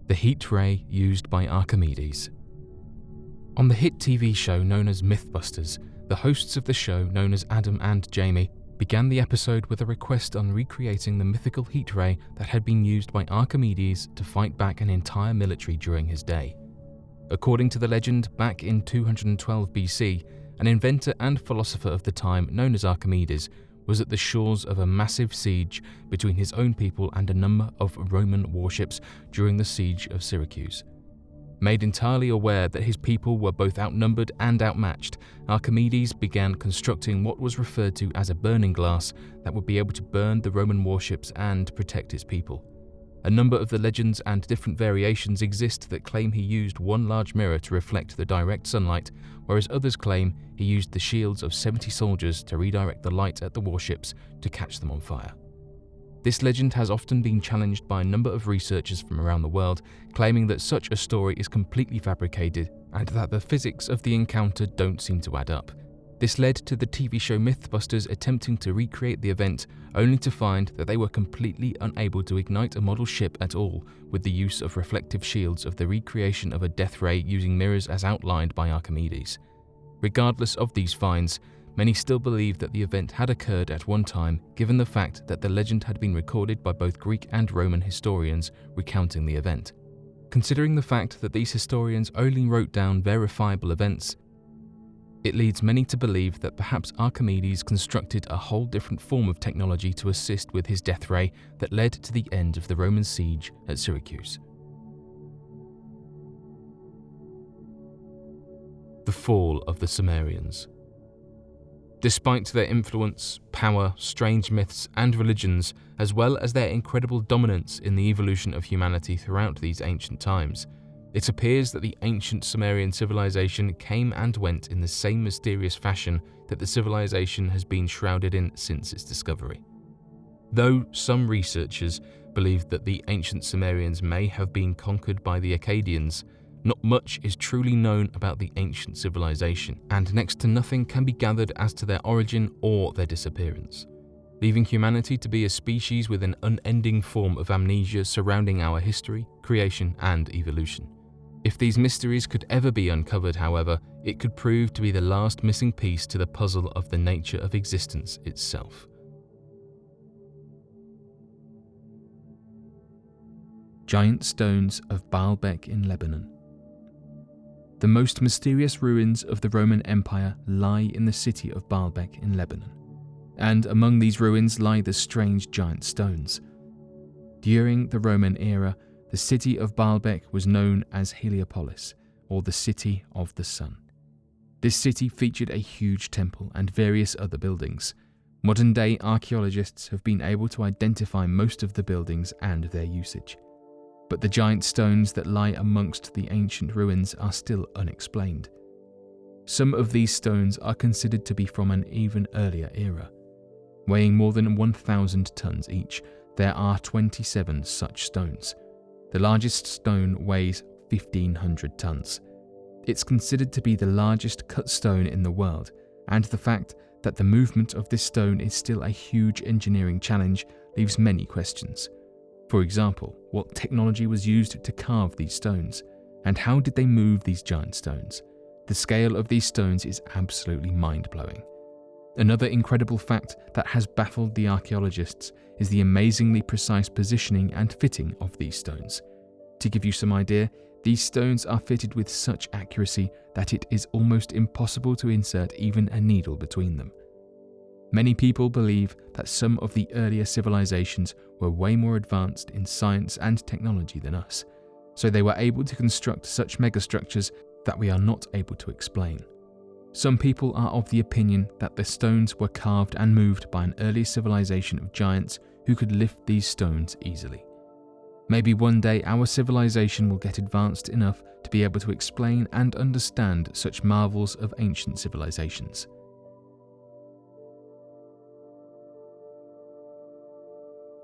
The heat ray used by Archimedes. On the hit TV show known as Mythbusters, the hosts of the show, known as Adam and Jamie, began the episode with a request on recreating the mythical heat ray that had been used by Archimedes to fight back an entire military during his day. According to the legend, back in 212 BC, an inventor and philosopher of the time known as Archimedes was at the shores of a massive siege between his own people and a number of Roman warships during the siege of Syracuse. Made entirely aware that his people were both outnumbered and outmatched, Archimedes began constructing what was referred to as a burning glass that would be able to burn the Roman warships and protect his people. A number of the legends and different variations exist that claim he used one large mirror to reflect the direct sunlight, whereas others claim he used the shields of 70 soldiers to redirect the light at the warships to catch them on fire. This legend has often been challenged by a number of researchers from around the world, claiming that such a story is completely fabricated and that the physics of the encounter don't seem to add up. This led to the TV show Mythbusters attempting to recreate the event, only to find that they were completely unable to ignite a model ship at all with the use of reflective shields of the recreation of a death ray using mirrors as outlined by Archimedes. Regardless of these finds, many still believe that the event had occurred at one time, given the fact that the legend had been recorded by both Greek and Roman historians recounting the event. Considering the fact that these historians only wrote down verifiable events, it leads many to believe that perhaps Archimedes constructed a whole different form of technology to assist with his death ray that led to the end of the Roman siege at Syracuse. The fall of the Sumerians. Despite their influence, power, strange myths, and religions, as well as their incredible dominance in the evolution of humanity throughout these ancient times, it appears that the ancient Sumerian civilization came and went in the same mysterious fashion that the civilization has been shrouded in since its discovery. Though some researchers believe that the ancient Sumerians may have been conquered by the Akkadians, not much is truly known about the ancient civilization, and next to nothing can be gathered as to their origin or their disappearance, leaving humanity to be a species with an unending form of amnesia surrounding our history, creation, and evolution. If these mysteries could ever be uncovered, however, it could prove to be the last missing piece to the puzzle of the nature of existence itself. Giant stones of Baalbek in Lebanon. The most mysterious ruins of the Roman Empire lie in the city of Baalbek in Lebanon, and among these ruins lie the strange giant stones. During the Roman era, the city of Baalbek was known as Heliopolis, or the City of the Sun. This city featured a huge temple and various other buildings. Modern-day archaeologists have been able to identify most of the buildings and their usage, but the giant stones that lie amongst the ancient ruins are still unexplained. Some of these stones are considered to be from an even earlier era. Weighing more than 1,000 tons each, there are 27 such stones. The largest stone weighs 1,500 tons. It's considered to be the largest cut stone in the world, and the fact that the movement of this stone is still a huge engineering challenge leaves many questions. For example, what technology was used to carve these stones, and how did they move these giant stones? The scale of these stones is absolutely mind-blowing. Another incredible fact that has baffled the archaeologists is the amazingly precise positioning and fitting of these stones. To give you some idea, these stones are fitted with such accuracy that it is almost impossible to insert even a needle between them. Many people believe that some of the earlier civilizations were way more advanced in science and technology than us, so they were able to construct such megastructures that we are not able to explain. Some people are of the opinion that the stones were carved and moved by an early civilization of giants who could lift these stones easily. Maybe one day our civilization will get advanced enough to be able to explain and understand such marvels of ancient civilizations.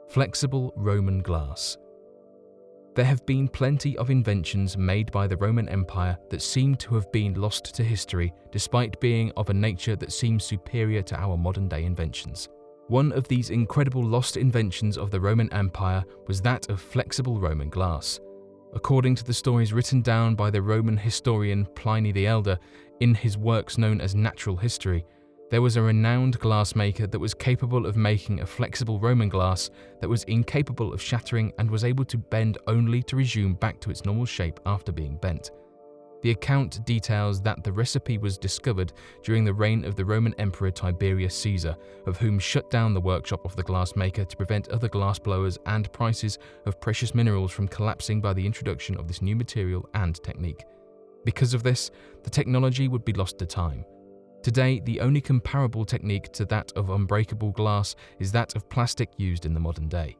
Flexible Roman glass. There have been plenty of inventions made by the Roman Empire that seem to have been lost to history despite being of a nature that seems superior to our modern-day inventions. One of these incredible lost inventions of the Roman Empire was that of flexible Roman glass. According to the stories written down by the Roman historian Pliny the Elder in his works known as Natural History, there was a renowned glassmaker that was capable of making a flexible Roman glass that was incapable of shattering and was able to bend only to resume back to its normal shape after being bent. The account details that the recipe was discovered during the reign of the Roman Emperor Tiberius Caesar, of whom shut down the workshop of the glassmaker to prevent other glassblowers and prices of precious minerals from collapsing by the introduction of this new material and technique. Because of this, the technology would be lost to time. Today, the only comparable technique to that of unbreakable glass is that of plastic used in the modern day.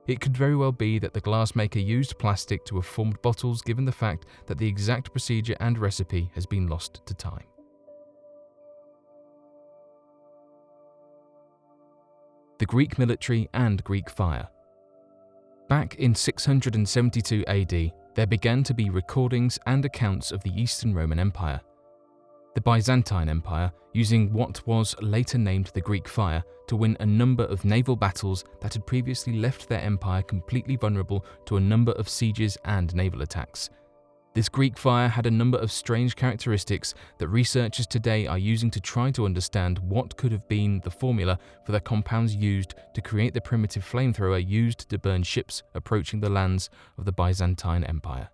It could very well be that the glassmaker used plastic to have formed bottles, given the fact that the exact procedure and recipe has been lost to time. The Greek military and Greek fire. Back in 672 AD, there began to be recordings and accounts of the Eastern Roman Empire. The Byzantine Empire, using what was later named the Greek Fire to win a number of naval battles that had previously left their empire completely vulnerable to a number of sieges and naval attacks. This Greek fire had a number of strange characteristics that researchers today are using to try to understand what could have been the formula for the compounds used to create the primitive flamethrower used to burn ships approaching the lands of the Byzantine Empire.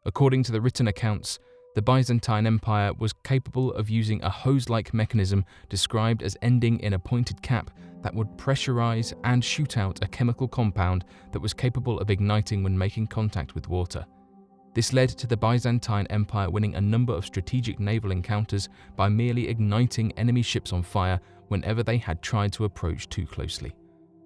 According to the written accounts, the Byzantine Empire was capable of using a hose-like mechanism described as ending in a pointed cap that would pressurize and shoot out a chemical compound that was capable of igniting when making contact with water. This led to the Byzantine Empire winning a number of strategic naval encounters by merely igniting enemy ships on fire whenever they had tried to approach too closely.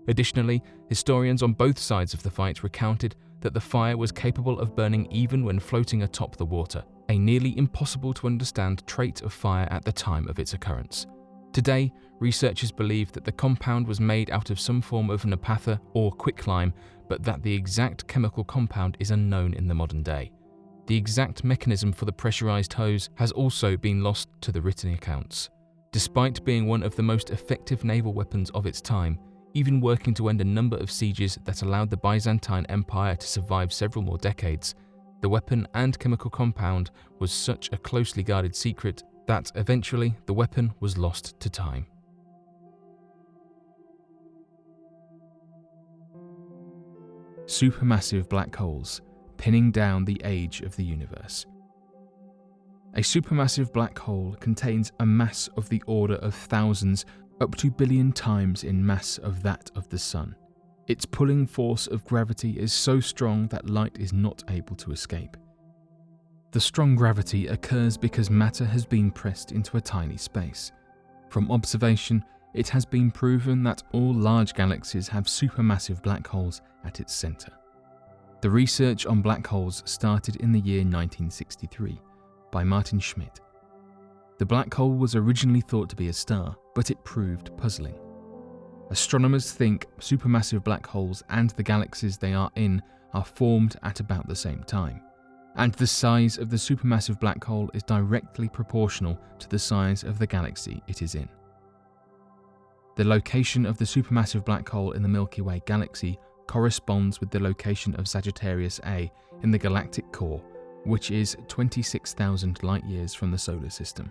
Additionally, historians on both sides of the fight recounted that the fire was capable of burning even when floating atop the water, a nearly impossible to understand trait of fire at the time of its occurrence. Today, researchers believe that the compound was made out of some form of naphtha or quicklime, but that the exact chemical compound is unknown in the modern day. The exact mechanism for the pressurized hose has also been lost to the written accounts. Despite being one of the most effective naval weapons of its time, even working to end a number of sieges that allowed the Byzantine Empire to survive several more decades, the weapon and chemical compound was such a closely guarded secret that eventually the weapon was lost to time. Supermassive black holes pinning down the age of the universe. A supermassive black hole contains a mass of the order of thousands up to billion times in mass of that of the Sun. Its pulling force of gravity is so strong that light is not able to escape. The strong gravity occurs because matter has been pressed into a tiny space. From observation, it has been proven that all large galaxies have supermassive black holes at its center. The research on black holes started in the year 1963 by Martin Schmidt. The black hole was originally thought to be a star, but it proved puzzling. Astronomers think supermassive black holes and the galaxies they are in are formed at about the same time, and the size of the supermassive black hole is directly proportional to the size of the galaxy it is in. The location of the supermassive black hole in the Milky Way galaxy corresponds with the location of Sagittarius A in the galactic core, which is 26,000 light-years from the solar system.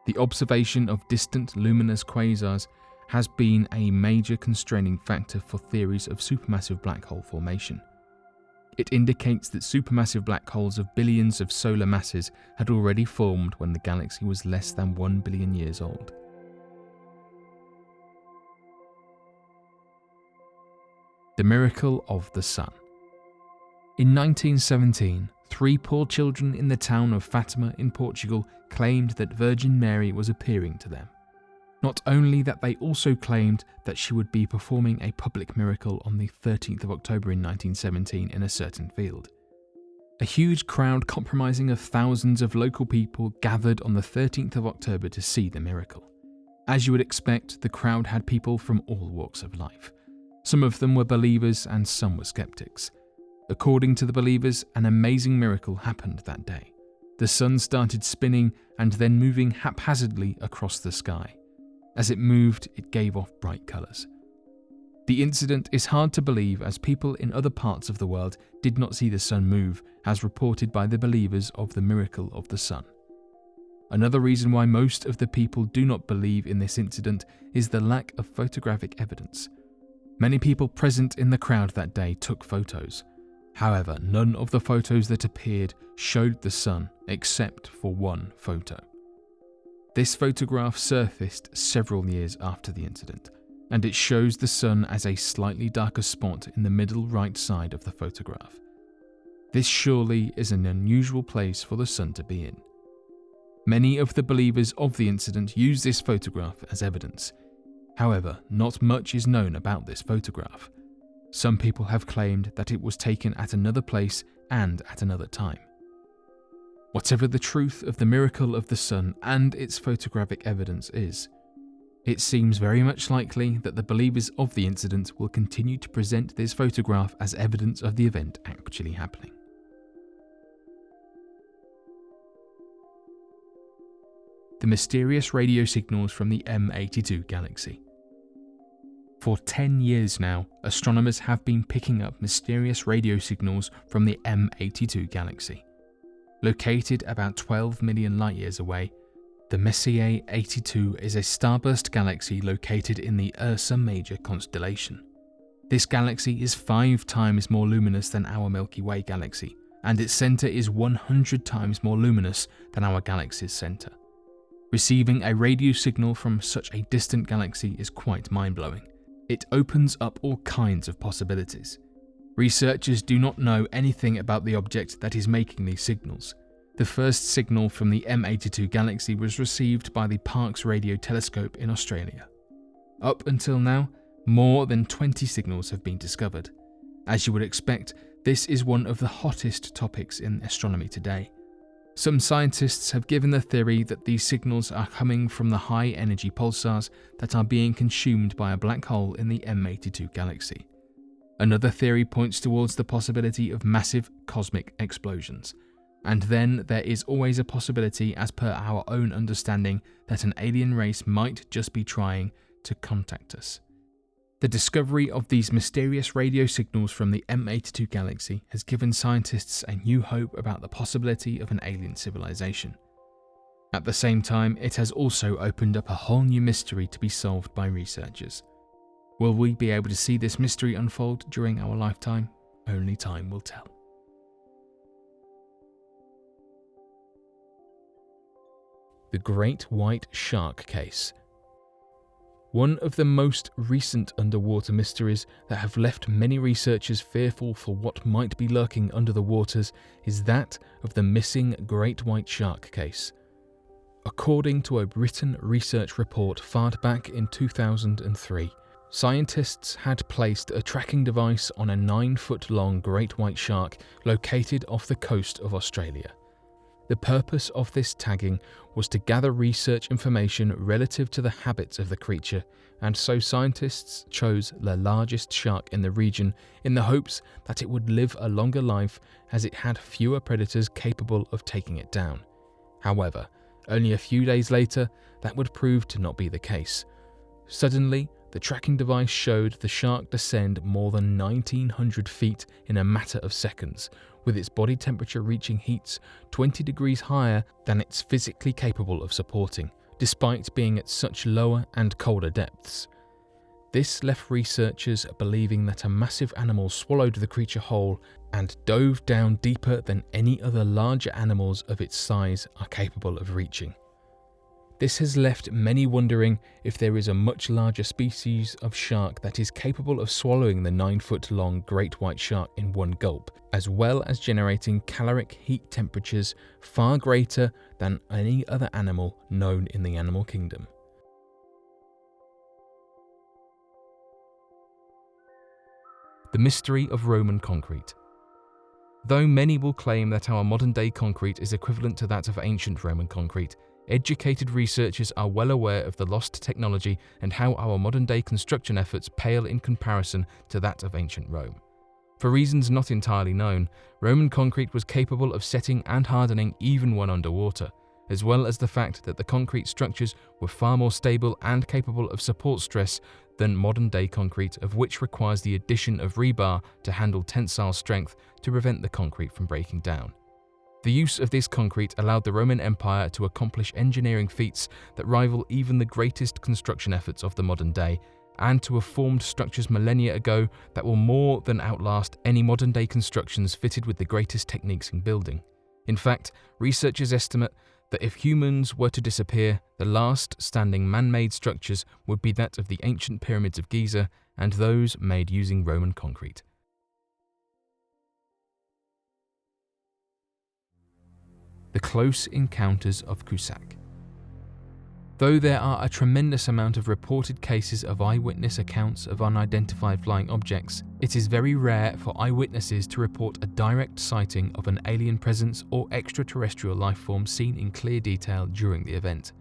The observation of distant luminous quasars has been a major constraining factor for theories of supermassive black hole formation. It indicates that supermassive black holes of billions of solar masses had already formed when the galaxy was less than 1 billion years old. The miracle of the sun. In 1917, 3 poor children in the town of Fatima in Portugal claimed that Virgin Mary was appearing to them. Not only that, they also claimed that she would be performing a public miracle on the 13th of October in 1917 in a certain field. A huge crowd comprising of thousands of local people gathered on the 13th of October to see the miracle. As you would expect, the crowd had people from all walks of life. Some of them were believers and some were skeptics. According to the believers, an amazing miracle happened that day. The sun started spinning and then moving haphazardly across the sky. As it moved, it gave off bright colours. The incident is hard to believe as people in other parts of the world did not see the sun move, as reported by the believers of the miracle of the sun. Another reason why most of the people do not believe in this incident is the lack of photographic evidence. Many people present in the crowd that day took photos. However, none of the photos that appeared showed the sun except for one photo. This photograph surfaced several years after the incident, and it shows the sun as a slightly darker spot in the middle right side of the photograph. This surely is an unusual place for the sun to be in. Many of the believers of the incident use this photograph as evidence. However, not much is known about this photograph. Some people have claimed that it was taken at another place and at another time. Whatever the truth of the miracle of the sun and its photographic evidence is, it seems very much likely that the believers of the incident will continue to present this photograph as evidence of the event actually happening. The mysterious radio signals from the M82 galaxy. For 10 years now, astronomers have been picking up mysterious radio signals from the M82 galaxy. Located about 12 million light-years away, the Messier 82 is a starburst galaxy located in the Ursa Major constellation. This galaxy is 5 times more luminous than our Milky Way galaxy, and its center is 100 times more luminous than our galaxy's center. Receiving a radio signal from such a distant galaxy is quite mind-blowing. It opens up all kinds of possibilities. Researchers do not know anything about the object that is making these signals. The first signal from the M82 galaxy was received by the Parkes Radio Telescope in Australia. Up until now, more than 20 signals have been discovered. As you would expect, this is one of the hottest topics in astronomy today. Some scientists have given the theory that these signals are coming from the high-energy pulsars that are being consumed by a black hole in the M82 galaxy. Another theory points towards the possibility of massive cosmic explosions. And then there is always a possibility, as per our own understanding, that an alien race might just be trying to contact us. The discovery of these mysterious radio signals from the M82 galaxy has given scientists a new hope about the possibility of an alien civilization. At the same time, it has also opened up a whole new mystery to be solved by researchers. Will we be able to see this mystery unfold during our lifetime? Only time will tell. The Great White Shark Case. One of the most recent underwater mysteries that have left many researchers fearful for what might be lurking under the waters is that of the missing Great White Shark Case. According to a written research report fired back in 2003, scientists had placed a tracking device on a 9-foot-long great white shark located off the coast of Australia. The purpose of this tagging was to gather research information relative to the habits of the creature, and so scientists chose the largest shark in the region in the hopes that it would live a longer life as it had fewer predators capable of taking it down. However, only a few days later, that would prove to not be the case. Suddenly, the tracking device showed the shark descend more than 1,900 feet in a matter of seconds, with its body temperature reaching heats 20 degrees higher than it's physically capable of supporting, despite being at such lower and colder depths. This left researchers believing that a massive animal swallowed the creature whole and dove down deeper than any other larger animals of its size are capable of reaching. This has left many wondering if there is a much larger species of shark that is capable of swallowing the 9-foot-long great white shark in one gulp, as well as generating caloric heat temperatures far greater than any other animal known in the animal kingdom. The mystery of Roman concrete. Though many will claim that our modern-day concrete is equivalent to that of ancient Roman concrete, educated researchers are well aware of the lost technology and how our modern-day construction efforts pale in comparison to that of ancient Rome. For reasons not entirely known, Roman concrete was capable of setting and hardening even when underwater, as well as the fact that the concrete structures were far more stable and capable of support stress than modern-day concrete, of which requires the addition of rebar to handle tensile strength to prevent the concrete from breaking down. The use of this concrete allowed the Roman Empire to accomplish engineering feats that rival even the greatest construction efforts of the modern day, and to have formed structures millennia ago that will more than outlast any modern-day constructions fitted with the greatest techniques in building. In fact, researchers estimate that if humans were to disappear, the last standing man-made structures would be that of the ancient pyramids of Giza and those made using Roman concrete. The Close Encounters of Cusack. Though there are a tremendous amount of reported cases of eyewitness accounts of unidentified flying objects, it is very rare for eyewitnesses to report a direct sighting of an alien presence or extraterrestrial life form seen in clear detail during the event.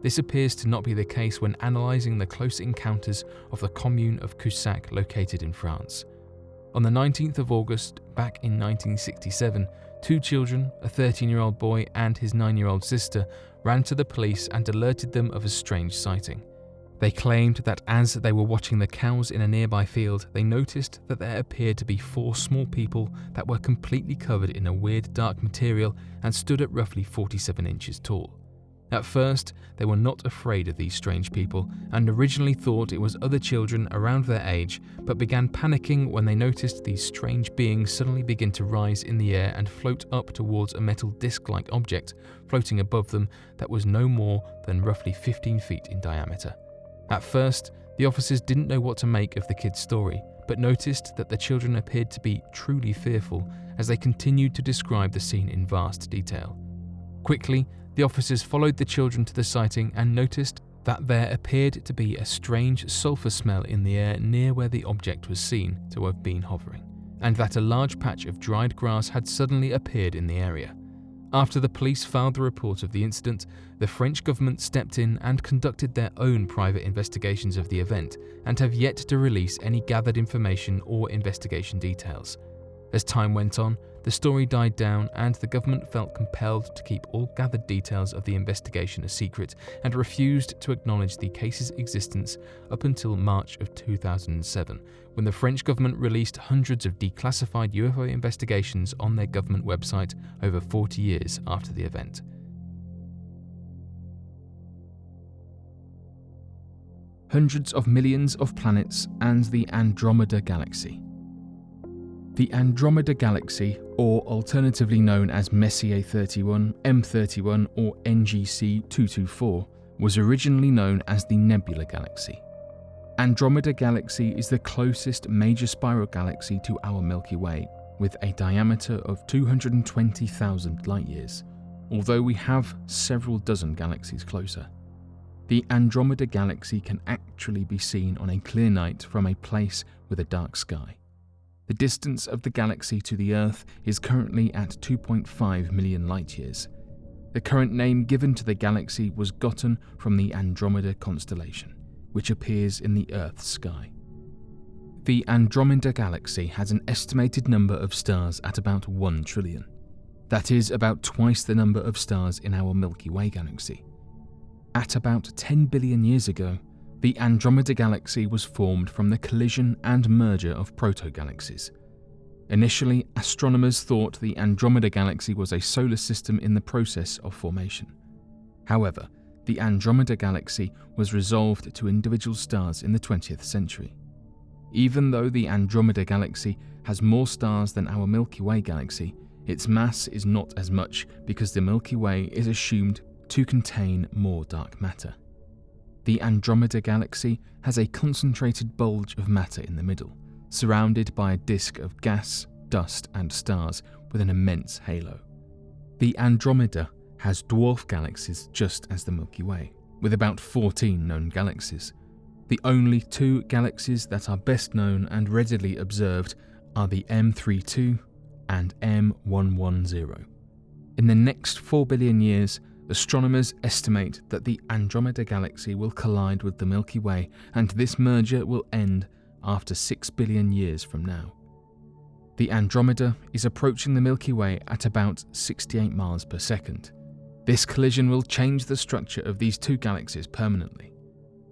This appears to not be the case when analysing the close encounters of the commune of Cusack located in France. On the 19th of August, back in 1967, 2 children, a 13-year-old boy and his 9-year-old sister, ran to the police and alerted them of a strange sighting. They claimed that as they were watching the cows in a nearby field, they noticed that there appeared to be 4 small people that were completely covered in a weird dark material and stood at roughly 47 inches tall. At first, they were not afraid of these strange people and originally thought it was other children around their age, but began panicking when they noticed these strange beings suddenly begin to rise in the air and float up towards a metal disc-like object floating above them that was no more than roughly 15 feet in diameter. At first, the officers didn't know what to make of the kids' story, but noticed that the children appeared to be truly fearful as they continued to describe the scene in vast detail. Quickly, the officers followed the children to the sighting and noticed that there appeared to be a strange sulfur smell in the air near where the object was seen to have been hovering, and that a large patch of dried grass had suddenly appeared in the area. After the police filed the report of the incident, the French government stepped in and conducted their own private investigations of the event and have yet to release any gathered information or investigation details. As time went on, the story died down and the government felt compelled to keep all gathered details of the investigation a secret and refused to acknowledge the case's existence up until March of 2007, when the French government released hundreds of declassified UFO investigations on their government website over 40 years after the event. Hundreds of millions of planets and the Andromeda Galaxy. The Andromeda Galaxy, or alternatively known as Messier 31, M31 or NGC 224, was originally known as the Nebula Galaxy. Andromeda Galaxy is the closest major spiral galaxy to our Milky Way, with a diameter of 220,000 light-years, although we have several dozen galaxies closer. The Andromeda Galaxy can actually be seen on a clear night from a place with a dark sky. The distance of the galaxy to the Earth is currently at 2.5 million light-years. The current name given to the galaxy was gotten from the Andromeda constellation, which appears in the Earth's sky. The Andromeda Galaxy has an estimated number of stars at about 1 trillion. That is about twice the number of stars in our Milky Way galaxy. At about 10 billion years ago, the Andromeda Galaxy was formed from the collision and merger of proto-galaxies. Initially, astronomers thought the Andromeda Galaxy was a solar system in the process of formation. However, the Andromeda Galaxy was resolved to individual stars in the 20th century. Even though the Andromeda Galaxy has more stars than our Milky Way galaxy, its mass is not as much because the Milky Way is assumed to contain more dark matter. The Andromeda Galaxy has a concentrated bulge of matter in the middle, surrounded by a disk of gas, dust, and stars with an immense halo. The Andromeda has dwarf galaxies just as the Milky Way, with about 14 known galaxies. The only 2 galaxies that are best known and readily observed are the M32 and M110. In the next 4 billion years, astronomers estimate that the Andromeda Galaxy will collide with the Milky Way, and this merger will end after 6 billion years from now. The Andromeda is approaching the Milky Way at about 68 miles per second. This collision will change the structure of these 2 galaxies permanently.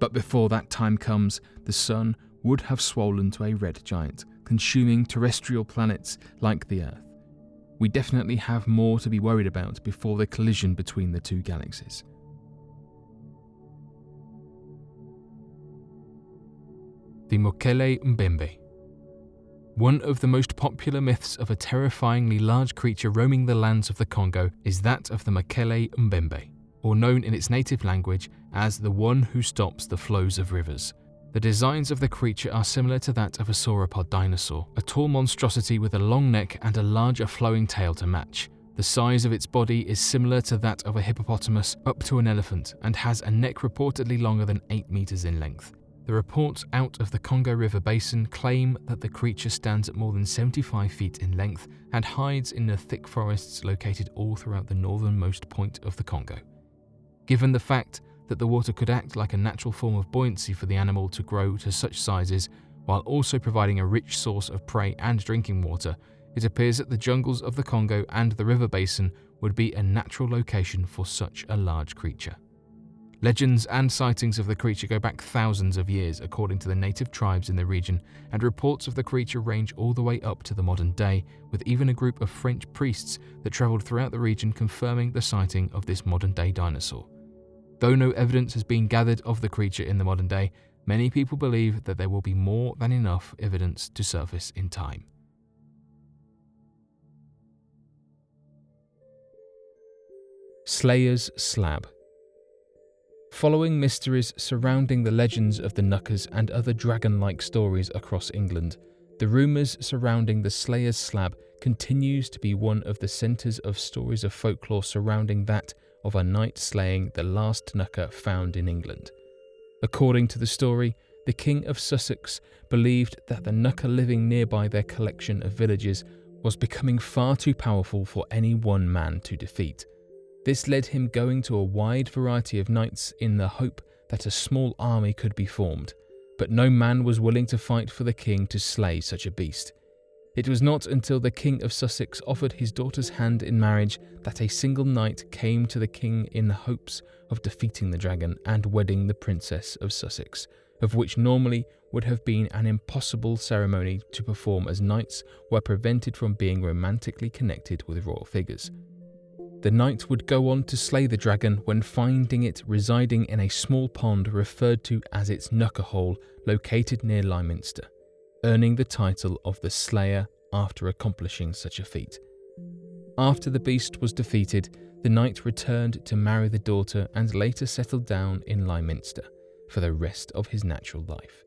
But before that time comes, the sun would have swollen to a red giant, consuming terrestrial planets like the Earth. We definitely have more to be worried about before the collision between the two galaxies. The Mokele Mbembe. One of the most popular myths of a terrifyingly large creature roaming the lands of the Congo is that of the Mokele Mbembe, or known in its native language as the one who stops the flows of rivers. The designs of the creature are similar to that of a sauropod dinosaur, a tall monstrosity with a long neck and a larger flowing tail to match. The size of its body is similar to that of a hippopotamus up to an elephant and has a neck reportedly longer than 8 meters in length. The reports out of the Congo River basin claim that the creature stands at more than 75 feet in length and hides in the thick forests located all throughout the northernmost point of the Congo. Given the fact that the water could act like a natural form of buoyancy for the animal to grow to such sizes, while also providing a rich source of prey and drinking water, it appears that the jungles of the Congo and the river basin would be a natural location for such a large creature. Legends and sightings of the creature go back thousands of years according to the native tribes in the region, and reports of the creature range all the way up to the modern day, with even a group of French priests that travelled throughout the region confirming the sighting of this modern-day dinosaur. Though no evidence has been gathered of the creature in the modern day, many people believe that there will be more than enough evidence to surface in time. Slayer's Slab. Following mysteries surrounding the legends of the Knuckers and other dragon-like stories across England, the rumours surrounding the Slayer's Slab continues to be one of the centres of stories of folklore surrounding that of a knight slaying the last Knucker found in England. According to the story, the King of Sussex believed that the Knucker living nearby their collection of villages was becoming far too powerful for any one man to defeat. This led him going to a wide variety of knights in the hope that a small army could be formed, but no man was willing to fight for the king to slay such a beast. It was not until the King of Sussex offered his daughter's hand in marriage that a single knight came to the king in the hopes of defeating the dragon and wedding the Princess of Sussex, of which normally would have been an impossible ceremony to perform, as knights were prevented from being romantically connected with royal figures. The knight would go on to slay the dragon when finding it residing in a small pond referred to as its Knucker Hole, located near Lyminster, earning the title of the Slayer after accomplishing such a feat. After the beast was defeated, the knight returned to marry the daughter and later settled down in Lyminster for the rest of his natural life.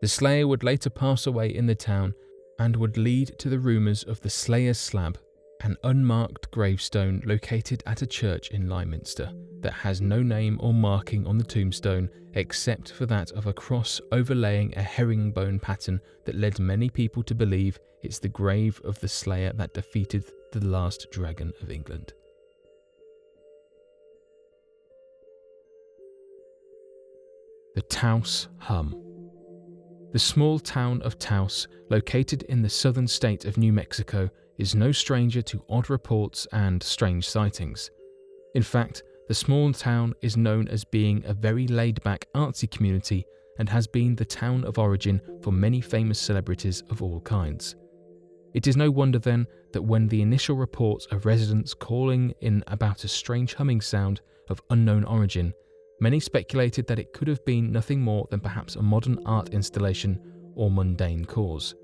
The Slayer would later pass away in the town and would lead to the rumours of the Slayer's Slab, an unmarked gravestone located at a church in Lyminster that has no name or marking on the tombstone except for that of a cross overlaying a herringbone pattern that led many people to believe it's the grave of the slayer that defeated the last dragon of England. The Taos Hum. The small town of Taos, located in the southern state of New Mexico, is no stranger to odd reports and strange sightings. In fact, the small town is known as being a very laid-back artsy community and has been the town of origin for many famous celebrities of all kinds. It is no wonder then that when the initial reports of residents calling in about a strange humming sound of unknown origin, many speculated that it could have been nothing more than perhaps a modern art installation or mundane cause.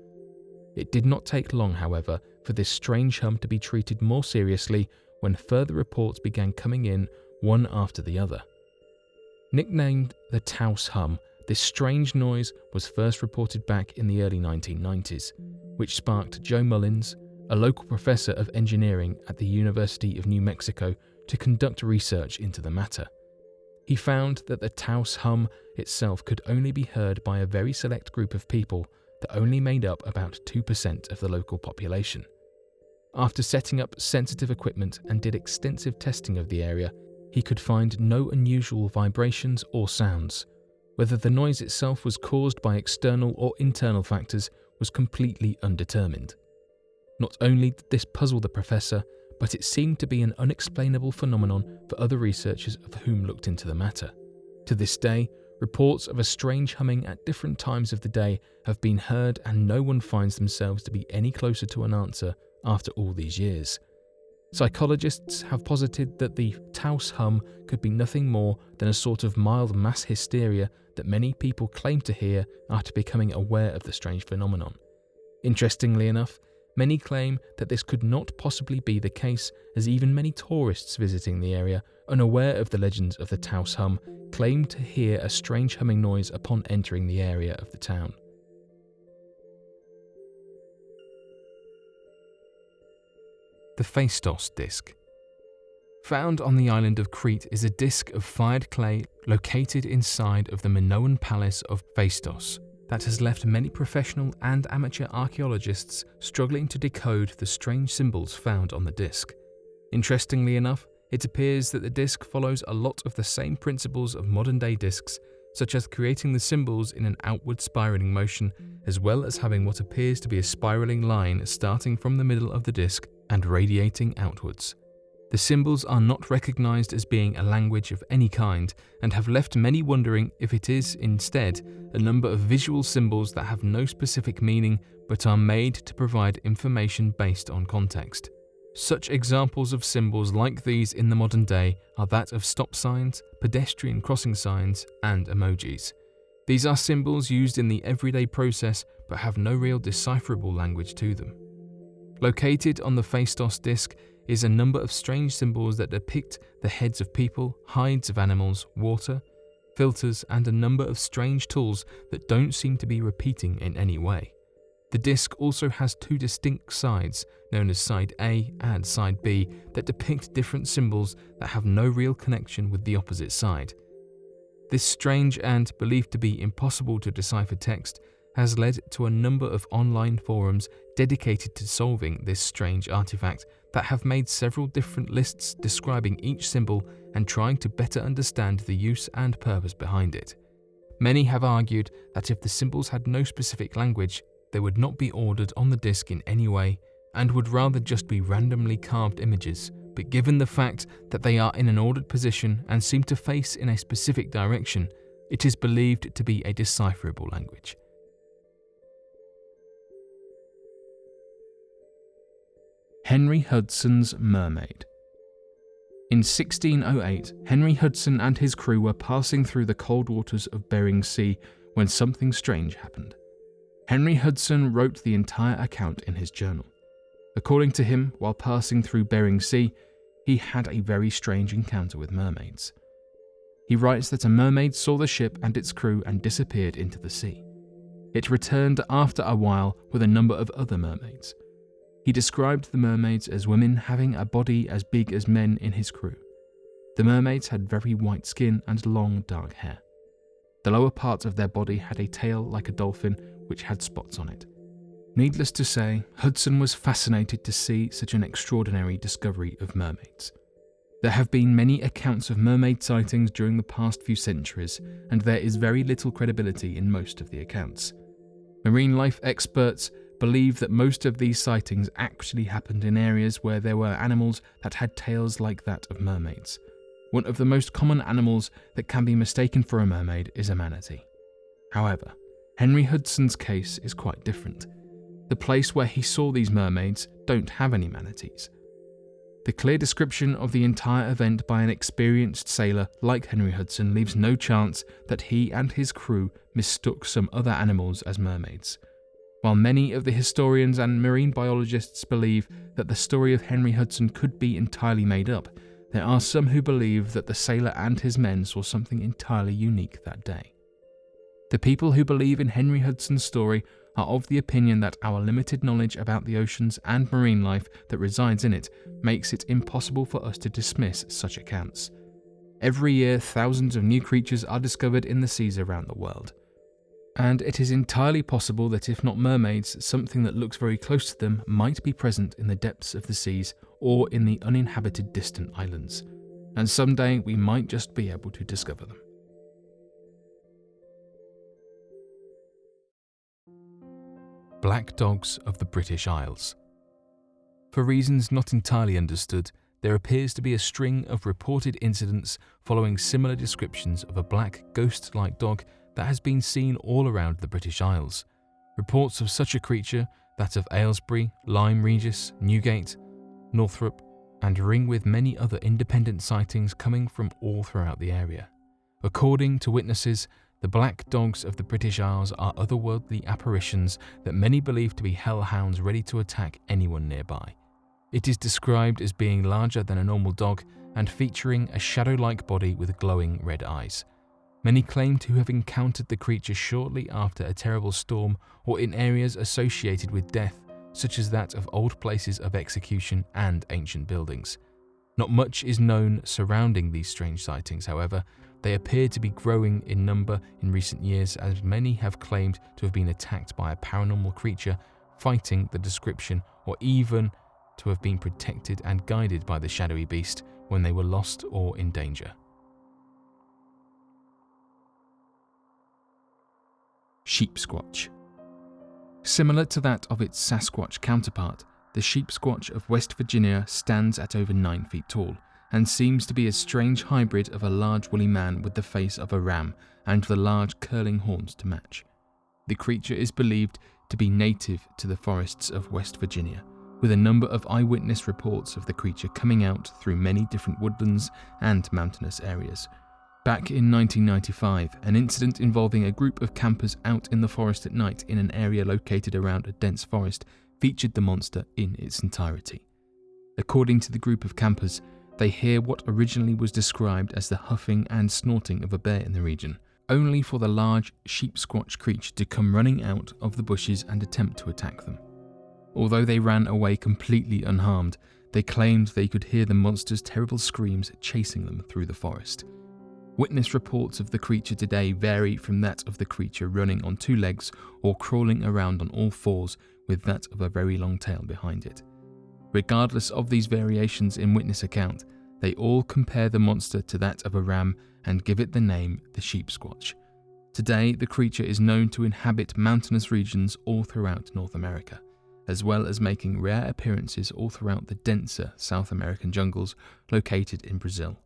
It did not take long, however, for this strange hum to be treated more seriously when further reports began coming in one after the other. Nicknamed the Taos Hum, this strange noise was first reported back in the early 1990s, which sparked Joe Mullins, a local professor of engineering at the University of New Mexico, to conduct research into the matter. He found that the Taos Hum itself could only be heard by a very select group of people that only made up about 2% of the local population. After setting up sensitive equipment and did extensive testing of the area, he could find no unusual vibrations or sounds. Whether the noise itself was caused by external or internal factors was completely undetermined. Not only did this puzzle the professor, but it seemed to be an unexplainable phenomenon for other researchers of whom looked into the matter. To this day, reports of a strange humming at different times of the day have been heard, and no one finds themselves to be any closer to an answer after all these years. Psychologists have posited that the Taos hum could be nothing more than a sort of mild mass hysteria that many people claim to hear after becoming aware of the strange phenomenon. Interestingly enough, many claim that this could not possibly be the case, as even many tourists visiting the area, unaware of the legends of the Taos hum, claim to hear a strange humming noise upon entering the area of the town. The Phaistos disc. Found on the island of Crete is a disc of fired clay located inside of the Minoan palace of Phaistos that has left many professional and amateur archaeologists struggling to decode the strange symbols found on the disc. Interestingly enough, it appears that the disc follows a lot of the same principles of modern-day discs, such as creating the symbols in an outward spiraling motion, as well as having what appears to be a spiraling line starting from the middle of the disc and radiating outwards. The symbols are not recognized as being a language of any kind and have left many wondering if it is, instead, a number of visual symbols that have no specific meaning but are made to provide information based on context. Such examples of symbols like these in the modern day are that of stop signs, pedestrian crossing signs, and emojis. These are symbols used in the everyday process but have no real decipherable language to them. Located on the Phaistos disc is a number of strange symbols that depict the heads of people, hides of animals, water, filters, and a number of strange tools that don't seem to be repeating in any way. The disc also has two distinct sides, known as Side A and Side B, that depict different symbols that have no real connection with the opposite side. This strange and believed to be impossible to decipher text has led to a number of online forums dedicated to solving this strange artifact that have made several different lists describing each symbol and trying to better understand the use and purpose behind it. Many have argued that if the symbols had no specific language, they would not be ordered on the disc in any way and would rather just be randomly carved images, but given the fact that they are in an ordered position and seem to face in a specific direction, it is believed to be a decipherable language. Henry Hudson's mermaid. In 1608, Henry Hudson and his crew were passing through the cold waters of Bering Sea when something strange happened. Henry Hudson wrote the entire account in his journal. According to him, while passing through Bering Sea, he had a very strange encounter with mermaids. He writes that a mermaid saw the ship and its crew and disappeared into the sea. It returned after a while with a number of other mermaids. He described the mermaids as women having a body as big as men in his crew. The mermaids had very white skin and long dark hair. The lower part of their body had a tail like a dolphin which had spots on it. Needless to say, Hudson was fascinated to see such an extraordinary discovery of mermaids. There have been many accounts of mermaid sightings during the past few centuries, and there is very little credibility in most of the accounts. Marine life experts believe that most of these sightings actually happened in areas where there were animals that had tails like that of mermaids. One of the most common animals that can be mistaken for a mermaid is a manatee. However, Henry Hudson's case is quite different. The place where he saw these mermaids don't have any manatees. The clear description of the entire event by an experienced sailor like Henry Hudson leaves no chance that he and his crew mistook some other animals as mermaids. While many of the historians and marine biologists believe that the story of Henry Hudson could be entirely made up, there are some who believe that the sailor and his men saw something entirely unique that day. The people who believe in Henry Hudson's story are of the opinion that our limited knowledge about the oceans and marine life that resides in it makes it impossible for us to dismiss such accounts. Every year, thousands of new creatures are discovered in the seas around the world. And it is entirely possible that if not mermaids, something that looks very close to them might be present in the depths of the seas or in the uninhabited distant islands. And someday we might just be able to discover them. Black dogs of the British Isles. For reasons not entirely understood, there appears to be a string of reported incidents following similar descriptions of a black ghost-like dog that has been seen all around the British Isles. Reports of such a creature, that of Aylesbury, Lyme Regis, Newgate, Northrop, and ring with many other independent sightings coming from all throughout the area. According to witnesses, the black dogs of the British Isles are otherworldly apparitions that many believe to be hellhounds ready to attack anyone nearby. It is described as being larger than a normal dog and featuring a shadow-like body with glowing red eyes. Many claim to have encountered the creature shortly after a terrible storm or in areas associated with death, such as that of old places of execution and ancient buildings. Not much is known surrounding these strange sightings, however. They appear to be growing in number in recent years, as many have claimed to have been attacked by a paranormal creature fighting the description, or even to have been protected and guided by the shadowy beast when they were lost or in danger. Sheep Squatch. Similar to that of its Sasquatch counterpart, the Sheep Squatch of West Virginia stands at over 9 feet tall and seems to be a strange hybrid of a large woolly man with the face of a ram and the large curling horns to match. The creature is believed to be native to the forests of West Virginia, with a number of eyewitness reports of the creature coming out through many different woodlands and mountainous areas. Back in 1995, an incident involving a group of campers out in the forest at night in an area located around a dense forest featured the monster in its entirety. According to the group of campers, they hear what originally was described as the huffing and snorting of a bear in the region, only for the large sheep squatch creature to come running out of the bushes and attempt to attack them. Although they ran away completely unharmed, they claimed they could hear the monster's terrible screams chasing them through the forest. Witness reports of the creature today vary from that of the creature running on 2 legs or crawling around on all 4s with that of a very long tail behind it. Regardless of these variations in witness account, they all compare the monster to that of a ram and give it the name the Sheep Squatch. Today, the creature is known to inhabit mountainous regions all throughout North America, as well as making rare appearances all throughout the denser South American jungles located in Brazil.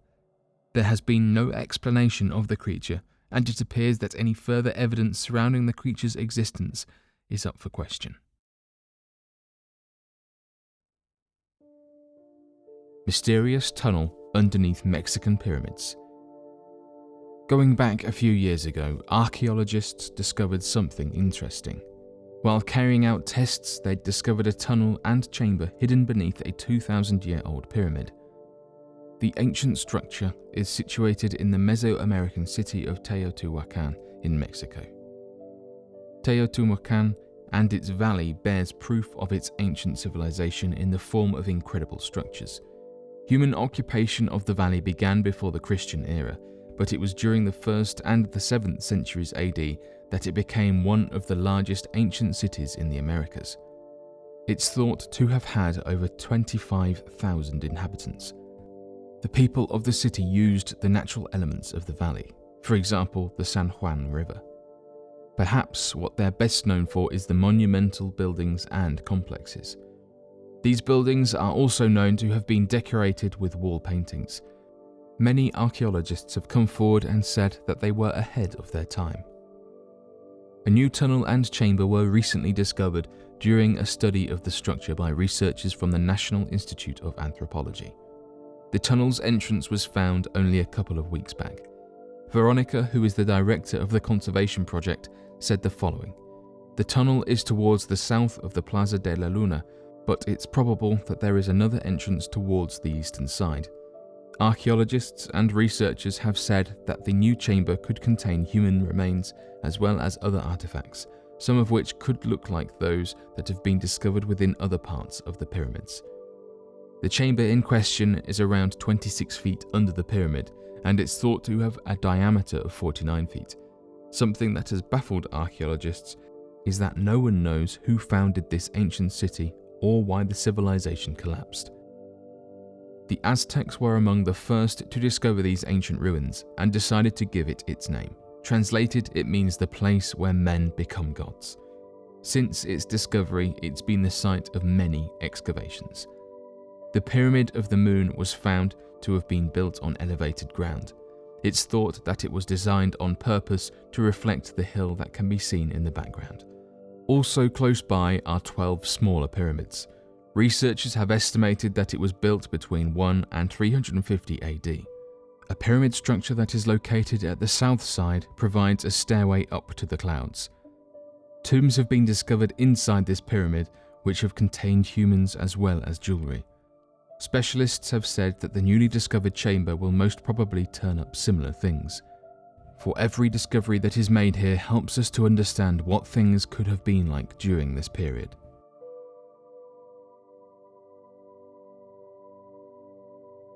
There has been no explanation of the creature, and it appears that any further evidence surrounding the creature's existence is up for question. Mysterious tunnel underneath Mexican pyramids. Going back a few years ago, archaeologists discovered something interesting. While carrying out tests, they discovered a tunnel and chamber hidden beneath a 2,000-year-old pyramid. The ancient structure is situated in the Mesoamerican city of Teotihuacan in Mexico. Teotihuacan and its valley bears proof of its ancient civilization in the form of incredible structures. Human occupation of the valley began before the Christian era, but it was during the 1st and the 7th centuries AD that it became one of the largest ancient cities in the Americas. It's thought to have had over 25,000 inhabitants. The people of the city used the natural elements of the valley, for example, the San Juan River. Perhaps what they're best known for is the monumental buildings and complexes. These buildings are also known to have been decorated with wall paintings. Many archaeologists have come forward and said that they were ahead of their time. A new tunnel and chamber were recently discovered during a study of the structure by researchers from the National Institute of Anthropology. The tunnel's entrance was found only a couple of weeks back. Veronica, who is the director of the conservation project, said the following: "The tunnel is towards the south of the Plaza de la Luna, but it's probable that there is another entrance towards the eastern side. Archaeologists and researchers have said that the new chamber could contain human remains as well as other artifacts, some of which could look like those that have been discovered within other parts of the pyramids. The chamber in question is around 26 feet under the pyramid, and it's thought to have a diameter of 49 feet. Something that has baffled archaeologists is that no one knows who founded this ancient city or why the civilization collapsed. The Aztecs were among the first to discover these ancient ruins and decided to give it its name. Translated, it means the place where men become gods. Since its discovery, it's been the site of many excavations. The Pyramid of the Moon was found to have been built on elevated ground. It's thought that it was designed on purpose to reflect the hill that can be seen in the background. Also close by are 12 smaller pyramids. Researchers have estimated that it was built between 1 and 350 AD. A pyramid structure that is located at the south side provides a stairway up to the clouds. Tombs have been discovered inside this pyramid, which have contained humans as well as jewelry. Specialists have said that the newly discovered chamber will most probably turn up similar things. For every discovery that is made here helps us to understand what things could have been like during this period.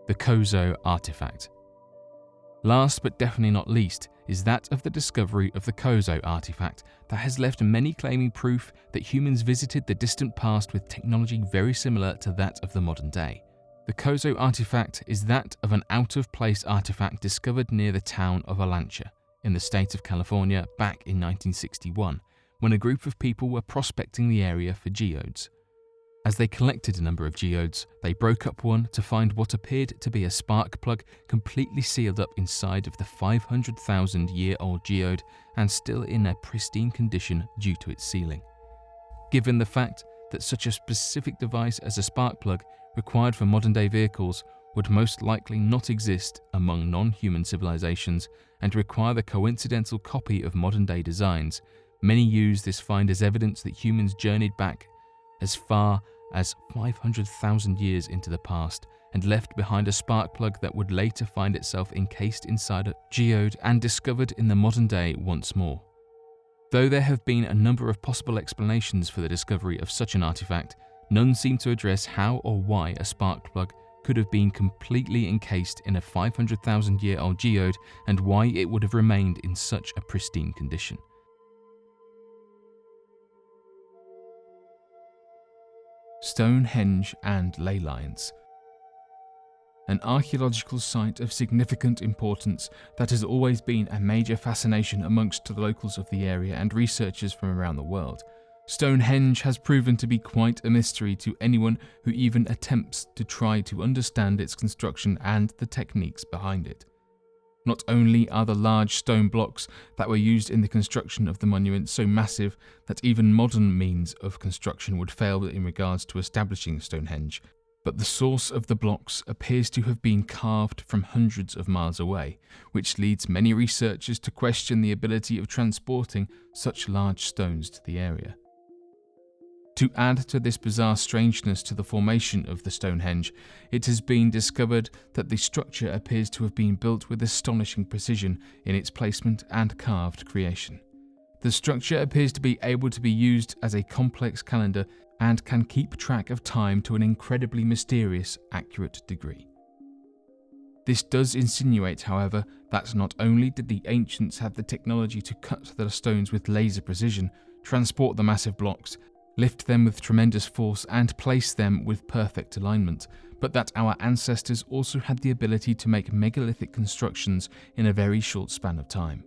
The Kozo artifact. Last but definitely not least is that of the discovery of the Kozo artifact that has left many claiming proof that humans visited the distant past with technology very similar to that of the modern day. The Kozo artifact is that of an out-of-place artifact discovered near the town of Olancha in the state of California back in 1961, when a group of people were prospecting the area for geodes. As they collected a number of geodes, they broke up one to find what appeared to be a spark plug completely sealed up inside of the 500,000-year-old geode and still in a pristine condition due to its sealing. Given the fact that such a specific device as a spark plug required for modern-day vehicles would most likely not exist among non-human civilizations and require the coincidental copy of modern-day designs, many use this find as evidence that humans journeyed back as far as 500,000 years into the past and left behind a spark plug that would later find itself encased inside a geode and discovered in the modern day once more. Though there have been a number of possible explanations for the discovery of such an artifact, none seem to address how or why a spark plug could have been completely encased in a 500,000-year-old geode and why it would have remained in such a pristine condition. Stonehenge and ley lines. An archaeological site of significant importance that has always been a major fascination amongst the locals of the area and researchers from around the world. Stonehenge has proven to be quite a mystery to anyone who even attempts to try to understand its construction and the techniques behind it. Not only are the large stone blocks that were used in the construction of the monument so massive that even modern means of construction would fail in regards to establishing Stonehenge, but the source of the blocks appears to have been carved from hundreds of miles away, which leads many researchers to question the ability of transporting such large stones to the area. To add to this bizarre strangeness to the formation of the Stonehenge, it has been discovered that the structure appears to have been built with astonishing precision in its placement and carved creation. The structure appears to be able to be used as a complex calendar and can keep track of time to an incredibly mysterious, accurate degree. This does insinuate, however, that not only did the ancients have the technology to cut the stones with laser precision, transport the massive blocks, lift them with tremendous force and place them with perfect alignment, but that our ancestors also had the ability to make megalithic constructions in a very short span of time.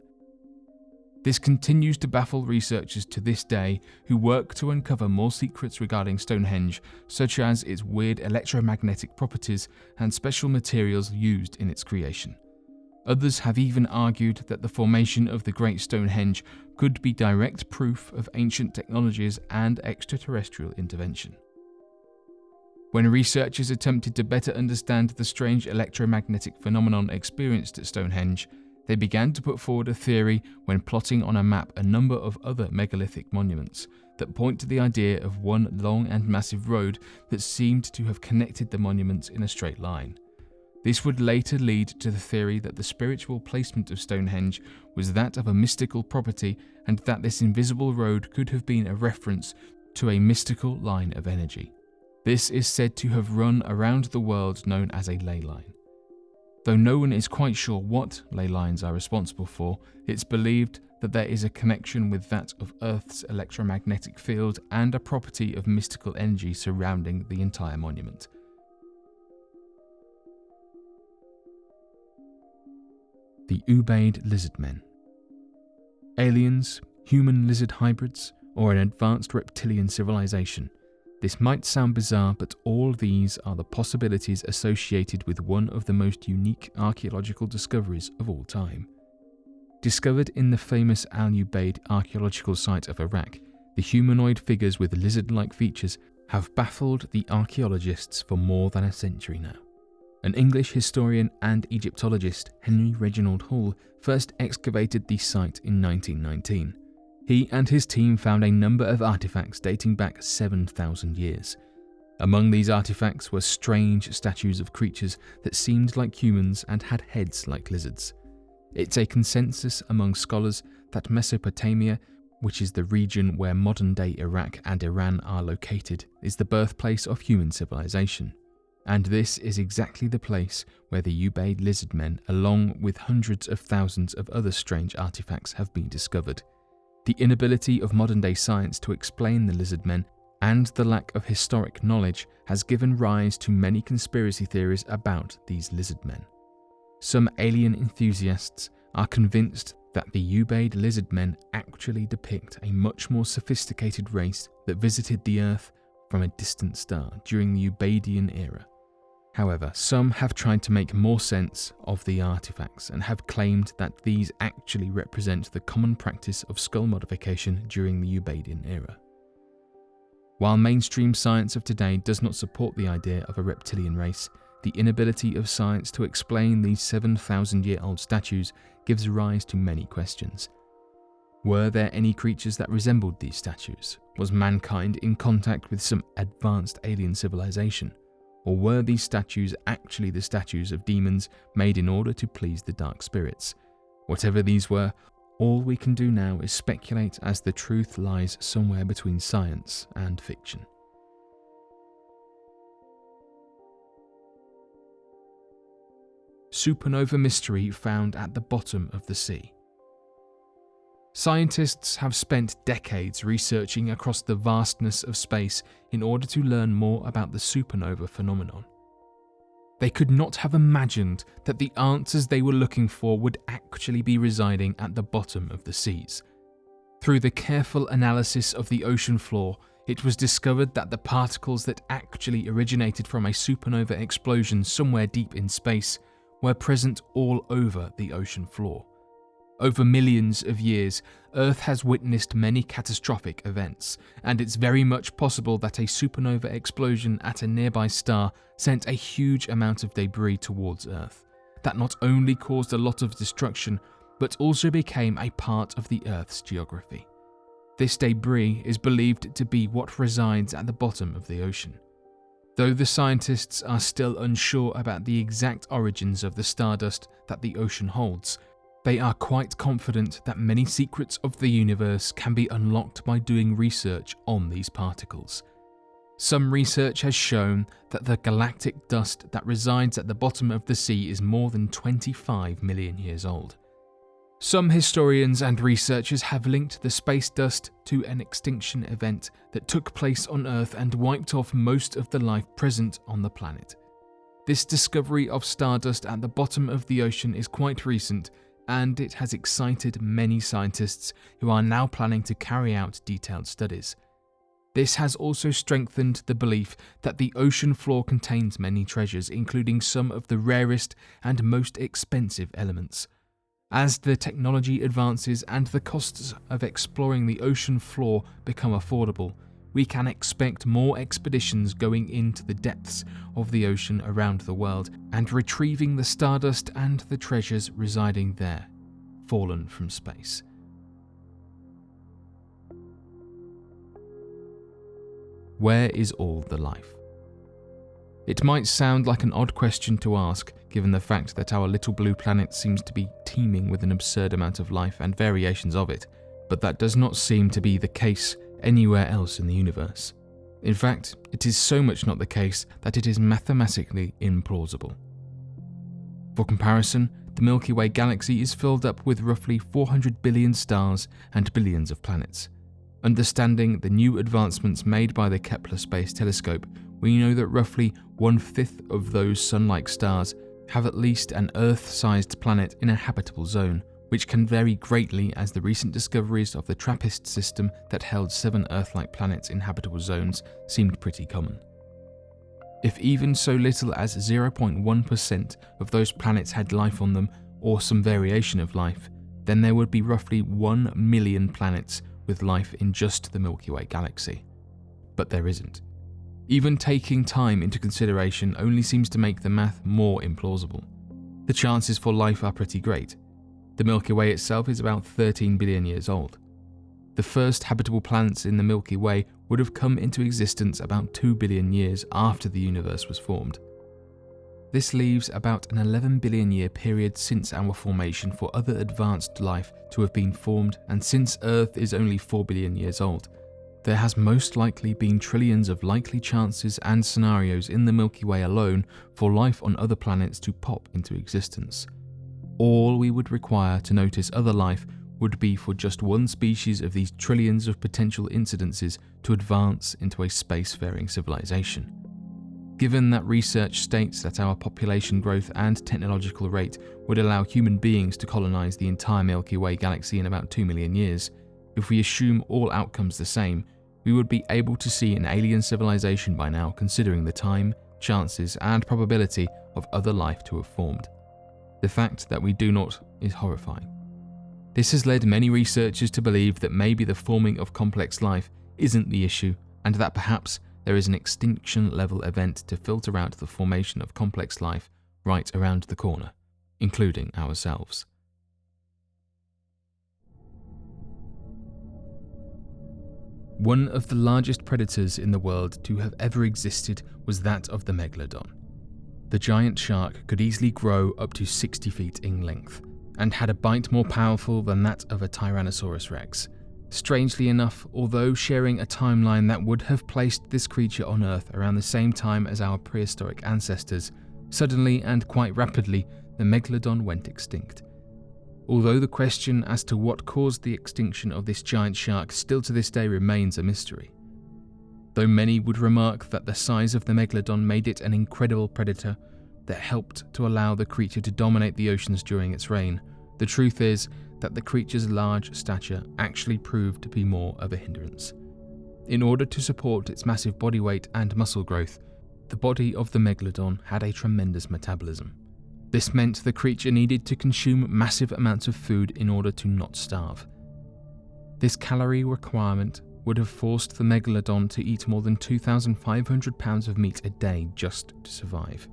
This continues to baffle researchers to this day who work to uncover more secrets regarding Stonehenge, such as its weird electromagnetic properties and special materials used in its creation. Others have even argued that the formation of the Great Stonehenge could be direct proof of ancient technologies and extraterrestrial intervention. When researchers attempted to better understand the strange electromagnetic phenomenon experienced at Stonehenge, they began to put forward a theory when plotting on a map a number of other megalithic monuments that point to the idea of one long and massive road that seemed to have connected the monuments in a straight line. This would later lead to the theory that the spiritual placement of Stonehenge was that of a mystical property and that this invisible road could have been a reference to a mystical line of energy. This is said to have run around the world known as a ley line. Though no one is quite sure what ley lines are responsible for, it's believed that there is a connection with that of Earth's electromagnetic field and a property of mystical energy surrounding the entire monument. The Ubaid Lizardmen. Aliens, human-lizard hybrids, or an advanced reptilian civilization? This might sound bizarre, but all these are the possibilities associated with one of the most unique archaeological discoveries of all time. Discovered in the famous Al-Ubaid archaeological site of Iraq, the humanoid figures with lizard-like features have baffled the archaeologists for more than a century now. An English historian and Egyptologist, Henry Reginald Hall, first excavated the site in 1919. He and his team found a number of artifacts dating back 7,000 years. Among these artifacts were strange statues of creatures that seemed like humans and had heads like lizards. It's a consensus among scholars that Mesopotamia, which is the region where modern-day Iraq and Iran are located, is the birthplace of human civilization. And this is exactly the place where the Ubaid lizard men, along with hundreds of thousands of other strange artifacts, have been discovered. The inability of modern-day science to explain the lizard men and the lack of historic knowledge has given rise to many conspiracy theories about these lizard men. Some alien enthusiasts are convinced that the Ubaid lizard men actually depict a much more sophisticated race that visited the Earth from a distant star during the Ubaidian era. However, some have tried to make more sense of the artifacts and have claimed that these actually represent the common practice of skull modification during the Ubaidian era. While mainstream science of today does not support the idea of a reptilian race, the inability of science to explain these 7,000-year-old statues gives rise to many questions. Were there any creatures that resembled these statues? Was mankind in contact with some advanced alien civilization? Or were these statues actually the statues of demons made in order to please the dark spirits? Whatever these were, all we can do now is speculate, as the truth lies somewhere between science and fiction. Supernova mystery found at the bottom of the sea. Scientists have spent decades researching across the vastness of space in order to learn more about the supernova phenomenon. They could not have imagined that the answers they were looking for would actually be residing at the bottom of the seas. Through the careful analysis of the ocean floor, it was discovered that the particles that actually originated from a supernova explosion somewhere deep in space were present all over the ocean floor. Over millions of years, Earth has witnessed many catastrophic events, and it's very much possible that a supernova explosion at a nearby star sent a huge amount of debris towards Earth, that not only caused a lot of destruction, but also became a part of the Earth's geography. This debris is believed to be what resides at the bottom of the ocean. Though the scientists are still unsure about the exact origins of the stardust that the ocean holds, they are quite confident that many secrets of the universe can be unlocked by doing research on these particles. Some research has shown that the galactic dust that resides at the bottom of the sea is more than 25 million years old. Some historians and researchers have linked the space dust to an extinction event that took place on Earth and wiped off most of the life present on the planet. This discovery of stardust at the bottom of the ocean is quite recent, and it has excited many scientists who are now planning to carry out detailed studies. This has also strengthened the belief that the ocean floor contains many treasures, including some of the rarest and most expensive elements. As the technology advances and the costs of exploring the ocean floor become affordable, we can expect more expeditions going into the depths of the ocean around the world and retrieving the stardust and the treasures residing there, fallen from space. Where is all the life? It might sound like an odd question to ask, given the fact that our little blue planet seems to be teeming with an absurd amount of life and variations of it, but that does not seem to be the case anywhere else in the universe. In fact, it is so much not the case that it is mathematically implausible. For comparison, the Milky Way galaxy is filled up with roughly 400 billion stars and billions of planets. Understanding the new advancements made by the Kepler Space Telescope, we know that roughly 1/5 of those sun-like stars have at least an Earth-sized planet in a habitable zone, which can vary greatly as the recent discoveries of the TRAPPIST system that held 7 Earth-like planets in habitable zones seemed pretty common. If even so little as 0.1% of those planets had life on them or some variation of life, then there would be roughly 1 million planets with life in just the Milky Way galaxy. But there isn't. Even taking time into consideration only seems to make the math more implausible. The chances for life are pretty great. The Milky Way itself is about 13 billion years old. The first habitable planets in the Milky Way would have come into existence about 2 billion years after the universe was formed. This leaves about an 11 billion year period since our formation for other advanced life to have been formed, and since Earth is only 4 billion years old, there has most likely been trillions of likely chances and scenarios in the Milky Way alone for life on other planets to pop into existence. All we would require to notice other life would be for just one species of these trillions of potential incidences to advance into a spacefaring civilization. Given that research states that our population growth and technological rate would allow human beings to colonize the entire Milky Way galaxy in about 2 million years, if we assume all outcomes the same, we would be able to see an alien civilization by now, considering the time, chances, and probability of other life to have formed. The fact that we do not is horrifying. This has led many researchers to believe that maybe the forming of complex life isn't the issue, and that perhaps there is an extinction-level event to filter out the formation of complex life right around the corner, including ourselves. One of the largest predators in the world to have ever existed was that of the megalodon. The giant shark could easily grow up to 60 feet in length, and had a bite more powerful than that of a Tyrannosaurus rex. Strangely enough, although sharing a timeline that would have placed this creature on Earth around the same time as our prehistoric ancestors, suddenly and quite rapidly, the megalodon went extinct. Although the question as to what caused the extinction of this giant shark still to this day remains a mystery. Though many would remark that the size of the megalodon made it an incredible predator that helped to allow the creature to dominate the oceans during its reign, the truth is that the creature's large stature actually proved to be more of a hindrance. In order to support its massive body weight and muscle growth, the body of the megalodon had a tremendous metabolism. This meant the creature needed to consume massive amounts of food in order to not starve. This calorie requirement would have forced the megalodon to eat more than 2,500 pounds of meat a day just to survive.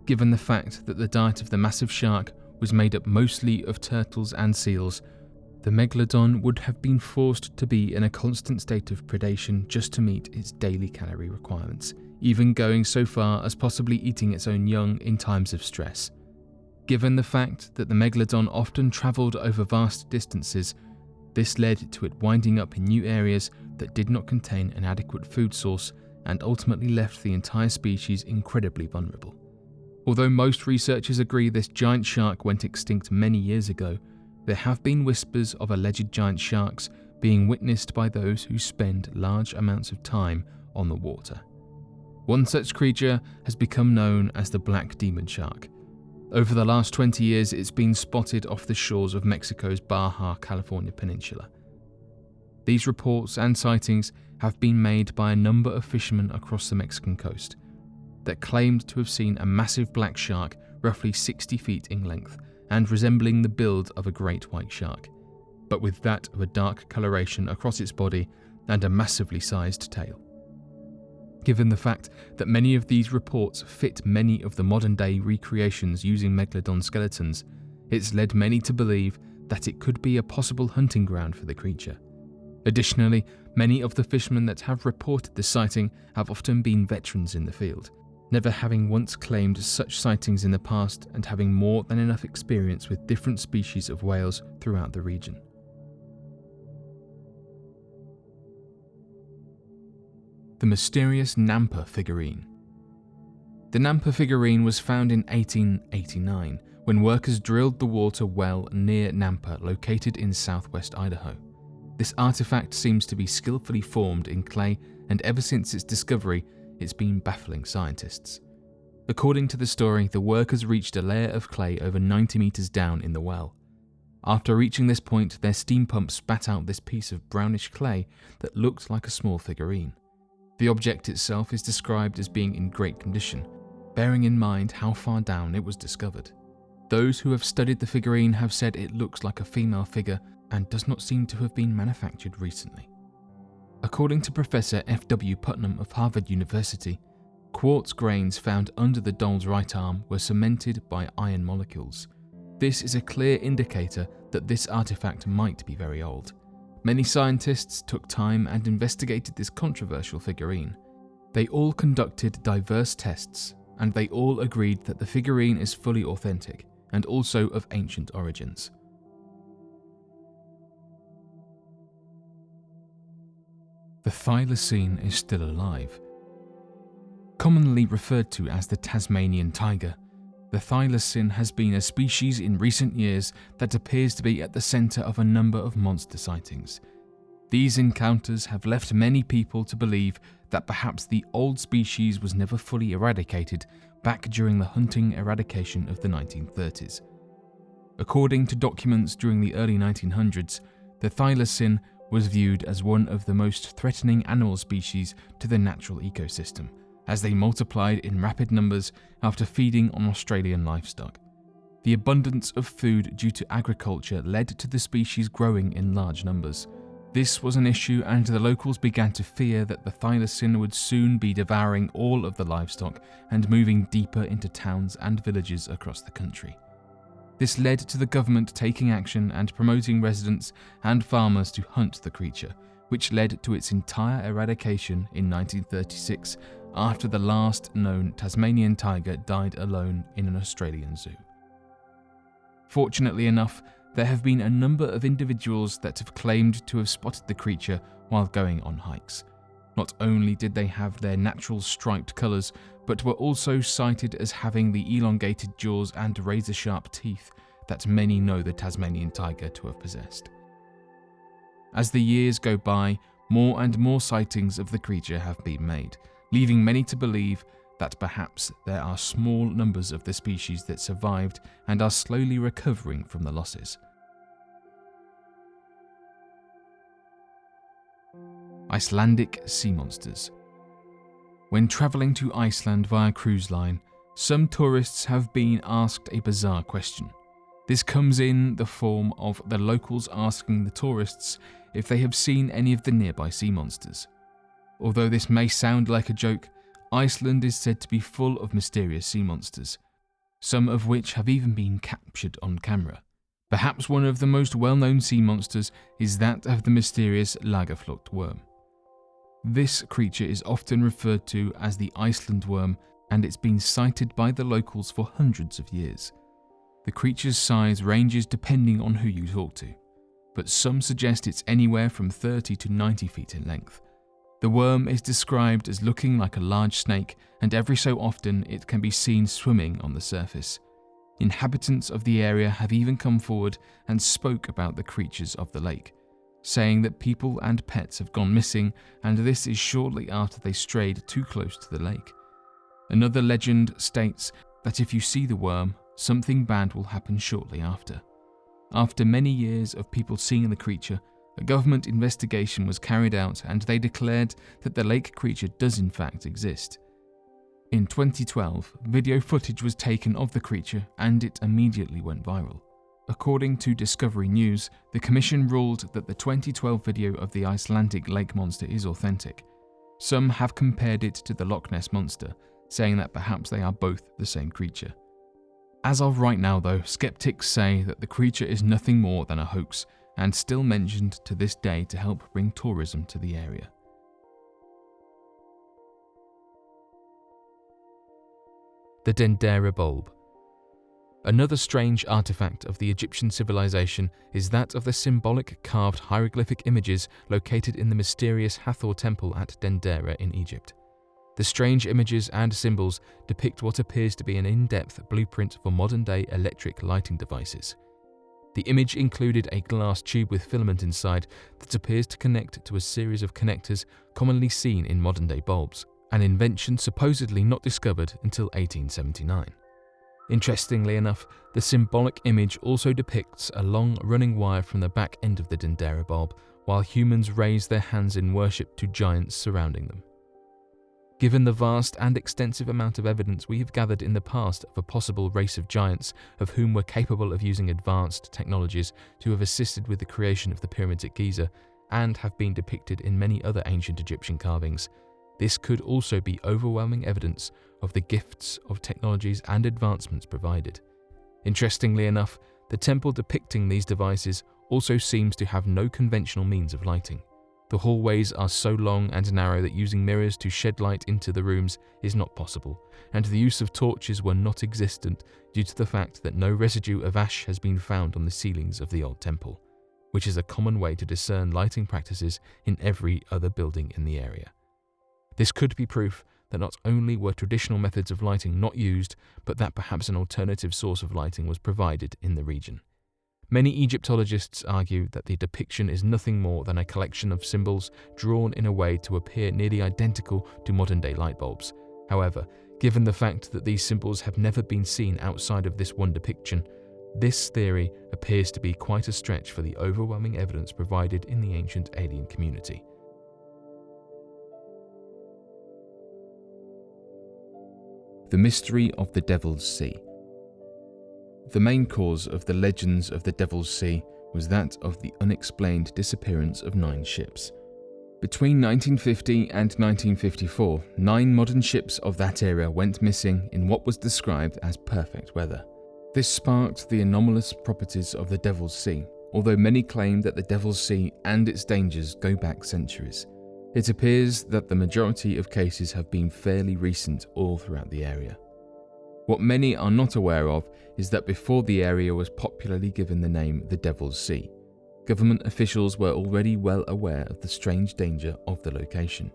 Given the fact that the diet of the massive shark was made up mostly of turtles and seals, the megalodon would have been forced to be in a constant state of predation just to meet its daily calorie requirements, even going so far as possibly eating its own young in times of stress. Given the fact that the megalodon often travelled over vast distances, this led to it winding up in new areas that did not contain an adequate food source and ultimately left the entire species incredibly vulnerable. Although most researchers agree this giant shark went extinct many years ago, there have been whispers of alleged giant sharks being witnessed by those who spend large amounts of time on the water. One such creature has become known as the black demon shark. Over the last 20 years, it's been spotted off the shores of Mexico's Baja California peninsula. These reports and sightings have been made by a number of fishermen across the Mexican coast that claimed to have seen a massive black shark roughly 60 feet in length and resembling the build of a great white shark, but with that of a dark coloration across its body and a massively sized tail. Given the fact that many of these reports fit many of the modern-day recreations using megalodon skeletons, it's led many to believe that it could be a possible hunting ground for the creature. Additionally, many of the fishermen that have reported the sighting have often been veterans in the field, never having once claimed such sightings in the past and having more than enough experience with different species of whales throughout the region. The mysterious Nampa figurine. The Nampa figurine was found in 1889 when workers drilled the water well near Nampa, located in southwest Idaho. This artifact seems to be skillfully formed in clay, and ever since its discovery, it's been baffling scientists. According to the story, the workers reached a layer of clay over 90 meters down in the well. After reaching this point, their steam pump spat out this piece of brownish clay that looked like a small figurine. The object itself is described as being in great condition, bearing in mind how far down it was discovered. Those who have studied the figurine have said it looks like a female figure and does not seem to have been manufactured recently. According to Professor F.W. Putnam of Harvard University, quartz grains found under the doll's right arm were cemented by iron molecules. This is a clear indicator that this artifact might be very old. Many scientists took time and investigated this controversial figurine. They all conducted diverse tests, and they all agreed that the figurine is fully authentic and also of ancient origins. The thylacine is still alive. Commonly referred to as the Tasmanian tiger, the thylacine has been a species in recent years that appears to be at the center of a number of monster sightings. These encounters have left many people to believe that perhaps the old species was never fully eradicated back during the hunting eradication of the 1930s. According to documents during the early 1900s, the thylacine was viewed as one of the most threatening animal species to the natural ecosystem, as they multiplied in rapid numbers after feeding on Australian livestock. The abundance of food due to agriculture led to the species growing in large numbers. This was an issue, and the locals began to fear that the thylacine would soon be devouring all of the livestock and moving deeper into towns and villages across the country. This led to the government taking action and promoting residents and farmers to hunt the creature, which led to its entire eradication in 1936 after the last known Tasmanian tiger died alone in an Australian zoo. Fortunately enough, there have been a number of individuals that have claimed to have spotted the creature while going on hikes. Not only did they have their natural striped colours, but were also cited as having the elongated jaws and razor-sharp teeth that many know the Tasmanian tiger to have possessed. As the years go by, more and more sightings of the creature have been made, leaving many to believe that perhaps there are small numbers of the species that survived and are slowly recovering from the losses. Icelandic sea monsters. When travelling to Iceland via cruise line, some tourists have been asked a bizarre question. This comes in the form of the locals asking the tourists if they have seen any of the nearby sea monsters. Although this may sound like a joke, Iceland is said to be full of mysterious sea monsters, some of which have even been captured on camera. Perhaps one of the most well-known sea monsters is that of the mysterious Lagerflucht worm. This creature is often referred to as the Iceland worm, and it's been cited by the locals for hundreds of years. The creature's size ranges depending on who you talk to, but some suggest it's anywhere from 30 to 90 feet in length. The worm is described as looking like a large snake, and every so often it can be seen swimming on the surface. Inhabitants of the area have even come forward and spoke about the creatures of the lake, saying that people and pets have gone missing, and this is shortly after they strayed too close to the lake. Another legend states that if you see the worm, something bad will happen shortly after. After many years of people seeing the creature, a government investigation was carried out, and they declared that the lake creature does in fact exist. In 2012, video footage was taken of the creature, and it immediately went viral. According to Discovery News, the commission ruled that the 2012 video of the Icelandic lake monster is authentic. Some have compared it to the Loch Ness monster, saying that perhaps they are both the same creature. As of right now though, skeptics say that the creature is nothing more than a hoax, and still mentioned to this day to help bring tourism to the area. The Dendera bulb. Another strange artifact of the Egyptian civilization is that of the symbolic carved hieroglyphic images located in the mysterious Hathor temple at Dendera in Egypt. The strange images and symbols depict what appears to be an in-depth blueprint for modern-day electric lighting devices. The image included a glass tube with filament inside that appears to connect to a series of connectors commonly seen in modern-day bulbs, an invention supposedly not discovered until 1879. Interestingly enough, the symbolic image also depicts a long running wire from the back end of the Dendera bulb, while humans raise their hands in worship to giants surrounding them. Given the vast and extensive amount of evidence we have gathered in the past of a possible race of giants of whom were capable of using advanced technologies to have assisted with the creation of the pyramids at Giza, and have been depicted in many other ancient Egyptian carvings, this could also be overwhelming evidence of the gifts of technologies and advancements provided. Interestingly enough, the temple depicting these devices also seems to have no conventional means of lighting. The hallways are so long and narrow that using mirrors to shed light into the rooms is not possible, and the use of torches were not existent due to the fact that no residue of ash has been found on the ceilings of the old temple, which is a common way to discern lighting practices in every other building in the area. This could be proof that not only were traditional methods of lighting not used, but that perhaps an alternative source of lighting was provided in the region. Many Egyptologists argue that the depiction is nothing more than a collection of symbols drawn in a way to appear nearly identical to modern-day light bulbs. However, given the fact that these symbols have never been seen outside of this one depiction, this theory appears to be quite a stretch for the overwhelming evidence provided in the ancient alien community. The mystery of the Devil's Sea. The main cause of the legends of the Devil's Sea was that of the unexplained disappearance of 9 ships. Between 1950 and 1954, 9 modern ships of that era went missing in what was described as perfect weather. This sparked the anomalous properties of the Devil's Sea, although many claim that the Devil's Sea and its dangers go back centuries. It appears that the majority of cases have been fairly recent all throughout the area. What many are not aware of is that before the area was popularly given the name the Devil's Sea, government officials were already well aware of the strange danger of the location.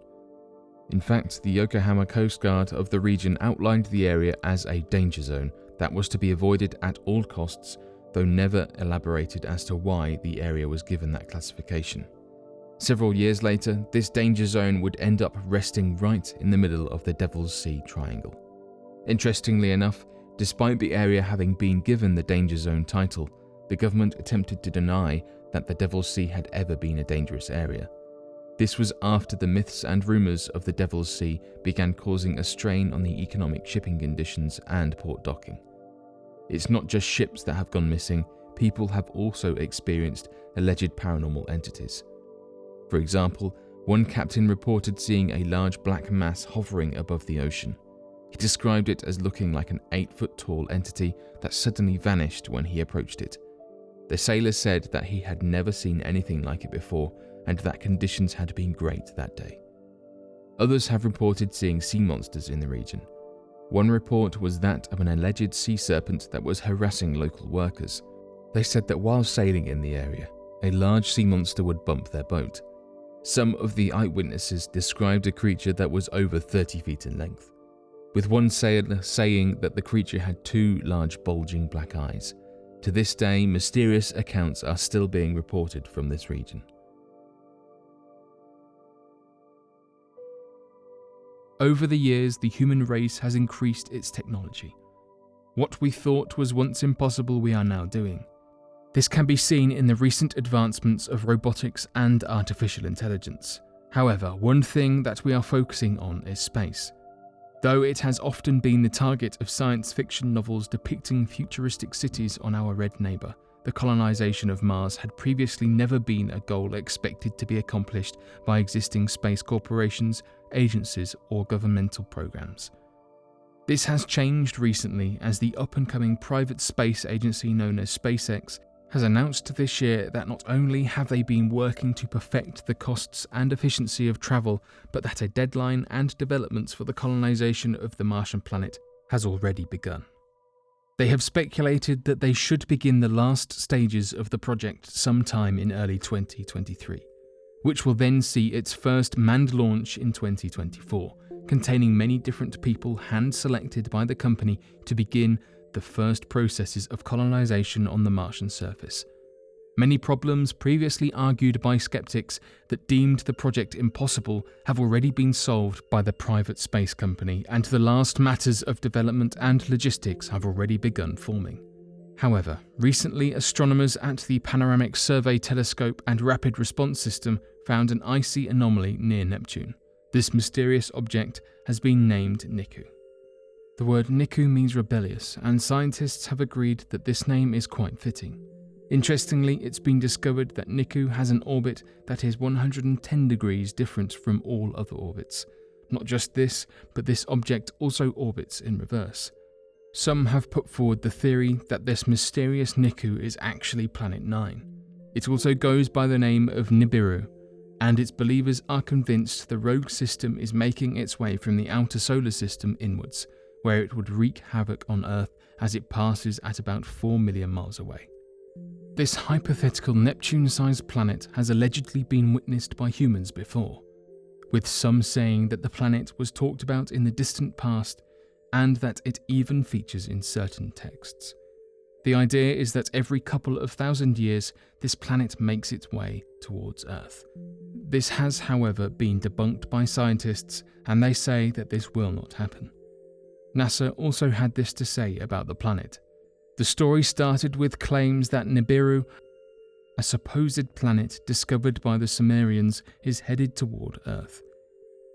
In fact, the Yokohama Coast Guard of the region outlined the area as a danger zone that was to be avoided at all costs, though never elaborated as to why the area was given that classification. Several years later, this danger zone would end up resting right in the middle of the Devil's Sea Triangle. Interestingly enough, despite the area having been given the danger zone title, the government attempted to deny that the Devil's Sea had ever been a dangerous area. This was after the myths and rumours of the Devil's Sea began causing a strain on the economic shipping conditions and port docking. It's not just ships that have gone missing, people have also experienced alleged paranormal entities. For example, one captain reported seeing a large black mass hovering above the ocean. He described it as looking like an 8-foot-tall entity that suddenly vanished when he approached it. The sailor said that he had never seen anything like it before and that conditions had been great that day. Others have reported seeing sea monsters in the region. One report was that of an alleged sea serpent that was harassing local workers. They said that while sailing in the area, a large sea monster would bump their boat. Some of the eyewitnesses described a creature that was over 30 feet in length, with one sailor saying that the creature had 2 large bulging black eyes. To this day, mysterious accounts are still being reported from this region. Over the years, the human race has increased its technology. What we thought was once impossible we are now doing. This can be seen in the recent advancements of robotics and artificial intelligence. However, one thing that we are focusing on is space. Though it has often been the target of science fiction novels depicting futuristic cities on our red neighbour, the colonization of Mars had previously never been a goal expected to be accomplished by existing space corporations, agencies, or governmental programs. This has changed recently as the up-and-coming private space agency known as SpaceX has announced this year that not only have they been working to perfect the costs and efficiency of travel, but that a deadline and developments for the colonization of the Martian planet has already begun. They have speculated that they should begin the last stages of the project sometime in early 2023, which will then see its first manned launch in 2024, containing many different people hand-selected by the company to begin the first processes of colonization on the Martian surface. Many problems previously argued by skeptics that deemed the project impossible have already been solved by the private space company, and the last matters of development and logistics have already begun forming. However, recently astronomers at the Panoramic Survey Telescope and Rapid Response System found an icy anomaly near Neptune. This mysterious object has been named Niku. The word Niku means rebellious, and scientists have agreed that this name is quite fitting. Interestingly, it's been discovered that Niku has an orbit that is 110 degrees different from all other orbits. Not just this, but this object also orbits in reverse. Some have put forward the theory that this mysterious Niku is actually Planet 9. It also goes by the name of Nibiru, and its believers are convinced the rogue system is making its way from the outer solar system inwards, where it would wreak havoc on Earth as it passes at about 4 million miles away. This hypothetical Neptune-sized planet has allegedly been witnessed by humans before, with some saying that the planet was talked about in the distant past and that it even features in certain texts. The idea is that every couple of thousand years, this planet makes its way towards Earth. This has, however, been debunked by scientists, and they say that this will not happen. NASA also had this to say about the planet. The story started with claims that Nibiru, a supposed planet discovered by the Sumerians, is headed toward Earth.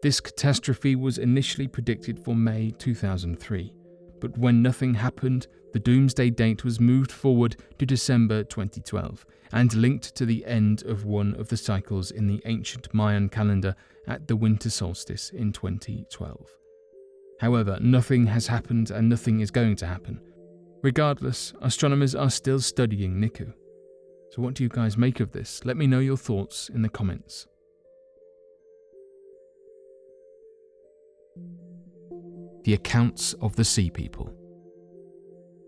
This catastrophe was initially predicted for May 2003, but when nothing happened, the doomsday date was moved forward to December 2012 and linked to the end of one of the cycles in the ancient Mayan calendar at the winter solstice in 2012. However, nothing has happened and nothing is going to happen. Regardless, astronomers are still studying Niku. So what do you guys make of this? Let me know your thoughts in the comments. The accounts of the Sea People.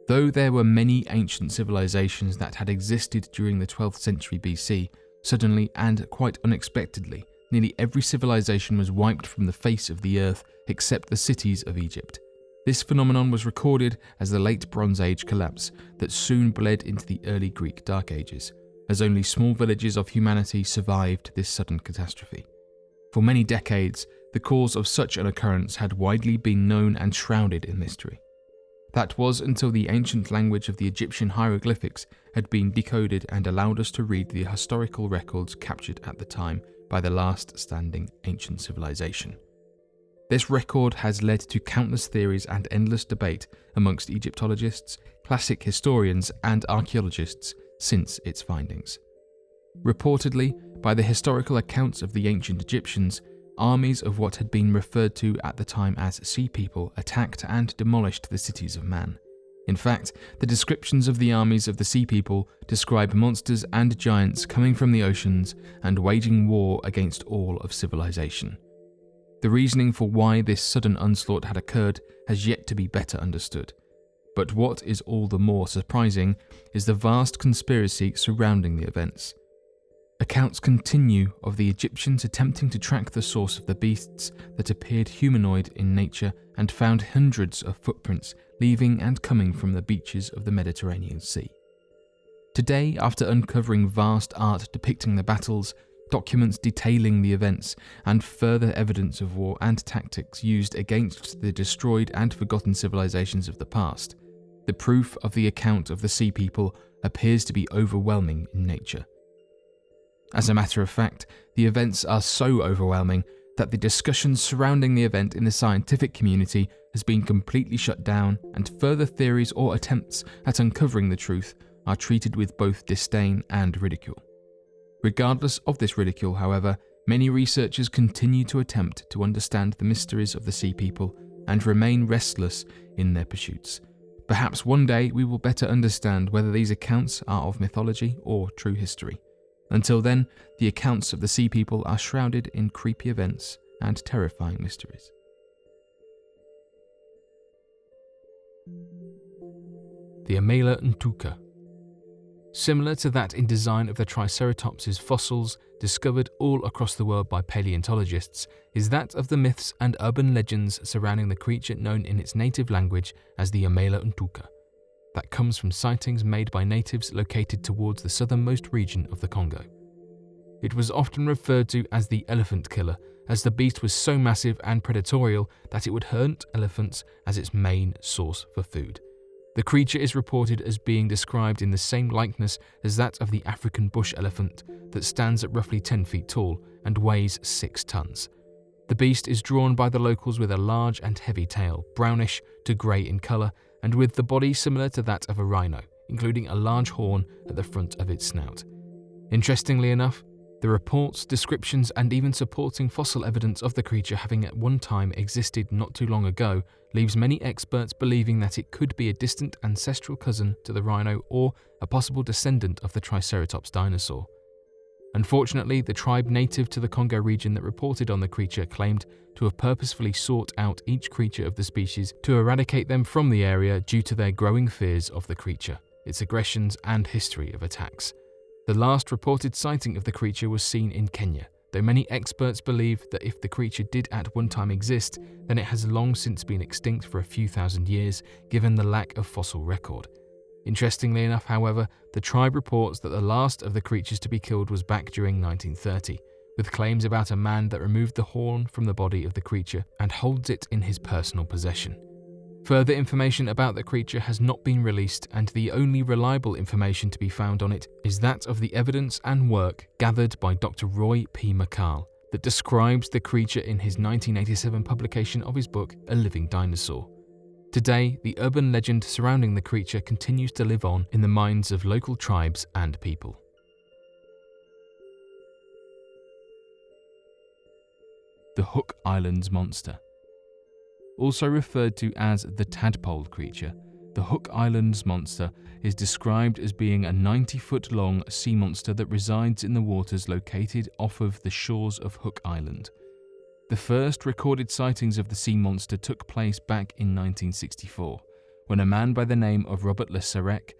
Though there were many ancient civilizations that had existed during the 12th century BC, suddenly and quite unexpectedly, nearly every civilization was wiped from the face of the earth except the cities of Egypt. This phenomenon was recorded as the Late Bronze Age collapse that soon bled into the early Greek Dark Ages, as only small villages of humanity survived this sudden catastrophe. For many decades, the cause of such an occurrence had widely been known and shrouded in mystery. That was until the ancient language of the Egyptian hieroglyphics had been decoded and allowed us to read the historical records captured at the time by the last standing ancient civilization. This record has led to countless theories and endless debate amongst Egyptologists, classic historians, and archaeologists since its findings. Reportedly, by the historical accounts of the ancient Egyptians, armies of what had been referred to at the time as Sea People attacked and demolished the cities of man. In fact, the descriptions of the armies of the Sea People describe monsters and giants coming from the oceans and waging war against all of civilization. The reasoning for why this sudden onslaught had occurred has yet to be better understood. But what is all the more surprising is the vast conspiracy surrounding the events. Accounts continue of the Egyptians attempting to track the source of the beasts that appeared humanoid in nature and found hundreds of footprints leaving and coming from the beaches of the Mediterranean Sea. Today, after uncovering vast art depicting the battles, documents detailing the events, and further evidence of war and tactics used against the destroyed and forgotten civilizations of the past, the proof of the account of the Sea People appears to be overwhelming in nature. As a matter of fact, the events are so overwhelming that the discussion surrounding the event in the scientific community has been completely shut down, and further theories or attempts at uncovering the truth are treated with both disdain and ridicule. Regardless of this ridicule, however, many researchers continue to attempt to understand the mysteries of the Sea People and remain restless in their pursuits. Perhaps one day we will better understand whether these accounts are of mythology or true history. Until then, the accounts of the Sea People are shrouded in creepy events and terrifying mysteries. The Amela Ntuka. Similar to that in design of the Triceratops's fossils discovered all across the world by paleontologists is that of the myths and urban legends surrounding the creature known in its native language as the Amela Ntuka. that comes from sightings made by natives located towards the southernmost region of the Congo. It was often referred to as the elephant killer, as the beast was so massive and predatory that it would hunt elephants as its main source for food. The creature is reported as being described in the same likeness as that of the African bush elephant that stands at roughly 10 feet tall and weighs 6 tons. The beast is drawn by the locals with a large and heavy tail, brownish to grey in colour, and with the body similar to that of a rhino, including a large horn at the front of its snout. Interestingly enough, the reports, descriptions, and even supporting fossil evidence of the creature having at one time existed not too long ago leaves many experts believing that it could be a distant ancestral cousin to the rhino or a possible descendant of the Triceratops dinosaur. Unfortunately, the tribe native to the Congo region that reported on the creature claimed to have purposefully sought out each creature of the species to eradicate them from the area due to their growing fears of the creature, its aggressions, and history of attacks. The last reported sighting of the creature was seen in Kenya, though many experts believe that if the creature did at one time exist, then it has long since been extinct for a few thousand years, given the lack of fossil record. Interestingly enough, however, the tribe reports that the last of the creatures to be killed was back during 1930, with claims about a man that removed the horn from the body of the creature and holds it in his personal possession. Further information about the creature has not been released, and the only reliable information to be found on it is that of the evidence and work gathered by Dr. Roy P. McCall that describes the creature in his 1987 publication of his book, A Living Dinosaur. Today, the urban legend surrounding the creature continues to live on in the minds of local tribes and people. The Hook Islands Monster. Also referred to as the tadpole creature, the Hook Islands monster is described as being a 90-foot-long sea monster that resides in the waters located off of the shores of Hook Island. The first recorded sightings of the sea monster took place back in 1964, when a man by the name of Robert Le Serec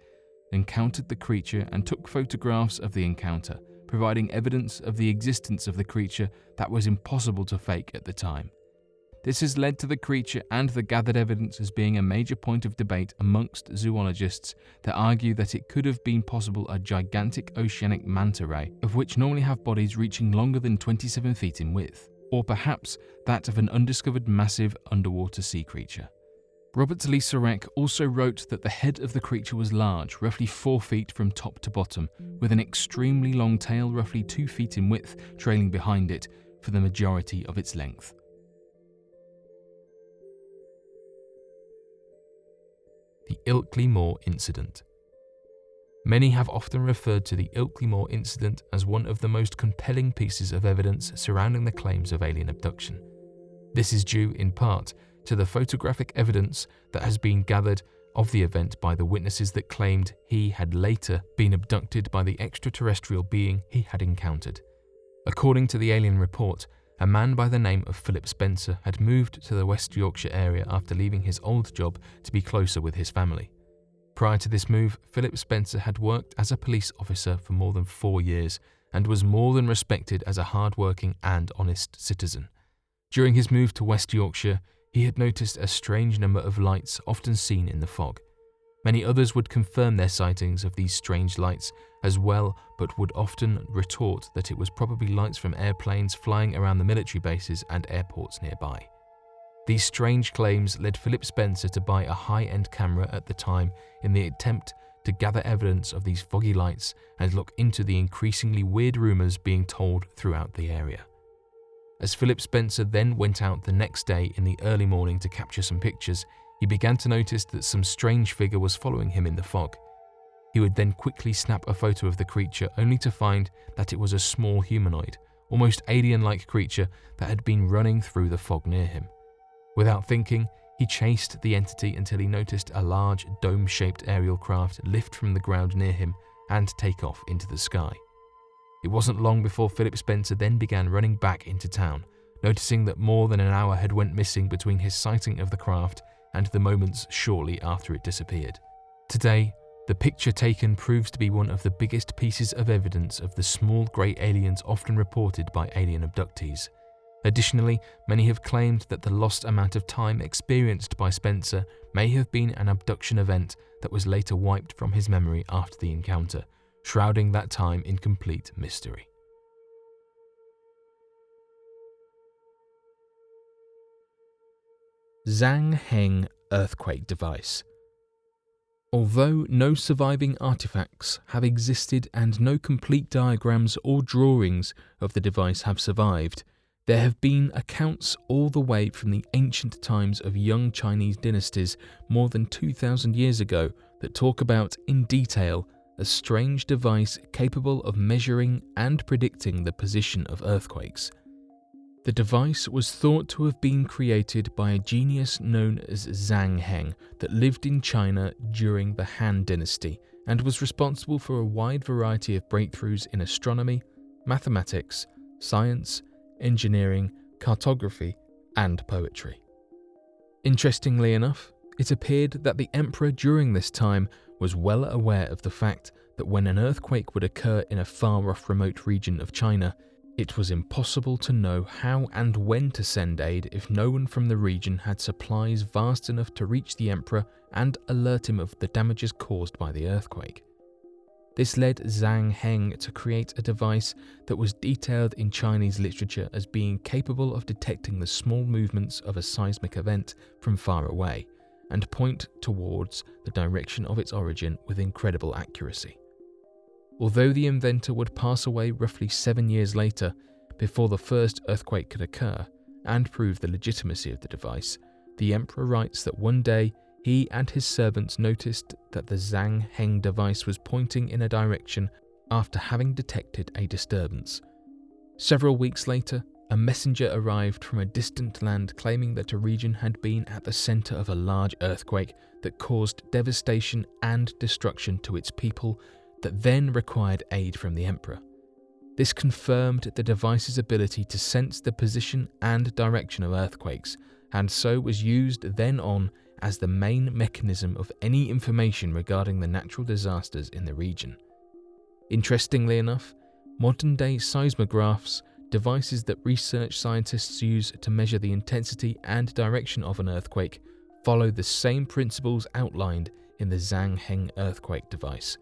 encountered the creature and took photographs of the encounter, providing evidence of the existence of the creature that was impossible to fake at the time. This has led to the creature and the gathered evidence as being a major point of debate amongst zoologists that argue that it could have been possible a gigantic oceanic manta ray, of which normally have bodies reaching longer than 27 feet in width, or perhaps that of an undiscovered massive underwater sea creature. Robert Le Serec also wrote that the head of the creature was large, roughly 4 feet from top to bottom, with an extremely long tail roughly 2 feet in width trailing behind it for the majority of its length. The Ilkley Moor Incident. Many have often referred to the Ilkley Moor incident as one of the most compelling pieces of evidence surrounding the claims of alien abduction. This is due, in part, to the photographic evidence that has been gathered of the event by the witnesses that claimed he had later been abducted by the extraterrestrial being he had encountered. According to the alien report, a man by the name of Philip Spencer had moved to the West Yorkshire area after leaving his old job to be closer with his family. Prior to this move, Philip Spencer had worked as a police officer for more than 4 years and was more than respected as a hard-working and honest citizen. During his move to West Yorkshire, he had noticed a strange number of lights often seen in the fog. Many others would confirm their sightings of these strange lights as well, but would often retort that it was probably lights from airplanes flying around the military bases and airports nearby. These strange claims led Philip Spencer to buy a high-end camera at the time in the attempt to gather evidence of these foggy lights and look into the increasingly weird rumours being told throughout the area. As Philip Spencer then went out the next day in the early morning to capture some pictures, he began to notice that some strange figure was following him in the fog. He would then quickly snap a photo of the creature, only to find that it was a small humanoid, almost alien-like creature that had been running through the fog near him. Without thinking, he chased the entity until he noticed a large dome-shaped aerial craft lift from the ground near him and take off into the sky. It wasn't long before Philip Spencer then began running back into town, noticing that more than an hour had went missing between his sighting of the craft and the moments shortly after it disappeared. Today, the picture taken proves to be one of the biggest pieces of evidence of the small grey aliens often reported by alien abductees. Additionally, many have claimed that the lost amount of time experienced by Spencer may have been an abduction event that was later wiped from his memory after the encounter, shrouding that time in complete mystery. Zhang Heng Earthquake Device. Although no surviving artifacts have existed and no complete diagrams or drawings of the device have survived, there have been accounts all the way from the ancient times of young Chinese dynasties more than 2,000 years ago that talk about, in detail, a strange device capable of measuring and predicting the position of earthquakes. The device was thought to have been created by a genius known as Zhang Heng that lived in China during the Han Dynasty and was responsible for a wide variety of breakthroughs in astronomy, mathematics, science, engineering, cartography, and poetry. Interestingly enough, it appeared that the emperor during this time was well aware of the fact that when an earthquake would occur in a far-off remote region of China, it was impossible to know how and when to send aid if no one from the region had supplies vast enough to reach the emperor and alert him of the damages caused by the earthquake. This led Zhang Heng to create a device that was detailed in Chinese literature as being capable of detecting the small movements of a seismic event from far away and point towards the direction of its origin with incredible accuracy. Although the inventor would pass away roughly 7 years later, before the first earthquake could occur and prove the legitimacy of the device, the emperor writes that one day he and his servants noticed that the Zhang Heng device was pointing in a direction after having detected a disturbance. Several weeks later, a messenger arrived from a distant land claiming that a region had been at the center of a large earthquake that caused devastation and destruction to its people that then required aid from the emperor. This confirmed the device's ability to sense the position and direction of earthquakes, and so was used then on as the main mechanism of any information regarding the natural disasters in the region. Interestingly enough, modern-day seismographs, devices that research scientists use to measure the intensity and direction of an earthquake, follow the same principles outlined in the Zhang Heng earthquake device.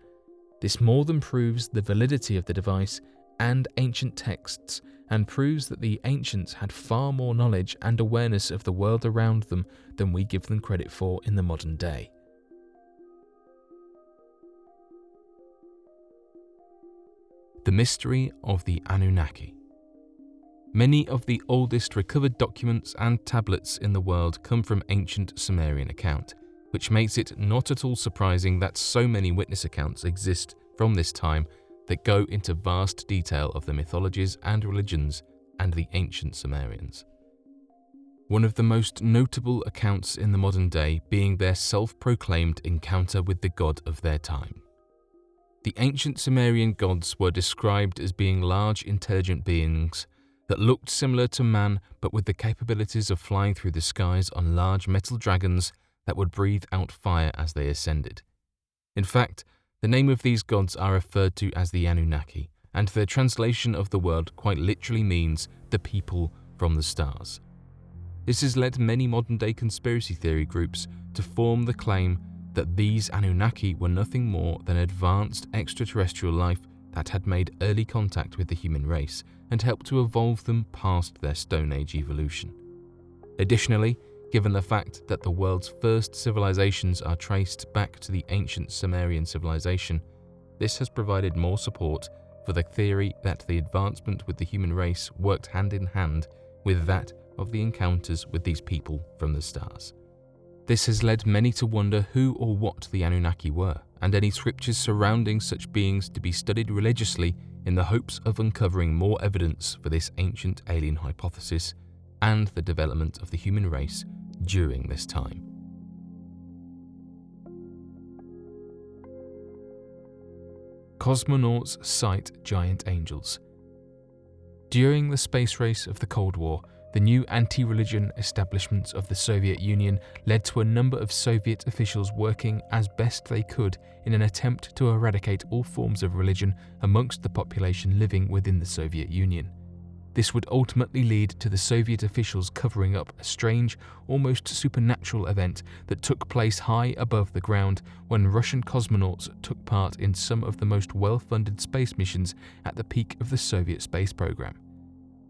This more than proves the validity of the device and ancient texts, and proves that the ancients had far more knowledge and awareness of the world around them than we give them credit for in the modern day. The mystery of the Anunnaki. Many of the oldest recovered documents and tablets in the world come from ancient Sumerian account, which makes it not at all surprising that so many witness accounts exist from this time that go into vast detail of the mythologies and religions and the ancient Sumerians. One of the most notable accounts in the modern day being their self-proclaimed encounter with the god of their time. The ancient Sumerian gods were described as being large, intelligent beings that looked similar to man but with the capabilities of flying through the skies on large metal dragons that would breathe out fire as they ascended. In fact, the name of these gods are referred to as the Anunnaki, and their translation of the word quite literally means the people from the stars. This has led many modern-day conspiracy theory groups to form the claim that these Anunnaki were nothing more than advanced extraterrestrial life that had made early contact with the human race and helped to evolve them past their Stone Age evolution. Additionally, given the fact that the world's first civilizations are traced back to the ancient Sumerian civilization, this has provided more support for the theory that the advancement with the human race worked hand in hand with that of the encounters with these people from the stars. This has led many to wonder who or what the Anunnaki were, and any scriptures surrounding such beings to be studied religiously in the hopes of uncovering more evidence for this ancient alien hypothesis and the development of the human race during this time. Cosmonauts sight giant angels. During the space race of the Cold War, the new anti-religion establishments of the Soviet Union led to a number of Soviet officials working as best they could in an attempt to eradicate all forms of religion amongst the population living within the Soviet Union. This would ultimately lead to the Soviet officials covering up a strange, almost supernatural event that took place high above the ground when Russian cosmonauts took part in some of the most well-funded space missions at the peak of the Soviet space program.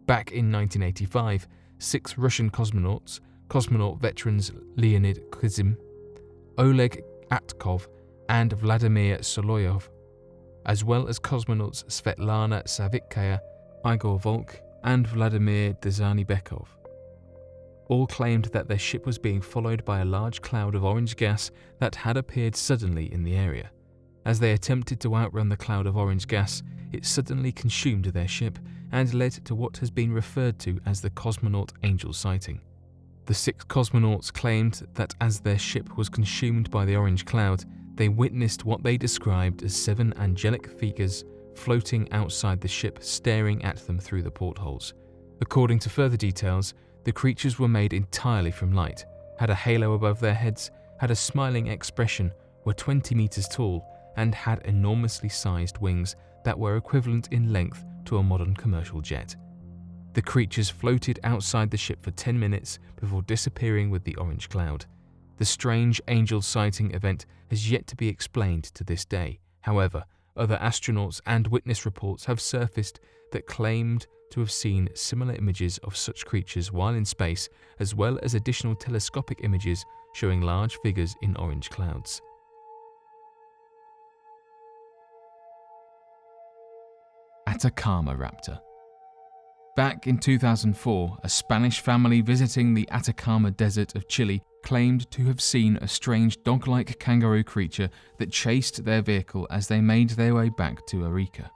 Back in 1985, 6 Russian cosmonauts, cosmonaut veterans Leonid Kizim, Oleg Atkov, and Vladimir Solovyov, as well as cosmonauts Svetlana Savitkaya, Igor Volk, and Vladimir Dzhanibekov, all claimed that their ship was being followed by a large cloud of orange gas that had appeared suddenly in the area. As they attempted to outrun the cloud of orange gas, it suddenly consumed their ship and led to what has been referred to as the cosmonaut angel sighting. The 6 cosmonauts claimed that as their ship was consumed by the orange cloud, they witnessed what they described as 7 angelic figures floating outside the ship, staring at them through the portholes. According to further details, the creatures were made entirely from light, had a halo above their heads, had a smiling expression, were 20 meters tall, and had enormously sized wings that were equivalent in length to a modern commercial jet. The creatures floated outside the ship for 10 minutes before disappearing with the orange cloud. The strange angel sighting event has yet to be explained to this day. However, other astronauts and witness reports have surfaced that claimed to have seen similar images of such creatures while in space, as well as additional telescopic images showing large figures in orange clouds. Atacama Raptor. Back in 2004, a Spanish family visiting the Atacama Desert of Chile claimed to have seen a strange dog-like kangaroo creature that chased their vehicle as they made their way back to Arica.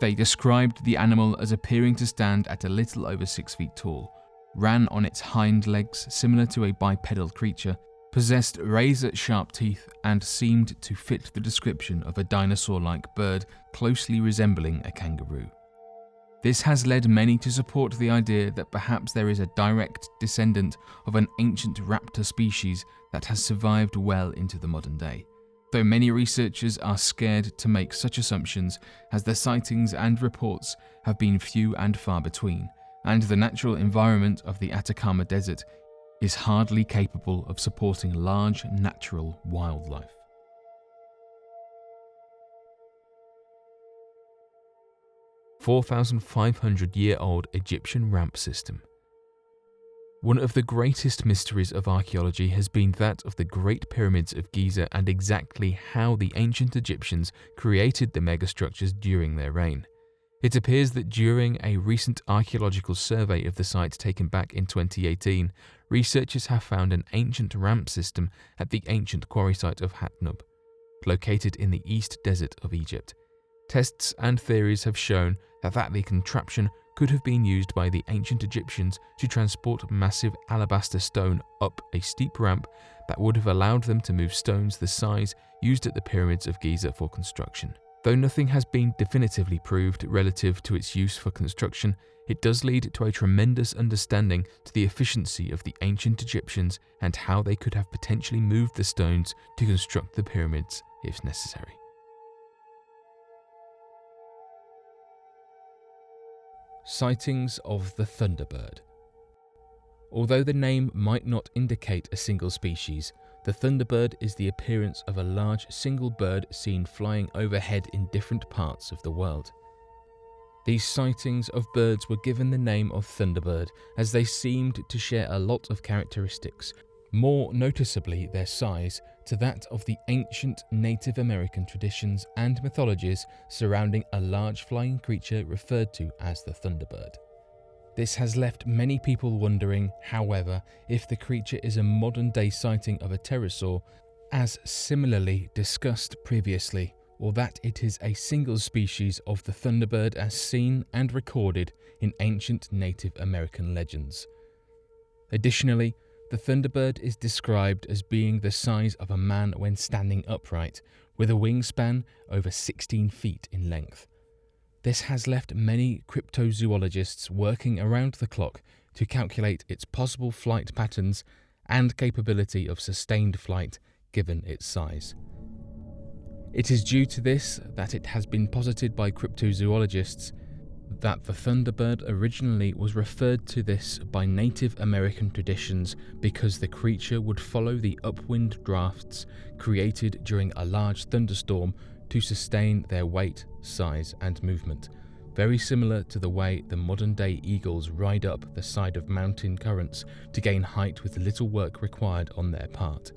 They described the animal as appearing to stand at a little over 6 feet tall, ran on its hind legs similar to a bipedal creature, possessed razor-sharp teeth, and seemed to fit the description of a dinosaur-like bird closely resembling a kangaroo. This has led many to support the idea that perhaps there is a direct descendant of an ancient raptor species that has survived well into the modern day, though many researchers are scared to make such assumptions as the sightings and reports have been few and far between, and the natural environment of the Atacama Desert is hardly capable of supporting large natural wildlife. "4,500-year-old Egyptian ramp system." One of the greatest mysteries of archaeology has been that of the Great Pyramids of Giza and exactly how the ancient Egyptians created the megastructures during their reign. It appears that during a recent archaeological survey of the site taken back in 2018, researchers have found an ancient ramp system at the ancient quarry site of Hatnub, located in the East Desert of Egypt. Tests and theories have shown that the contraption could have been used by the ancient Egyptians to transport massive alabaster stone up a steep ramp that would have allowed them to move stones the size used at the pyramids of Giza for construction. Though nothing has been definitively proved relative to its use for construction, it does lead to a tremendous understanding to the efficiency of the ancient Egyptians and how they could have potentially moved the stones to construct the pyramids if necessary. Sightings of the Thunderbird. Although the name might not indicate a single species, the Thunderbird is the appearance of a large single bird seen flying overhead in different parts of the world. These sightings of birds were given the name of Thunderbird as they seemed to share a lot of characteristics, more noticeably their size, to that of the ancient Native American traditions and mythologies surrounding a large flying creature referred to as the Thunderbird. This has left many people wondering, however, if the creature is a modern-day sighting of a pterosaur, as similarly discussed previously, or that it is a single species of the Thunderbird as seen and recorded in ancient Native American legends. Additionally, the Thunderbird is described as being the size of a man when standing upright, with a wingspan over 16 feet in length. This has left many cryptozoologists working around the clock to calculate its possible flight patterns and capability of sustained flight given its size. It is due to this that it has been posited by cryptozoologists that the Thunderbird originally was referred to this by Native American traditions because the creature would follow the upwind drafts created during a large thunderstorm to sustain their weight, size, and movement, very similar to the way the modern-day eagles ride up the side of mountain currents to gain height with little work required on their part.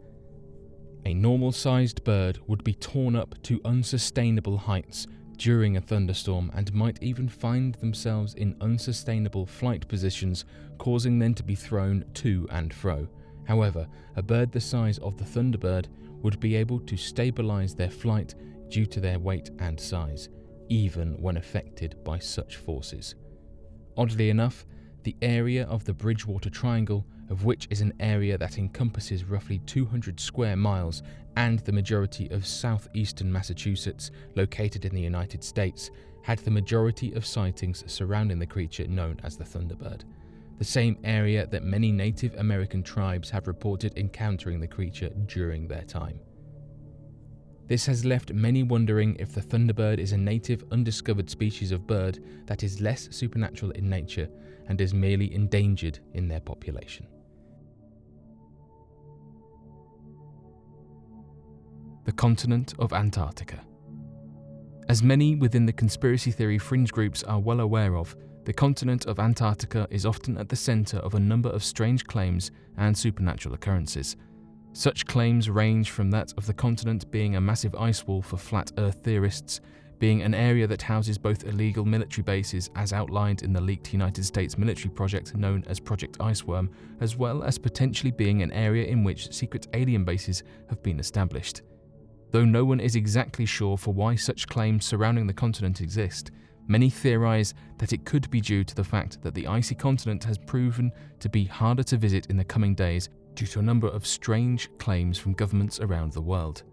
A normal-sized bird would be torn up to unsustainable heights during a thunderstorm and might even find themselves in unsustainable flight positions, causing them to be thrown to and fro. However, a bird the size of the Thunderbird would be able to stabilize their flight due to their weight and size, even when affected by such forces. Oddly enough, the area of the Bridgewater Triangle, of which is an area that encompasses roughly 200 square miles, and the majority of southeastern Massachusetts, located in the United States, had the majority of sightings surrounding the creature known as the Thunderbird, the same area that many Native American tribes have reported encountering the creature during their time. This has left many wondering if the Thunderbird is a native undiscovered species of bird that is less supernatural in nature and is merely endangered in their population. The continent of Antarctica. As many within the conspiracy theory fringe groups are well aware of, the continent of Antarctica is often at the centre of a number of strange claims and supernatural occurrences. Such claims range from that of the continent being a massive ice wall for flat Earth theorists, being an area that houses both illegal military bases as outlined in the leaked United States military project known as Project Iceworm, as well as potentially being an area in which secret alien bases have been established. Though no one is exactly sure for why such claims surrounding the continent exist, many theorize that it could be due to the fact that the icy continent has proven to be harder to visit in the coming days due to a number of strange claims from governments around the world.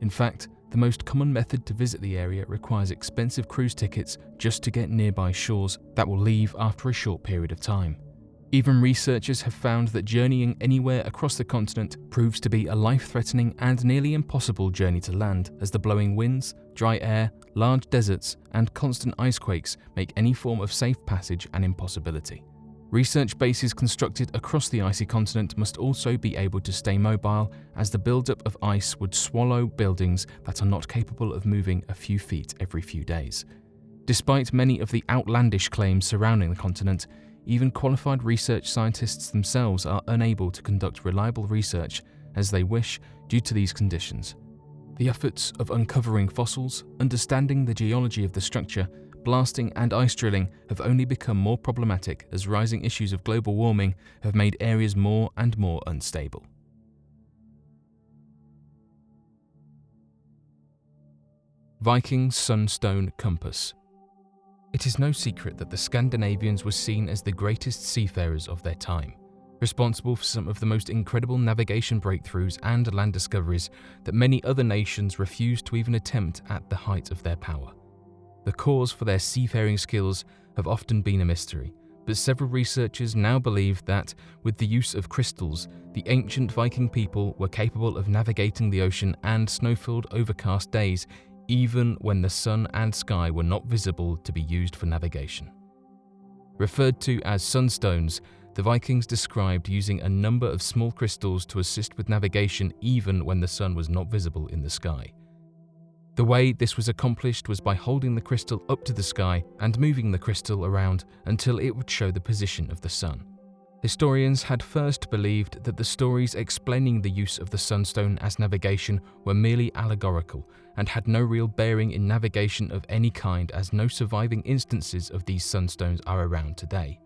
In fact, the most common method to visit the area requires expensive cruise tickets just to get nearby shores that will leave after a short period of time. Even researchers have found that journeying anywhere across the continent proves to be a life-threatening and nearly impossible journey to land, as the blowing winds, dry air, large deserts, and constant icequakes make any form of safe passage an impossibility. Research bases constructed across the icy continent must also be able to stay mobile, as the buildup of ice would swallow buildings that are not capable of moving a few feet every few days. Despite many of the outlandish claims surrounding the continent, even qualified research scientists themselves are unable to conduct reliable research as they wish due to these conditions. The efforts of uncovering fossils, understanding the geology of the structure, blasting and ice drilling have only become more problematic as rising issues of global warming have made areas more and more unstable. Viking Sunstone Compass. It is no secret that the Scandinavians were seen as the greatest seafarers of their time, responsible for some of the most incredible navigation breakthroughs and land discoveries that many other nations refused to even attempt at the height of their power. The cause for their seafaring skills have often been a mystery, but several researchers now believe that, with the use of crystals, the ancient Viking people were capable of navigating the ocean and snow-filled overcast days, even when the sun and sky were not visible to be used for navigation. Referred to as sunstones, the Vikings described using a number of small crystals to assist with navigation even when the sun was not visible in the sky. The way this was accomplished was by holding the crystal up to the sky and moving the crystal around until it would show the position of the sun. Historians had first believed that the stories explaining the use of the sunstone as navigation were merely allegorical and had no real bearing in navigation of any kind, as no surviving instances of these sunstones are around today.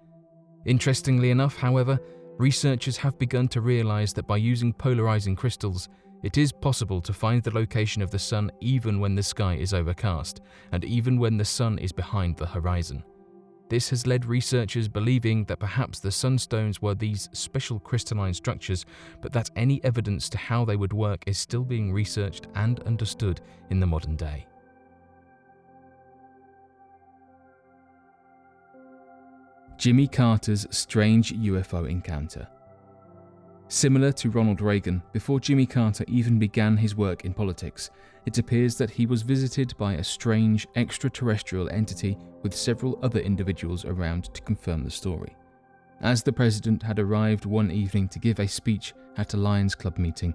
Interestingly enough, however, researchers have begun to realize that by using polarizing crystals, it is possible to find the location of the sun even when the sky is overcast, and even when the sun is behind the horizon. This has led researchers believing that perhaps the sunstones were these special crystalline structures, but that any evidence to how they would work is still being researched and understood in the modern day. Jimmy Carter's strange UFO encounter. Similar to Ronald Reagan, before Jimmy Carter even began his work in politics, it appears that he was visited by a strange extraterrestrial entity with several other individuals around to confirm the story. As the president had arrived one evening to give a speech at a Lions Club meeting,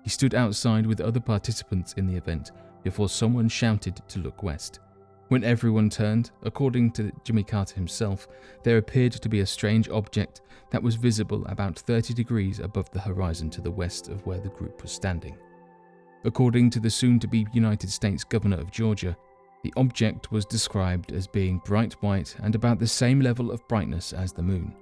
he stood outside with other participants in the event before someone shouted to look west. When everyone turned, according to Jimmy Carter himself, there appeared to be a strange object that was visible about 30 degrees above the horizon to the west of where the group was standing. According to the soon-to-be United States Governor of Georgia, the object was described as being bright white and about the same level of brightness as the moon.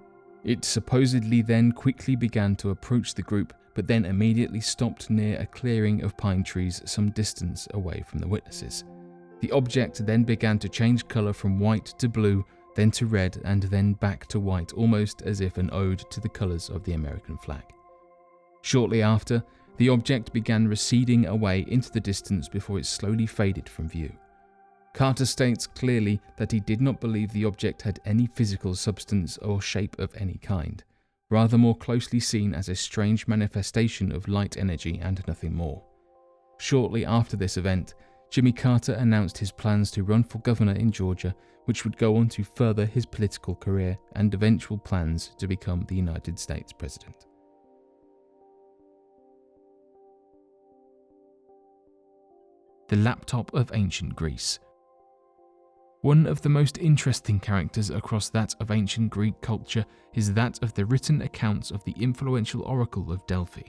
It supposedly then quickly began to approach the group, but then immediately stopped near a clearing of pine trees some distance away from the witnesses. The object then began to change colour from white to blue, then to red, and then back to white, almost as if an ode to the colours of the American flag. Shortly after, the object began receding away into the distance before it slowly faded from view. Carter states clearly that he did not believe the object had any physical substance or shape of any kind, rather more closely seen as a strange manifestation of light energy and nothing more. Shortly after this event, Jimmy Carter announced his plans to run for governor in Georgia, which would go on to further his political career and eventual plans to become the United States president. The laptop of ancient Greece. One of the most interesting characters across that of ancient Greek culture is that of the written accounts of the influential oracle of Delphi.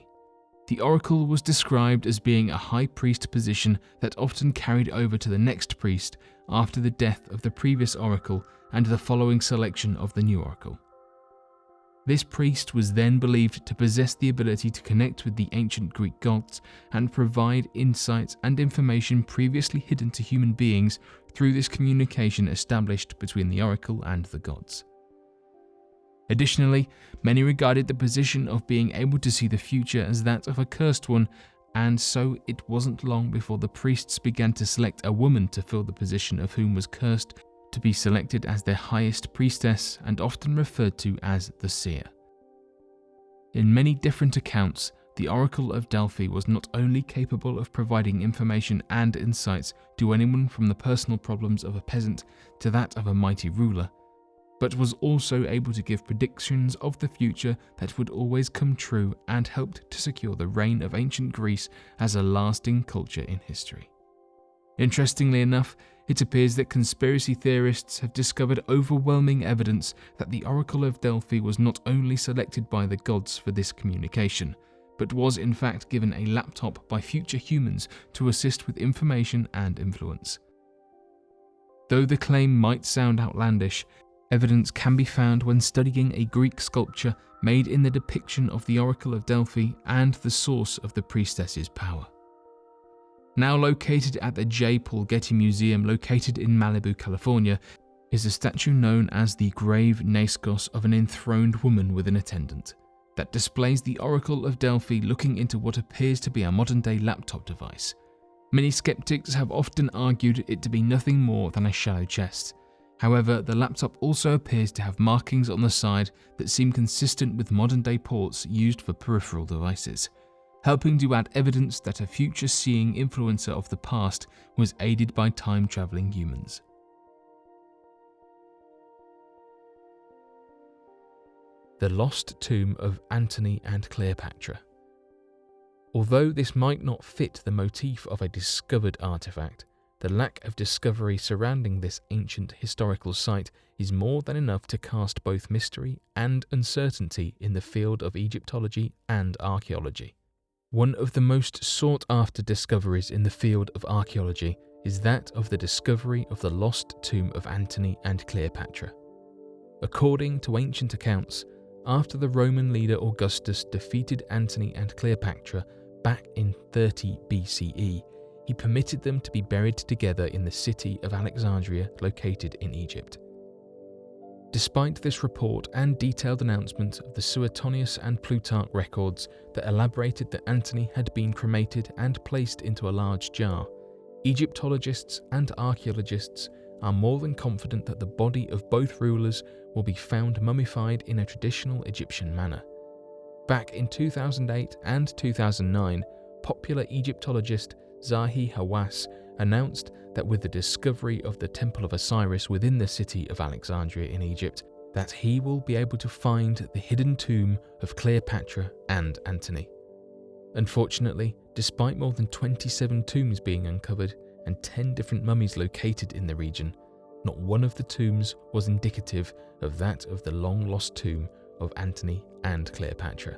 The oracle was described as being a high priest position that often carried over to the next priest after the death of the previous oracle and the following selection of the new oracle. This priest was then believed to possess the ability to connect with the ancient Greek gods and provide insights and information previously hidden to human beings through this communication established between the oracle and the gods. Additionally, many regarded the position of being able to see the future as that of a cursed one, and so it wasn't long before the priests began to select a woman to fill the position of whom was cursed to be selected as their highest priestess and often referred to as the seer. In many different accounts, the oracle of Delphi was not only capable of providing information and insights to anyone from the personal problems of a peasant to that of a mighty ruler, but was also able to give predictions of the future that would always come true and helped to secure the reign of ancient Greece as a lasting culture in history. Interestingly enough, it appears that conspiracy theorists have discovered overwhelming evidence that the Oracle of Delphi was not only selected by the gods for this communication, but was in fact given a laptop by future humans to assist with information and influence. Though the claim might sound outlandish, evidence can be found when studying a Greek sculpture made in the depiction of the Oracle of Delphi and the source of the priestess's power. Now located at the J. Paul Getty Museum located in Malibu, California, is a statue known as the Grave Naiscos of an enthroned woman with an attendant, that displays the Oracle of Delphi looking into what appears to be a modern-day laptop device. Many skeptics have often argued it to be nothing more than a shallow chest. However, the laptop also appears to have markings on the side that seem consistent with modern-day ports used for peripheral devices, helping to add evidence that a future-seeing influencer of the past was aided by time-traveling humans. The Lost Tomb of Antony and Cleopatra. Although this might not fit the motif of a discovered artifact, the lack of discovery surrounding this ancient historical site is more than enough to cast both mystery and uncertainty in the field of Egyptology and archaeology. One of the most sought-after discoveries in the field of archaeology is that of the discovery of the lost tomb of Antony and Cleopatra. According to ancient accounts, after the Roman leader Augustus defeated Antony and Cleopatra back in 30 BCE, he permitted them to be buried together in the city of Alexandria located in Egypt. Despite this report and detailed announcement of the Suetonius and Plutarch records that elaborated that Antony had been cremated and placed into a large jar, Egyptologists and archaeologists are more than confident that the body of both rulers will be found mummified in a traditional Egyptian manner. Back in 2008 and 2009, popular Egyptologist Zahi Hawass announced that with the discovery of the Temple of Osiris within the city of Alexandria in Egypt, that he will be able to find the hidden tomb of Cleopatra and Antony. Unfortunately, despite more than 27 tombs being uncovered and 10 different mummies located in the region, not one of the tombs was indicative of that of the long-lost tomb of Antony and Cleopatra.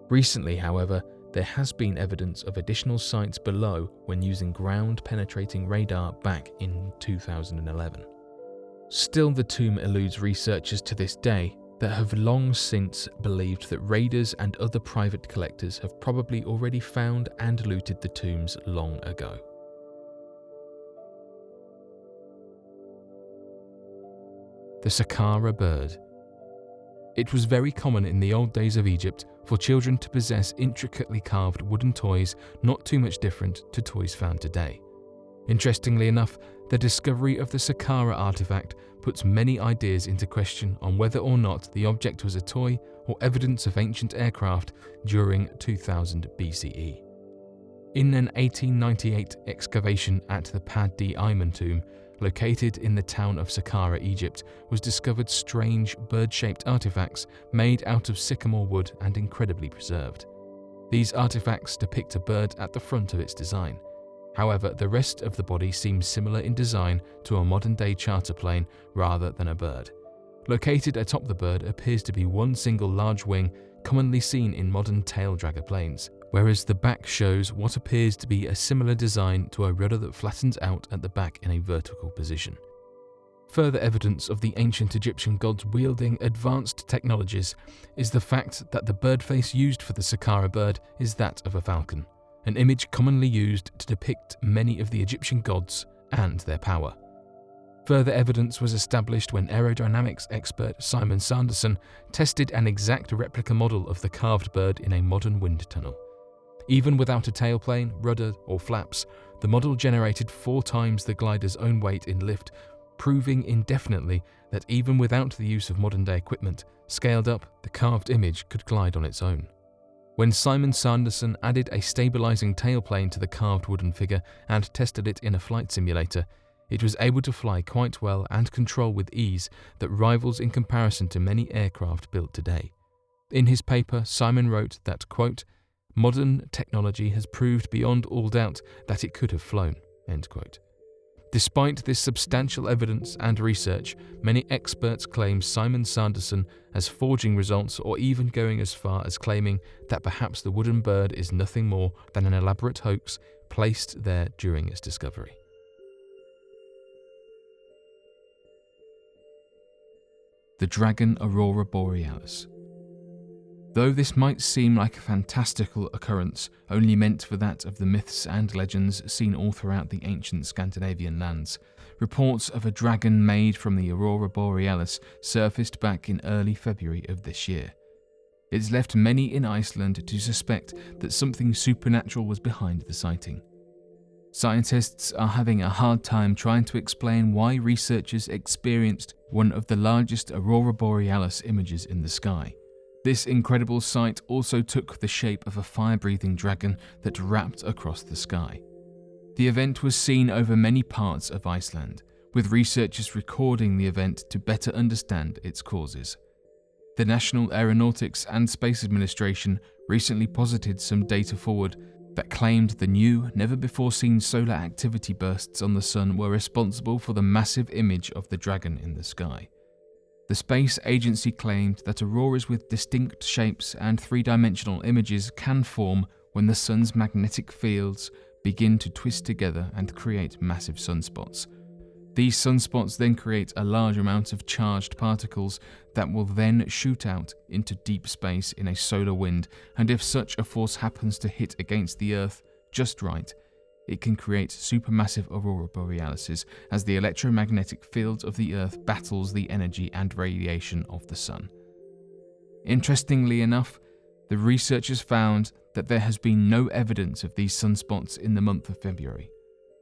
Recently, however, there has been evidence of additional sites below when using ground-penetrating radar back in 2011. Still, the tomb eludes researchers to this day that have long since believed that raiders and other private collectors have probably already found and looted the tombs long ago. The Saqqara bird. It was very common in the old days of Egypt for children to possess intricately carved wooden toys not too much different to toys found today. Interestingly enough, the discovery of the Saqqara artifact puts many ideas into question on whether or not the object was a toy or evidence of ancient aircraft during 2000 BCE. In an 1898 excavation at the Pad di Ayman tomb, located in the town of Saqqara, Egypt, was discovered strange bird-shaped artifacts made out of sycamore wood and incredibly preserved. These artifacts depict a bird at the front of its design. However, the rest of the body seems similar in design to a modern-day charter plane rather than a bird. Located atop the bird appears to be one single large wing commonly seen in modern tail-dragger planes, whereas the back shows what appears to be a similar design to a rudder that flattens out at the back in a vertical position. Further evidence of the ancient Egyptian gods wielding advanced technologies is the fact that the bird face used for the Saqqara bird is that of a falcon, an image commonly used to depict many of the Egyptian gods and their power. Further evidence was established when aerodynamics expert Simon Sanderson tested an exact replica model of the carved bird in a modern wind tunnel. Even without a tailplane, rudder, or flaps, the model generated 4 times the glider's own weight in lift, proving indefinitely that even without the use of modern-day equipment, scaled up, the carved image could glide on its own. When Simon Sanderson added a stabilizing tailplane to the carved wooden figure and tested it in a flight simulator, it was able to fly quite well and control with ease that rivals in comparison to many aircraft built today. In his paper, Simon wrote that, quote, "Modern technology has proved beyond all doubt that it could have flown," end quote. Despite this substantial evidence and research, many experts claim Simon Sanderson as forging results, or even going as far as claiming that perhaps the wooden bird is nothing more than an elaborate hoax placed there during its discovery. The dragon Aurora Borealis. Though this might seem like a fantastical occurrence only meant for that of the myths and legends seen all throughout the ancient Scandinavian lands, reports of a dragon made from the Aurora Borealis surfaced back in early February of this year. It's left many in Iceland to suspect that something supernatural was behind the sighting. Scientists are having a hard time trying to explain why researchers experienced one of the largest Aurora Borealis images in the sky. This incredible sight also took the shape of a fire-breathing dragon that wrapped across the sky. The event was seen over many parts of Iceland, with researchers recording the event to better understand its causes. The National Aeronautics and Space Administration recently posited some data forward that claimed the new, never-before-seen solar activity bursts on the sun were responsible for the massive image of the dragon in the sky. The space agency claimed that auroras with distinct shapes and three-dimensional images can form when the sun's magnetic fields begin to twist together and create massive sunspots. These sunspots then create a large amount of charged particles that will then shoot out into deep space in a solar wind, and if such a force happens to hit against the Earth just right, it can create supermassive aurora borealises as the electromagnetic field of the Earth battles the energy and radiation of the sun. Interestingly enough, the researchers found that there has been no evidence of these sunspots in the month of February.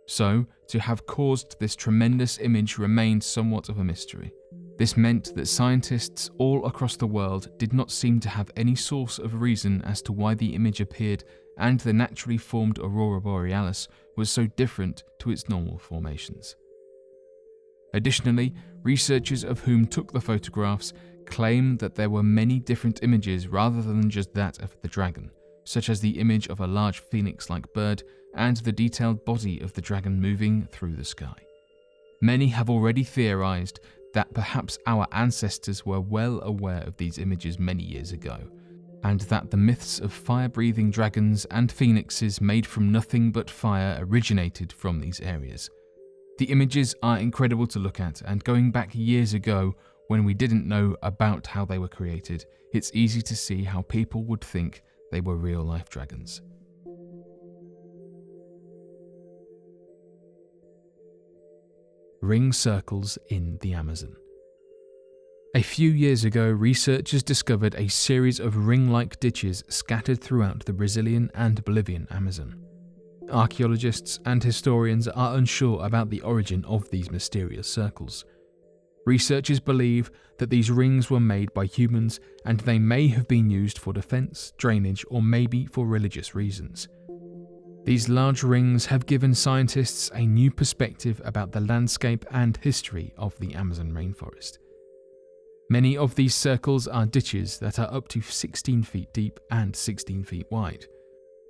So, to have caused this tremendous image remained somewhat of a mystery. This meant that scientists all across the world did not seem to have any source of reason as to why the image appeared, and the naturally formed aurora borealis was so different to its normal formations. Additionally, researchers of whom took the photographs claim that there were many different images rather than just that of the dragon, such as the image of a large phoenix-like bird and the detailed body of the dragon moving through the sky. Many have already theorized that perhaps our ancestors were well aware of these images many years ago, and that the myths of fire-breathing dragons and phoenixes made from nothing but fire originated from these areas. The images are incredible to look at, and going back years ago, when we didn't know about how they were created, it's easy to see how people would think they were real-life dragons. Ring circles in the Amazon. A few years ago, researchers discovered a series of ring-like ditches scattered throughout the Brazilian and Bolivian Amazon. Archaeologists and historians are unsure about the origin of these mysterious circles. Researchers believe that these rings were made by humans, and they may have been used for defense, drainage, or maybe for religious reasons. These large rings have given scientists a new perspective about the landscape and history of the Amazon rainforest. Many of these circles are ditches that are up to 16 feet deep and 16 feet wide.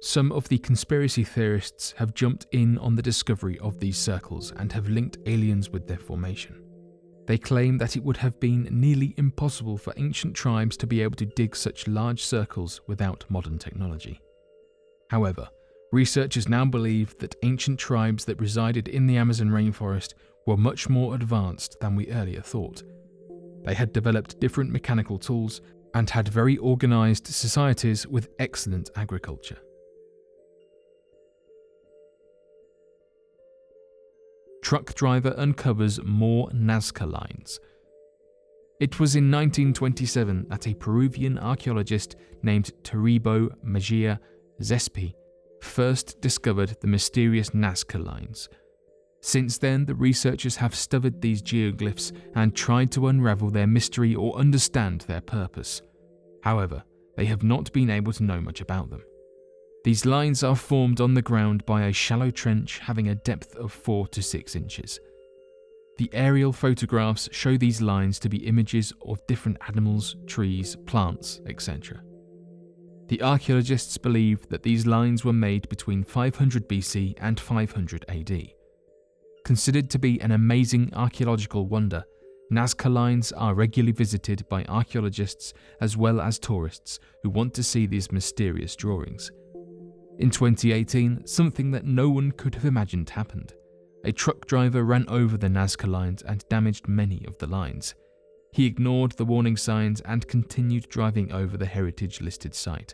Some of the conspiracy theorists have jumped in on the discovery of these circles and have linked aliens with their formation. They claim that it would have been nearly impossible for ancient tribes to be able to dig such large circles without modern technology. However, researchers now believe that ancient tribes that resided in the Amazon rainforest were much more advanced than we earlier thought. They had developed different mechanical tools and had very organized societies with excellent agriculture. Truck driver uncovers more Nazca lines. It was in 1927 that a Peruvian archaeologist named Toribio Mejia Zespi first discovered the mysterious Nazca lines. Since then, the researchers have studied these geoglyphs and tried to unravel their mystery or understand their purpose. However, they have not been able to know much about them. These lines are formed on the ground by a shallow trench having a depth of 4 to 6 inches. The aerial photographs show these lines to be images of different animals, trees, plants, etc. The archaeologists believe that these lines were made between 500 BC and 500 AD. Considered to be an amazing archaeological wonder, Nazca lines are regularly visited by archaeologists as well as tourists who want to see these mysterious drawings. In 2018, something that no one could have imagined happened. A truck driver ran over the Nazca lines and damaged many of the lines. He ignored the warning signs and continued driving over the heritage-listed site.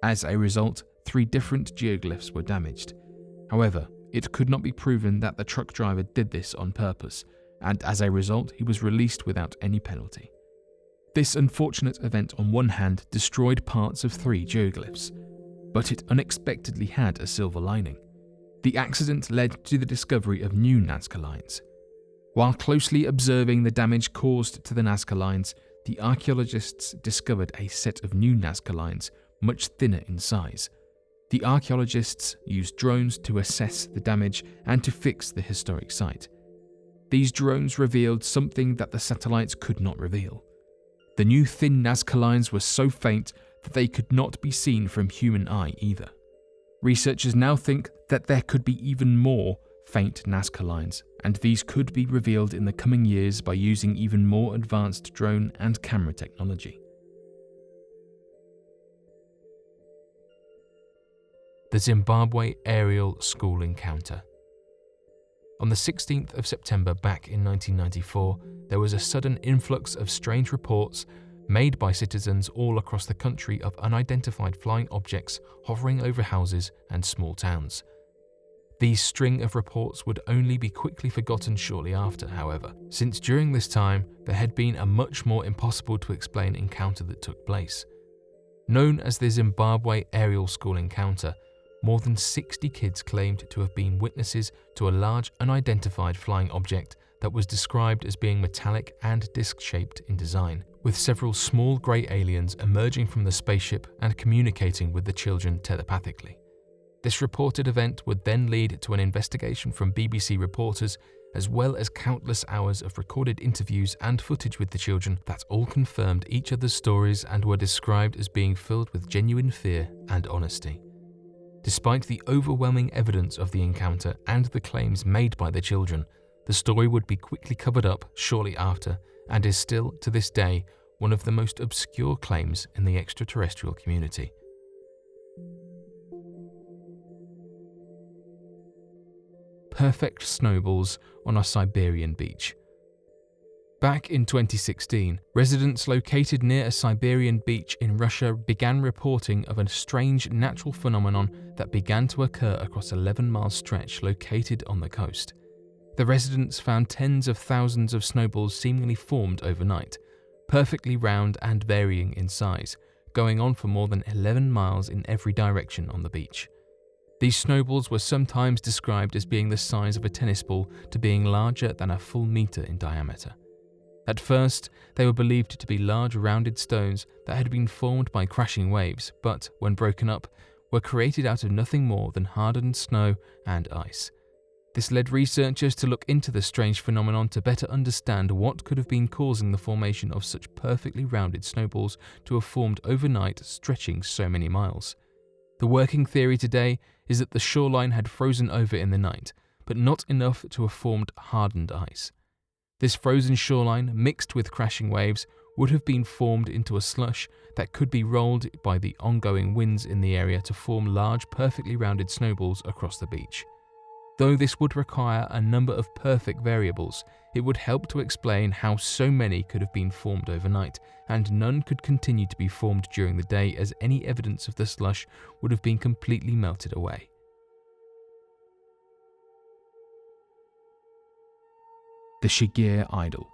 As a result, 3 different geoglyphs were damaged. However, it could not be proven that the truck driver did this on purpose, and as a result, he was released without any penalty. This unfortunate event on one hand destroyed parts of 3 geoglyphs, but it unexpectedly had a silver lining. The accident led to the discovery of new Nazca lines. While closely observing the damage caused to the Nazca lines, the archaeologists discovered a set of new Nazca lines, much thinner in size. The archaeologists used drones to assess the damage and to fix the historic site. These drones revealed something that the satellites could not reveal. The new thin Nazca lines were so faint that they could not be seen from human eye either. Researchers now think that there could be even more faint Nazca lines, and these could be revealed in the coming years by using even more advanced drone and camera technology. The Zimbabwe aerial school encounter. On the 16th of September back in 1994, there was a sudden influx of strange reports made by citizens all across the country of unidentified flying objects hovering over houses and small towns. These string of reports would only be quickly forgotten shortly after, however, since during this time there had been a much more impossible to explain encounter that took place. Known as the Zimbabwe aerial school encounter, more than 60 kids claimed to have been witnesses to a large unidentified flying object that was described as being metallic and disc-shaped in design, with several small grey aliens emerging from the spaceship and communicating with the children telepathically. This reported event would then lead to an investigation from BBC reporters, as well as countless hours of recorded interviews and footage with the children that all confirmed each other's stories and were described as being filled with genuine fear and honesty. Despite the overwhelming evidence of the encounter and the claims made by the children, the story would be quickly covered up shortly after and is still, to this day, one of the most obscure claims in the extraterrestrial community. Perfect snowballs on a Siberian beach. Back in 2016, residents located near a Siberian beach in Russia began reporting of a strange natural phenomenon that began to occur across a 11-mile stretch located on the coast. The residents found tens of thousands of snowballs seemingly formed overnight, perfectly round and varying in size, going on for more than 11 miles in every direction on the beach. These snowballs were sometimes described as being the size of a tennis ball to being larger than a full meter in diameter. At first, they were believed to be large rounded stones that had been formed by crashing waves, but, when broken up, were created out of nothing more than hardened snow and ice. This led researchers to look into the strange phenomenon to better understand what could have been causing the formation of such perfectly rounded snowballs to have formed overnight, stretching so many miles. The working theory today is that the shoreline had frozen over in the night, but not enough to have formed hardened ice. This frozen shoreline, mixed with crashing waves, would have been formed into a slush that could be rolled by the ongoing winds in the area to form large, perfectly rounded snowballs across the beach. Though this would require a number of perfect variables, it would help to explain how so many could have been formed overnight, and none could continue to be formed during the day, as any evidence of the slush would have been completely melted away. The Shigir Idol.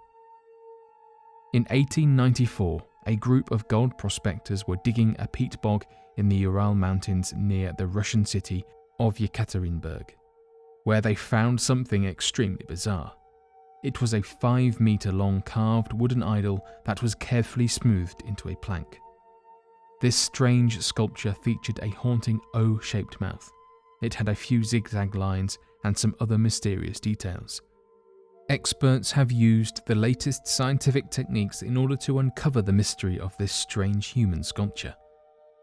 In 1894, a group of gold prospectors were digging a peat bog in the Ural Mountains near the Russian city of Yekaterinburg, where they found something extremely bizarre. It was a 5-meter-long carved wooden idol that was carefully smoothed into a plank. This strange sculpture featured a haunting O-shaped mouth. It had a few zigzag lines and some other mysterious details. Experts have used the latest scientific techniques in order to uncover the mystery of this strange human sculpture.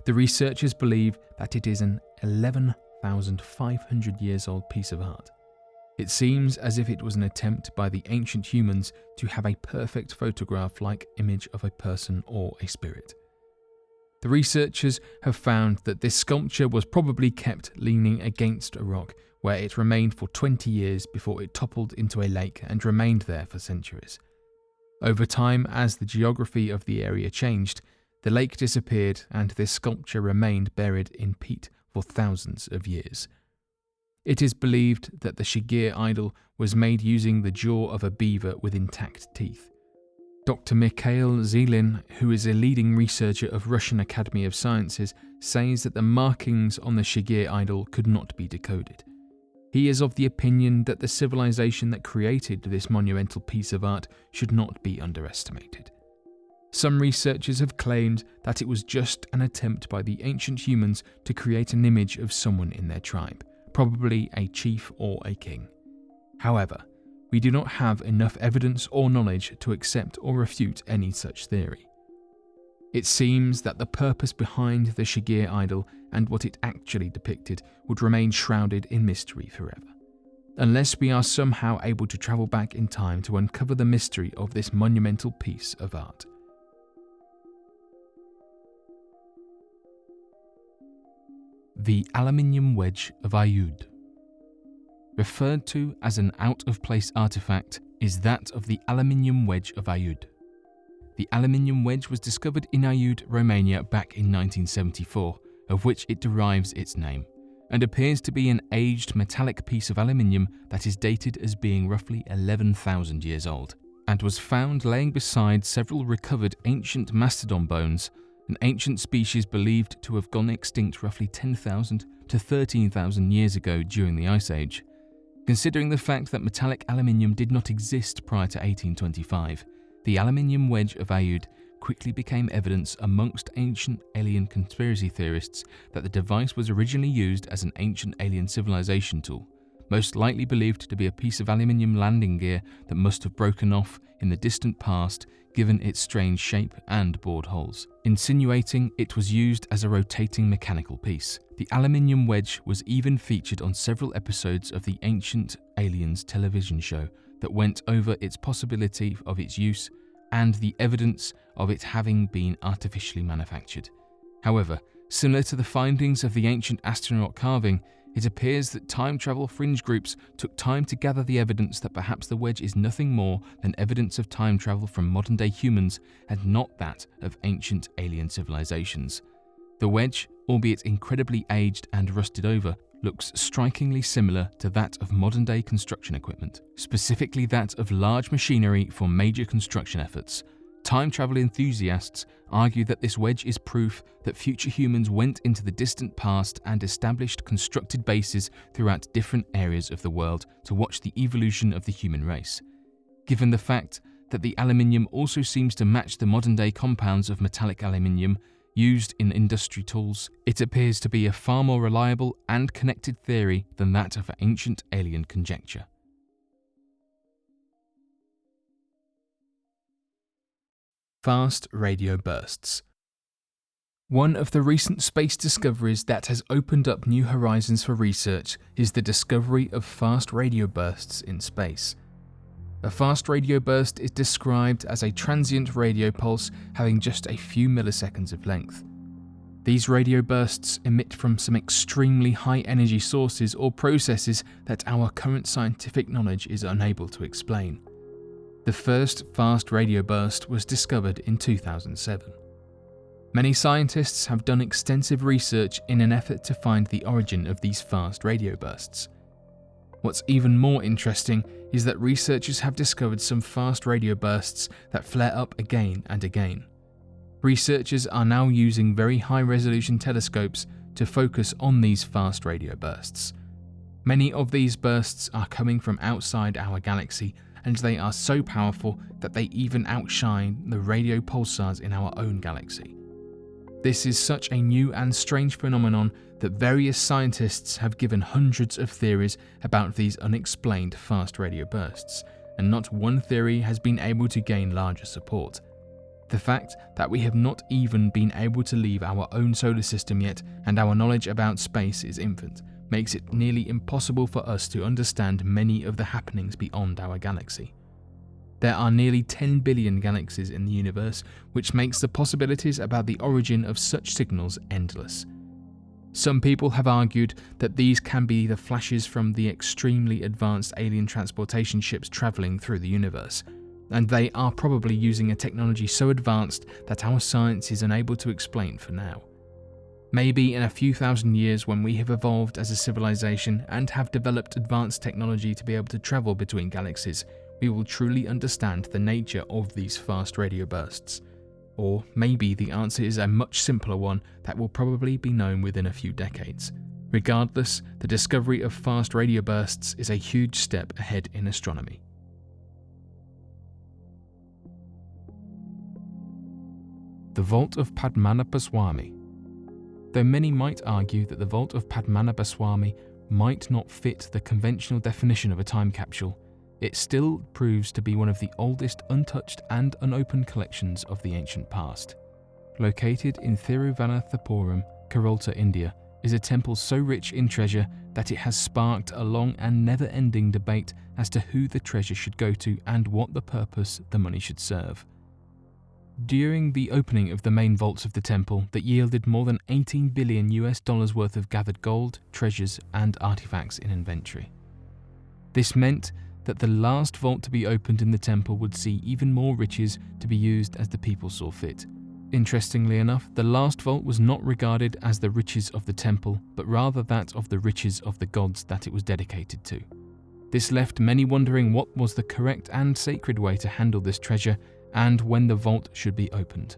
The researchers believe that it is an 11,500 years old piece of art. It seems as if it was an attempt by the ancient humans to have a perfect photograph-like image of a person or a spirit. The researchers have found that this sculpture was probably kept leaning against a rock, where it remained for 20 years before it toppled into a lake and remained there for centuries. Over time, as the geography of the area changed, the lake disappeared and this sculpture remained buried in peat for thousands of years. It is believed that the Shigir idol was made using the jaw of a beaver with intact teeth. Dr. Mikhail Zilin, who is a leading researcher of Russian Academy of Sciences, says that the markings on the Shigir idol could not be decoded. He is of the opinion that the civilization that created this monumental piece of art should not be underestimated. Some researchers have claimed that it was just an attempt by the ancient humans to create an image of someone in their tribe, probably a chief or a king. However, we do not have enough evidence or knowledge to accept or refute any such theory. It seems that the purpose behind the Shigir idol and what it actually depicted would remain shrouded in mystery forever, unless we are somehow able to travel back in time to uncover the mystery of this monumental piece of art. The aluminium wedge of Ayud. Referred to as an out-of-place artifact is that of the aluminium wedge of Ayud. The aluminium wedge was discovered in Ayud, Romania back in 1974, of which it derives its name, and appears to be an aged metallic piece of aluminium that is dated as being roughly 11,000 years old, and was found laying beside several recovered ancient mastodon bones, an ancient species believed to have gone extinct roughly 10,000 to 13,000 years ago during the Ice Age. Considering the fact that metallic aluminium did not exist prior to 1825, the aluminium wedge of Ayud quickly became evidence amongst ancient alien conspiracy theorists that the device was originally used as an ancient alien civilization tool, most likely believed to be a piece of aluminium landing gear that must have broken off in the distant past given its strange shape and bored holes, insinuating it was used as a rotating mechanical piece. The aluminium wedge was even featured on several episodes of the Ancient Aliens television show that went over its possibility of its use and the evidence of it having been artificially manufactured. However, similar to the findings of the ancient astronaut carving, it appears that time travel fringe groups took time to gather the evidence that perhaps the wedge is nothing more than evidence of time travel from modern-day humans and not that of ancient alien civilizations. The wedge, albeit incredibly aged and rusted over, looks strikingly similar to that of modern-day construction equipment, specifically that of large machinery for major construction efforts. Time travel enthusiasts argue that this wedge is proof that future humans went into the distant past and established constructed bases throughout different areas of the world to watch the evolution of the human race. Given the fact that the aluminium also seems to match the modern-day compounds of metallic aluminium used in industry tools, it appears to be a far more reliable and connected theory than that of ancient alien conjecture. Fast radio bursts. One of the recent space discoveries that has opened up new horizons for research is the discovery of fast radio bursts in space. A fast radio burst is described as a transient radio pulse having just a few milliseconds of length. These radio bursts emit from some extremely high energy sources or processes that our current scientific knowledge is unable to explain. The first fast radio burst was discovered in 2007. Many scientists have done extensive research in an effort to find the origin of these fast radio bursts. What's even more interesting is that researchers have discovered some fast radio bursts that flare up again and again. Researchers are now using very high-resolution telescopes to focus on these fast radio bursts. Many of these bursts are coming from outside our galaxy, and they are so powerful that they even outshine the radio pulsars in our own galaxy. This is such a new and strange phenomenon that various scientists have given hundreds of theories about these unexplained fast radio bursts, and not one theory has been able to gain larger support. The fact that we have not even been able to leave our own solar system yet, and our knowledge about space is infant, makes it nearly impossible for us to understand many of the happenings beyond our galaxy. There are nearly 10 billion galaxies in the universe, which makes the possibilities about the origin of such signals endless. Some people have argued that these can be the flashes from the extremely advanced alien transportation ships travelling through the universe, and they are probably using a technology so advanced that our science is unable to explain for now. Maybe in a few thousand years, when we have evolved as a civilization and have developed advanced technology to be able to travel between galaxies, we will truly understand the nature of these fast radio bursts. Or maybe the answer is a much simpler one that will probably be known within a few decades. Regardless, the discovery of fast radio bursts is a huge step ahead in astronomy. The Vault of Padmanabhaswamy. Though many might argue that the Vault of Padmanabhaswamy might not fit the conventional definition of a time capsule, it still proves to be one of the oldest untouched and unopened collections of the ancient past. Located in Thiruvananthapuram, Kerala, India, is a temple so rich in treasure that it has sparked a long and never-ending debate as to who the treasure should go to and what the purpose the money should serve. During the opening of the main vaults of the temple that yielded more than $18 billion worth of gathered gold, treasures, and artifacts in inventory. This meant that the last vault to be opened in the temple would see even more riches to be used as the people saw fit. Interestingly enough, the last vault was not regarded as the riches of the temple, but rather that of the riches of the gods that it was dedicated to. This left many wondering what was the correct and sacred way to handle this treasure and when the vault should be opened.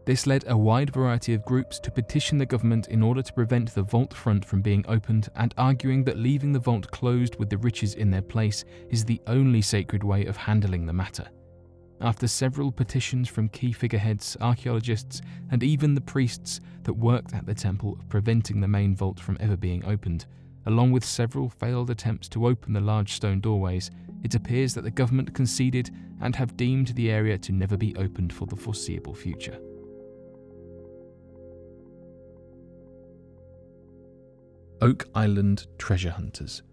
This led a wide variety of groups to petition the government in order to prevent the vault front from being opened, and arguing that leaving the vault closed with the riches in their place is the only sacred way of handling the matter. After several petitions from key figureheads, archaeologists, and even the priests that worked at the temple preventing the main vault from ever being opened, along with several failed attempts to open the large stone doorways, it appears that the government conceded and have deemed the area to never be opened for the foreseeable future. Oak Island treasure hunters.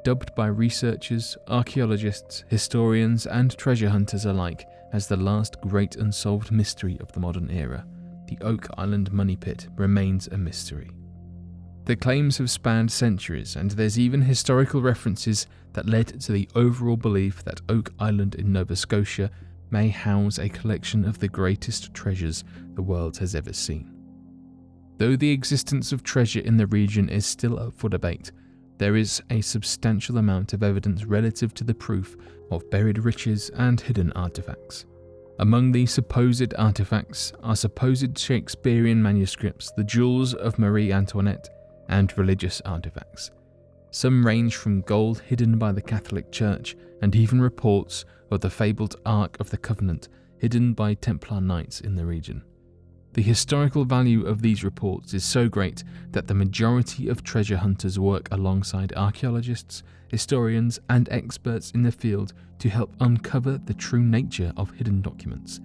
Dubbed by researchers, archaeologists, historians, and treasure hunters alike as the last great unsolved mystery of the modern era, the Oak Island money pit remains a mystery. The claims have spanned centuries, and there's even historical references that led to the overall belief that Oak Island in Nova Scotia may house a collection of the greatest treasures the world has ever seen. Though the existence of treasure in the region is still up for debate, there is a substantial amount of evidence relative to the proof of buried riches and hidden artifacts. Among these supposed artifacts are supposed Shakespearean manuscripts, the jewels of Marie Antoinette, and religious artifacts. Some range from gold hidden by the Catholic Church, and even reports of the fabled Ark of the Covenant hidden by Templar knights in the region. The historical value of these reports is so great that the majority of treasure hunters work alongside archaeologists, historians, and experts in the field to help uncover the true nature of hidden documents.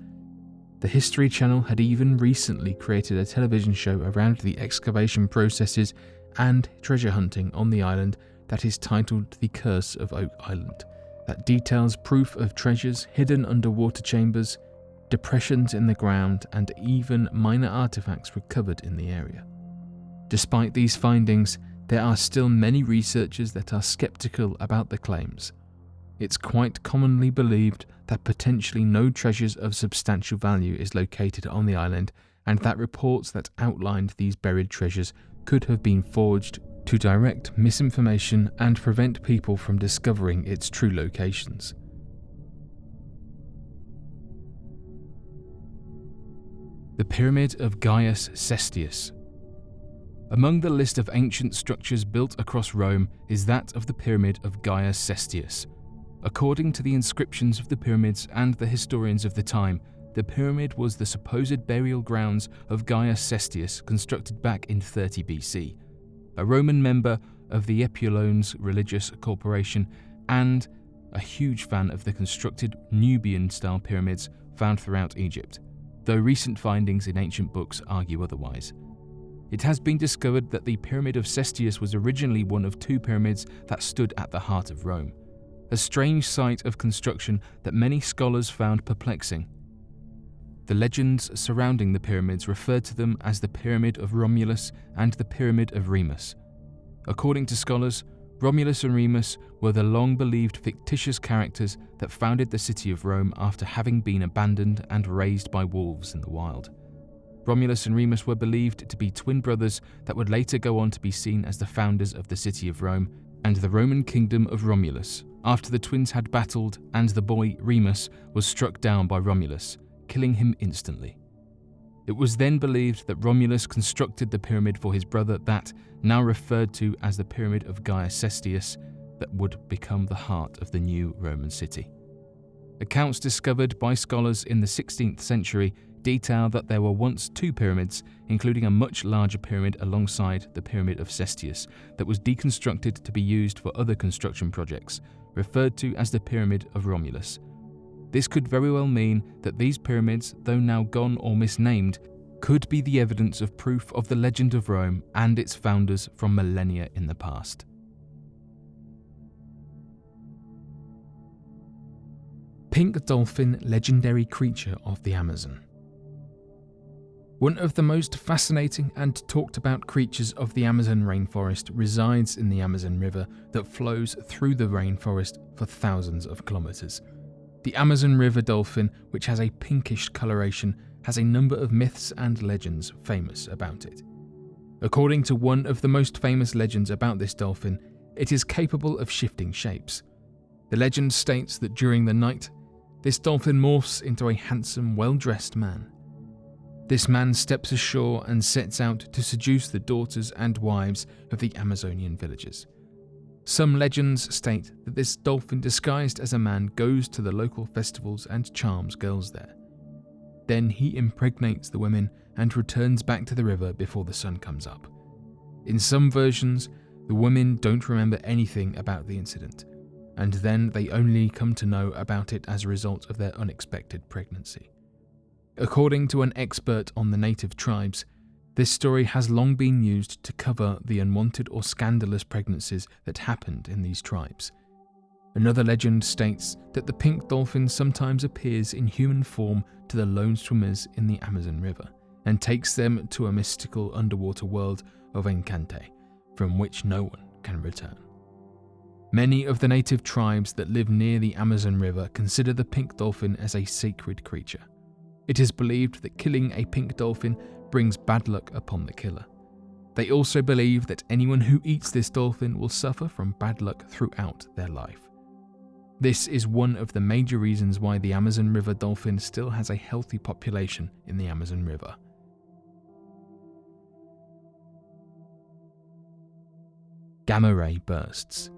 The History Channel had even recently created a television show around the excavation processes and treasure hunting on the island that is titled The Curse of Oak Island, that details proof of treasures hidden underwater chambers, depressions in the ground, and even minor artifacts recovered in the area. Despite these findings, there are still many researchers that are skeptical about the claims. It's quite commonly believed that potentially no treasures of substantial value is located on the island, and that reports that outlined these buried treasures could have been forged to direct misinformation and prevent people from discovering its true locations. The Pyramid of Gaius Cestius. Among the list of ancient structures built across Rome is that of the Pyramid of Gaius Cestius. According to the inscriptions of the pyramids and the historians of the time, the pyramid was the supposed burial grounds of Gaius Cestius, constructed back in 30 BC, a Roman member of the Epulones religious corporation and a huge fan of the constructed Nubian-style pyramids found throughout Egypt, though recent findings in ancient books argue otherwise. It has been discovered that the Pyramid of Cestius was originally one of two pyramids that stood at the heart of Rome, a strange site of construction that many scholars found perplexing. The legends surrounding the pyramids referred to them as the Pyramid of Romulus and the Pyramid of Remus. According to scholars, Romulus and Remus were the long-believed fictitious characters that founded the city of Rome after having been abandoned and raised by wolves in the wild. Romulus and Remus were believed to be twin brothers that would later go on to be seen as the founders of the city of Rome and the Roman kingdom of Romulus, after the twins had battled and the boy Remus was struck down by Romulus, killing him instantly. It was then believed that Romulus constructed the pyramid for his brother that, now referred to as the Pyramid of Gaius Cestius, that would become the heart of the new Roman city. Accounts discovered by scholars in the 16th century detail that there were once two pyramids, including a much larger pyramid alongside the Pyramid of Cestius that was deconstructed to be used for other construction projects, referred to as the Pyramid of Romulus. This could very well mean that these pyramids, though now gone or misnamed, could be the evidence of proof of the legend of Rome and its founders from millennia in the past. Pink dolphin, legendary creature of the Amazon. One of the most fascinating and talked about creatures of the Amazon rainforest resides in the Amazon River that flows through the rainforest for thousands of kilometers. The Amazon River dolphin, which has a pinkish coloration, has a number of myths and legends famous about it. According to one of the most famous legends about this dolphin, it is capable of shifting shapes. The legend states that during the night, this dolphin morphs into a handsome, well-dressed man. This man steps ashore and sets out to seduce the daughters and wives of the Amazonian villagers. Some legends state that this dolphin disguised as a man goes to the local festivals and charms girls there. Then he impregnates the women and returns back to the river before the sun comes up. In some versions, the women don't remember anything about the incident, and then they only come to know about it as a result of their unexpected pregnancy. According to an expert on the native tribes, this story has long been used to cover the unwanted or scandalous pregnancies that happened in these tribes. Another legend states that the pink dolphin sometimes appears in human form to the lone swimmers in the Amazon River and takes them to a mystical underwater world of Encante, from which no one can return. Many of the native tribes that live near the Amazon River consider the pink dolphin as a sacred creature. It is believed that killing a pink dolphin brings bad luck upon the killer. They also believe that anyone who eats this dolphin will suffer from bad luck throughout their life. This is one of the major reasons why the Amazon River dolphin still has a healthy population in the Amazon River. Gamma ray bursts.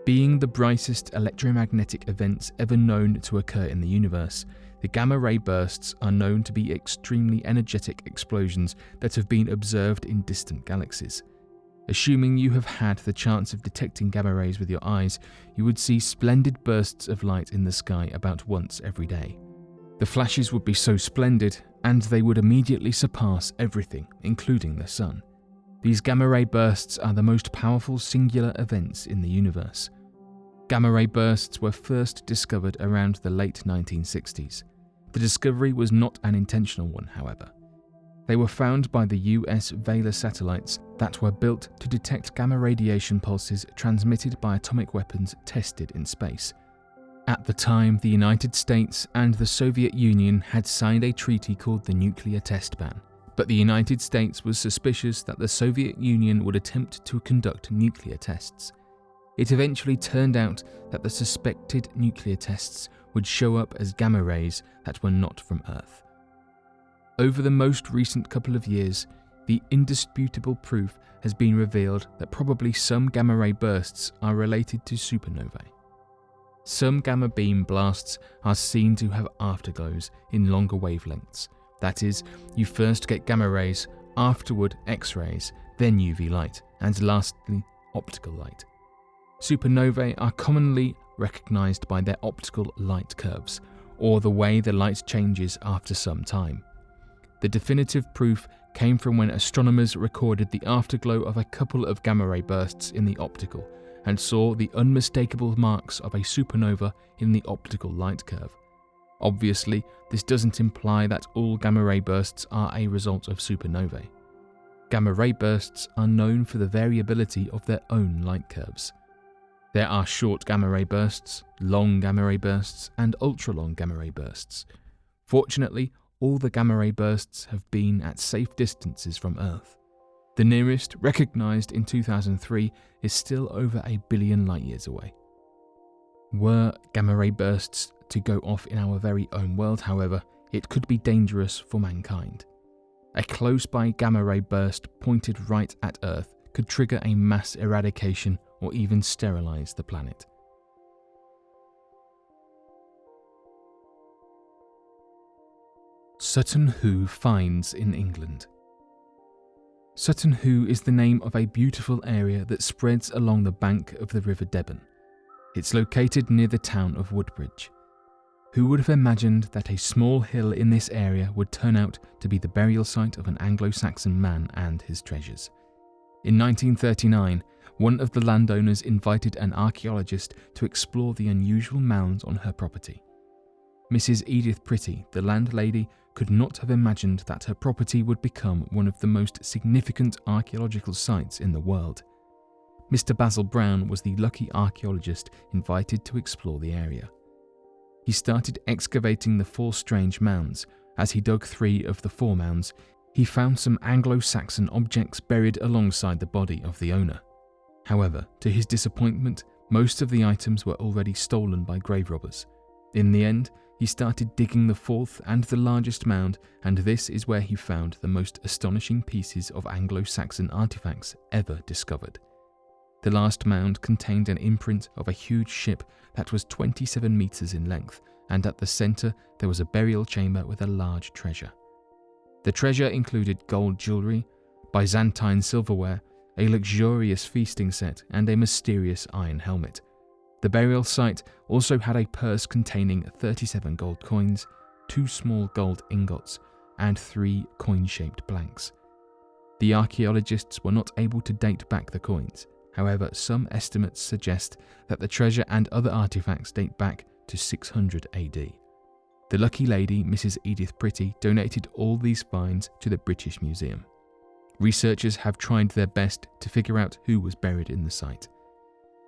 Being the brightest electromagnetic events ever known to occur in the universe, the gamma ray bursts are known to be extremely energetic explosions that have been observed in distant galaxies. Assuming you have had the chance of detecting gamma rays with your eyes, you would see splendid bursts of light in the sky about once every day. The flashes would be so splendid, and they would immediately surpass everything, including the sun. These gamma ray bursts are the most powerful singular events in the universe. Gamma ray bursts were first discovered around the late 1960s. The discovery was not an intentional one, however. They were found by the US Vela satellites that were built to detect gamma radiation pulses transmitted by atomic weapons tested in space. At the time, the United States and the Soviet Union had signed a treaty called the Nuclear Test Ban, but the United States was suspicious that the Soviet Union would attempt to conduct nuclear tests. It eventually turned out that the suspected nuclear tests would show up as gamma rays that were not from Earth. Over the most recent couple of years, the indisputable proof has been revealed that probably some gamma ray bursts are related to supernovae. Some gamma beam blasts are seen to have afterglows in longer wavelengths. That is, you first get gamma rays, afterward X-rays, then UV light, and lastly optical light. Supernovae are commonly recognized by their optical light curves, or the way the light changes after some time. The definitive proof came from when astronomers recorded the afterglow of a couple of gamma ray bursts in the optical and saw the unmistakable marks of a supernova in the optical light curve. Obviously, this doesn't imply that all gamma ray bursts are a result of supernovae. Gamma ray bursts are known for the variability of their own light curves. There are short gamma ray bursts, long gamma ray bursts, and ultra-long gamma ray bursts. Fortunately, all the gamma ray bursts have been at safe distances from Earth. The nearest, recognized in 2003, is still over 1 billion light-years away. Were gamma ray bursts to go off in our very own world, however, it could be dangerous for mankind. A close-by gamma ray burst pointed right at Earth could trigger a mass eradication or even sterilize the planet. Sutton Hoo finds in England. Sutton Hoo is the name of a beautiful area that spreads along the bank of the River Deben. It's located near the town of Woodbridge. Who would have imagined that a small hill in this area would turn out to be the burial site of an Anglo-Saxon man and his treasures? In 1939, one of the landowners invited an archaeologist to explore the unusual mounds on her property. Mrs. Edith Pretty, the landlady, could not have imagined that her property would become one of the most significant archaeological sites in the world. Mr. Basil Brown was the lucky archaeologist invited to explore the area. He started excavating the 4 strange mounds. As he dug 3 of the 4 mounds, he found some Anglo-Saxon objects buried alongside the body of the owner. However, to his disappointment, most of the items were already stolen by grave robbers. In the end, he started digging the fourth and the largest mound, and this is where he found the most astonishing pieces of Anglo-Saxon artifacts ever discovered. The last mound contained an imprint of a huge ship that was 27 meters in length, and at the center there was a burial chamber with a large treasure. The treasure included gold jewelry, Byzantine silverware, a luxurious feasting set, and a mysterious iron helmet. The burial site also had a purse containing 37 gold coins, 2 small gold ingots, and 3 coin-shaped blanks. The archaeologists were not able to date back the coins. However, some estimates suggest that the treasure and other artifacts date back to 600 AD. The lucky lady, Mrs. Edith Pretty, donated all these finds to the British Museum. Researchers have tried their best to figure out who was buried in the site,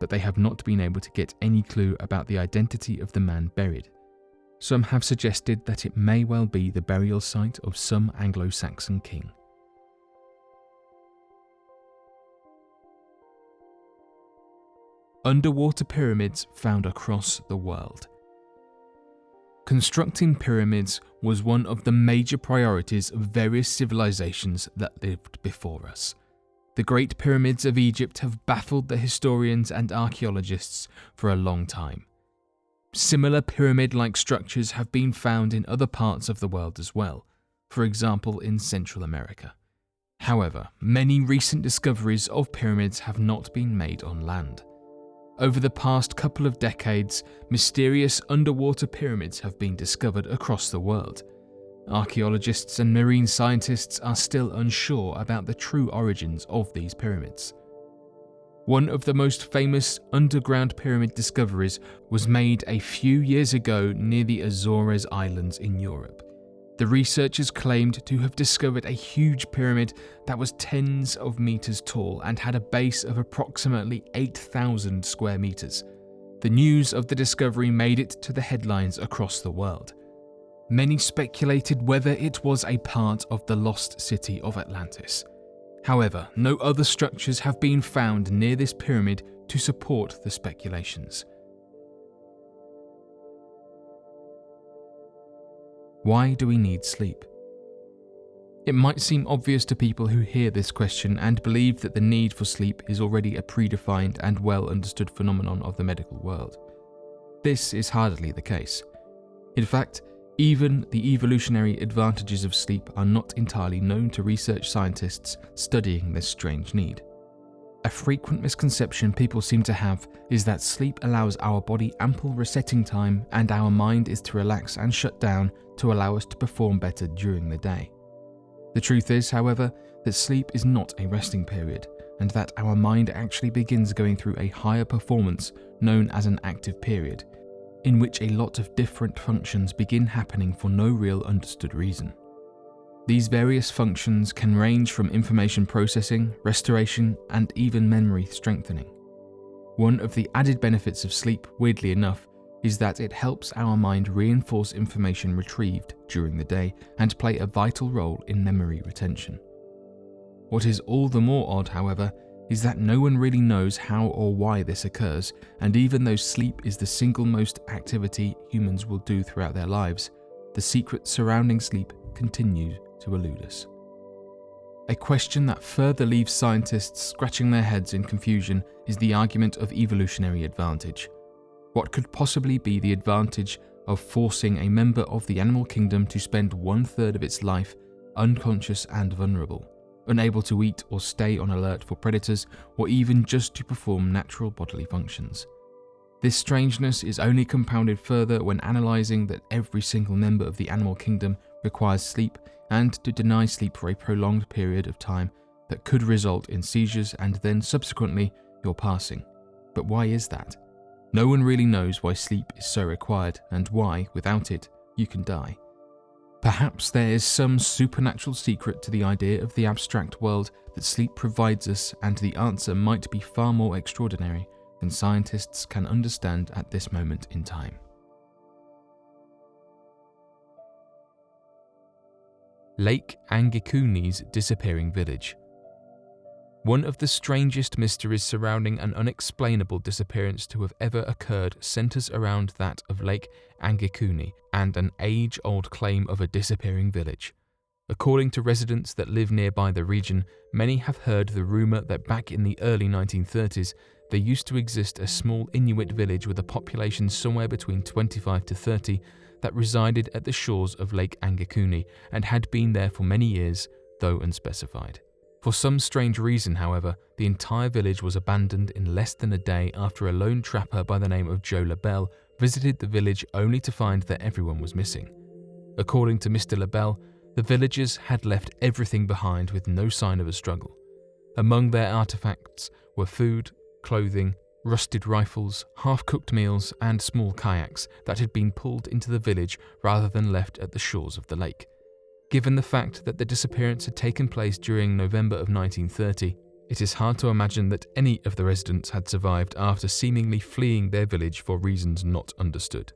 but they have not been able to get any clue about the identity of the man buried. Some have suggested that it may well be the burial site of some Anglo-Saxon king. Underwater pyramids found across the world. Constructing pyramids was one of the major priorities of various civilizations that lived before us. The Great Pyramids of Egypt have baffled the historians and archaeologists for a long time. Similar pyramid-like structures have been found in other parts of the world as well, for example in Central America. However, many recent discoveries of pyramids have not been made on land. Over the past couple of decades, mysterious underwater pyramids have been discovered across the world. Archaeologists and marine scientists are still unsure about the true origins of these pyramids. One of the most famous underground pyramid discoveries was made a few years ago near the Azores Islands in Europe. The researchers claimed to have discovered a huge pyramid that was tens of meters tall and had a base of approximately 8,000 square meters. The news of the discovery made it to the headlines across the world. Many speculated whether it was a part of the lost city of Atlantis. However, no other structures have been found near this pyramid to support the speculations. Why do we need sleep? It might seem obvious to people who hear this question and believe that the need for sleep is already a predefined and well understood phenomenon of the medical world. This is hardly the case. In fact, even the evolutionary advantages of sleep are not entirely known to research scientists studying this strange need. A frequent misconception people seem to have is that sleep allows our body ample resetting time and our mind is to relax and shut down to allow us to perform better during the day. The truth is, however, that sleep is not a resting period, and that our mind actually begins going through a higher performance known as an active period, in which a lot of different functions begin happening for no real understood reason. These various functions can range from information processing, restoration, and even memory strengthening. One of the added benefits of sleep, weirdly enough, is that it helps our mind reinforce information retrieved during the day and play a vital role in memory retention. What is all the more odd, however, is that no one really knows how or why this occurs, and even though sleep is the single most activity humans will do throughout their lives, the secret surrounding sleep continues to elude us. A question that further leaves scientists scratching their heads in confusion is the argument of evolutionary advantage. What could possibly be the advantage of forcing a member of the animal kingdom to spend 1/3 of its life unconscious and vulnerable, unable to eat or stay on alert for predators, or even just to perform natural bodily functions? This strangeness is only compounded further when analysing that every single member of the animal kingdom requires sleep, and to deny sleep for a prolonged period of time that could result in seizures and then subsequently your passing. But why is that? No one really knows why sleep is so required and why, without it, you can die. Perhaps there is some supernatural secret to the idea of the abstract world that sleep provides us, and the answer might be far more extraordinary than scientists can understand at this moment in time. Lake Angekuni's disappearing village. One of the strangest mysteries surrounding an unexplainable disappearance to have ever occurred centers around that of Lake Angekuni and an age-old claim of a disappearing village. According to residents that live nearby the region, many have heard the rumor that back in the early 1930s, there used to exist a small Inuit village with a population somewhere between 25 to 30 that resided at the shores of Lake Angekuni and had been there for many years, though unspecified. For some strange reason, however, the entire village was abandoned in less than a day after a lone trapper by the name of Joe LaBelle visited the village only to find that everyone was missing. According to Mr. LaBelle, the villagers had left everything behind with no sign of a struggle. Among their artifacts were food, clothing, rusted rifles, half-cooked meals, and small kayaks that had been pulled into the village rather than left at the shores of the lake. Given the fact that the disappearance had taken place during November of 1930, it is hard to imagine that any of the residents had survived after seemingly fleeing their village for reasons not understood.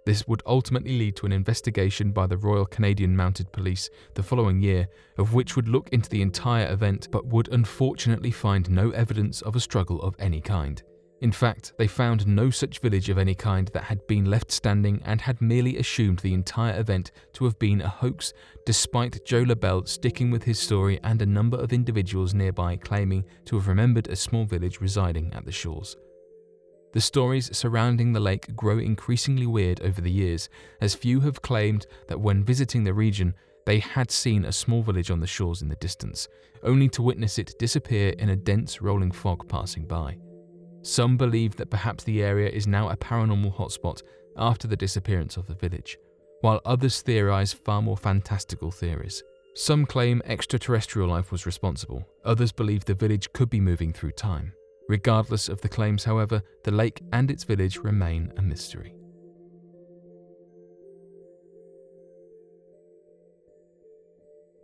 This would ultimately lead to an investigation by the Royal Canadian Mounted Police the following year, of which would look into the entire event but would unfortunately find no evidence of a struggle of any kind. In fact, they found no such village of any kind that had been left standing and had merely assumed the entire event to have been a hoax, despite Joe LaBelle sticking with his story and a number of individuals nearby claiming to have remembered a small village residing at the shores. The stories surrounding the lake grow increasingly weird over the years, as few have claimed that when visiting the region, they had seen a small village on the shores in the distance, only to witness it disappear in a dense rolling fog passing by. Some believe that perhaps the area is now a paranormal hotspot after the disappearance of the village, while others theorize far more fantastical theories. Some claim extraterrestrial life was responsible, others believe the village could be moving through time. Regardless of the claims, however, the lake and its village remain a mystery.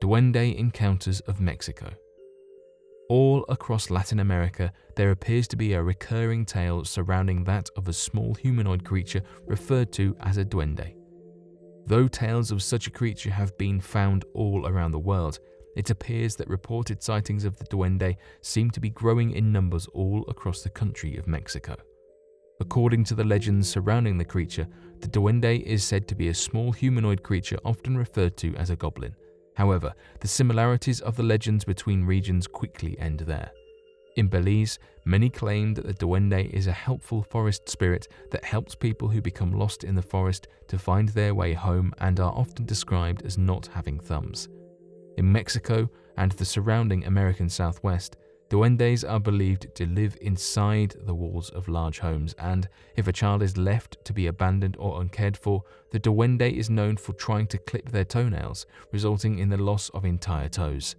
Duende encounters of Mexico. All across Latin America, there appears to be a recurring tale surrounding that of a small humanoid creature referred to as a duende. Though tales of such a creature have been found all around the world, it appears that reported sightings of the duende seem to be growing in numbers all across the country of Mexico. According to the legends surrounding the creature, the duende is said to be a small humanoid creature often referred to as a goblin. However, the similarities of the legends between regions quickly end there. In Belize, many claim that the duende is a helpful forest spirit that helps people who become lost in the forest to find their way home and are often described as not having thumbs. In Mexico and the surrounding American Southwest, duendes are believed to live inside the walls of large homes, and if a child is left to be abandoned or uncared for, the duende is known for trying to clip their toenails, resulting in the loss of entire toes.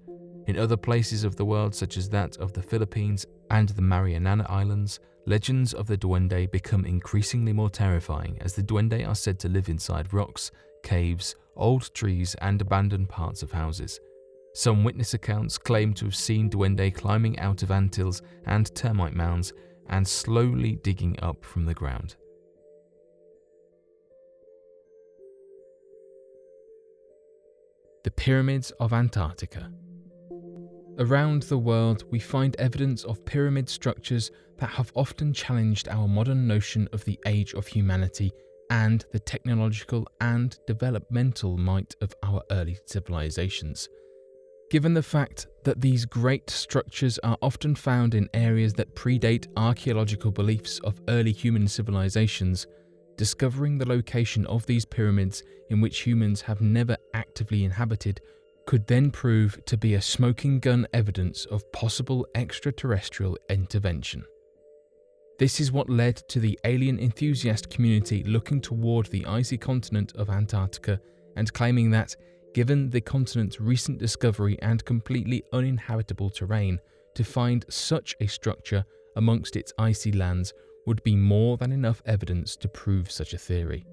In other places of the world, such as that of the Philippines and the Mariana Islands, legends of the duende become increasingly more terrifying, as the duende are said to live inside rocks, caves, old trees, and abandoned parts of houses. Some witness accounts claim to have seen duende climbing out of anthills and termite mounds and slowly digging up from the ground. The Pyramids of Antarctica. Around the world, we find evidence of pyramid structures that have often challenged our modern notion of the age of humanity and the technological and developmental might of our early civilizations. Given the fact that these great structures are often found in areas that predate archaeological beliefs of early human civilizations, discovering the location of these pyramids in which humans have never actively inhabited could then prove to be a smoking gun evidence of possible extraterrestrial intervention. This is what led to the alien enthusiast community looking toward the icy continent of Antarctica and claiming that, given the continent's recent discovery and completely uninhabitable terrain, to find such a structure amongst its icy lands would be more than enough evidence to prove such a theory.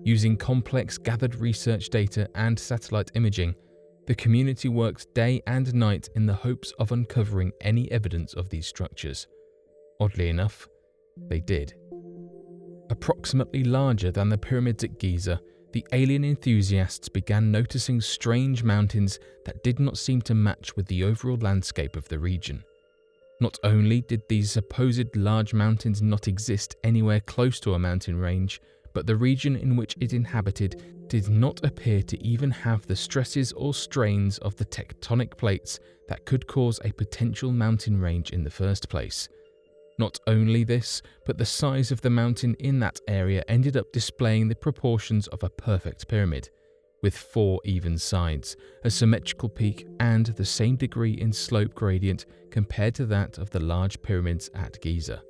Using complex gathered research data and satellite imaging, the community worked day and night in the hopes of uncovering any evidence of these structures. Oddly enough, they did. Approximately larger than the pyramids at Giza, the alien enthusiasts began noticing strange mountains that did not seem to match with the overall landscape of the region. Not only did these supposed large mountains not exist anywhere close to a mountain range, but the region in which it inhabited did not appear to even have the stresses or strains of the tectonic plates that could cause a potential mountain range in the first place. Not only this, but the size of the mountain in that area ended up displaying the proportions of a perfect pyramid, with 4 even sides, a symmetrical peak, and the same degree in slope gradient compared to that of the large pyramids at Giza.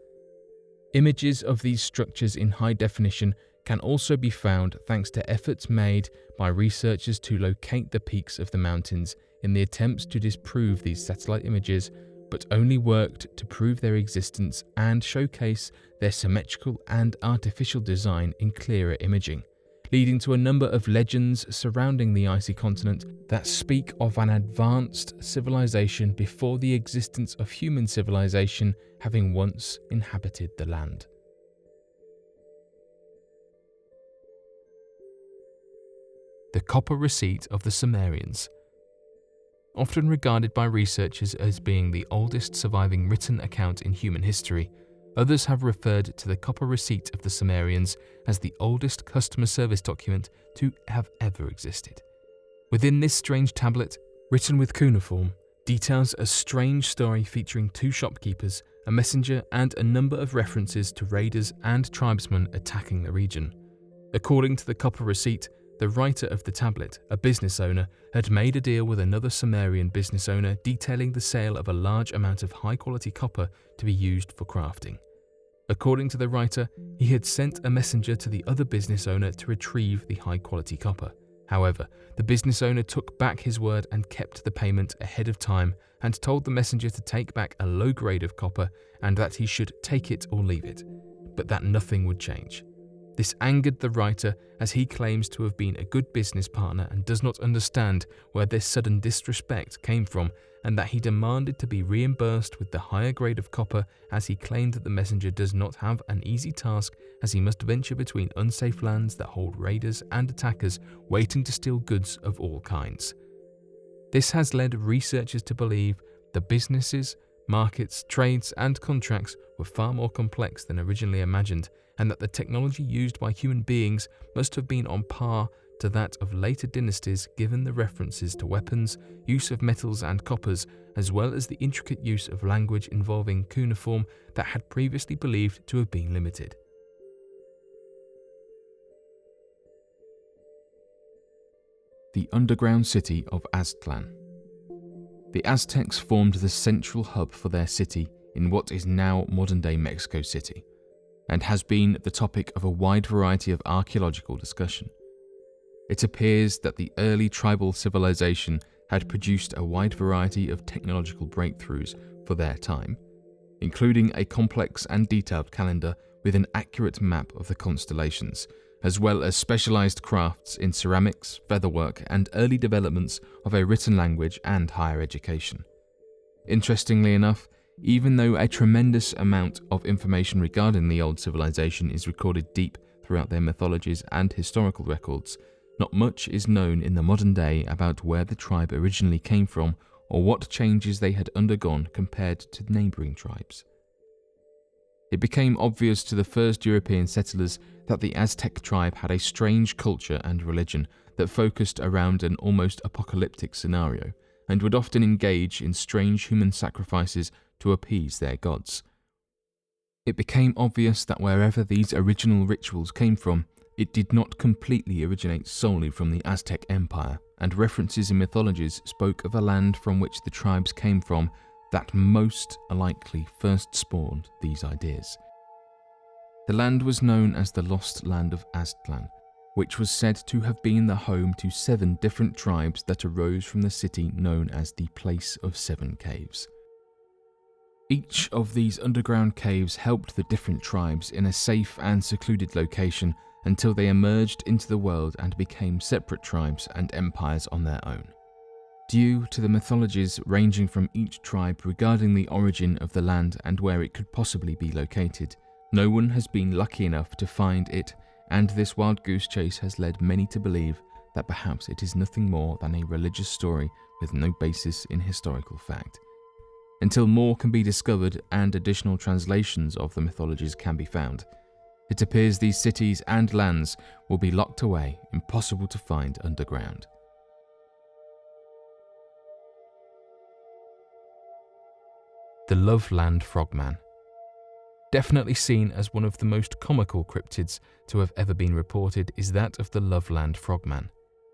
Images of these structures in high definition can also be found thanks to efforts made by researchers to locate the peaks of the mountains in the attempts to disprove these satellite images, but only worked to prove their existence and showcase their symmetrical and artificial design in clearer imaging, leading to a number of legends surrounding the icy continent that speak of an advanced civilization before the existence of human civilization having once inhabited the land. The copper receipt of the Sumerians. Often regarded by researchers as being the oldest surviving written account in human history, others have referred to the copper receipt of the Sumerians as the oldest customer service document to have ever existed. Within this strange tablet, written with cuneiform, details a strange story featuring 2 shopkeepers, a messenger, and a number of references to raiders and tribesmen attacking the region. According to the copper receipt, the writer of the tablet, a business owner, had made a deal with another Sumerian business owner detailing the sale of a large amount of high-quality copper to be used for crafting. According to the writer, he had sent a messenger to the other business owner to retrieve the high-quality copper. However, the business owner took back his word and kept the payment ahead of time and told the messenger to take back a low grade of copper and that he should take it or leave it, but that nothing would change. This angered the writer as he claims to have been a good business partner and does not understand where this sudden disrespect came from, and that he demanded to be reimbursed with the higher grade of copper, as he claimed that the messenger does not have an easy task as he must venture between unsafe lands that hold raiders and attackers waiting to steal goods of all kinds. This has led researchers to believe the businesses, markets, trades, and contracts were far more complex than originally imagined, and that the technology used by human beings must have been on par to that of later dynasties given the references to weapons, use of metals and coppers, as well as the intricate use of language involving cuneiform that had previously believed to have been limited. The underground city of Aztlan. The Aztecs formed the central hub for their city in what is now modern-day Mexico City, and has been the topic of a wide variety of archaeological discussion. It appears that the early tribal civilization had produced a wide variety of technological breakthroughs for their time, including a complex and detailed calendar with an accurate map of the constellations, as well as specialized crafts in ceramics, featherwork, and early developments of a written language and higher education. Interestingly enough, even though a tremendous amount of information regarding the old civilization is recorded deep throughout their mythologies and historical records, not much is known in the modern day about where the tribe originally came from or what changes they had undergone compared to neighboring tribes. It became obvious to the first European settlers that the Aztec tribe had a strange culture and religion that focused around an almost apocalyptic scenario, and would often engage in strange human sacrifices to appease their gods. It became obvious that wherever these original rituals came from, it did not completely originate solely from the Aztec Empire, and references in mythologies spoke of a land from which the tribes came from that most likely first spawned these ideas. The land was known as the Lost Land of Aztlan, which was said to have been the home to 7 different tribes that arose from the city known as the Place of 7 Caves. Each of these underground caves helped the different tribes in a safe and secluded location until they emerged into the world and became separate tribes and empires on their own. Due to the mythologies ranging from each tribe regarding the origin of the land and where it could possibly be located, no one has been lucky enough to find it and this wild goose chase has led many to believe that perhaps it is nothing more than a religious story with no basis in historical fact. Until more can be discovered and additional translations of the mythologies can be found, it appears these cities and lands will be locked away, impossible to find underground. The Loveland Frogman. Definitely seen as one of the most comical cryptids to have ever been reported is that of the Loveland Frogman.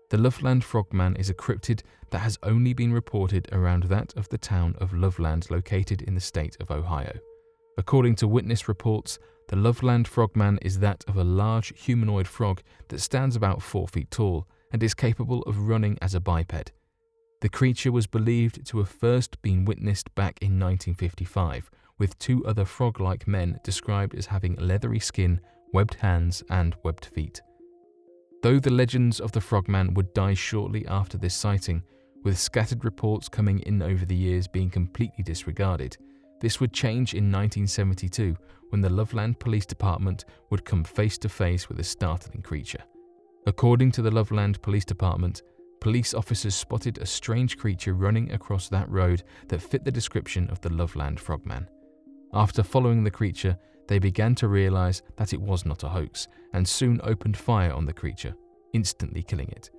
The Loveland Frogman is a cryptid that has only been reported around that of the town of Loveland located in the state of Ohio. According to witness reports, the Loveland Frogman is that of a large humanoid frog that stands about 4 feet tall and is capable of running as a biped. The creature was believed to have first been witnessed back in 1955, with 2 other frog-like men described as having leathery skin, webbed hands, and webbed feet. Though the legends of the Frogman would die shortly after this sighting, with scattered reports coming in over the years being completely disregarded, this would change in 1972 when the Loveland Police Department would come face to face with a startling creature. According to the Loveland Police Department, police officers spotted a strange creature running across that road that fit the description of the Loveland Frogman. After following the creature, they began to realize that it was not a hoax and soon opened fire on the creature, instantly killing it.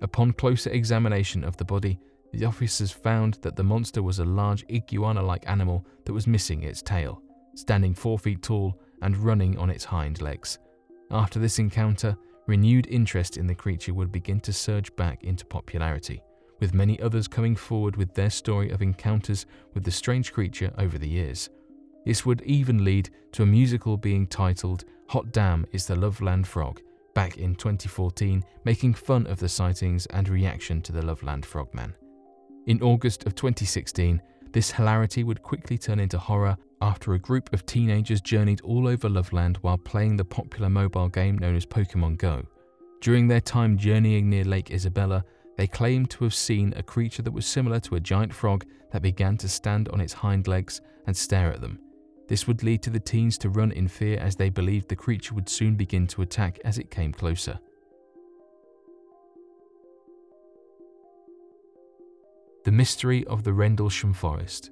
Upon closer examination of the body, the officers found that the monster was a large iguana-like animal that was missing its tail, standing 4 feet tall and running on its hind legs. After this encounter, renewed interest in the creature would begin to surge back into popularity, with many others coming forward with their story of encounters with the strange creature over the years. This would even lead to a musical being titled Hot Damn Is the Loveland Frog back in 2014, making fun of the sightings and reaction to the Loveland Frogman. In August of 2016, this hilarity would quickly turn into horror after a group of teenagers journeyed all over Loveland while playing the popular mobile game known as Pokemon Go. During their time journeying near Lake Isabella, they claimed to have seen a creature that was similar to a giant frog that began to stand on its hind legs and stare at them. This would lead to the teens to run in fear as they believed the creature would soon begin to attack as it came closer. The Mystery of the Rendlesham Forest.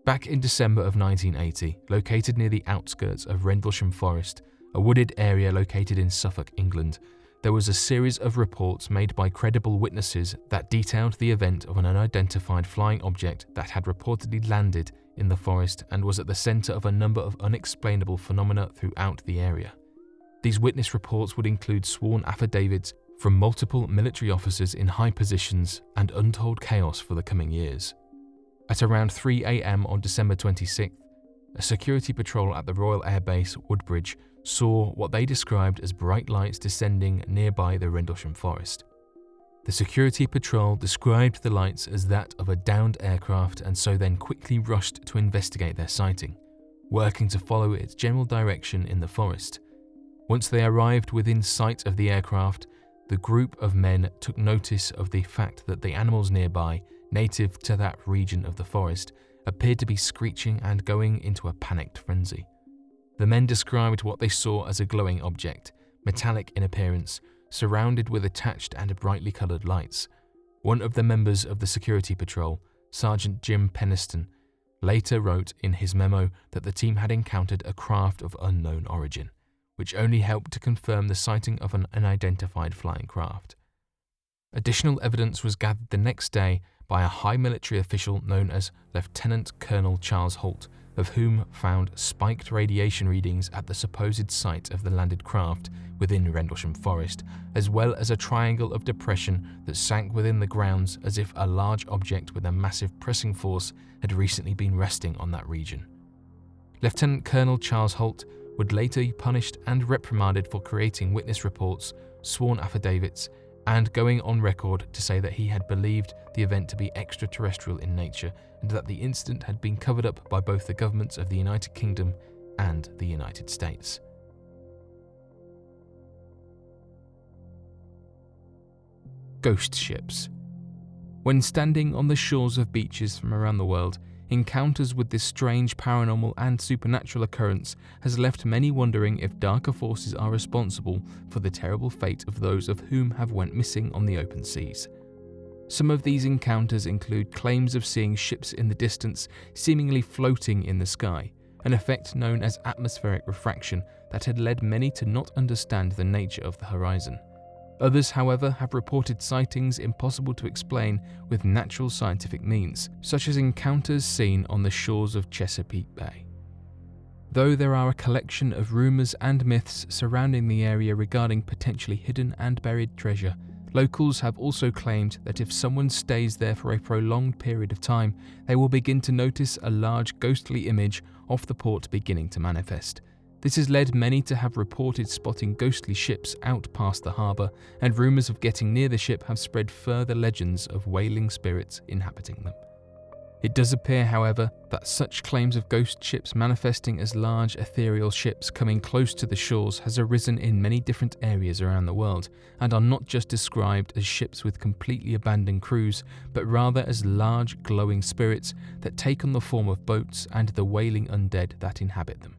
Back in December of 1980, located near the outskirts of Rendlesham Forest, a wooded area located in Suffolk, England, there was a series of reports made by credible witnesses that detailed the event of an unidentified flying object that had reportedly landed in the forest and was at the center of a number of unexplainable phenomena throughout the area. These witness reports would include sworn affidavits from multiple military officers in high positions and untold chaos for the coming years. At around 3 a.m. on December 26th, a security patrol at the Royal Air Base, Woodbridge, saw what they described as bright lights descending nearby the Rendlesham Forest. The security patrol described the lights as that of a downed aircraft and so then quickly rushed to investigate their sighting, working to follow its general direction in the forest. Once they arrived within sight of the aircraft, the group of men took notice of the fact that the animals nearby, native to that region of the forest, appeared to be screeching and going into a panicked frenzy. The men described what they saw as a glowing object, metallic in appearance, surrounded with attached and brightly coloured lights. One of the members of the security patrol, Sergeant Jim Peniston, later wrote in his memo that the team had encountered a craft of unknown origin, which only helped to confirm the sighting of an unidentified flying craft. Additional evidence was gathered the next day by a high military official known as Lieutenant Colonel Charles Holt, of whom found spiked radiation readings at the supposed site of the landed craft within Rendlesham Forest, as well as a triangle of depression that sank within the grounds as if a large object with a massive pressing force had recently been resting on that region. Lieutenant Colonel Charles Holt would later be punished and reprimanded for creating witness reports, sworn affidavits, and going on record to say that he had believed the event to be extraterrestrial in nature and that the incident had been covered up by both the governments of the United Kingdom and the United States. Ghost ships. When standing on the shores of beaches from around the world, encounters with this strange paranormal and supernatural occurrence has left many wondering if darker forces are responsible for the terrible fate of those of whom have went missing on the open seas. Some of these encounters include claims of seeing ships in the distance seemingly floating in the sky, an effect known as atmospheric refraction that had led many to not understand the nature of the horizon. Others, however, have reported sightings impossible to explain with natural scientific means, such as encounters seen on the shores of Chesapeake Bay. Though there are a collection of rumours and myths surrounding the area regarding potentially hidden and buried treasure, locals have also claimed that if someone stays there for a prolonged period of time, they will begin to notice a large ghostly image of the port beginning to manifest. This has led many to have reported spotting ghostly ships out past the harbour, and rumours of getting near the ship have spread further legends of wailing spirits inhabiting them. It does appear, however, that such claims of ghost ships manifesting as large ethereal ships coming close to the shores has arisen in many different areas around the world, and are not just described as ships with completely abandoned crews, but rather as large glowing spirits that take on the form of boats and the wailing undead that inhabit them.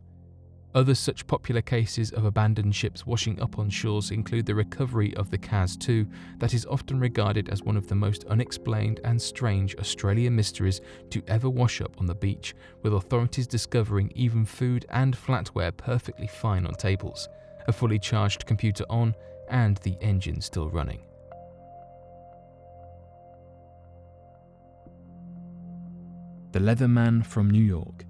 Other such popular cases of abandoned ships washing up on shores include the recovery of the Kaz-2, that is often regarded as one of the most unexplained and strange Australian mysteries to ever wash up on the beach, with authorities discovering even food and flatware perfectly fine on tables, a fully charged computer on, and the engine still running. The Leatherman from New York.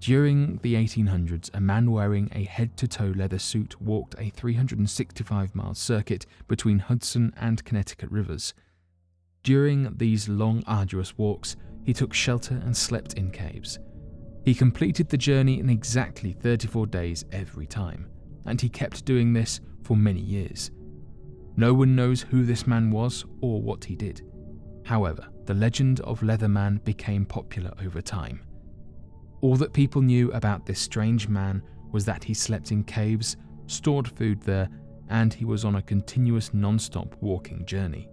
During the 1800s, a man wearing a head-to-toe leather suit walked a 365-mile circuit between Hudson and Connecticut rivers. During these long, arduous walks, he took shelter and slept in caves. He completed the journey in exactly 34 days every time, and he kept doing this for many years. No one knows who this man was or what he did. However, the legend of Leatherman became popular over time. All that people knew about this strange man was that he slept in caves, stored food there, and he was on a continuous non-stop walking journey.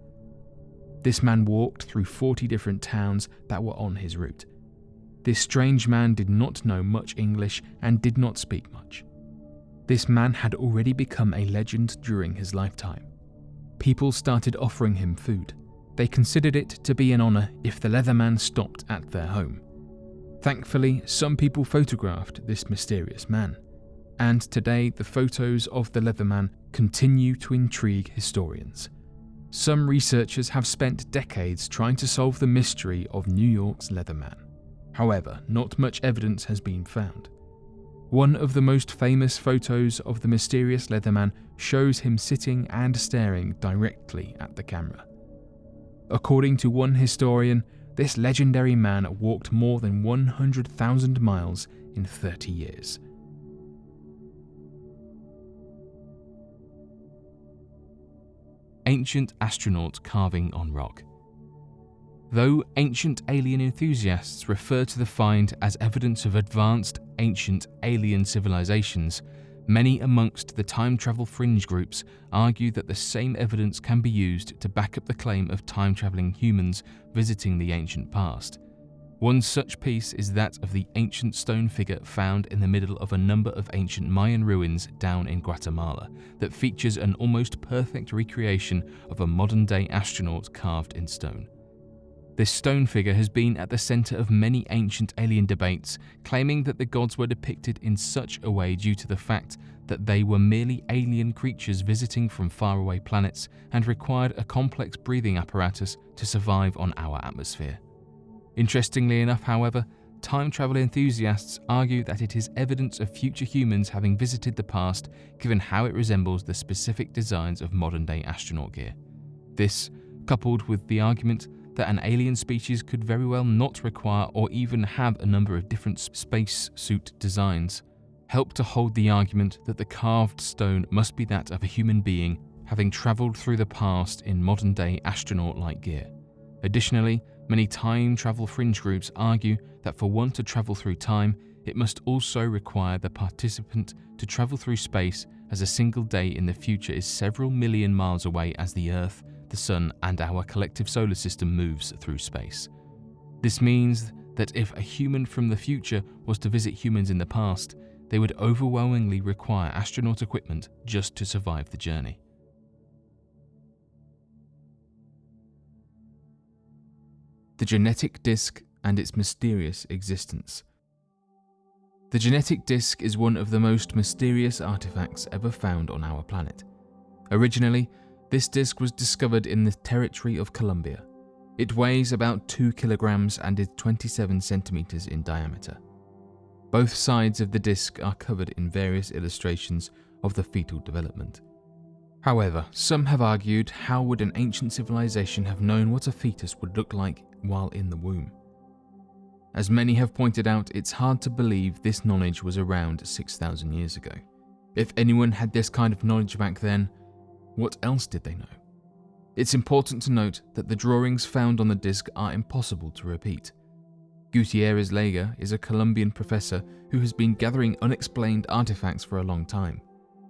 This man walked through 40 different towns that were on his route. This strange man did not know much English and did not speak much. This man had already become a legend during his lifetime. People started offering him food. They considered it to be an honor if the Leatherman stopped at their home. Thankfully, some people photographed this mysterious man, and today the photos of the Leatherman continue to intrigue historians. Some researchers have spent decades trying to solve the mystery of New York's Leatherman. However, not much evidence has been found. One of the most famous photos of the mysterious Leatherman shows him sitting and staring directly at the camera. According to one historian, this legendary man walked more than 100,000 miles in 30 years. Ancient astronaut carving on rock. Though ancient alien enthusiasts refer to the find as evidence of advanced ancient alien civilizations, many amongst the time travel fringe groups argue that the same evidence can be used to back up the claim of time-traveling humans visiting the ancient past. One such piece is that of the ancient stone figure found in the middle of a number of ancient Mayan ruins down in Guatemala that features an almost perfect recreation of a modern-day astronaut carved in stone. This stone figure has been at the center of many ancient alien debates, claiming that the gods were depicted in such a way due to the fact that they were merely alien creatures visiting from faraway planets and required a complex breathing apparatus to survive on our atmosphere. Interestingly enough, however, time travel enthusiasts argue that it is evidence of future humans having visited the past, given how it resembles the specific designs of modern-day astronaut gear. This, coupled with the argument that an alien species could very well not require or even have a number of different space suit designs, help to hold the argument that the carved stone must be that of a human being having travelled through the past in modern-day astronaut-like gear. Additionally, many time travel fringe groups argue that for one to travel through time, it must also require the participant to travel through space, as a single day in the future is several million miles away as the Earth, the Sun, and our collective solar system moves through space. This means that if a human from the future was to visit humans in the past, they would overwhelmingly require astronaut equipment just to survive the journey. The genetic disk and its mysterious existence. The genetic disk is one of the most mysterious artifacts ever found on our planet. Originally, this disk was discovered in the territory of Colombia. It weighs about 2 kilograms and is 27 centimeters in diameter. Both sides of the disk are covered in various illustrations of the fetal development. However, some have argued, how would an ancient civilization have known what a fetus would look like while in the womb? As many have pointed out, it's hard to believe this knowledge was around 6,000 years ago. If anyone had this kind of knowledge back then, what else did they know? It's important to note that the drawings found on the disc are impossible to repeat. Gutierrez Lega is a Colombian professor who has been gathering unexplained artifacts for a long time.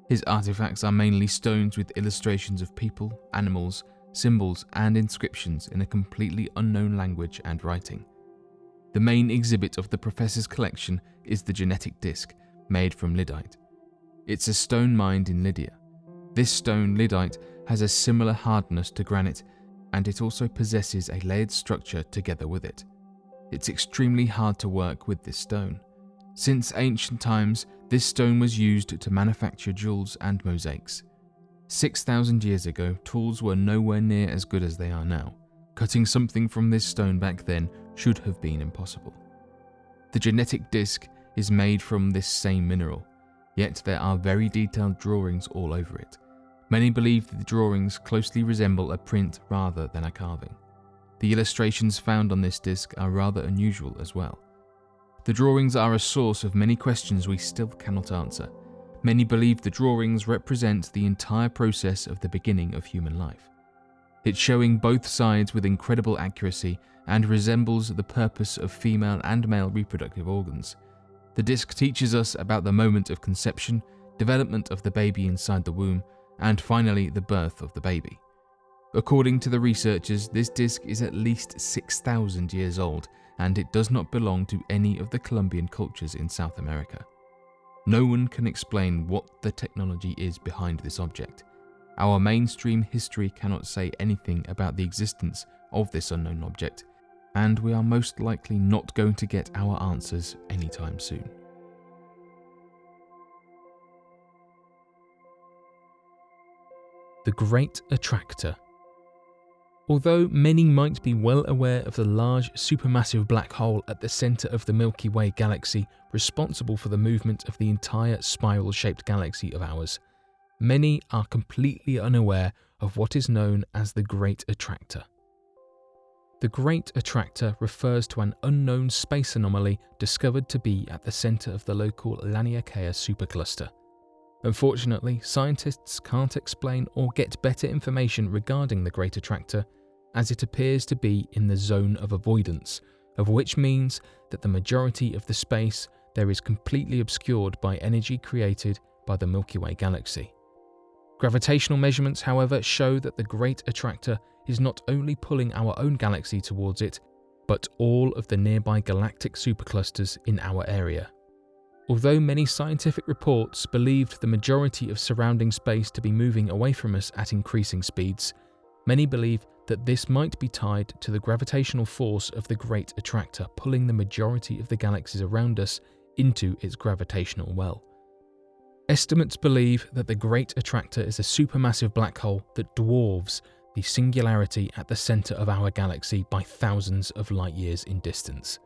His artifacts are mainly stones with illustrations of people, animals, symbols, and inscriptions in a completely unknown language and writing. The main exhibit of the professor's collection is the genetic disc, made from lyddite. It's a stone mined in Lydia. This stone, lyddite, has a similar hardness to granite, and it also possesses a layered structure together with it. It's extremely hard to work with this stone. Since ancient times, this stone was used to manufacture jewels and mosaics. 6,000 years ago, tools were nowhere near as good as they are now. Cutting something from this stone back then should have been impossible. The genetic disc is made from this same mineral, yet there are very detailed drawings all over it. Many believe that the drawings closely resemble a print rather than a carving. The illustrations found on this disc are rather unusual as well. The drawings are a source of many questions we still cannot answer. Many believe the drawings represent the entire process of the beginning of human life. It's showing both sides with incredible accuracy and resembles the purpose of female and male reproductive organs. The disc teaches us about the moment of conception, development of the baby inside the womb, and finally the birth of the baby. According to the researchers, this disc is at least 6,000 years old, and it does not belong to any of the Colombian cultures in South America. No one can explain what the technology is behind this object. Our mainstream history cannot say anything about the existence of this unknown object, and we are most likely not going to get our answers anytime soon. The Great Attractor. Although many might be well aware of the large supermassive black hole at the centre of the Milky Way galaxy responsible for the movement of the entire spiral-shaped galaxy of ours, many are completely unaware of what is known as the Great Attractor. The Great Attractor refers to an unknown space anomaly discovered to be at the centre of the local Laniakea supercluster. Unfortunately, scientists can't explain or get better information regarding the Great Attractor, as it appears to be in the zone of avoidance, of which means that the majority of the space there is completely obscured by energy created by the Milky Way galaxy. Gravitational measurements, however, show that the Great Attractor is not only pulling our own galaxy towards it, but all of the nearby galactic superclusters in our area. Although many scientific reports believed the majority of surrounding space to be moving away from us at increasing speeds, many believe that this might be tied to the gravitational force of the Great Attractor pulling the majority of the galaxies around us into its gravitational well. Estimates believe that the Great Attractor is a supermassive black hole that dwarfs the singularity at the centre of our galaxy by thousands of light years in distance.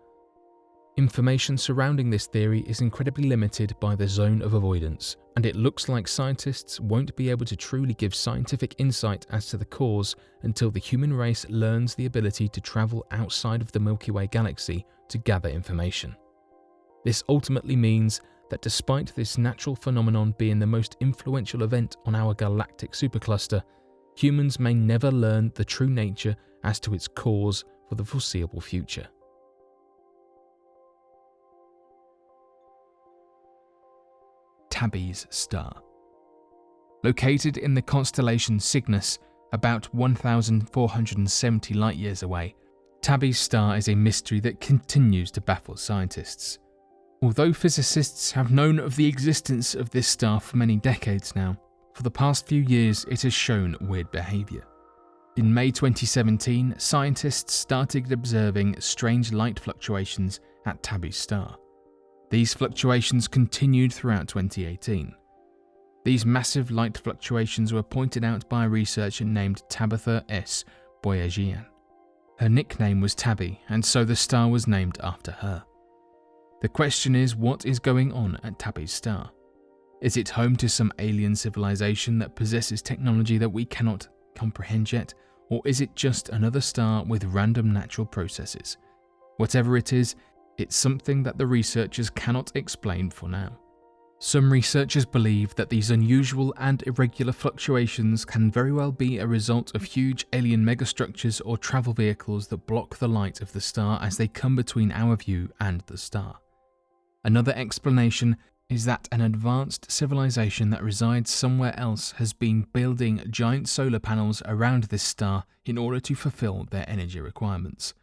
Information surrounding this theory is incredibly limited by the zone of avoidance, and it looks like scientists won't be able to truly give scientific insight as to the cause until the human race learns the ability to travel outside of the Milky Way galaxy to gather information. This ultimately means that despite this natural phenomenon being the most influential event on our galactic supercluster, humans may never learn the true nature as to its cause for the foreseeable future. Tabby's star. Located in the constellation Cygnus, about 1,470 light-years away, Tabby's star is a mystery that continues to baffle scientists. Although physicists have known of the existence of this star for many decades now, for the past few years it has shown weird behaviour. In May 2017, scientists started observing strange light fluctuations at Tabby's star. These fluctuations continued throughout 2018. These massive light fluctuations were pointed out by a researcher named Tabitha S. Boyajian. Her nickname was Tabby, and so the star was named after her. The question is, what is going on at Tabby's star? Is it home to some alien civilization that possesses technology that we cannot comprehend yet, or is it just another star with random natural processes? Whatever it is, it's something that the researchers cannot explain for now. Some researchers believe that these unusual and irregular fluctuations can very well be a result of huge alien megastructures or travel vehicles that block the light of the star as they come between our view and the star. Another explanation is that an advanced civilization that resides somewhere else has been building giant solar panels around this star in order to fulfill their energy requirements.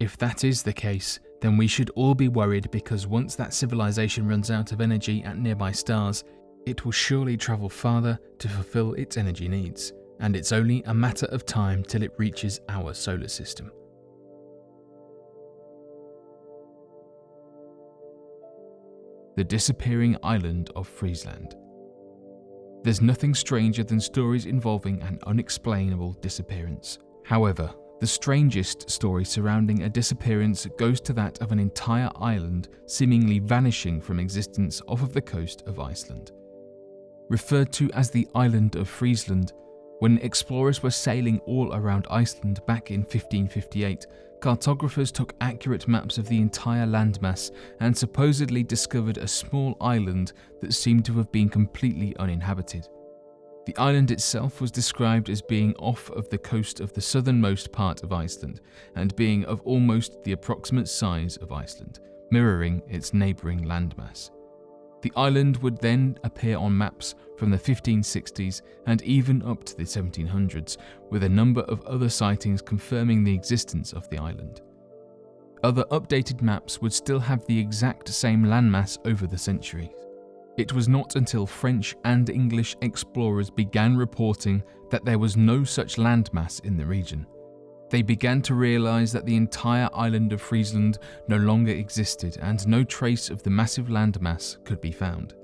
If that is the case, then we should all be worried, because once that civilization runs out of energy at nearby stars, it will surely travel farther to fulfill its energy needs, and it's only a matter of time till it reaches our solar system. The disappearing island of Friesland. There's nothing stranger than stories involving an unexplainable disappearance. However, the strangest story surrounding a disappearance goes to that of an entire island seemingly vanishing from existence off of the coast of Iceland. Referred to as the island of Friesland, when explorers were sailing all around Iceland back in 1558, cartographers took accurate maps of the entire landmass and supposedly discovered a small island that seemed to have been completely uninhabited. The island itself was described as being off of the coast of the southernmost part of Iceland and being of almost the approximate size of Iceland, mirroring its neighbouring landmass. The island would then appear on maps from the 1560s and even up to the 1700s, with a number of other sightings confirming the existence of the island. Other updated maps would still have the exact same landmass over the centuries. It was not until French and English explorers began reporting that there was no such landmass in the region. They began to realise that the entire island of Friesland no longer existed and no trace of the massive landmass could be found.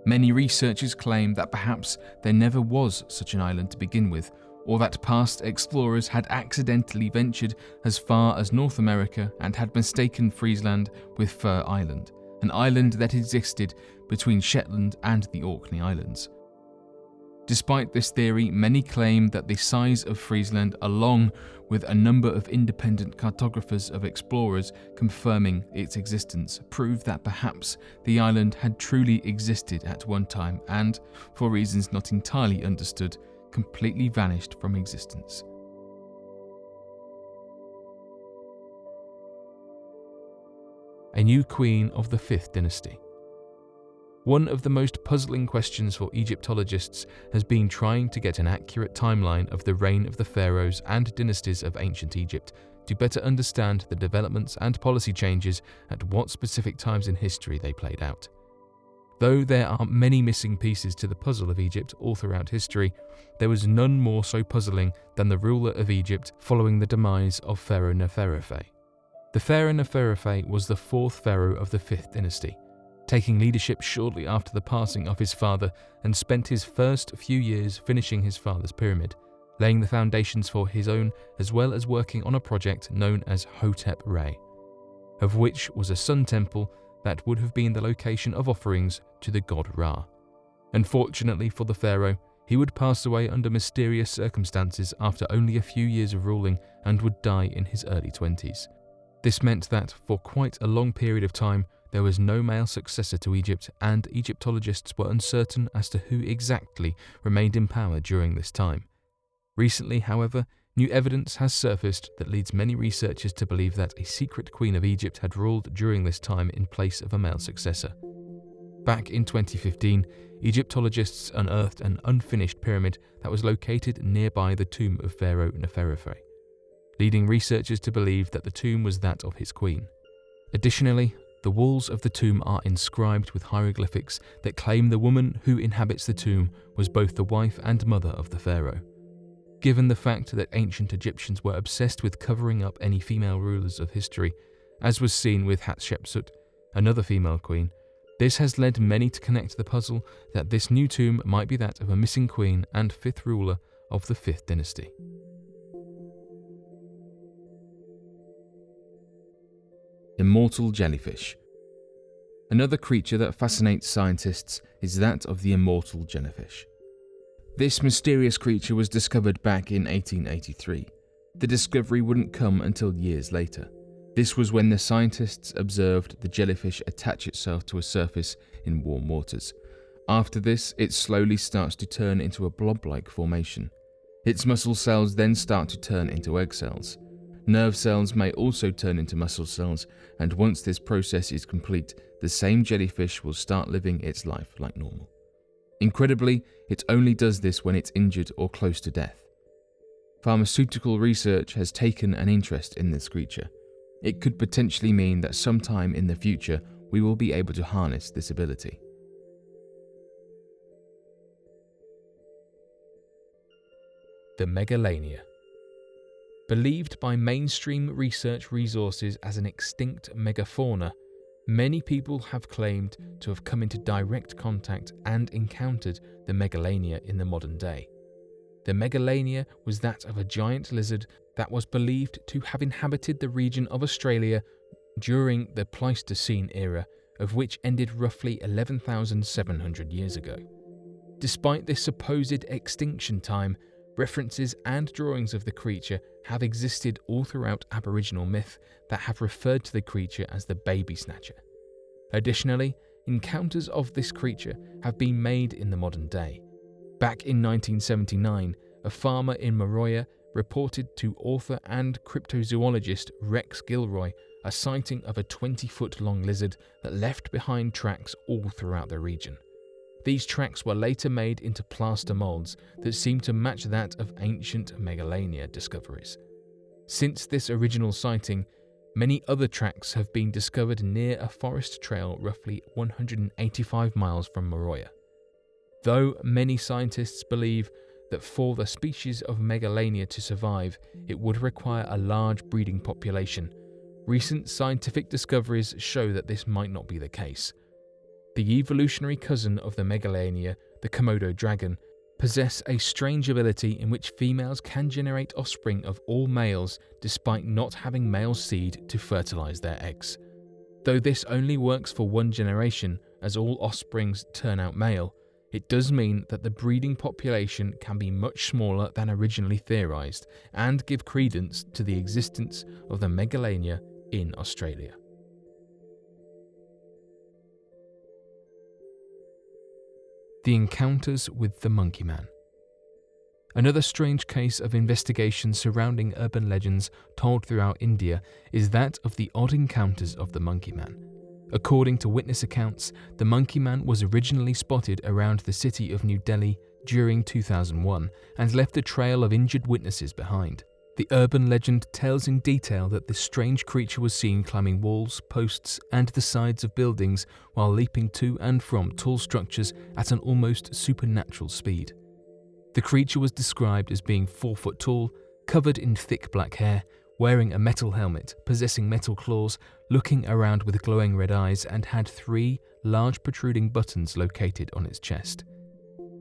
Many researchers claim that perhaps there never was such an island to begin with, or that past explorers had accidentally ventured as far as North America and had mistaken Friesland with Fur Island, an island that existed between Shetland and the Orkney Islands. Despite this theory, many claim that the size of Friesland, along with a number of independent cartographers of explorers confirming its existence, prove that perhaps the island had truly existed at one time and, for reasons not entirely understood, completely vanished from existence. A new queen of the 5th dynasty. One of the most puzzling questions for Egyptologists has been trying to get an accurate timeline of the reign of the pharaohs and dynasties of ancient Egypt to better understand the developments and policy changes at what specific times in history they played out. Though there are many missing pieces to the puzzle of Egypt all throughout history, there was none more so puzzling than the ruler of Egypt following the demise of Pharaoh Neferefre. The Pharaoh Neferefre was the 4th pharaoh of the 5th dynasty, taking leadership shortly after the passing of his father, and spent his first few years finishing his father's pyramid, laying the foundations for his own, as well as working on a project known as Hotep Re, of which was a sun temple that would have been the location of offerings to the god Ra. Unfortunately for the pharaoh, he would pass away under mysterious circumstances after only a few years of ruling and would die in his early 20s. This meant that, for quite a long period of time, there was no male successor to Egypt, and Egyptologists were uncertain as to who exactly remained in power during this time. Recently, however, new evidence has surfaced that leads many researchers to believe that a secret queen of Egypt had ruled during this time in place of a male successor. Back in 2015, Egyptologists unearthed an unfinished pyramid that was located nearby the tomb of Pharaoh Neferefre. leading researchers to believe that the tomb was that of his queen. Additionally, the walls of the tomb are inscribed with hieroglyphics that claim the woman who inhabits the tomb was both the wife and mother of the pharaoh. Given the fact that ancient Egyptians were obsessed with covering up any female rulers of history, as was seen with Hatshepsut, another female queen, this has led many to connect the puzzle that this new tomb might be that of a missing queen and fifth ruler of the 5th dynasty. Immortal jellyfish. Another creature that fascinates scientists is that of the immortal jellyfish. This mysterious creature was discovered back in 1883. The discovery wouldn't come until years later. This was when the scientists observed the jellyfish attach itself to a surface in warm waters. After this, it slowly starts to turn into a blob-like formation. Its muscle cells then start to turn into egg cells. Nerve cells may also turn into muscle cells, and once this process is complete, the same jellyfish will start living its life like normal. Incredibly, it only does this when it's injured or close to death. Pharmaceutical research has taken an interest in this creature. It could potentially mean that sometime in the future we will be able to harness this ability. The Megalania. Believed by mainstream research resources as an extinct megafauna, many people have claimed to have come into direct contact and encountered the Megalania in the modern day. The Megalania was that of a giant lizard that was believed to have inhabited the region of Australia during the Pleistocene era, of which ended roughly 11,700 years ago. Despite this supposed extinction time, references and drawings of the creature have existed all throughout Aboriginal myth that have referred to the creature as the baby snatcher. Additionally, encounters of this creature have been made in the modern day. Back in 1979, a farmer in Moroya reported to author and cryptozoologist Rex Gilroy a sighting of a 20-foot-long lizard that left behind tracks all throughout the region. These tracks were later made into plaster molds that seemed to match that of ancient Megalania discoveries. Since this original sighting, many other tracks have been discovered near a forest trail roughly 185 miles from Moroya. Though many scientists believe that for the species of Megalania to survive, it would require a large breeding population, recent scientific discoveries show that this might not be the case. The evolutionary cousin of the Megalania, the Komodo dragon, possess a strange ability in which females can generate offspring of all males despite not having male seed to fertilize their eggs. Though this only works for one generation, as all offsprings turn out male, it does mean that the breeding population can be much smaller than originally theorized and give credence to the existence of the Megalania in Australia. The encounters with the Monkey Man. Another strange case of investigation surrounding urban legends told throughout India is that of the odd encounters of the Monkey Man. According to witness accounts, the Monkey Man was originally spotted around the city of New Delhi during 2001 and left a trail of injured witnesses behind. The urban legend tells in detail that this strange creature was seen climbing walls, posts, and the sides of buildings while leaping to and from tall structures at an almost supernatural speed. The creature was described as being 4 foot tall, covered in thick black hair, wearing a metal helmet, possessing metal claws, looking around with glowing red eyes, and had 3 large protruding buttons located on its chest.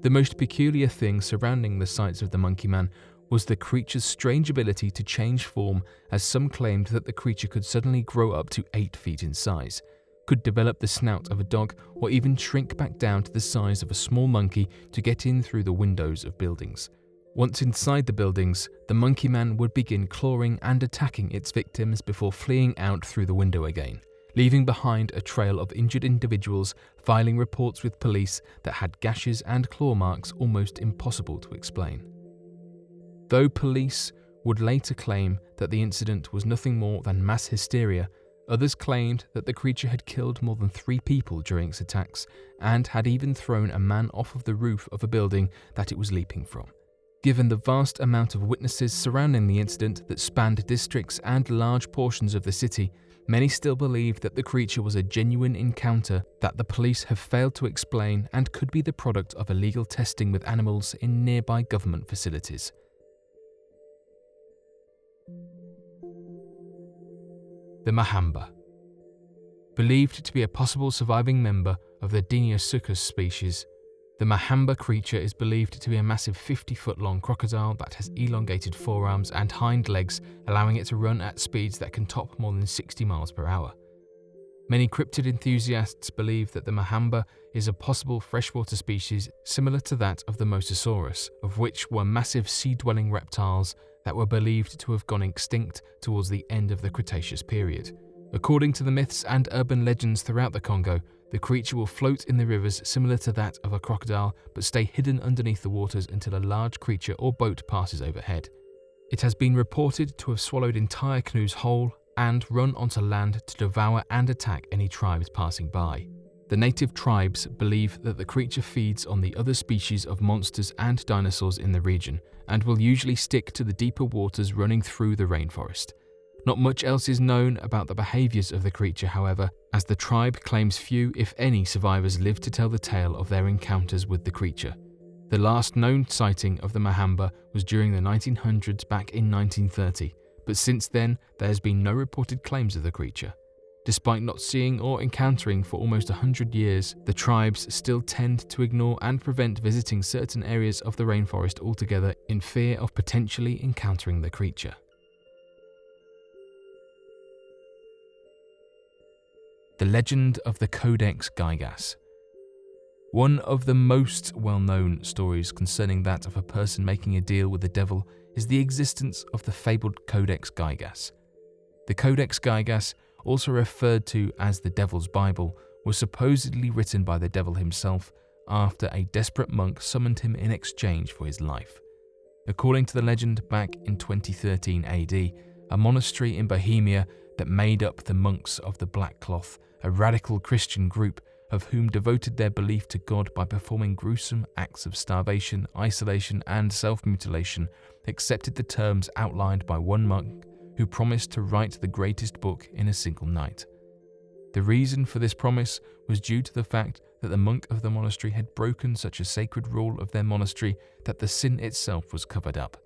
The most peculiar thing surrounding the sights of the Monkey Man was the creature's strange ability to change form, as some claimed that the creature could suddenly grow up to 8 feet in size, could develop the snout of a dog, or even shrink back down to the size of a small monkey to get in through the windows of buildings. Once inside the buildings, the Monkey Man would begin clawing and attacking its victims before fleeing out through the window again, leaving behind a trail of injured individuals, filing reports with police that had gashes and claw marks almost impossible to explain. Though police would later claim that the incident was nothing more than mass hysteria, others claimed that the creature had killed more than 3 people during its attacks and had even thrown a man off of the roof of a building that it was leaping from. Given the vast amount of witnesses surrounding the incident that spanned districts and large portions of the city, many still believe that the creature was a genuine encounter that the police have failed to explain and could be the product of illegal testing with animals in nearby government facilities. The Mahamba. Believed to be a possible surviving member of the Deinosuchus species, the Mahamba creature is believed to be a massive 50-foot-long crocodile that has elongated forearms and hind legs, allowing it to run at speeds that can top more than 60 miles per hour. Many cryptid enthusiasts believe that the Mahamba is a possible freshwater species similar to that of the Mosasaurus, of which were massive sea-dwelling reptiles that were believed to have gone extinct towards the end of the Cretaceous period. According to the myths and urban legends throughout the Congo, the creature will float in the rivers similar to that of a crocodile, but stay hidden underneath the waters until a large creature or boat passes overhead. It has been reported to have swallowed entire canoes whole and run onto land to devour and attack any tribes passing by. The native tribes believe that the creature feeds on the other species of monsters and dinosaurs in the region, and will usually stick to the deeper waters running through the rainforest. Not much else is known about the behaviours of the creature, however, as the tribe claims few, if any, survivors live to tell the tale of their encounters with the creature. The last known sighting of the Mahamba was during the 1900s back in 1930, but since then there has been no reported claims of the creature. Despite not seeing or encountering for almost 100 years, the tribes still tend to ignore and prevent visiting certain areas of the rainforest altogether in fear of potentially encountering the creature. The legend of the Codex Gigas. One of the most well-known stories concerning that of a person making a deal with the devil is the existence of the fabled Codex Gigas. The Codex Gigas, also referred to as the Devil's Bible, was supposedly written by the devil himself after a desperate monk summoned him in exchange for his life. According to the legend, back in 2013 AD, a monastery in Bohemia that made up the monks of the Black Cloth, a radical Christian group of whom devoted their belief to God by performing gruesome acts of starvation, isolation, and self-mutilation, accepted the terms outlined by one monk who promised to write the greatest book in a single night. The reason for this promise was due to the fact that the monk of the monastery had broken such a sacred rule of their monastery that the sin itself was covered up.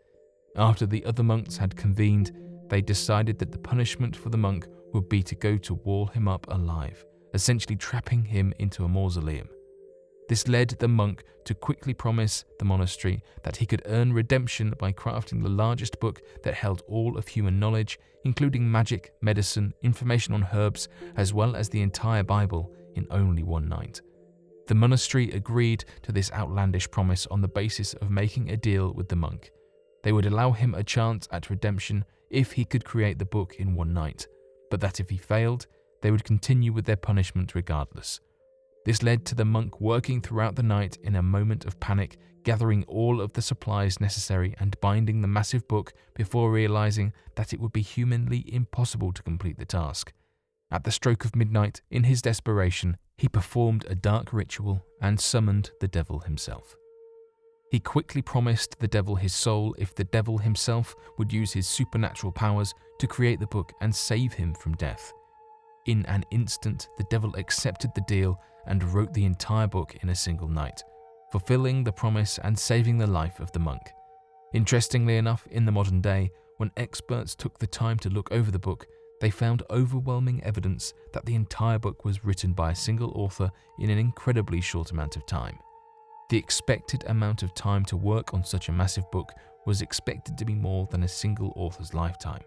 After the other monks had convened, they decided that the punishment for the monk would be to go to wall him up alive, essentially trapping him into a mausoleum. This led the monk to quickly promise the monastery that he could earn redemption by crafting the largest book that held all of human knowledge, including magic, medicine, information on herbs, as well as the entire Bible, in only one night. The monastery agreed to this outlandish promise on the basis of making a deal with the monk. They would allow him a chance at redemption if he could create the book in one night, but that if he failed, they would continue with their punishment regardless. This led to the monk working throughout the night in a moment of panic, gathering all of the supplies necessary and binding the massive book before realizing that it would be humanly impossible to complete the task. At the stroke of midnight, in his desperation, he performed a dark ritual and summoned the devil himself. He quickly promised the devil his soul if the devil himself would use his supernatural powers to create the book and save him from death. In an instant, the devil accepted the deal and wrote the entire book in a single night, fulfilling the promise and saving the life of the monk. Interestingly enough, in the modern day, when experts took the time to look over the book, they found overwhelming evidence that the entire book was written by a single author in an incredibly short amount of time. The expected amount of time to work on such a massive book was expected to be more than a single author's lifetime.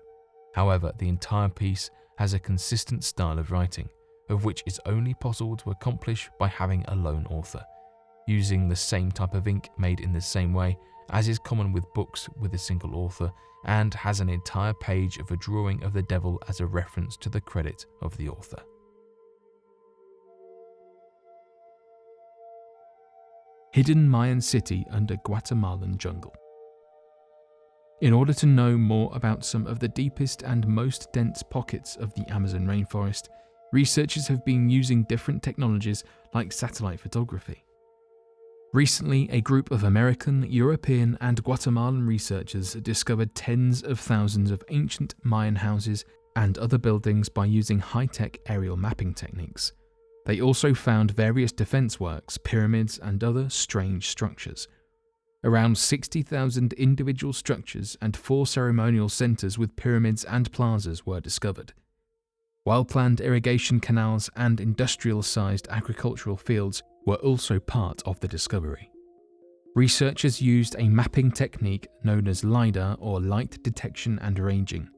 However, the entire piece has a consistent style of writing, of which is only possible to accomplish by having a lone author, using the same type of ink made in the same way as is common with books with a single author, and has an entire page of a drawing of the devil as a reference to the credit of the author. Hidden Mayan city under Guatemalan jungle. In order to know more about some of the deepest and most dense pockets of the Amazon rainforest, researchers have been using different technologies like satellite photography. Recently, a group of American, European, and Guatemalan researchers discovered tens of thousands of ancient Mayan houses and other buildings by using high-tech aerial mapping techniques. They also found various defense works, pyramids, and other strange structures. Around 60,000 individual structures and 4 ceremonial centers with pyramids and plazas were discovered. Well-planned irrigation canals and industrial-sized agricultural fields were also part of the discovery. Researchers used a mapping technique known as LiDAR, or light detection and ranging.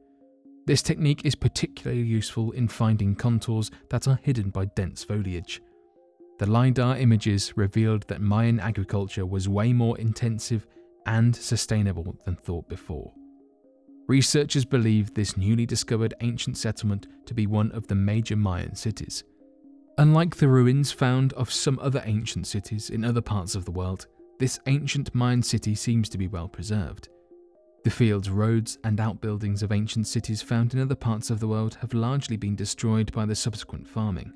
This technique is particularly useful in finding contours that are hidden by dense foliage. The LiDAR images revealed that Mayan agriculture was way more intensive and sustainable than thought before. Researchers believe this newly discovered ancient settlement to be one of the major Mayan cities. Unlike the ruins found of some other ancient cities in other parts of the world, this ancient Mayan city seems to be well preserved. The fields, roads, and outbuildings of ancient cities found in other parts of the world have largely been destroyed by the subsequent farming.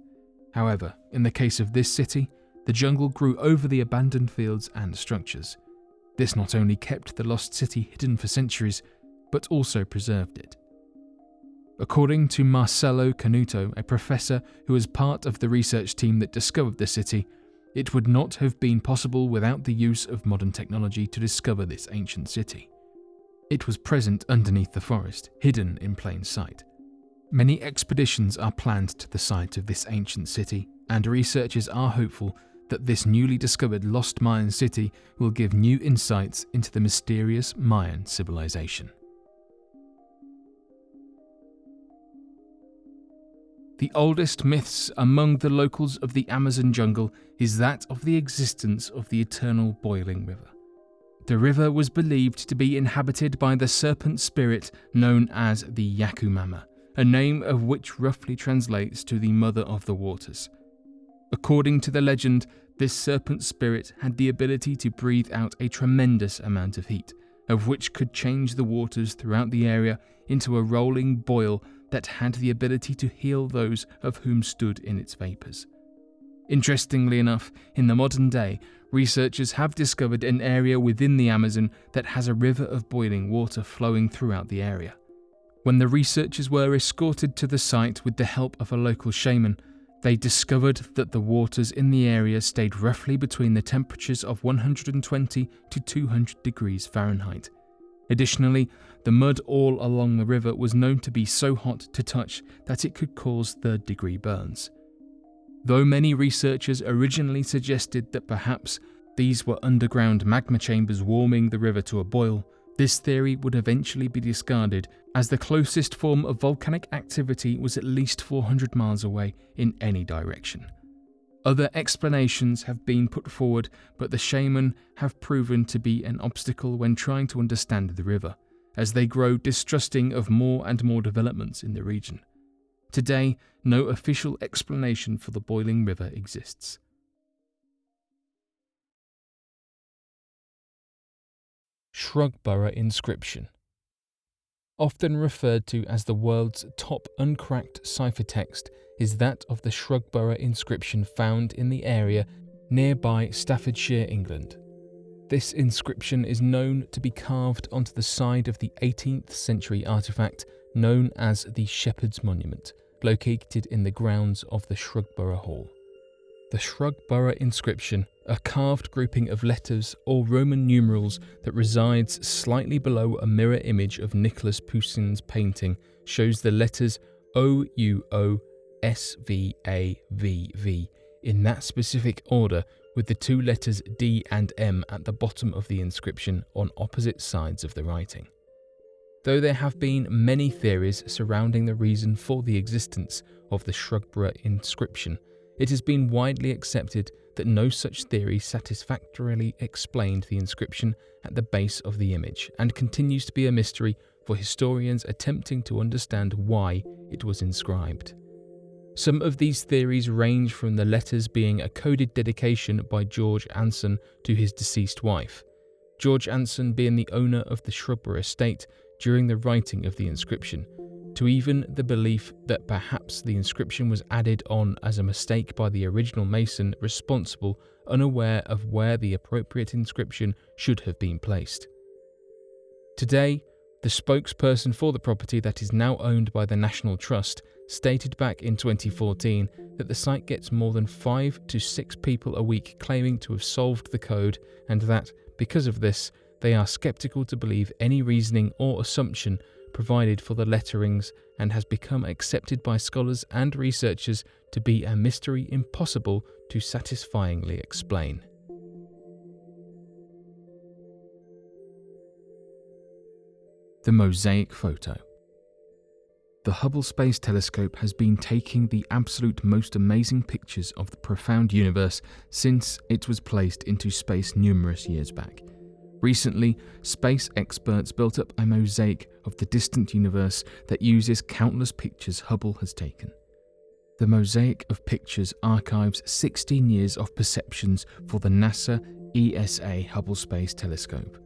However, in the case of this city, the jungle grew over the abandoned fields and structures. This not only kept the lost city hidden for centuries, but also preserved it. According to Marcelo Canuto, a professor who was part of the research team that discovered the city, it would not have been possible without the use of modern technology to discover this ancient city. It was present underneath the forest, hidden in plain sight. Many expeditions are planned to the site of this ancient city, and researchers are hopeful that this newly discovered lost Mayan city will give new insights into the mysterious Mayan civilization. The oldest myths among the locals of the Amazon jungle is that of the existence of the eternal boiling river. The river was believed to be inhabited by the serpent spirit known as the Yakumama, a name of which roughly translates to the mother of the waters. According to the legend, this serpent spirit had the ability to breathe out a tremendous amount of heat, of which could change the waters throughout the area into a rolling boil that had the ability to heal those of whom stood in its vapours. Interestingly enough, in the modern day, researchers have discovered an area within the Amazon that has a river of boiling water flowing throughout the area. When the researchers were escorted to the site with the help of a local shaman, they discovered that the waters in the area stayed roughly between the temperatures of 120 to 200 degrees Fahrenheit. Additionally, the mud all along the river was known to be so hot to touch that it could cause third-degree burns. Though many researchers originally suggested that perhaps these were underground magma chambers warming the river to a boil, this theory would eventually be discarded as the closest form of volcanic activity was at least 400 miles away in any direction. Other explanations have been put forward, but the shaman have proven to be an obstacle when trying to understand the river, as they grow distrusting of more and more developments in the region. Today, no official explanation for the boiling river exists. Shrugborough inscription. Often referred to as the world's top uncracked ciphertext is that of the Shrugborough inscription found in the area nearby Staffordshire, England. This inscription is known to be carved onto the side of the 18th century artefact known as the Shepherd's Monument, located in the grounds of the Shrugborough Hall. The Shrugborough inscription, a carved grouping of letters or Roman numerals that resides slightly below a mirror image of Nicholas Poussin's painting, shows the letters OUO SVAVV in that specific order, with the two letters D and M at the bottom of the inscription on opposite sides of the writing. Though there have been many theories surrounding the reason for the existence of the Shrugborough inscription, it has been widely accepted that no such theory satisfactorily explained the inscription at the base of the image, and continues to be a mystery for historians attempting to understand why it was inscribed. Some of these theories range from the letters being a coded dedication by George Anson to his deceased wife, George Anson being the owner of the Shrugborough estate during the writing of the inscription, to even the belief that perhaps the inscription was added on as a mistake by the original mason responsible, unaware of where the appropriate inscription should have been placed. Today, the spokesperson for the property that is now owned by the National Trust stated back in 2014 that the site gets more than 5 to 6 people a week claiming to have solved the code, and that, because of this, they are skeptical to believe any reasoning or assumption provided for the letterings, and has become accepted by scholars and researchers to be a mystery impossible to satisfyingly explain. The mosaic photo. The Hubble Space Telescope has been taking the absolute most amazing pictures of the profound universe since it was placed into space numerous years back. Recently, space experts built up a mosaic of the distant universe that uses countless pictures Hubble has taken. The mosaic of pictures archives 16 years of perceptions for the NASA ESA Hubble Space Telescope.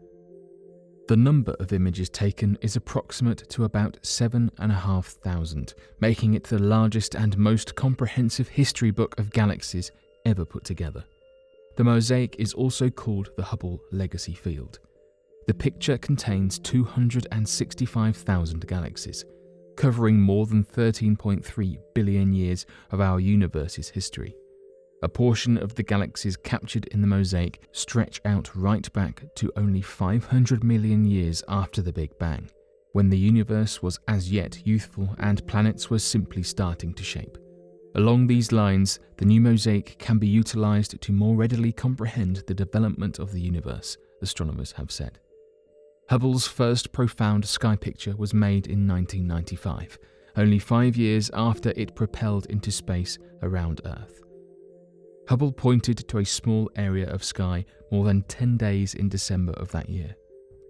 The number of images taken is approximate to about 7,500, making it the largest and most comprehensive history book of galaxies ever put together. The mosaic is also called the Hubble Legacy Field. The picture contains 265,000 galaxies, covering more than 13.3 billion years of our universe's history. A portion of the galaxies captured in the mosaic stretch out right back to only 500 million years after the Big Bang, when the universe was as yet youthful and planets were simply starting to shape. Along these lines, the new mosaic can be utilized to more readily comprehend the development of the universe, astronomers have said. Hubble's first profound sky picture was made in 1995, only 5 years after it propelled into space around Earth. Hubble pointed to a small area of sky more than 10 days in December of that year,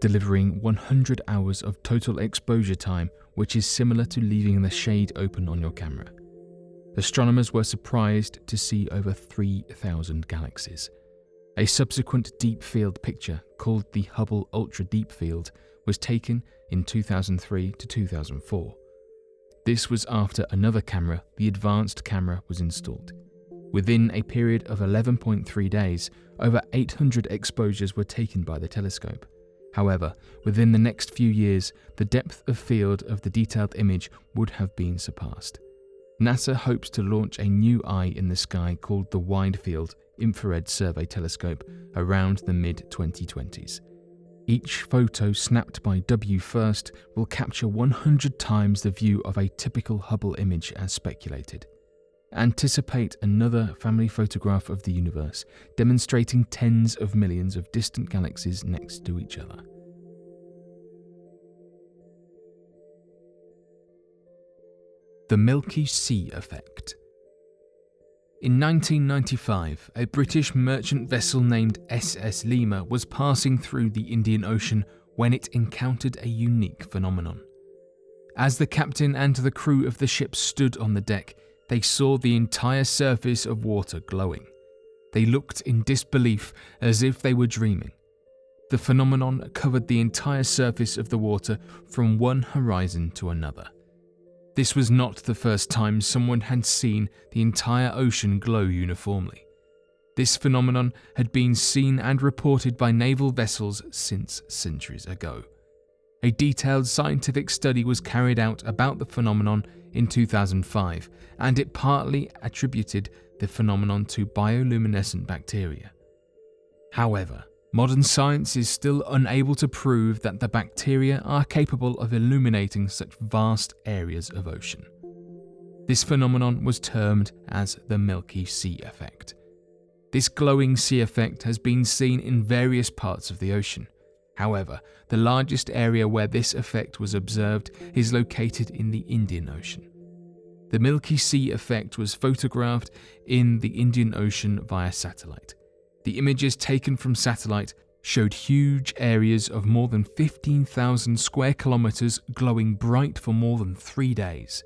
delivering 100 hours of total exposure time, which is similar to leaving the shade open on your camera. Astronomers were surprised to see over 3,000 galaxies. A subsequent deep field picture, called the Hubble Ultra Deep Field, was taken in 2003 to 2004. This was after another camera, the Advanced camera, was installed. Within a period of 11.3 days, over 800 exposures were taken by the telescope. However, within the next few years, the depth of field of the detailed image would have been surpassed. NASA hopes to launch a new eye in the sky called the Wide Field Infrared Survey Telescope around the mid-2020s. Each photo snapped by W first will capture 100 times the view of a typical Hubble image as speculated. Anticipate another family photograph of the universe, demonstrating tens of millions of distant galaxies next to each other. The Milky Sea Effect. In 1995, a British merchant vessel named SS Lima was passing through the Indian Ocean when it encountered a unique phenomenon. As the captain and the crew of the ship stood on the deck, they saw the entire surface of water glowing. They looked in disbelief as if they were dreaming. The phenomenon covered the entire surface of the water from one horizon to another. This was not the first time someone had seen the entire ocean glow uniformly. This phenomenon had been seen and reported by naval vessels since centuries ago. A detailed scientific study was carried out about the phenomenon in 2005, and it partly attributed the phenomenon to bioluminescent bacteria. However, modern science is still unable to prove that the bacteria are capable of illuminating such vast areas of ocean. This phenomenon was termed as the Milky Sea Effect. This glowing sea effect has been seen in various parts of the ocean. However, the largest area where this effect was observed is located in the Indian Ocean. The Milky Sea Effect was photographed in the Indian Ocean via satellite. The images taken from satellite showed huge areas of more than 15,000 square kilometers glowing bright for more than 3 days.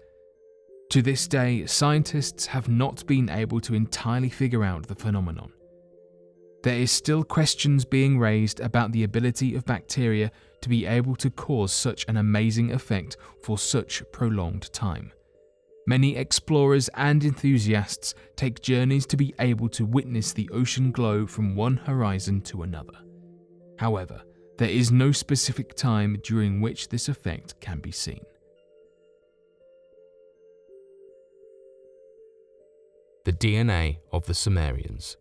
To this day, scientists have not been able to entirely figure out the phenomenon. There is still questions being raised about the ability of bacteria to be able to cause such an amazing effect for such prolonged time. Many explorers and enthusiasts take journeys to be able to witness the ocean glow from one horizon to another. However, there is no specific time during which this effect can be seen. The DNA of the Sumerians.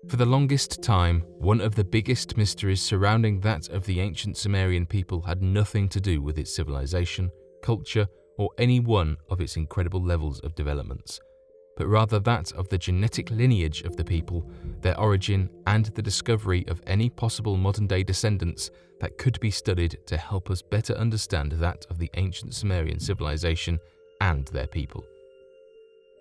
For the longest time, one of the biggest mysteries surrounding that of the ancient Sumerian people had nothing to do with its civilization, culture, or any one of its incredible levels of developments, but rather that of the genetic lineage of the people, their origin, and the discovery of any possible modern-day descendants that could be studied to help us better understand that of the ancient Sumerian civilization and their people.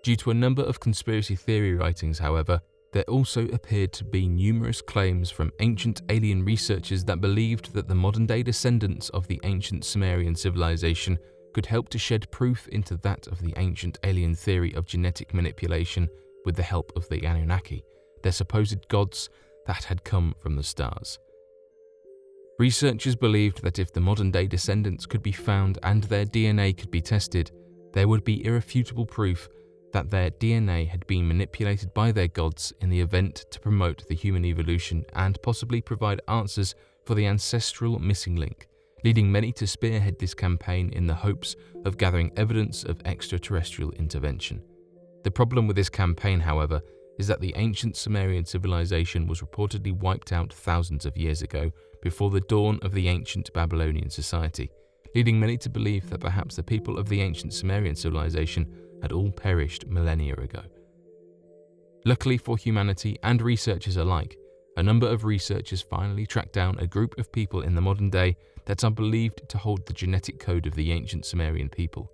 Due to a number of conspiracy theory writings, however, there also appeared to be numerous claims from ancient alien researchers that believed that the modern-day descendants of the ancient Sumerian civilization could help to shed proof into that of the ancient alien theory of genetic manipulation with the help of the Anunnaki, their supposed gods that had come from the stars. Researchers believed that if the modern-day descendants could be found and their DNA could be tested, there would be irrefutable proof that their DNA had been manipulated by their gods in the event to promote the human evolution and possibly provide answers for the ancestral missing link, leading many to spearhead this campaign in the hopes of gathering evidence of extraterrestrial intervention. The problem with this campaign, however, is that the ancient Sumerian civilization was reportedly wiped out thousands of years ago before the dawn of the ancient Babylonian society, leading many to believe that perhaps the people of the ancient Sumerian civilization had all perished millennia ago. Luckily for humanity and researchers alike, a number of researchers finally tracked down a group of people in the modern day that are believed to hold the genetic code of the ancient Sumerian people.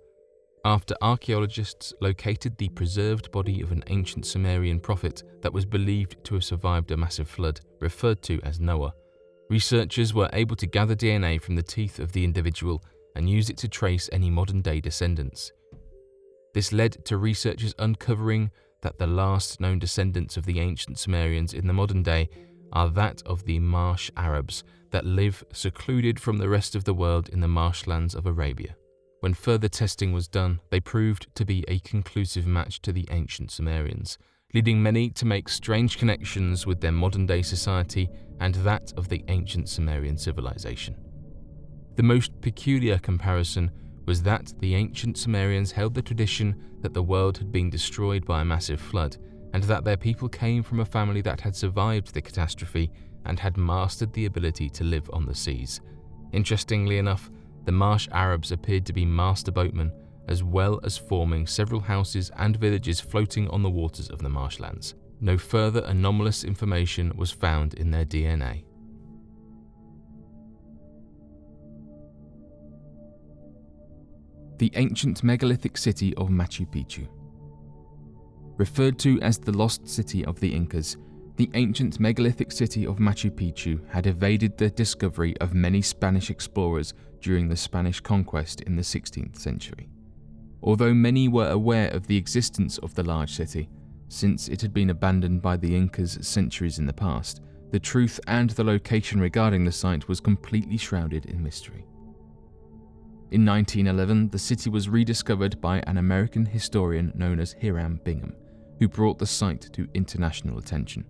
After archaeologists located the preserved body of an ancient Sumerian prophet that was believed to have survived a massive flood, referred to as Noah, researchers were able to gather DNA from the teeth of the individual and use it to trace any modern-day descendants. This led to researchers uncovering that the last known descendants of the ancient Sumerians in the modern day are that of the marsh Arabs that live secluded from the rest of the world in the marshlands of Arabia. When further testing was done, they proved to be a conclusive match to the ancient Sumerians, leading many to make strange connections with their modern-day society and that of the ancient Sumerian civilization. The most peculiar comparison was that the ancient Sumerians held the tradition that the world had been destroyed by a massive flood, and that their people came from a family that had survived the catastrophe and had mastered the ability to live on the seas. Interestingly enough, the marsh Arabs appeared to be master boatmen, as well as forming several houses and villages floating on the waters of the marshlands. No further anomalous information was found in their DNA. The ancient megalithic city of Machu Picchu. Referred to as the lost city of the Incas, the ancient megalithic city of Machu Picchu had evaded the discovery of many Spanish explorers during the Spanish conquest in the 16th century. Although many were aware of the existence of the large city, since it had been abandoned by the Incas centuries in the past, the truth and the location regarding the site was completely shrouded in mystery. In 1911, the city was rediscovered by an American historian known as Hiram Bingham, who brought the site to international attention.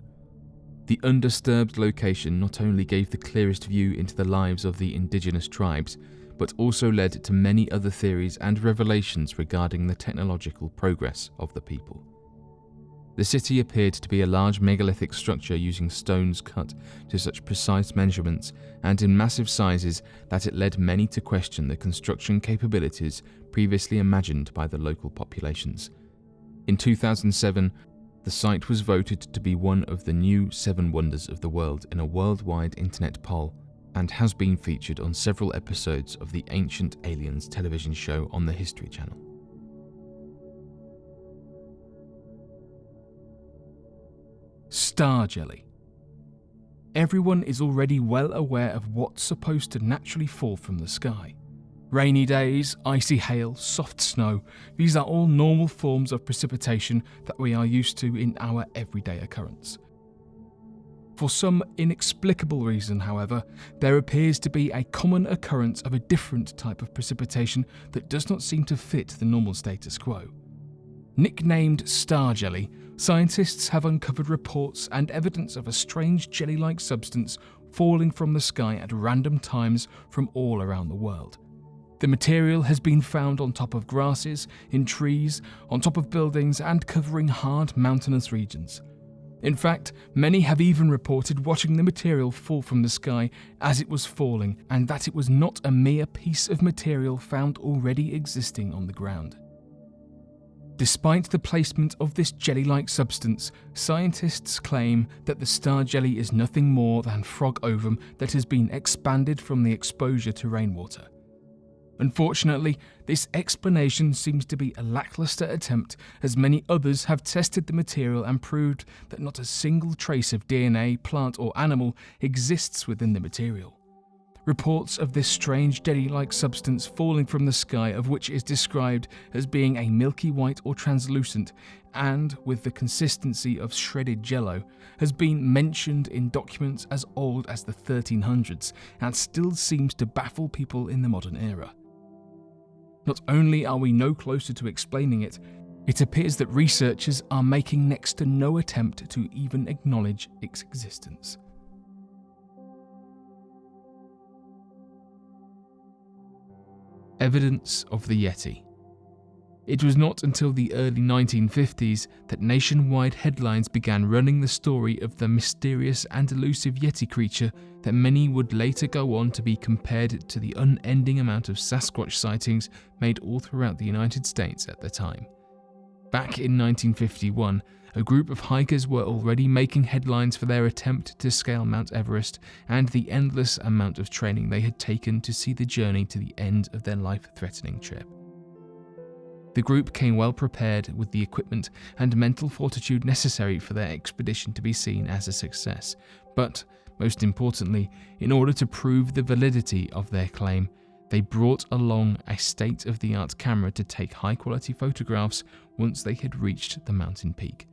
The undisturbed location not only gave the clearest view into the lives of the indigenous tribes, but also led to many other theories and revelations regarding the technological progress of the people. The city appeared to be a large megalithic structure using stones cut to such precise measurements and in massive sizes that it led many to question the construction capabilities previously imagined by the local populations. In 2007, the site was voted to be one of the new 7 wonders of the world in a worldwide internet poll and has been featured on several episodes of the Ancient Aliens television show on the History Channel. Star jelly. Everyone is already well aware of what's supposed to naturally fall from the sky. Rainy days, icy hail, soft snow, these are all normal forms of precipitation that we are used to in our everyday occurrence. For some inexplicable reason, however, there appears to be a common occurrence of a different type of precipitation that does not seem to fit the normal status quo. Nicknamed star jelly, scientists have uncovered reports and evidence of a strange jelly-like substance falling from the sky at random times from all around the world. The material has been found on top of grasses, in trees, on top of buildings, and covering hard mountainous regions. In fact, many have even reported watching the material fall from the sky as it was falling, and that it was not a mere piece of material found already existing on the ground. Despite the placement of this jelly-like substance, scientists claim that the star jelly is nothing more than frog ovum that has been expanded from the exposure to rainwater. Unfortunately, this explanation seems to be a lackluster attempt, as many others have tested the material and proved that not a single trace of DNA, plant or animal exists within the material. Reports of this strange jelly-like substance falling from the sky, of which is described as being a milky white or translucent and with the consistency of shredded jello, has been mentioned in documents as old as the 1300s and still seems to baffle people in the modern era. Not only are we no closer to explaining it, it appears that researchers are making next to no attempt to even acknowledge its existence. Evidence of the Yeti. It was not until the early 1950s that nationwide headlines began running the story of the mysterious and elusive Yeti creature that many would later go on to be compared to the unending amount of Sasquatch sightings made all throughout the United States at the time. Back in 1951, a group of hikers were already making headlines for their attempt to scale Mount Everest and the endless amount of training they had taken to see the journey to the end of their life-threatening trip. The group came well prepared with the equipment and mental fortitude necessary for their expedition to be seen as a success, but, most importantly, in order to prove the validity of their claim, they brought along a state-of-the-art camera to take high-quality photographs once they had reached the mountain peak.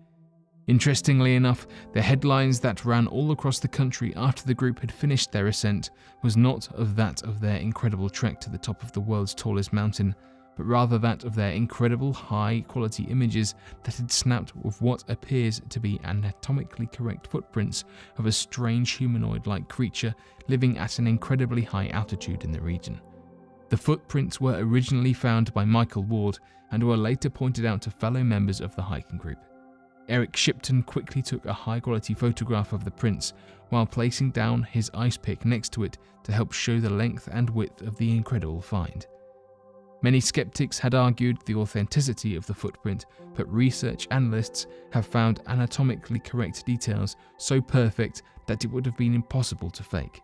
Interestingly enough, the headlines that ran all across the country after the group had finished their ascent was not of that of their incredible trek to the top of the world's tallest mountain, but rather that of their incredible high-quality images that had snapped with what appears to be anatomically correct footprints of a strange humanoid-like creature living at an incredibly high altitude in the region. The footprints were originally found by Michael Ward and were later pointed out to fellow members of the hiking group. Eric Shipton quickly took a high-quality photograph of the prints while placing down his ice pick next to it to help show the length and width of the incredible find. Many skeptics had argued the authenticity of the footprint, but research analysts have found anatomically correct details so perfect that it would have been impossible to fake.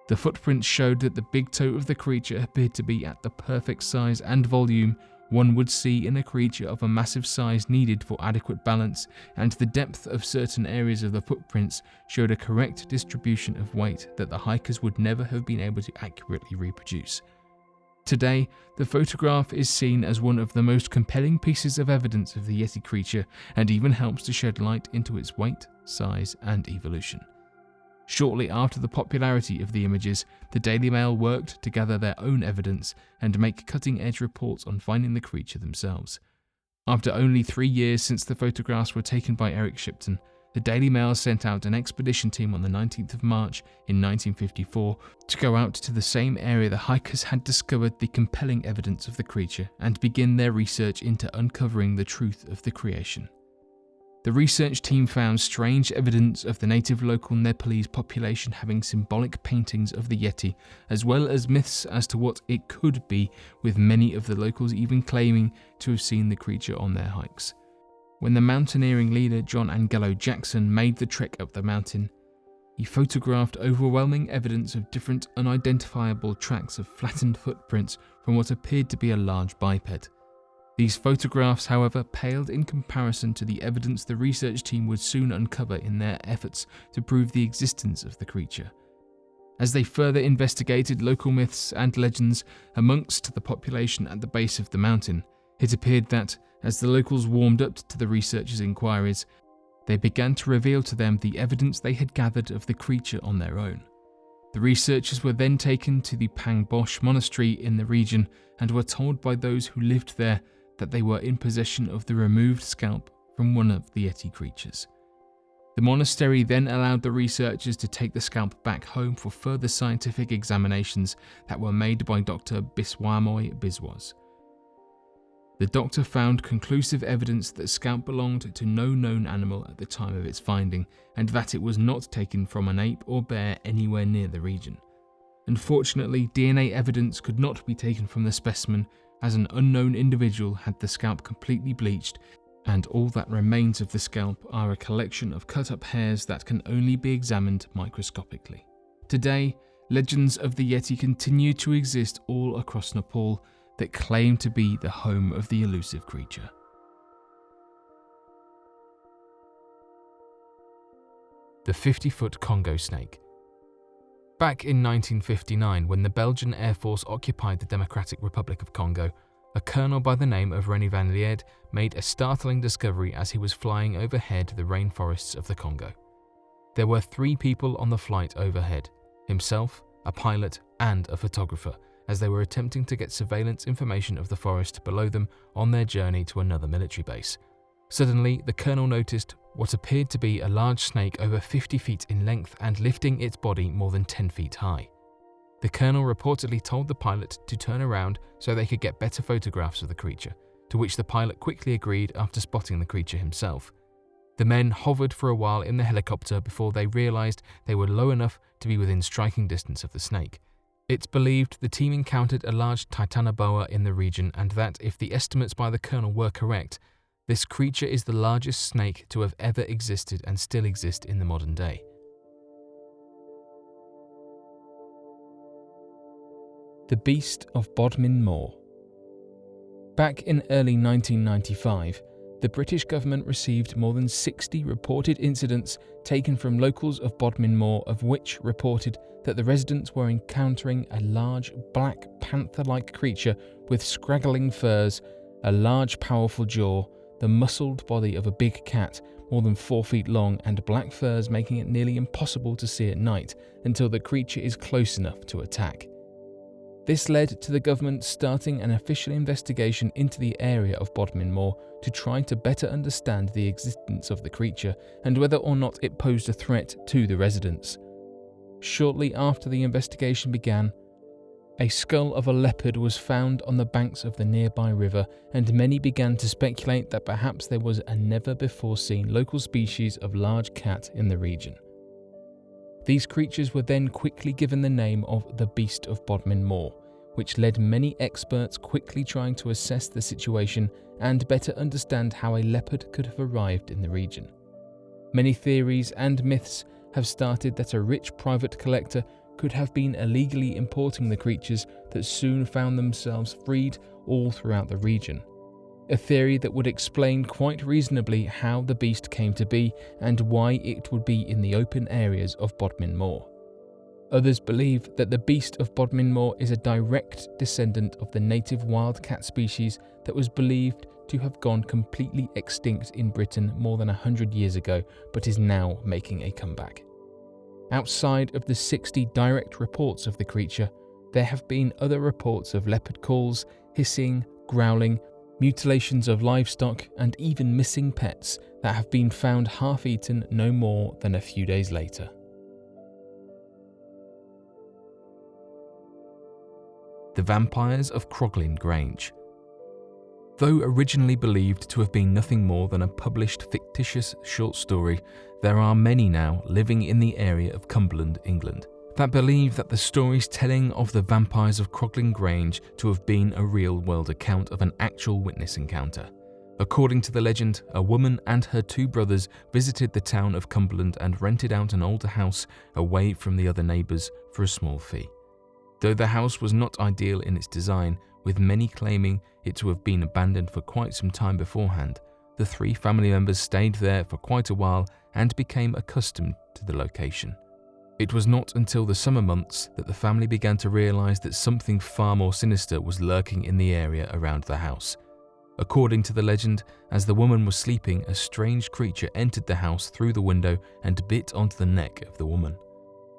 The footprints showed that the big toe of the creature appeared to be at the perfect size and volume one would see in a creature of a massive size needed for adequate balance, and the depth of certain areas of the footprints showed a correct distribution of weight that the hikers would never have been able to accurately reproduce. Today, the photograph is seen as one of the most compelling pieces of evidence of the Yeti creature and even helps to shed light into its weight, size, and evolution. Shortly after the popularity of the images, the Daily Mail worked to gather their own evidence and make cutting-edge reports on finding the creature themselves. After only 3 years since the photographs were taken by Eric Shipton, the Daily Mail sent out an expedition team on the 19th of March in 1954 to go out to the same area the hikers had discovered the compelling evidence of the creature and begin their research into uncovering the truth of the creation. The research team found strange evidence of the native local Nepalese population having symbolic paintings of the Yeti, as well as myths as to what it could be, with many of the locals even claiming to have seen the creature on their hikes. When the mountaineering leader John Angelo Jackson made the trek up the mountain, he photographed overwhelming evidence of different unidentifiable tracks of flattened footprints from what appeared to be a large biped. These photographs, however, paled in comparison to the evidence the research team would soon uncover in their efforts to prove the existence of the creature. As they further investigated local myths and legends amongst the population at the base of the mountain, it appeared that, as the locals warmed up to the researchers' inquiries, they began to reveal to them the evidence they had gathered of the creature on their own. The researchers were then taken to the Pangbosh monastery in the region and were told by those who lived there that they were in possession of the removed scalp from one of the Yeti creatures. The monastery then allowed the researchers to take the scalp back home for further scientific examinations that were made by Dr. Biswamoy Biswas. The doctor found conclusive evidence that the scalp belonged to no known animal at the time of its finding, and that it was not taken from an ape or bear anywhere near the region. Unfortunately, DNA evidence could not be taken from the specimen, as an unknown individual had the scalp completely bleached, and all that remains of the scalp are a collection of cut-up hairs that can only be examined microscopically. Today, legends of the Yeti continue to exist all across Nepal that claim to be the home of the elusive creature. The 50-foot Congo snake. Back in 1959, when the Belgian Air Force occupied the Democratic Republic of Congo, a colonel by the name of René van Lierde made a startling discovery as he was flying overhead the rainforests of the Congo. There were 3 people on the flight overhead: himself, a pilot, and a photographer, as they were attempting to get surveillance information of the forest below them on their journey to another military base. Suddenly, the colonel noticed what appeared to be a large snake over 50 feet in length and lifting its body more than 10 feet high. The colonel reportedly told the pilot to turn around so they could get better photographs of the creature, to which the pilot quickly agreed after spotting the creature himself. The men hovered for a while in the helicopter before they realized they were low enough to be within striking distance of the snake. It's believed the team encountered a large titanoboa in the region, and that, if the estimates by the colonel were correct, this creature is the largest snake to have ever existed and still exist in the modern day. The Beast of Bodmin Moor. Back in early 1995, the British government received more than 60 reported incidents taken from locals of Bodmin Moor, of which reported that the residents were encountering a large black panther-like creature with scraggling furs, a large powerful jaw, the muscled body of a big cat more than 4 feet long, and black furs making it nearly impossible to see at night until the creature is close enough to attack. This led to the government starting an official investigation into the area of Bodmin Moor to try to better understand the existence of the creature and whether or not it posed a threat to the residents. Shortly after the investigation began, a skull of a leopard was found on the banks of the nearby river, and many began to speculate that perhaps there was a never-before-seen local species of large cat in the region. These creatures were then quickly given the name of the Beast of Bodmin Moor, which led many experts quickly trying to assess the situation and better understand how a leopard could have arrived in the region. Many theories and myths have started that a rich private collector could have been illegally importing the creatures that soon found themselves freed all throughout the region. A theory that would explain quite reasonably how the beast came to be and why it would be in the open areas of Bodmin Moor. Others believe that the Beast of Bodmin Moor is a direct descendant of the native wildcat species that was believed to have gone completely extinct in Britain more than 100 years ago, but is now making a comeback. Outside of the 60 direct reports of the creature, there have been other reports of leopard calls, hissing, growling, mutilations of livestock, and even missing pets that have been found half-eaten no more than a few days later. The Vampires of Croglin Grange. Though originally believed to have been nothing more than a published fictitious short story, there are many now living in the area of Cumberland, England, that believe that the stories telling of the Vampires of Croglin Grange to have been a real-world account of an actual witness encounter. According to the legend, a woman and her 2 brothers visited the town of Cumberland and rented out an older house away from the other neighbours for a small fee. Though the house was not ideal in its design, with many claiming it to have been abandoned for quite some time beforehand, the 3 family members stayed there for quite a while and became accustomed to the location. It was not until the summer months that the family began to realise that something far more sinister was lurking in the area around the house. According to the legend, as the woman was sleeping, a strange creature entered the house through the window and bit onto the neck of the woman.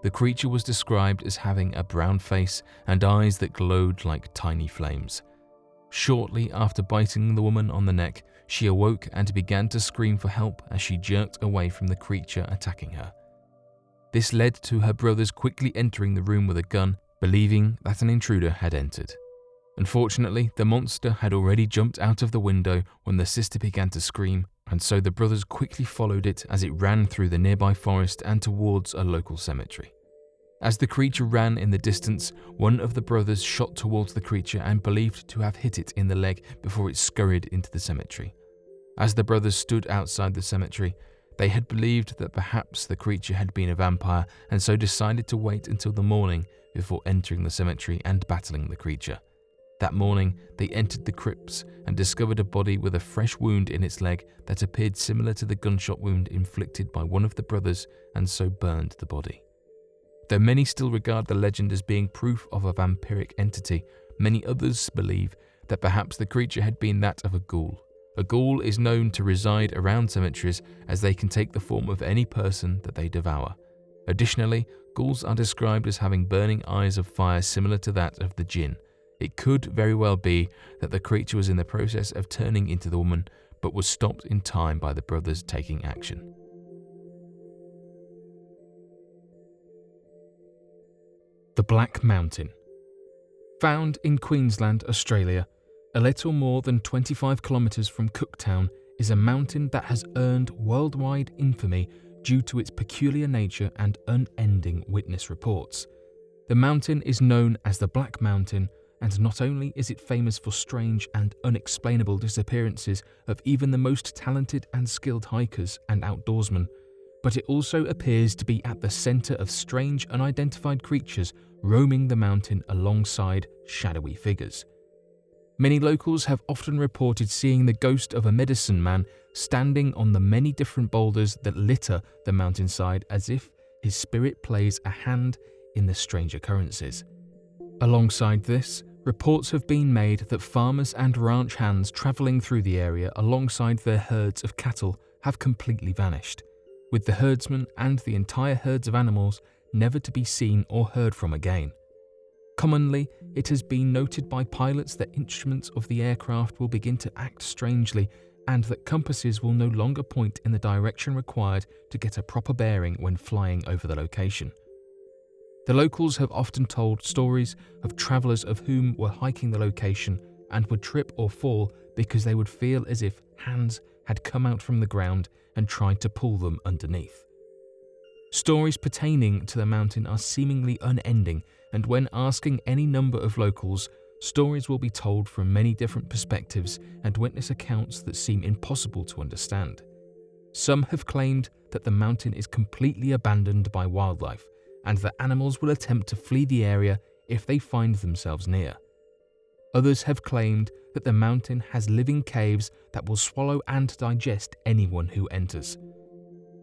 The creature was described as having a brown face and eyes that glowed like tiny flames. Shortly after biting the woman on the neck, she awoke and began to scream for help as she jerked away from the creature attacking her. This led to her brothers quickly entering the room with a gun, believing that an intruder had entered. Unfortunately, the monster had already jumped out of the window when the sister began to scream, and so the brothers quickly followed it as it ran through the nearby forest and towards a local cemetery. As the creature ran in the distance, one of the brothers shot towards the creature and believed to have hit it in the leg before it scurried into the cemetery. As the brothers stood outside the cemetery, they had believed that perhaps the creature had been a vampire and so decided to wait until the morning before entering the cemetery and battling the creature. That morning, they entered the crypts and discovered a body with a fresh wound in its leg that appeared similar to the gunshot wound inflicted by one of the brothers, and so burned the body. Though many still regard the legend as being proof of a vampiric entity, many others believe that perhaps the creature had been that of a ghoul. A ghoul is known to reside around cemeteries as they can take the form of any person that they devour. Additionally, ghouls are described as having burning eyes of fire similar to that of the jinn. It could very well be that the creature was in the process of turning into the woman, but was stopped in time by the brothers taking action. The Black Mountain. Found in Queensland, Australia, a little more than 25 kilometres from Cooktown, is a mountain that has earned worldwide infamy due to its peculiar nature and unending witness reports. The mountain is known as the Black Mountain, and not only is it famous for strange and unexplainable disappearances of even the most talented and skilled hikers and outdoorsmen, but it also appears to be at the centre of strange unidentified creatures roaming the mountain alongside shadowy figures. Many locals have often reported seeing the ghost of a medicine man standing on the many different boulders that litter the mountainside, as if his spirit plays a hand in the strange occurrences. Alongside this, reports have been made that farmers and ranch hands travelling through the area alongside their herds of cattle have completely vanished, with the herdsmen and the entire herds of animals never to be seen or heard from again. Commonly, it has been noted by pilots that instruments of the aircraft will begin to act strangely and that compasses will no longer point in the direction required to get a proper bearing when flying over the location. The locals have often told stories of travellers of whom were hiking the location and would trip or fall because they would feel as if hands had come out from the ground and tried to pull them underneath. Stories pertaining to the mountain are seemingly unending, and when asking any number of locals, stories will be told from many different perspectives and witness accounts that seem impossible to understand. Some have claimed that the mountain is completely abandoned by wildlife, and that animals will attempt to flee the area if they find themselves near. Others have claimed that the mountain has living caves that will swallow and digest anyone who enters.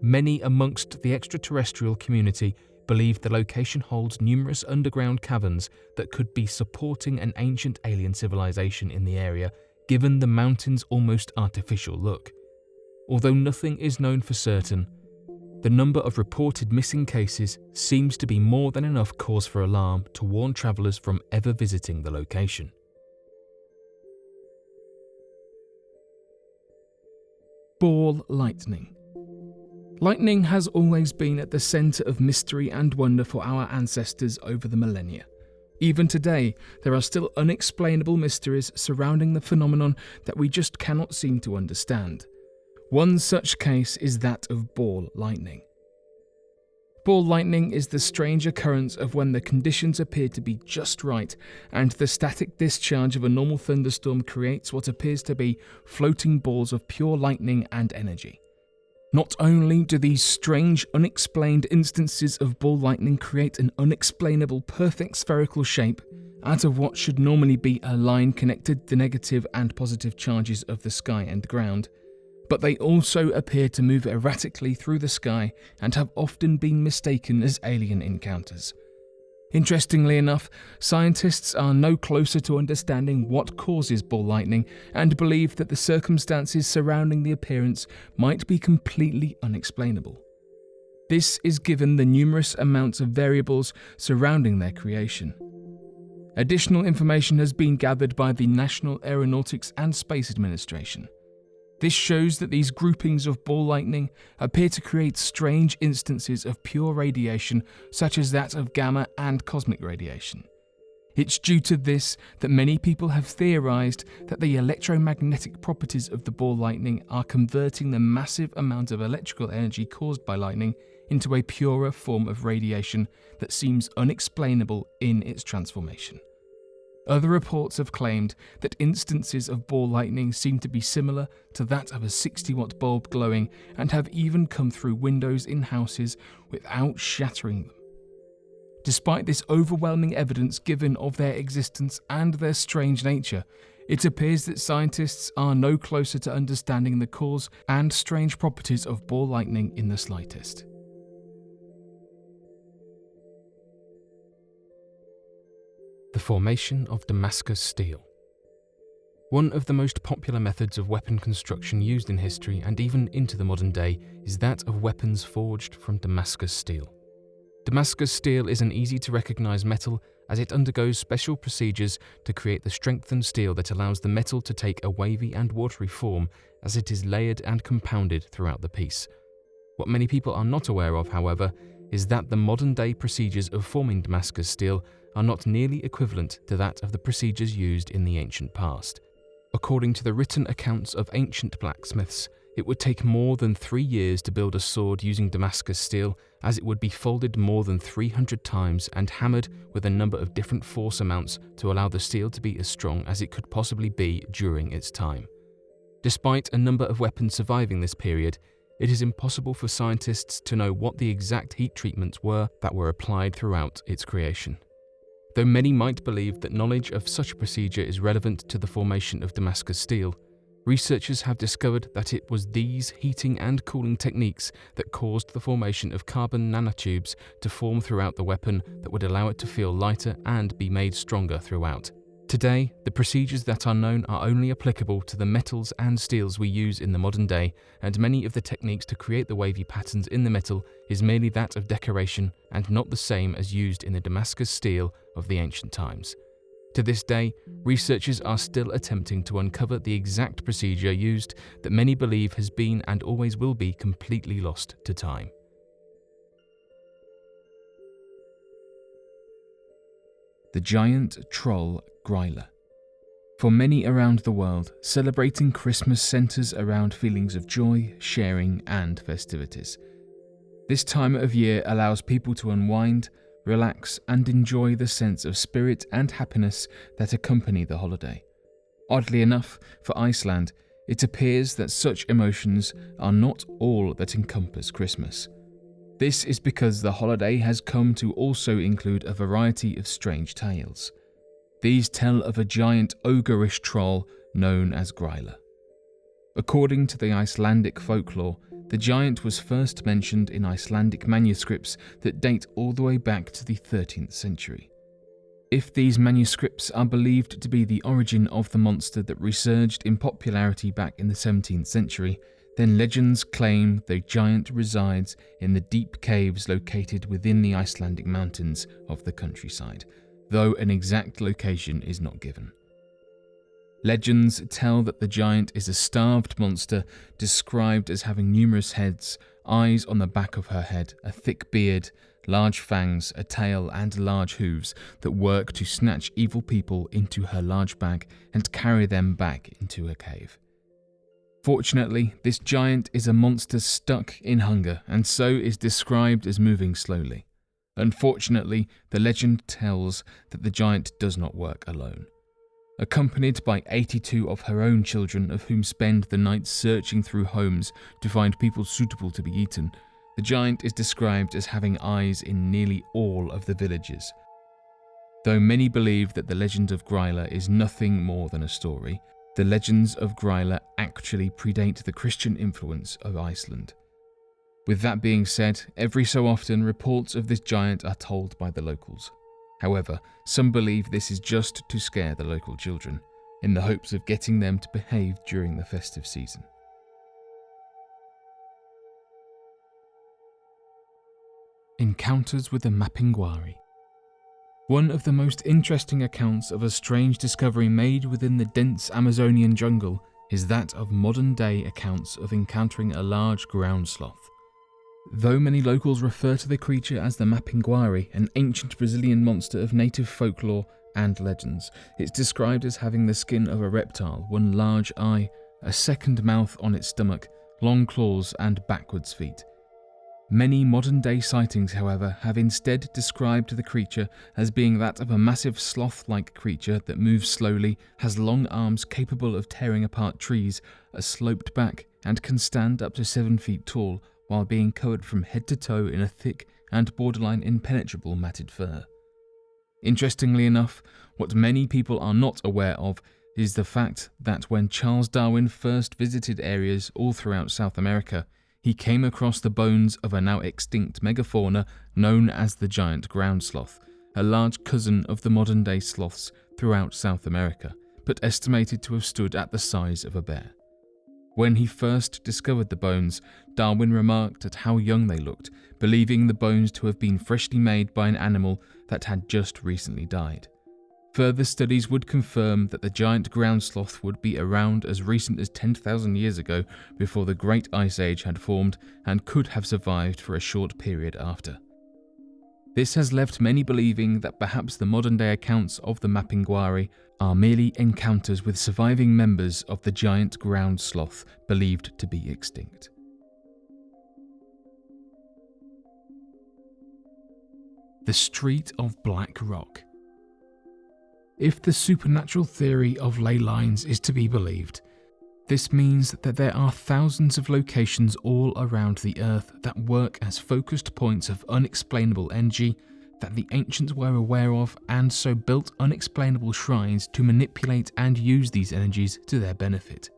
Many amongst the extraterrestrial community believe the location holds numerous underground caverns that could be supporting an ancient alien civilization in the area, given the mountain's almost artificial look. Although nothing is known for certain, the number of reported missing cases seems to be more than enough cause for alarm to warn travellers from ever visiting the location. Ball lightning. Lightning has always been at the centre of mystery and wonder for our ancestors over the millennia. Even today, there are still unexplainable mysteries surrounding the phenomenon that we just cannot seem to understand. One such case is that of ball lightning. Ball lightning is the strange occurrence of when the conditions appear to be just right and the static discharge of a normal thunderstorm creates what appears to be floating balls of pure lightning and energy. Not only do these strange, unexplained instances of ball lightning create an unexplainable perfect spherical shape out of what should normally be a line connected the negative and positive charges of the sky and ground, but they also appear to move erratically through the sky and have often been mistaken as alien encounters. Interestingly enough, scientists are no closer to understanding what causes ball lightning and believe that the circumstances surrounding the appearance might be completely unexplainable. This is given the numerous amounts of variables surrounding their creation. Additional information has been gathered by the National Aeronautics and Space Administration. This shows that these groupings of ball lightning appear to create strange instances of pure radiation, such as that of gamma and cosmic radiation. It's due to this that many people have theorized that the electromagnetic properties of the ball lightning are converting the massive amount of electrical energy caused by lightning into a purer form of radiation that seems unexplainable in its transformation. Other reports have claimed that instances of ball lightning seem to be similar to that of a 60-watt bulb glowing and have even come through windows in houses without shattering them. Despite this overwhelming evidence given of their existence and their strange nature, it appears that scientists are no closer to understanding the cause and strange properties of ball lightning in the slightest. The formation of Damascus steel. One of the most popular methods of weapon construction used in history and even into the modern day is that of weapons forged from Damascus steel. Damascus steel is an easy to recognize metal as it undergoes special procedures to create the strengthened steel that allows the metal to take a wavy and watery form as it is layered and compounded throughout the piece. What many people are not aware of, however, is that the modern-day procedures of forming Damascus steel are not nearly equivalent to that of the procedures used in the ancient past. According to the written accounts of ancient blacksmiths, it would take more than 3 years to build a sword using Damascus steel, as it would be folded more than 300 times and hammered with a number of different force amounts to allow the steel to be as strong as it could possibly be during its time. Despite a number of weapons surviving this period, it is impossible for scientists to know what the exact heat treatments were that were applied throughout its creation. Though many might believe that knowledge of such a procedure is relevant to the formation of Damascus steel, researchers have discovered that it was these heating and cooling techniques that caused the formation of carbon nanotubes to form throughout the weapon that would allow it to feel lighter and be made stronger throughout. Today, the procedures that are known are only applicable to the metals and steels we use in the modern day, and many of the techniques to create the wavy patterns in the metal is merely that of decoration and not the same as used in the Damascus steel of the ancient times. To this day, researchers are still attempting to uncover the exact procedure used that many believe has been and always will be completely lost to time. The giant troll Gryla. For many around the world, celebrating Christmas centers around feelings of joy, sharing, and festivities. This time of year allows people to unwind, relax, and enjoy the sense of spirit and happiness that accompany the holiday. Oddly enough, for Iceland, it appears that such emotions are not all that encompass Christmas. This is because the holiday has come to also include a variety of strange tales. These tell of a giant ogreish troll known as Gryla. According to the Icelandic folklore, the giant was first mentioned in Icelandic manuscripts that date all the way back to the 13th century. If these manuscripts are believed to be the origin of the monster that resurged in popularity back in the 17th century, then legends claim the giant resides in the deep caves located within the Icelandic mountains of the countryside, though an exact location is not given. Legends tell that the giant is a starved monster described as having numerous heads, eyes on the back of her head, a thick beard, large fangs, a tail, and large hooves that work to snatch evil people into her large bag and carry them back into a cave. Fortunately, this giant is a monster stuck in hunger and so is described as moving slowly. Unfortunately, the legend tells that the giant does not work alone. Accompanied by 82 of her own children, of whom spend the night searching through homes to find people suitable to be eaten, the giant is described as having eyes in nearly all of the villages. Though many believe that the legend of Gryla is nothing more than a story, the legends of Gryla actually predate the Christian influence of Iceland. With that being said, every so often reports of this giant are told by the locals. However, some believe this is just to scare the local children, in the hopes of getting them to behave during the festive season. Encounters with the Mapinguari. One of the most interesting accounts of a strange discovery made within the dense Amazonian jungle is that of modern-day accounts of encountering a large ground sloth. Though many locals refer to the creature as the Mapinguari, an ancient Brazilian monster of native folklore and legends, it's described as having the skin of a reptile, one large eye, a second mouth on its stomach, long claws and backwards feet. Many modern-day sightings, however, have instead described the creature as being that of a massive sloth-like creature that moves slowly, has long arms capable of tearing apart trees, a sloped back, and can stand up to 7 feet tall while being covered from head to toe in a thick and borderline impenetrable matted fur. Interestingly enough, what many people are not aware of is the fact that when Charles Darwin first visited areas all throughout South America, he came across the bones of a now extinct megafauna known as the giant ground sloth, a large cousin of the modern-day sloths throughout South America, but estimated to have stood at the size of a bear. When he first discovered the bones, Darwin remarked at how young they looked, believing the bones to have been freshly made by an animal that had just recently died. Further studies would confirm that the giant ground sloth would be around as recent as 10,000 years ago, before the Great Ice Age had formed, and could have survived for a short period after. This has left many believing that perhaps the modern-day accounts of the Mapinguari are merely encounters with surviving members of the giant ground sloth believed to be extinct. The Street of Black Rock. If the supernatural theory of ley lines is to be believed, this means that there are thousands of locations all around the Earth that work as focused points of unexplainable energy that the ancients were aware of, and so built unexplainable shrines to manipulate and use these energies to their benefit.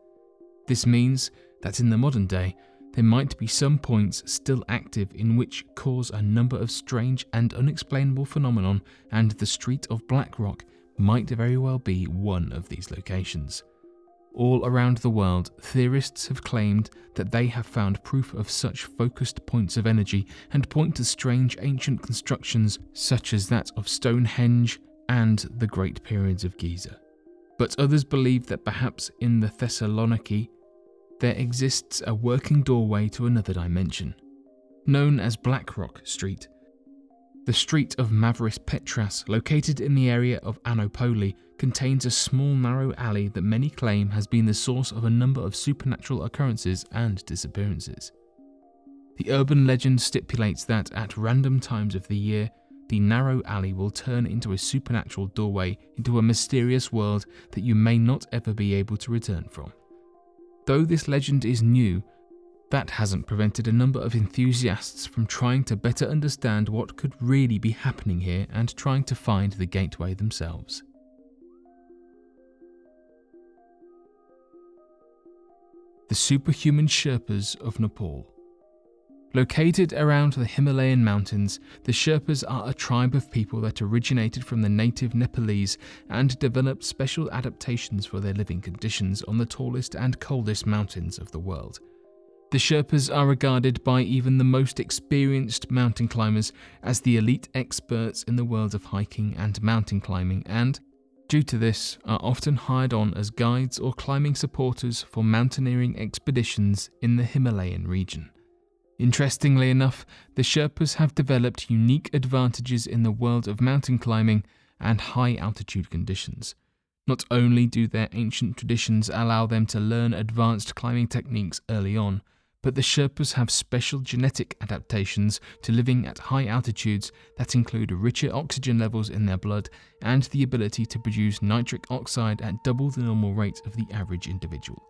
This means that in the modern day, there might be some points still active in which cause a number of strange and unexplainable phenomenon, and the Street of Black Rock might very well be one of these locations. All around the world, theorists have claimed that they have found proof of such focused points of energy and point to strange ancient constructions such as that of Stonehenge and the Great Pyramids of Giza. But others believe that perhaps in the Thessaloniki there exists a working doorway to another dimension. Known as Black Rock Street, the Street of Mavris Petras, located in the area of Anopoli, contains a small narrow alley that many claim has been the source of a number of supernatural occurrences and disappearances. The urban legend stipulates that at random times of the year, the narrow alley will turn into a supernatural doorway into a mysterious world that you may not ever be able to return from. Though this legend is new, that hasn't prevented a number of enthusiasts from trying to better understand what could really be happening here and trying to find the gateway themselves. The Superhuman Sherpas of Nepal. Located around the Himalayan mountains, the Sherpas are a tribe of people that originated from the native Nepalese and developed special adaptations for their living conditions on the tallest and coldest mountains of the world. The Sherpas are regarded by even the most experienced mountain climbers as the elite experts in the world of hiking and mountain climbing, and, due to this, are often hired on as guides or climbing supporters for mountaineering expeditions in the Himalayan region. Interestingly enough, the Sherpas have developed unique advantages in the world of mountain climbing and high altitude conditions. Not only do their ancient traditions allow them to learn advanced climbing techniques early on, but the Sherpas have special genetic adaptations to living at high altitudes that include richer oxygen levels in their blood and the ability to produce nitric oxide at double the normal rate of the average individual.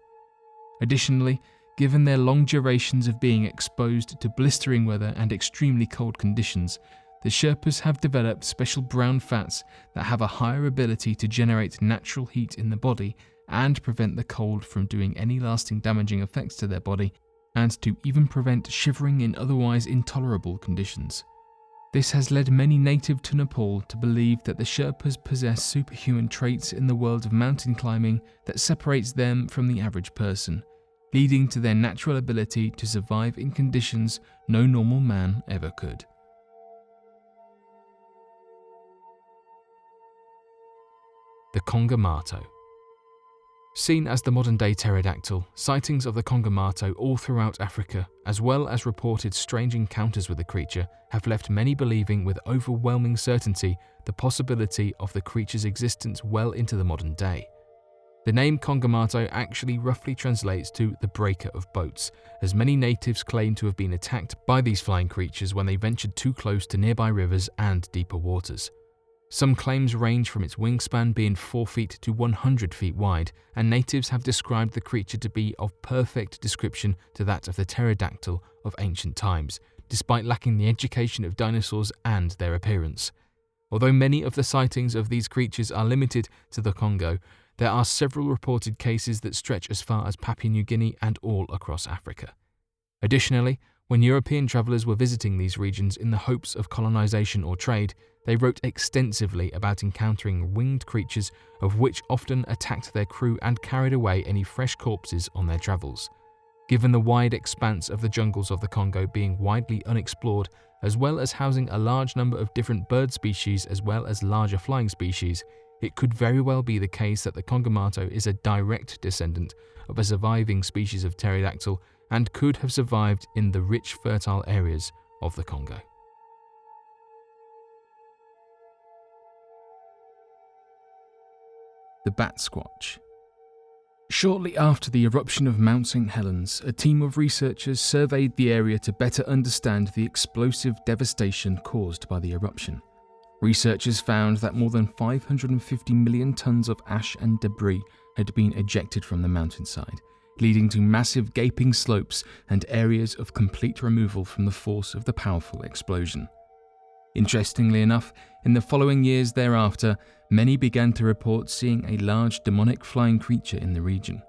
Additionally, given their long durations of being exposed to blistering weather and extremely cold conditions, the Sherpas have developed special brown fats that have a higher ability to generate natural heat in the body and prevent the cold from doing any lasting damaging effects to their body, and to even prevent shivering in otherwise intolerable conditions. This has led many native to Nepal to believe that the Sherpas possess superhuman traits in the world of mountain climbing that separates them from the average person, leading to their natural ability to survive in conditions no normal man ever could. The Congamato. Seen as the modern-day pterodactyl, sightings of the Congamato all throughout Africa, as well as reported strange encounters with the creature, have left many believing with overwhelming certainty the possibility of the creature's existence well into the modern day. The name Congamato actually roughly translates to the breaker of boats, as many natives claim to have been attacked by these flying creatures when they ventured too close to nearby rivers and deeper waters. Some claims range from its wingspan being 4 feet to 100 feet wide, and natives have described the creature to be of perfect description to that of the pterodactyl of ancient times, despite lacking the education of dinosaurs and their appearance. Although many of the sightings of these creatures are limited to the Congo, there are several reported cases that stretch as far as Papua New Guinea and all across Africa. Additionally, when European travellers were visiting these regions in the hopes of colonization or trade, they wrote extensively about encountering winged creatures, of which often attacked their crew and carried away any fresh corpses on their travels. Given the wide expanse of the jungles of the Congo being widely unexplored, as well as housing a large number of different bird species as well as larger flying species, it could very well be the case that the Congamato is a direct descendant of a surviving species of pterodactyl and could have survived in the rich, fertile areas of the Congo. The Bat Squatch. Shortly after the eruption of Mount St. Helens, a team of researchers surveyed the area to better understand the explosive devastation caused by the eruption. Researchers found that more than 550 million tons of ash and debris had been ejected from the mountainside, leading to massive gaping slopes and areas of complete removal from the force of the powerful explosion. Interestingly enough, in the following years thereafter, many began to report seeing a large demonic flying creature in the region.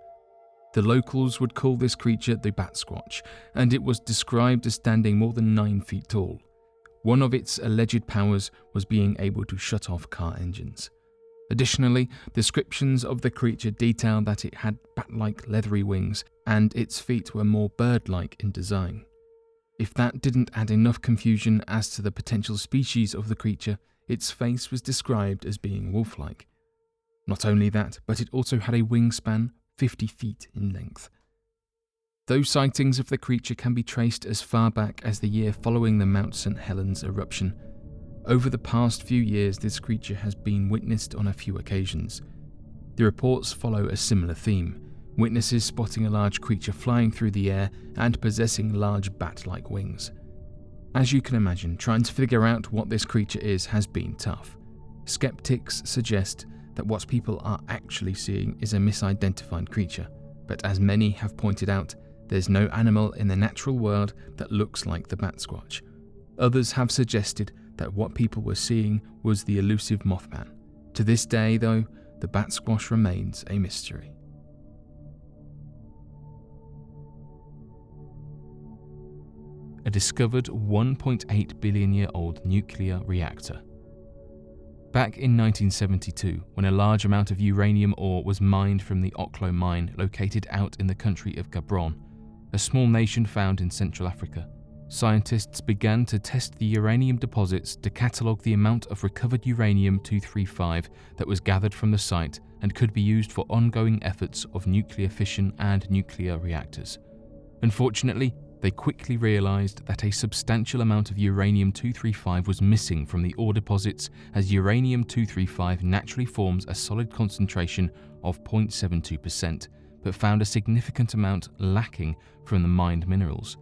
The locals would call this creature the Bat Squatch, and it was described as standing more than 9 feet tall. One of its alleged powers was being able to shut off car engines. Additionally, descriptions of the creature detail that it had bat-like leathery wings and its feet were more bird-like in design. If that didn't add enough confusion as to the potential species of the creature, its face was described as being wolf-like. Not only that, but it also had a wingspan 50 feet in length. Those sightings of the creature can be traced as far back as the year following the Mount St. Helens eruption. Over the past few years, this creature has been witnessed on a few occasions. The reports follow a similar theme, witnesses spotting a large creature flying through the air and possessing large bat-like wings. As you can imagine, trying to figure out what this creature is has been tough. Skeptics suggest that what people are actually seeing is a misidentified creature, but as many have pointed out, there's no animal in the natural world that looks like the Bat Squatch. Others have suggested that what people were seeing was the elusive Mothman. To this day, though, the Bat Squatch remains a mystery. A discovered 1.8 billion year old nuclear reactor. Back in 1972, when a large amount of uranium ore was mined from the Oklo mine located out in the country of Gabon, a small nation found in Central Africa, scientists began to test the uranium deposits to catalogue the amount of recovered uranium-235 that was gathered from the site and could be used for ongoing efforts of nuclear fission and nuclear reactors. Unfortunately, they quickly realised that a substantial amount of uranium-235 was missing from the ore deposits, as uranium-235 naturally forms a solid concentration of 0.72%, but found a significant amount lacking from the mined minerals.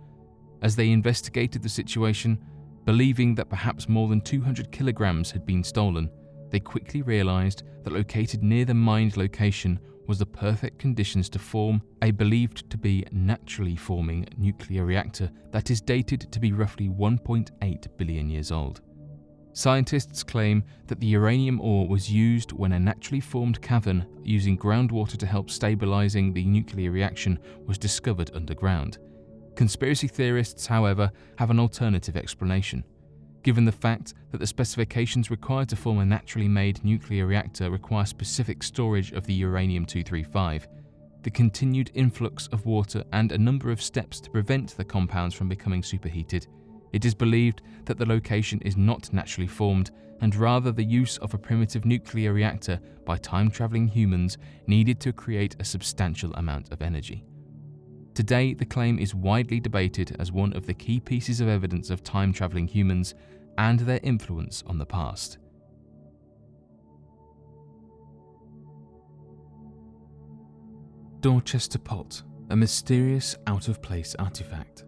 As they investigated the situation, believing that perhaps more than 200 kilograms had been stolen, they quickly realised that located near the mined location was the perfect conditions to form a believed to be naturally forming nuclear reactor that is dated to be roughly 1.8 billion years old. Scientists claim that the uranium ore was used when a naturally formed cavern using groundwater to help stabilizing the nuclear reaction was discovered underground. Conspiracy theorists, however, have an alternative explanation. Given the fact that the specifications required to form a naturally made nuclear reactor require specific storage of the uranium-235, the continued influx of water and a number of steps to prevent the compounds from becoming superheated, it is believed that the location is not naturally formed and rather the use of a primitive nuclear reactor by time-traveling humans needed to create a substantial amount of energy. Today, the claim is widely debated as one of the key pieces of evidence of time-traveling humans and their influence on the past. Dorchester Pot, a mysterious out-of-place artifact.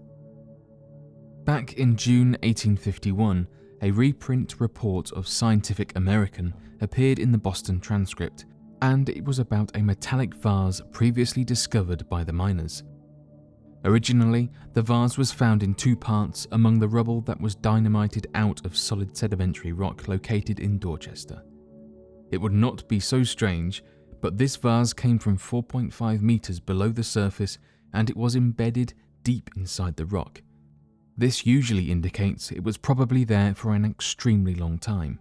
Back in June 1851, a reprint report of Scientific American appeared in the Boston Transcript, and it was about a metallic vase previously discovered by the miners. Originally, the vase was found in two parts among the rubble that was dynamited out of solid sedimentary rock located in Dorchester. It would not be so strange, but this vase came from 4.5 meters below the surface and it was embedded deep inside the rock. This usually indicates it was probably there for an extremely long time.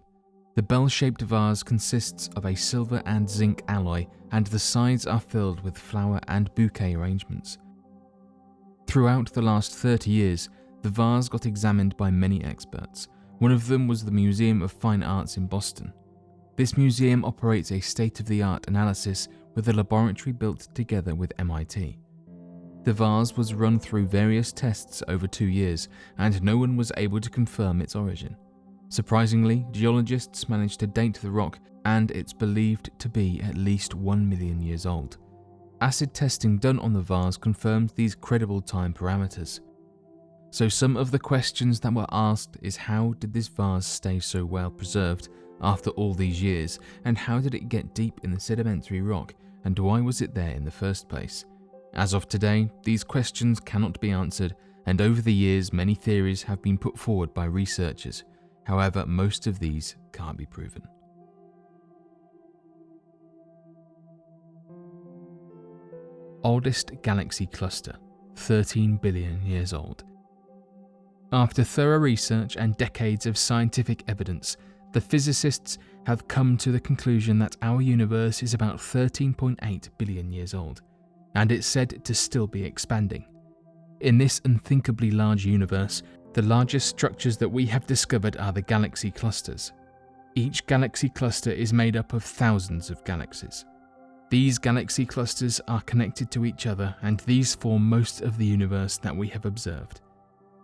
The bell-shaped vase consists of a silver and zinc alloy, and the sides are filled with flower and bouquet arrangements. Throughout the last 30 years, the vase got examined by many experts. One of them was the Museum of Fine Arts in Boston. This museum operates a state-of-the-art analysis with a laboratory built together with MIT. The vase was run through various tests over 2 years, and no one was able to confirm its origin. Surprisingly, geologists managed to date the rock, and it's believed to be at least 1 million years old. Acid testing done on the vase confirmed these credible time parameters. So some of the questions that were asked is how did this vase stay so well preserved after all these years, and how did it get deep in the sedimentary rock, and why was it there in the first place? As of today, these questions cannot be answered, and over the years many theories have been put forward by researchers. However, most of these can't be proven. Oldest galaxy cluster, 13 billion years old. After thorough research and decades of scientific evidence, the physicists have come to the conclusion that our universe is about 13.8 billion years old, and it's said to still be expanding. In this unthinkably large universe, the largest structures that we have discovered are the galaxy clusters. Each galaxy cluster is made up of thousands of galaxies. These galaxy clusters are connected to each other, and these form most of the universe that we have observed.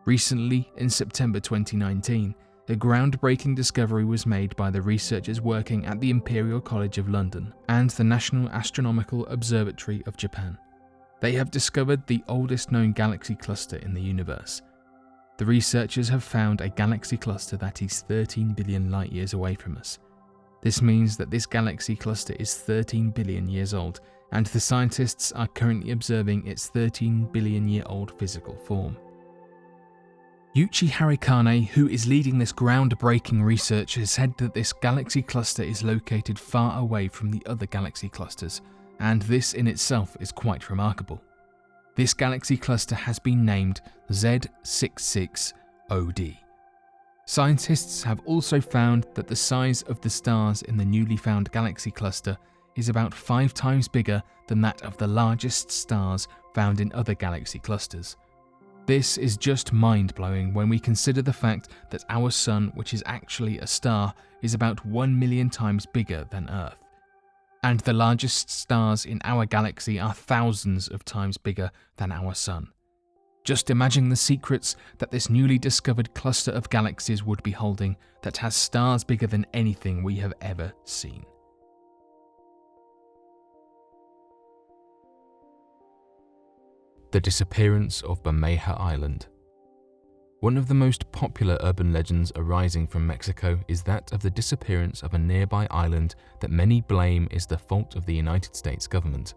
Recently, in September 2019, a groundbreaking discovery was made by the researchers working at the Imperial College of London and the National Astronomical Observatory of Japan. They have discovered the oldest known galaxy cluster in the universe. The researchers have found a galaxy cluster that is 13 billion light years away from us. This means that this galaxy cluster is 13 billion years old, and the scientists are currently observing its 13 billion year old physical form. Yuichi Harikane, who is leading this groundbreaking research, has said that this galaxy cluster is located far away from the other galaxy clusters, and this in itself is quite remarkable. This galaxy cluster has been named Z66OD. Scientists have also found that the size of the stars in the newly found galaxy cluster is about 5 times bigger than that of the largest stars found in other galaxy clusters. This is just mind-blowing when we consider the fact that our Sun, which is actually a star, is about 1 million times bigger than Earth. And the largest stars in our galaxy are thousands of times bigger than our Sun. Just imagine the secrets that this newly discovered cluster of galaxies would be holding that has stars bigger than anything we have ever seen. The disappearance of Bermeja Island. One of the most popular urban legends arising from Mexico is that of the disappearance of a nearby island that many blame is the fault of the United States government.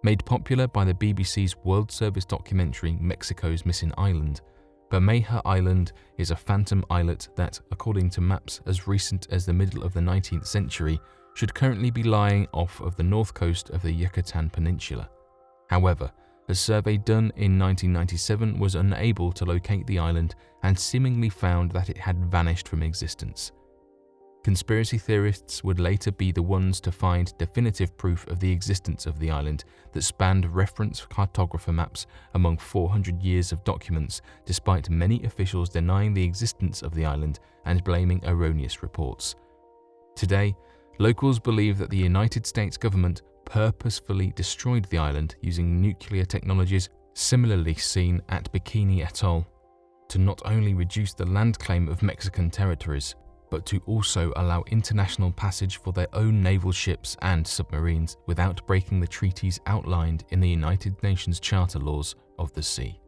Made popular by the BBC's World Service documentary Mexico's Missing Island, Bermeja Island is a phantom islet that, according to maps as recent as the middle of the 19th century, should currently be lying off of the north coast of the Yucatan Peninsula. However, A survey done in 1997 was unable to locate the island and seemingly found that it had vanished from existence. Conspiracy theorists would later be the ones to find definitive proof of the existence of the island that spanned reference cartographer maps among 400 years of documents, despite many officials denying the existence of the island and blaming erroneous reports. Today, locals believe that the United States government purposefully destroyed the island using nuclear technologies similarly seen at Bikini Atoll to not only reduce the land claim of Mexican territories, but to also allow international passage for their own naval ships and submarines without breaking the treaties outlined in the United Nations Charter Laws of the Sea.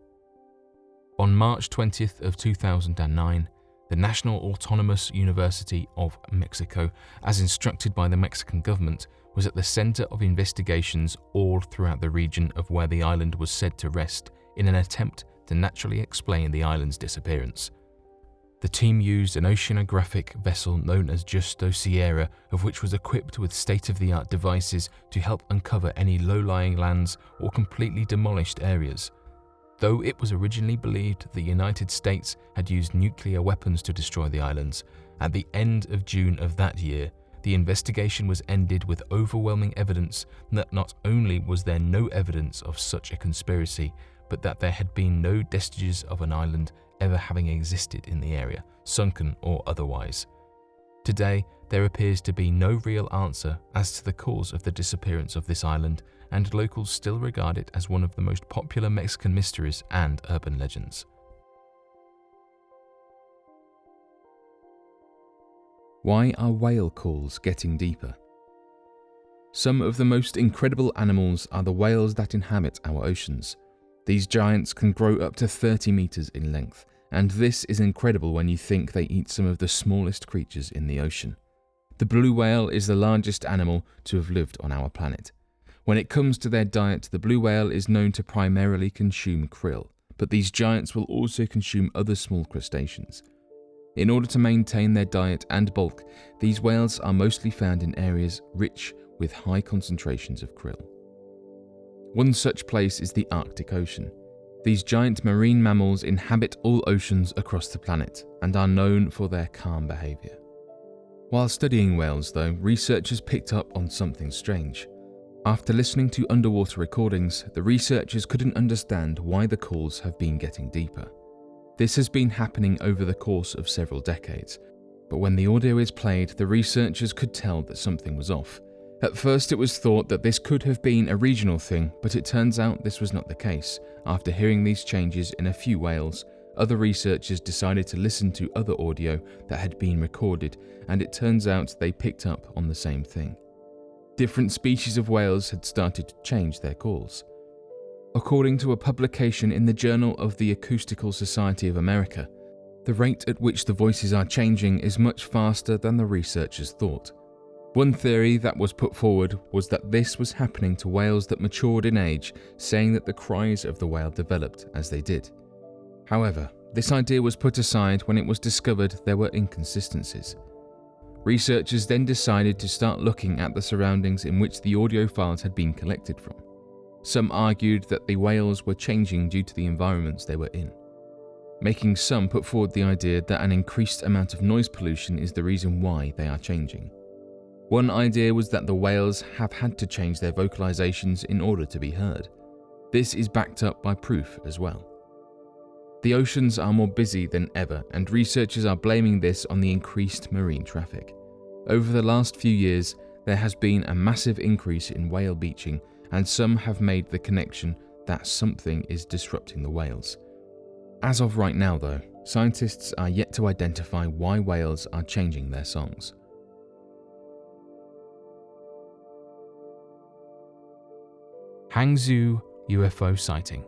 On March 20th of 2009, the National Autonomous University of Mexico, as instructed by the Mexican government, was at the center of investigations all throughout the region of where the island was said to rest in an attempt to naturally explain the island's disappearance. The team used an oceanographic vessel known as Justo Sierra, of which was equipped with state-of-the-art devices to help uncover any low-lying lands or completely demolished areas. Though it was originally believed the United States had used nuclear weapons to destroy the islands, at the end of June of that year, the investigation was ended with overwhelming evidence that not only was there no evidence of such a conspiracy, but that there had been no vestiges of an island ever having existed in the area, sunken or otherwise. Today, there appears to be no real answer as to the cause of the disappearance of this island, and locals still regard it as one of the most popular Mexican mysteries and urban legends. Why are whale calls getting deeper? Some of the most incredible animals are the whales that inhabit our oceans. These giants can grow up to 30 meters in length, and this is incredible when you think they eat some of the smallest creatures in the ocean. The blue whale is the largest animal to have lived on our planet. When it comes to their diet, the blue whale is known to primarily consume krill, but these giants will also consume other small crustaceans. In order to maintain their diet and bulk, these whales are mostly found in areas rich with high concentrations of krill. One such place is the Arctic Ocean. These giant marine mammals inhabit all oceans across the planet and are known for their calm behavior. While studying whales, though, researchers picked up on something strange. After listening to underwater recordings, the researchers couldn't understand why the calls have been getting deeper. This has been happening over the course of several decades, but when the audio is played, the researchers could tell that something was off. At first it was thought that this could have been a regional thing, but it turns out this was not the case. After hearing these changes in a few whales, other researchers decided to listen to other audio that had been recorded, and it turns out they picked up on the same thing. Different species of whales had started to change their calls. According to a publication in the Journal of the Acoustical Society of America, the rate at which the voices are changing is much faster than the researchers thought. One theory that was put forward was that this was happening to whales that matured in age, saying that the cries of the whale developed as they did. However, this idea was put aside when it was discovered there were inconsistencies. Researchers then decided to start looking at the surroundings in which the audio files had been collected from. Some argued that the whales were changing due to the environments they were in, making some put forward the idea that an increased amount of noise pollution is the reason why they are changing. One idea was that the whales have had to change their vocalizations in order to be heard. This is backed up by proof as well. The oceans are more busy than ever, and researchers are blaming this on the increased marine traffic. Over the last few years, there has been a massive increase in whale beaching, and some have made the connection that something is disrupting the whales. As of right now, though, scientists are yet to identify why whales are changing their songs. Hangzhou UFO sighting.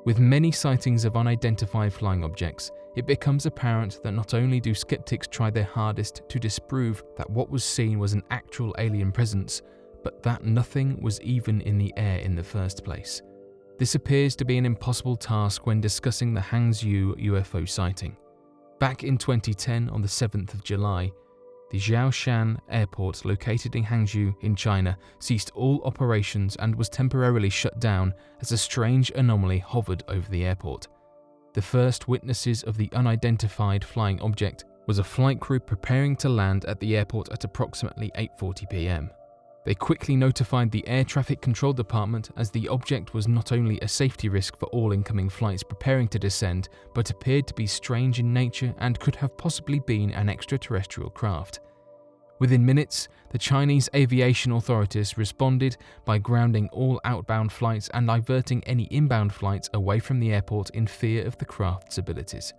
With many sightings of unidentified flying objects, it becomes apparent that not only do skeptics try their hardest to disprove that what was seen was an actual alien presence, but that nothing was even in the air in the first place. This appears to be an impossible task when discussing the Hangzhou UFO sighting. Back in 2010, on the 7th of July, the Zhoushan airport located in Hangzhou in China ceased all operations and was temporarily shut down as a strange anomaly hovered over the airport. The first witnesses of the unidentified flying object was a flight crew preparing to land at the airport at approximately 8:40 p.m. They quickly notified the air traffic control department as the object was not only a safety risk for all incoming flights preparing to descend, but appeared to be strange in nature and could have possibly been an extraterrestrial craft. Within minutes, the Chinese aviation authorities responded by grounding all outbound flights and diverting any inbound flights away from the airport in fear of the craft's abilities.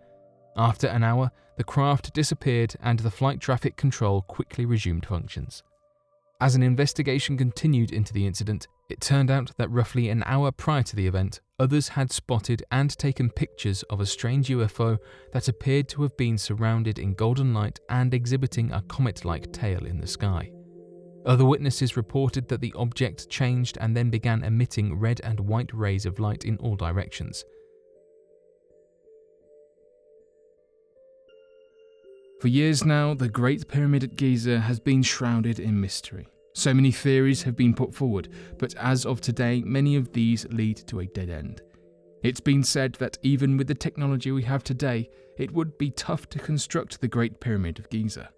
After an hour, the craft disappeared and the flight traffic control quickly resumed functions. As an investigation continued into the incident, it turned out that roughly an hour prior to the event, others had spotted and taken pictures of a strange UFO that appeared to have been surrounded in golden light and exhibiting a comet-like tail in the sky. Other witnesses reported that the object changed and then began emitting red and white rays of light in all directions. For years now, the Great Pyramid at Giza has been shrouded in mystery. So many theories have been put forward, but as of today, many of these lead to a dead end. It's been said that even with the technology we have today, it would be tough to construct the Great Pyramid of Giza.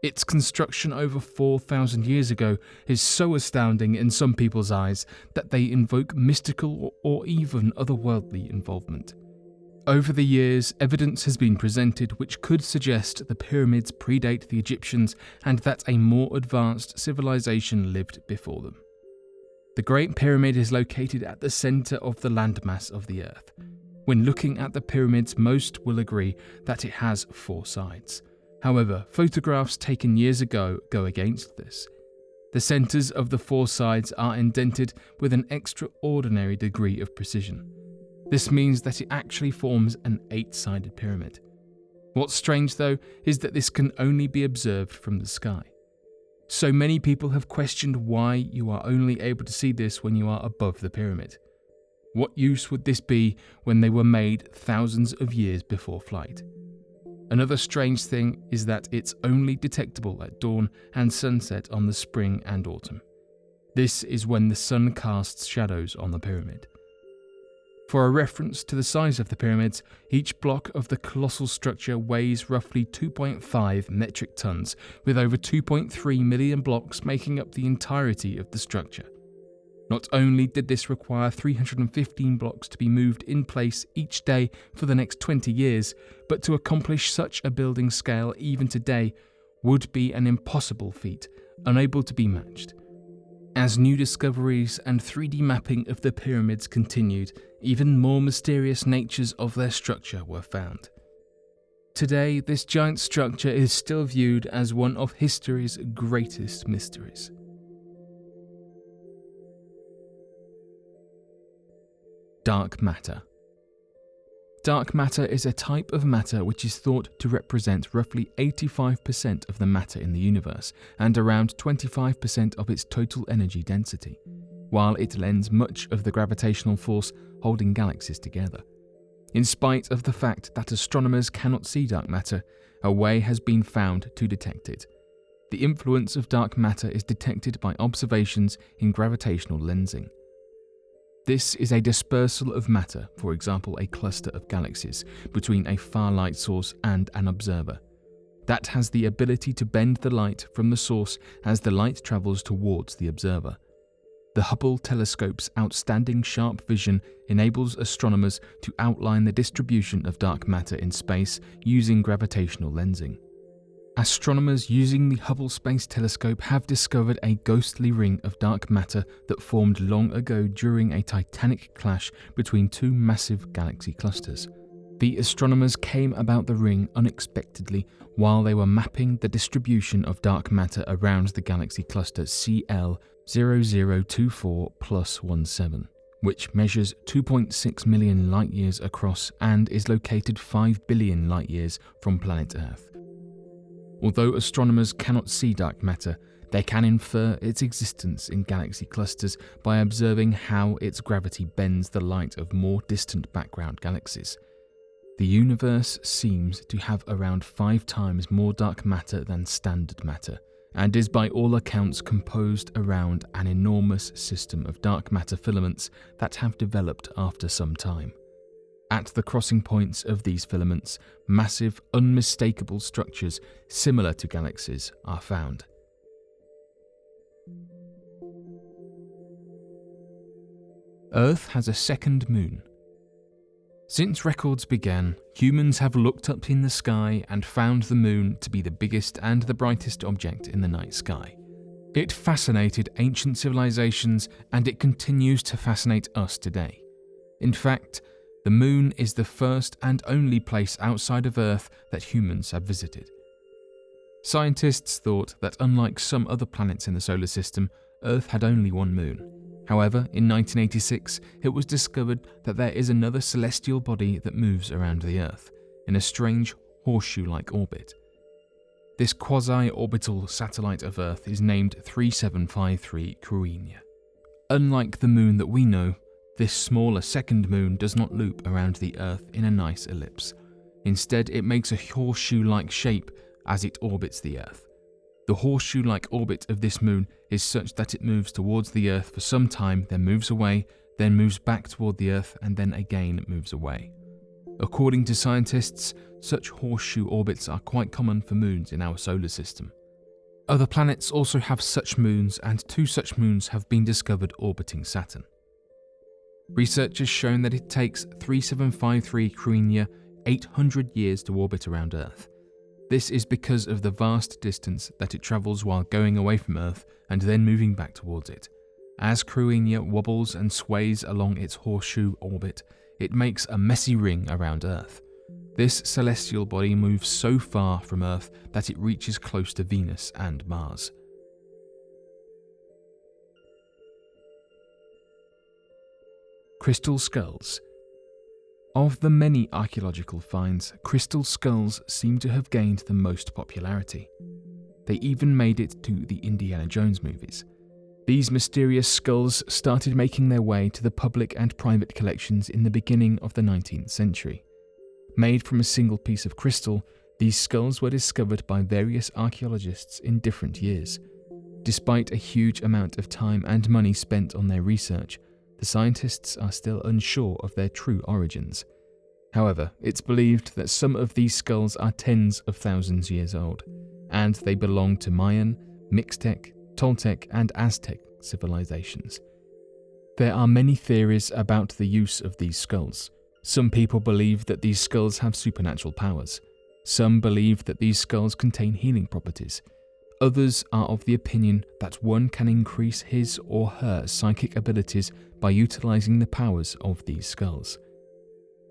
Its construction over 4,000 years ago is so astounding in some people's eyes that they invoke mystical or even otherworldly involvement. Over the years, evidence has been presented which could suggest the pyramids predate the Egyptians and that a more advanced civilization lived before them. The Great Pyramid is located at the center of the landmass of the Earth. When looking at the pyramids, most will agree that it has 4 sides. However, photographs taken years ago go against this. The centers of the 4 sides are indented with an extraordinary degree of precision. This means that it actually forms an 8-sided pyramid. What's strange though is that this can only be observed from the sky. So many people have questioned why you are only able to see this when you are above the pyramid. What use would this be when they were made thousands of years before flight? Another strange thing is that it's only detectable at dawn and sunset on the spring and autumn. This is when the sun casts shadows on the pyramid. For a reference to the size of the pyramids, each block of the colossal structure weighs roughly 2.5 metric tons, with over 2.3 million blocks making up the entirety of the structure. Not only did this require 315 blocks to be moved in place each day for the next 20 years, but to accomplish such a building scale even today would be an impossible feat, unable to be matched. As new discoveries and 3D mapping of the pyramids continued, even more mysterious natures of their structure were found. Today, this giant structure is still viewed as one of history's greatest mysteries. Dark matter. Dark matter is a type of matter which is thought to represent roughly 85% of the matter in the universe and around 25% of its total energy density, while it lends much of the gravitational force holding galaxies together. In spite of the fact that astronomers cannot see dark matter, a way has been found to detect it. The influence of dark matter is detected by observations in gravitational lensing. This is a dispersal of matter, for example a cluster of galaxies, between a far light source and an observer. That has the ability to bend the light from the source as the light travels towards the observer. The Hubble telescope's outstanding sharp vision enables astronomers to outline the distribution of dark matter in space using gravitational lensing. Astronomers using the Hubble Space Telescope have discovered a ghostly ring of dark matter that formed long ago during a titanic clash between 2 massive galaxy clusters. The astronomers came about the ring unexpectedly while they were mapping the distribution of dark matter around the galaxy cluster CL 0024+17, which measures 2.6 million light-years across and is located 5 billion light-years from planet Earth. Although astronomers cannot see dark matter, they can infer its existence in galaxy clusters by observing how its gravity bends the light of more distant background galaxies. The universe seems to have around 5 times more dark matter than standard matter, and is by all accounts composed around an enormous system of dark matter filaments that have developed after some time. At the crossing points of these filaments, massive, unmistakable structures similar to galaxies are found. Earth has a second moon. Since records began, humans have looked up in the sky and found the moon to be the biggest and the brightest object in the night sky. It fascinated ancient civilizations, and it continues to fascinate us today. In fact, the moon is the first and only place outside of Earth that humans have visited. Scientists thought that unlike some other planets in the solar system, Earth had only one moon. However, in 1986, it was discovered that there is another celestial body that moves around the Earth, in a strange horseshoe-like orbit. This quasi-orbital satellite of Earth is named 3753 Cruithne. Unlike the moon that we know, this smaller second moon does not loop around the Earth in a nice ellipse. Instead, it makes a horseshoe-like shape as it orbits the Earth. The horseshoe-like orbit of this moon is such that it moves towards the Earth for some time, then moves away, then moves back toward the Earth, and then again moves away. According to scientists, such horseshoe orbits are quite common for moons in our solar system. Other planets also have such moons, and 2 such moons have been discovered orbiting Saturn. Research has shown that it takes 3753 Cruithne 800 years to orbit around Earth. This is because of the vast distance that it travels while going away from Earth and then moving back towards it. As Cruithne wobbles and sways along its horseshoe orbit, it makes a messy ring around Earth. This celestial body moves so far from Earth that it reaches close to Venus and Mars. Crystal skulls. Of the many archaeological finds, crystal skulls seem to have gained the most popularity. They even made it to the Indiana Jones movies. These mysterious skulls started making their way to the public and private collections in the beginning of the 19th century. Made from a single piece of crystal, these skulls were discovered by various archaeologists in different years. Despite a huge amount of time and money spent on their research, the scientists are still unsure of their true origins. However, it's believed that some of these skulls are tens of thousands years old, and they belong to Mayan, Mixtec, Toltec, and Aztec civilizations. There are many theories about the use of these skulls. Some people believe that these skulls have supernatural powers. Some believe that these skulls contain healing properties. Others are of the opinion that one can increase his or her psychic abilities by utilizing the powers of these skulls.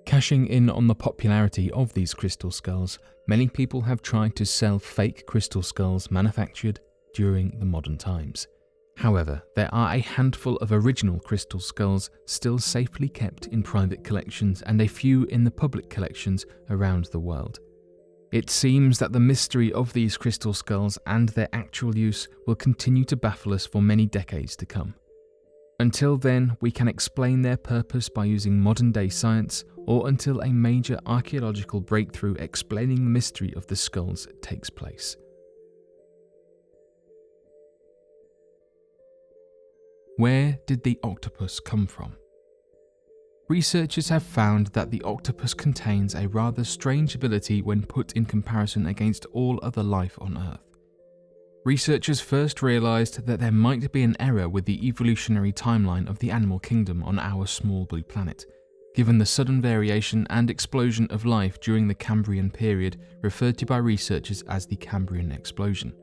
Cashing in on the popularity of these crystal skulls, many people have tried to sell fake crystal skulls manufactured during the modern times. However, there are a handful of original crystal skulls still safely kept in private collections and a few in the public collections around the world. It seems that the mystery of these crystal skulls and their actual use will continue to baffle us for many decades to come. Until then, we can explain their purpose by using modern-day science, or until a major archaeological breakthrough explaining the mystery of the skulls takes place. Where did the octopus come from? Researchers have found that the octopus contains a rather strange ability when put in comparison against all other life on Earth. Researchers first realized that there might be an error with the evolutionary timeline of the animal kingdom on our small blue planet, given the sudden variation and explosion of life during the Cambrian period referred to by researchers as the Cambrian explosion.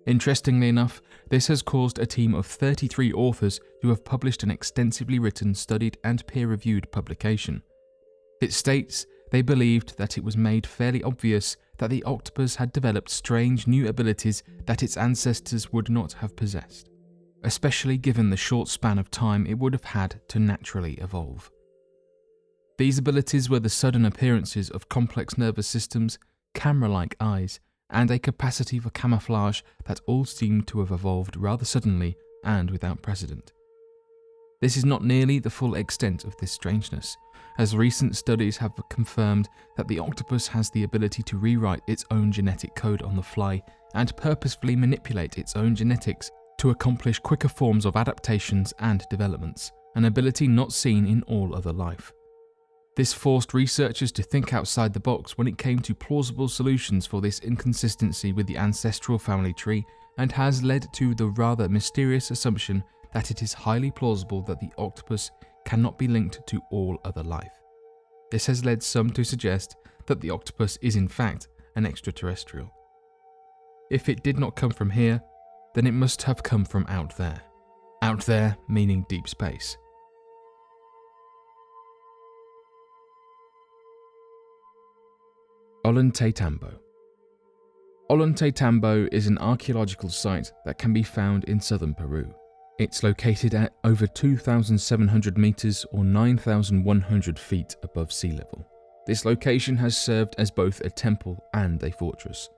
Interestingly enough, this has caused a team of 33 authors to have published an extensively written, studied and peer-reviewed publication. It states they believed that it was made fairly obvious that the octopus had developed strange new abilities that its ancestors would not have possessed, especially given the short span of time it would have had to naturally evolve. These abilities were the sudden appearances of complex nervous systems, camera-like eyes, and a capacity for camouflage that all seemed to have evolved rather suddenly and without precedent. This is not nearly the full extent of this strangeness, as recent studies have confirmed that the octopus has the ability to rewrite its own genetic code on the fly and purposefully manipulate its own genetics to accomplish quicker forms of adaptations and developments, an ability not seen in all other life. This forced researchers to think outside the box when it came to plausible solutions for this inconsistency with the ancestral family tree, and has led to the rather mysterious assumption that it is highly plausible that the octopus cannot be linked to all other life. This has led some to suggest that the octopus is in fact an extraterrestrial. If it did not come from here, then it must have come from out there. Out there meaning deep space. Ollantaytambo. Ollantaytambo is an archaeological site that can be found in southern Peru. It's located at over 2,700 meters or 9,100 feet above sea level. This location has served as both a temple and a fortress.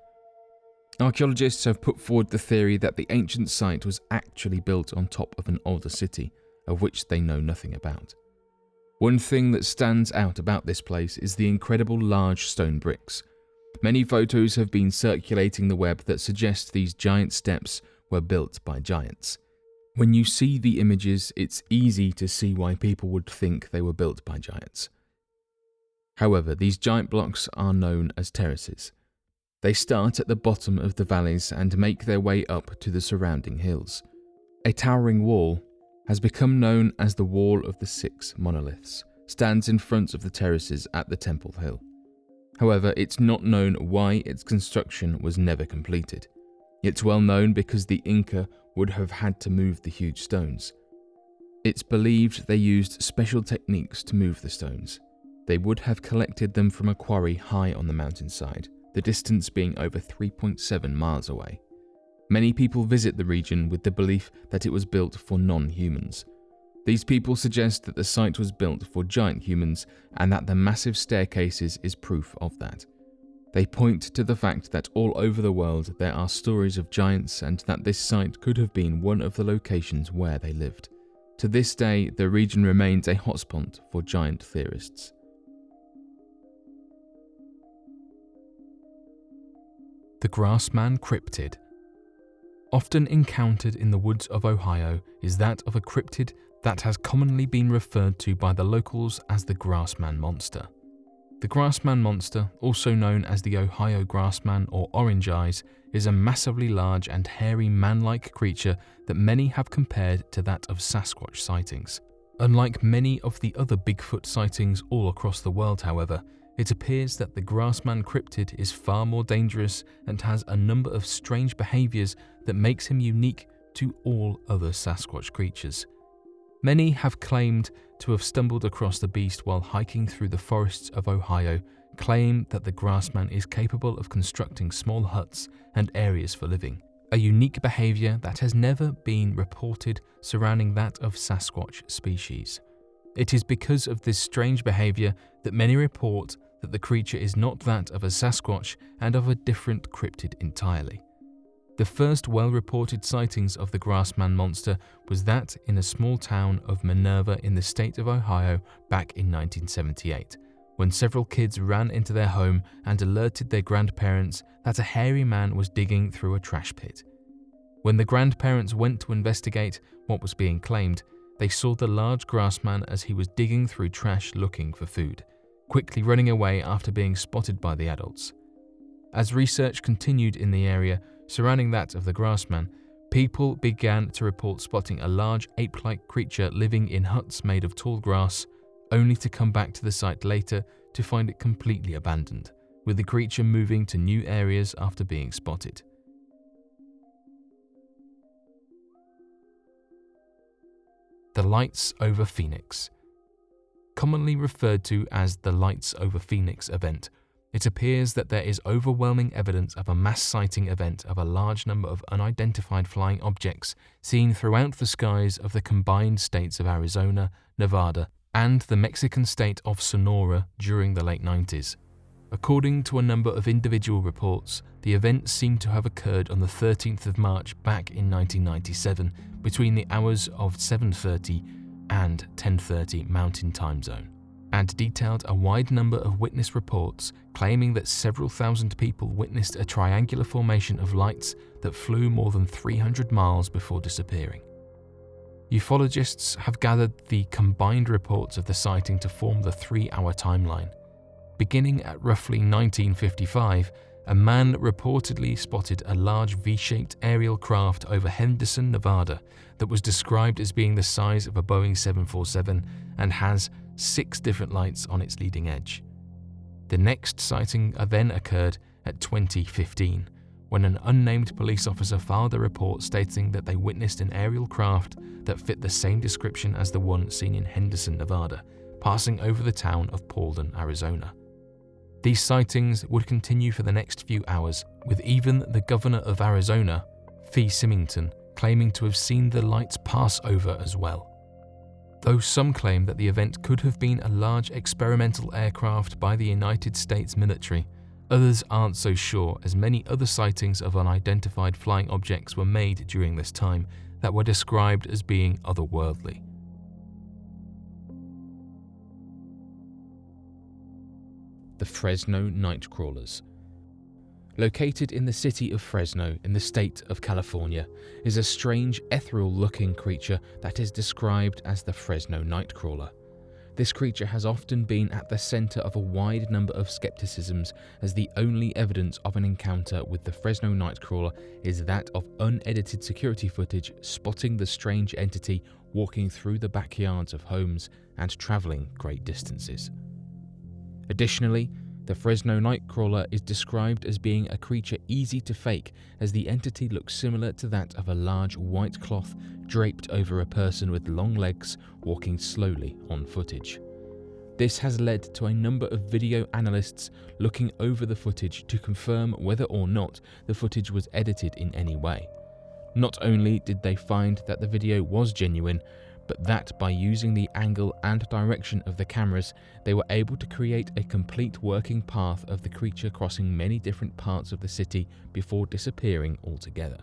Archaeologists have put forward the theory that the ancient site was actually built on top of an older city, of which they know nothing about. One thing that stands out about this place is the incredible large stone bricks. Many photos have been circulating the web that suggest these giant steps were built by giants. When you see the images, it's easy to see why people would think they were built by giants. However, these giant blocks are known as terraces. They start at the bottom of the valleys and make their way up to the surrounding hills. A towering wall, has become known as the Wall of the Six Monoliths, stands in front of the terraces at the Temple Hill. However, it's not known why its construction was never completed. It's well known because the Inca would have had to move the huge stones. It's believed they used special techniques to move the stones. They would have collected them from a quarry high on the mountainside, the distance being over 3.7 miles away. Many people visit the region with the belief that it was built for non-humans. These people suggest that the site was built for giant humans and that the massive staircases is proof of that. They point to the fact that all over the world there are stories of giants and that this site could have been one of the locations where they lived. To this day, the region remains a hotspot for giant theorists. The Grassman Cryptid. Often encountered in the woods of Ohio is that of a cryptid that has commonly been referred to by the locals as the Grassman Monster. The Grassman Monster, also known as the Ohio Grassman or Orange Eyes, is a massively large and hairy man-like creature that many have compared to that of Sasquatch sightings. Unlike many of the other Bigfoot sightings all across the world, however, it appears that the Grassman cryptid is far more dangerous and has a number of strange behaviors that makes him unique to all other Sasquatch creatures. Many have claimed to have stumbled across the beast while hiking through the forests of Ohio, claim that the Grassman is capable of constructing small huts and areas for living, a unique behavior that has never been reported surrounding that of Sasquatch species. It is because of this strange behavior that many report that the creature is not that of a Sasquatch and of a different cryptid entirely. The first well-reported sightings of the Grassman monster was that in a small town of Minerva in the state of Ohio back in 1978, when several kids ran into their home and alerted their grandparents that a hairy man was digging through a trash pit. When the grandparents went to investigate what was being claimed, they saw the large Grassman as he was digging through trash looking for food, quickly running away after being spotted by the adults. As research continued in the area surrounding that of the Grassman, people began to report spotting a large ape-like creature living in huts made of tall grass, only to come back to the site later to find it completely abandoned, with the creature moving to new areas after being spotted. The Lights over Phoenix. Commonly referred to as the Lights over Phoenix event, it appears that there is overwhelming evidence of a mass sighting event of a large number of unidentified flying objects seen throughout the skies of the combined states of Arizona, Nevada, and the Mexican state of Sonora during the late 90s. According to a number of individual reports, the event seemed to have occurred on the 13th of March back in 1997 between the hours of 7:30 and 10:30 Mountain Time Zone, and detailed a wide number of witness reports claiming that several thousand people witnessed a triangular formation of lights that flew more than 300 miles before disappearing. Ufologists have gathered the combined reports of the sighting to form the 3-hour timeline. Beginning at roughly 1955, a man reportedly spotted a large V-shaped aerial craft over Henderson, Nevada that was described as being the size of a Boeing 747 and has 6 different lights on its leading edge. The next sighting then occurred at 2015, when an unnamed police officer filed a report stating that they witnessed an aerial craft that fit the same description as the one seen in Henderson, Nevada, passing over the town of Paulden, Arizona. These sightings would continue for the next few hours, with even the governor of Arizona, Fee Symington, claiming to have seen the lights pass over as well. Though some claim that the event could have been a large experimental aircraft by the United States military, others aren't so sure, as many other sightings of unidentified flying objects were made during this time that were described as being otherworldly. The Fresno Nightcrawlers. Located in the city of Fresno in the state of California is a strange ethereal-looking creature that is described as the Fresno Nightcrawler. This creature has often been at the center of a wide number of skepticisms, as the only evidence of an encounter with the Fresno Nightcrawler is that of unedited security footage spotting the strange entity walking through the backyards of homes and traveling great distances. Additionally, the Fresno Nightcrawler is described as being a creature easy to fake, as the entity looks similar to that of a large white cloth draped over a person with long legs walking slowly on footage. This has led to a number of video analysts looking over the footage to confirm whether or not the footage was edited in any way. Not only did they find that the video was genuine, but that by using the angle and direction of the cameras, they were able to create a complete working path of the creature crossing many different parts of the city before disappearing altogether.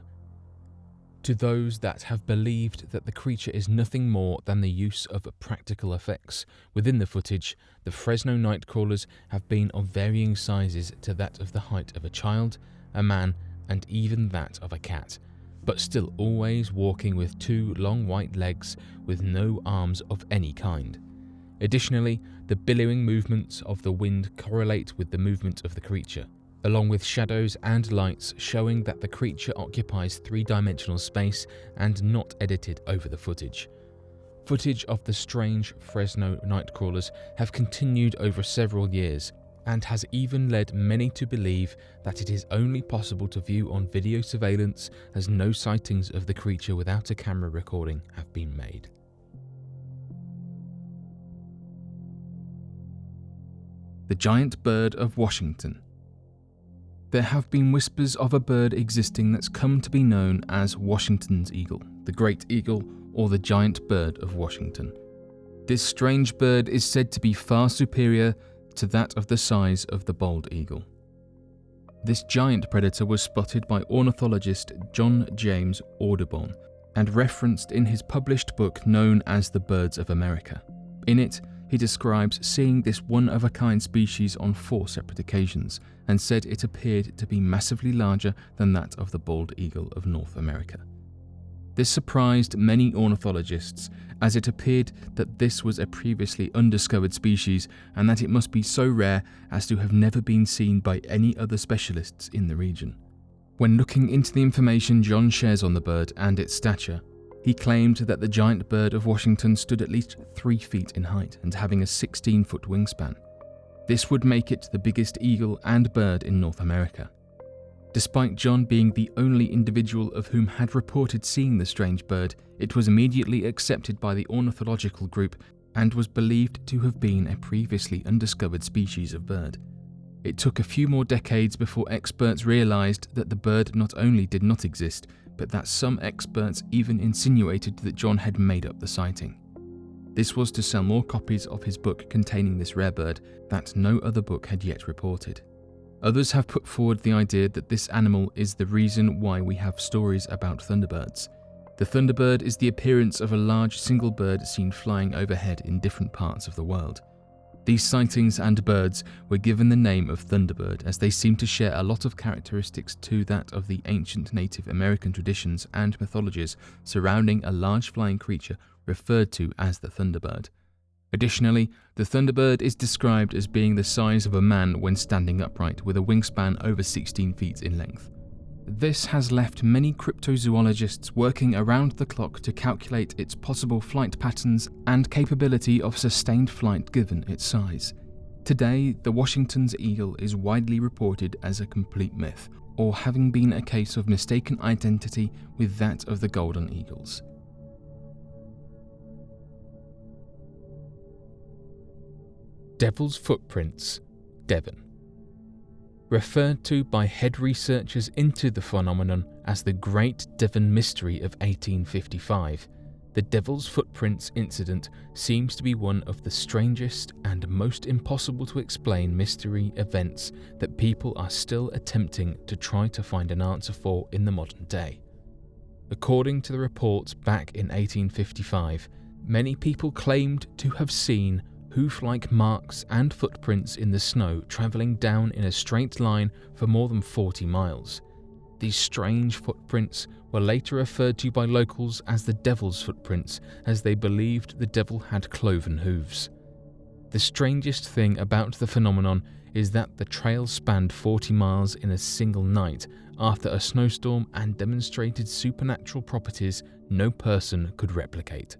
To those that have believed that the creature is nothing more than the use of practical effects within the footage, the Fresno Nightcrawlers have been of varying sizes to that of the height of a child, a man, and even that of a cat, but still always walking with 2 long white legs with no arms of any kind. Additionally, the billowing movements of the wind correlate with the movement of the creature, along with shadows and lights showing that the creature occupies 3-dimensional space and not edited over the footage. Footage of the strange Fresno Nightcrawlers have continued over several years, and has even led many to believe that it is only possible to view on video surveillance, as no sightings of the creature without a camera recording have been made. The Giant Bird of Washington. There have been whispers of a bird existing that's come to be known as Washington's eagle, the great eagle, or the giant bird of Washington. This strange bird is said to be far superior to that of the size of the bald eagle. This giant predator was spotted by ornithologist John James Audubon and referenced in his published book known as The Birds of America. In it, he describes seeing this one-of-a-kind species on 4 separate occasions and said it appeared to be massively larger than that of the bald eagle of North America. This surprised many ornithologists, as it appeared that this was a previously undiscovered species and that it must be so rare as to have never been seen by any other specialists in the region. When looking into the information John shares on the bird and its stature, he claimed that the giant bird of Washington stood at least 3 feet in height and having a 16-foot wingspan. This would make it the biggest eagle and bird in North America. Despite John being the only individual of whom had reported seeing the strange bird, it was immediately accepted by the ornithological group and was believed to have been a previously undiscovered species of bird. It took a few more decades before experts realized that the bird not only did not exist, but that some experts even insinuated that John had made up the sighting. This was to sell more copies of his book containing this rare bird that no other book had yet reported. Others have put forward the idea that this animal is the reason why we have stories about thunderbirds. The Thunderbird is the appearance of a large single bird seen flying overhead in different parts of the world. These sightings and birds were given the name of Thunderbird as they seem to share a lot of characteristics to that of the ancient Native American traditions and mythologies surrounding a large flying creature referred to as the Thunderbird. Additionally, the Thunderbird is described as being the size of a man when standing upright with a wingspan over 16 feet in length. This has left many cryptozoologists working around the clock to calculate its possible flight patterns and capability of sustained flight given its size. Today, the Washington's eagle is widely reported as a complete myth, or having been a case of mistaken identity with that of the golden eagles. Devil's Footprints, Devon. Referred to by head researchers into the phenomenon as the Great Devon Mystery of 1855, the Devil's Footprints incident seems to be one of the strangest and most impossible to explain mystery events that people are still attempting to try to find an answer for in the modern day. According to the reports back in 1855, many people claimed to have seen hoof-like marks and footprints in the snow travelling down in a straight line for more than 40 miles. These strange footprints were later referred to by locals as the Devil's Footprints, as they believed the devil had cloven hooves. The strangest thing about the phenomenon is that the trail spanned 40 miles in a single night after a snowstorm and demonstrated supernatural properties no person could replicate.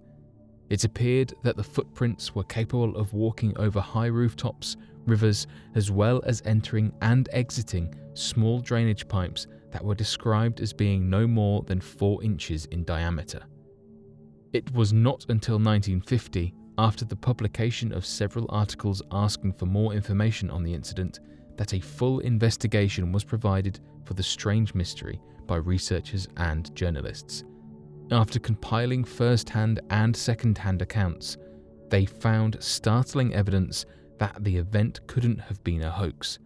It appeared that the footprints were capable of walking over high rooftops, rivers, as well as entering and exiting small drainage pipes that were described as being no more than 4 inches in diameter. It was not until 1950, after the publication of several articles asking for more information on the incident, that a full investigation was provided for the strange mystery by researchers and journalists. After compiling first-hand and second-hand accounts, they found startling evidence that the event couldn't have been a hoax.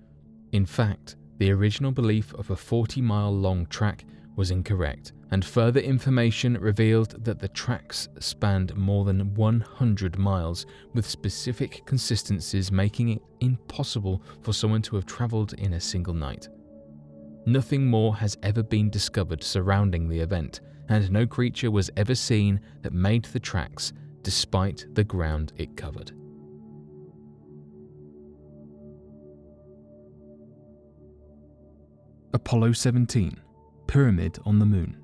In fact, the original belief of a 40-mile-long track was incorrect, and further information revealed that the tracks spanned more than 100 miles, with specific consistencies making it impossible for someone to have travelled in a single night. Nothing more has ever been discovered surrounding the event, and no creature was ever seen that made the tracks, despite the ground it covered. Apollo 17, Pyramid on the Moon.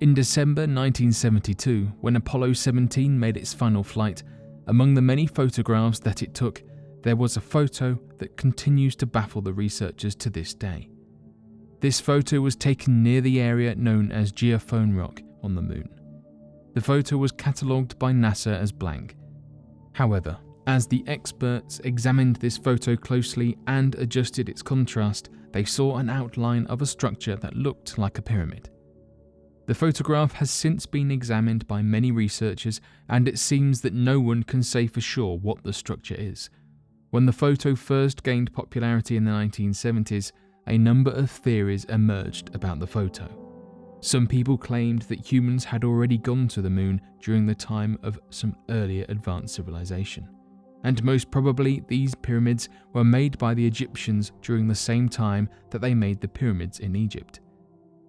In December 1972, when Apollo 17 made its final flight, among the many photographs that it took, there was a photo that continues to baffle the researchers to this day. This photo was taken near the area known as Geophone Rock on the Moon. The photo was catalogued by NASA as blank. However, as the experts examined this photo closely and adjusted its contrast, they saw an outline of a structure that looked like a pyramid. The photograph has since been examined by many researchers, and it seems that no one can say for sure what the structure is. When the photo first gained popularity in the 1970s, a number of theories emerged about the photo. Some people claimed that humans had already gone to the moon during the time of some earlier advanced civilization, and most probably these pyramids were made by the Egyptians during the same time that they made the pyramids in Egypt.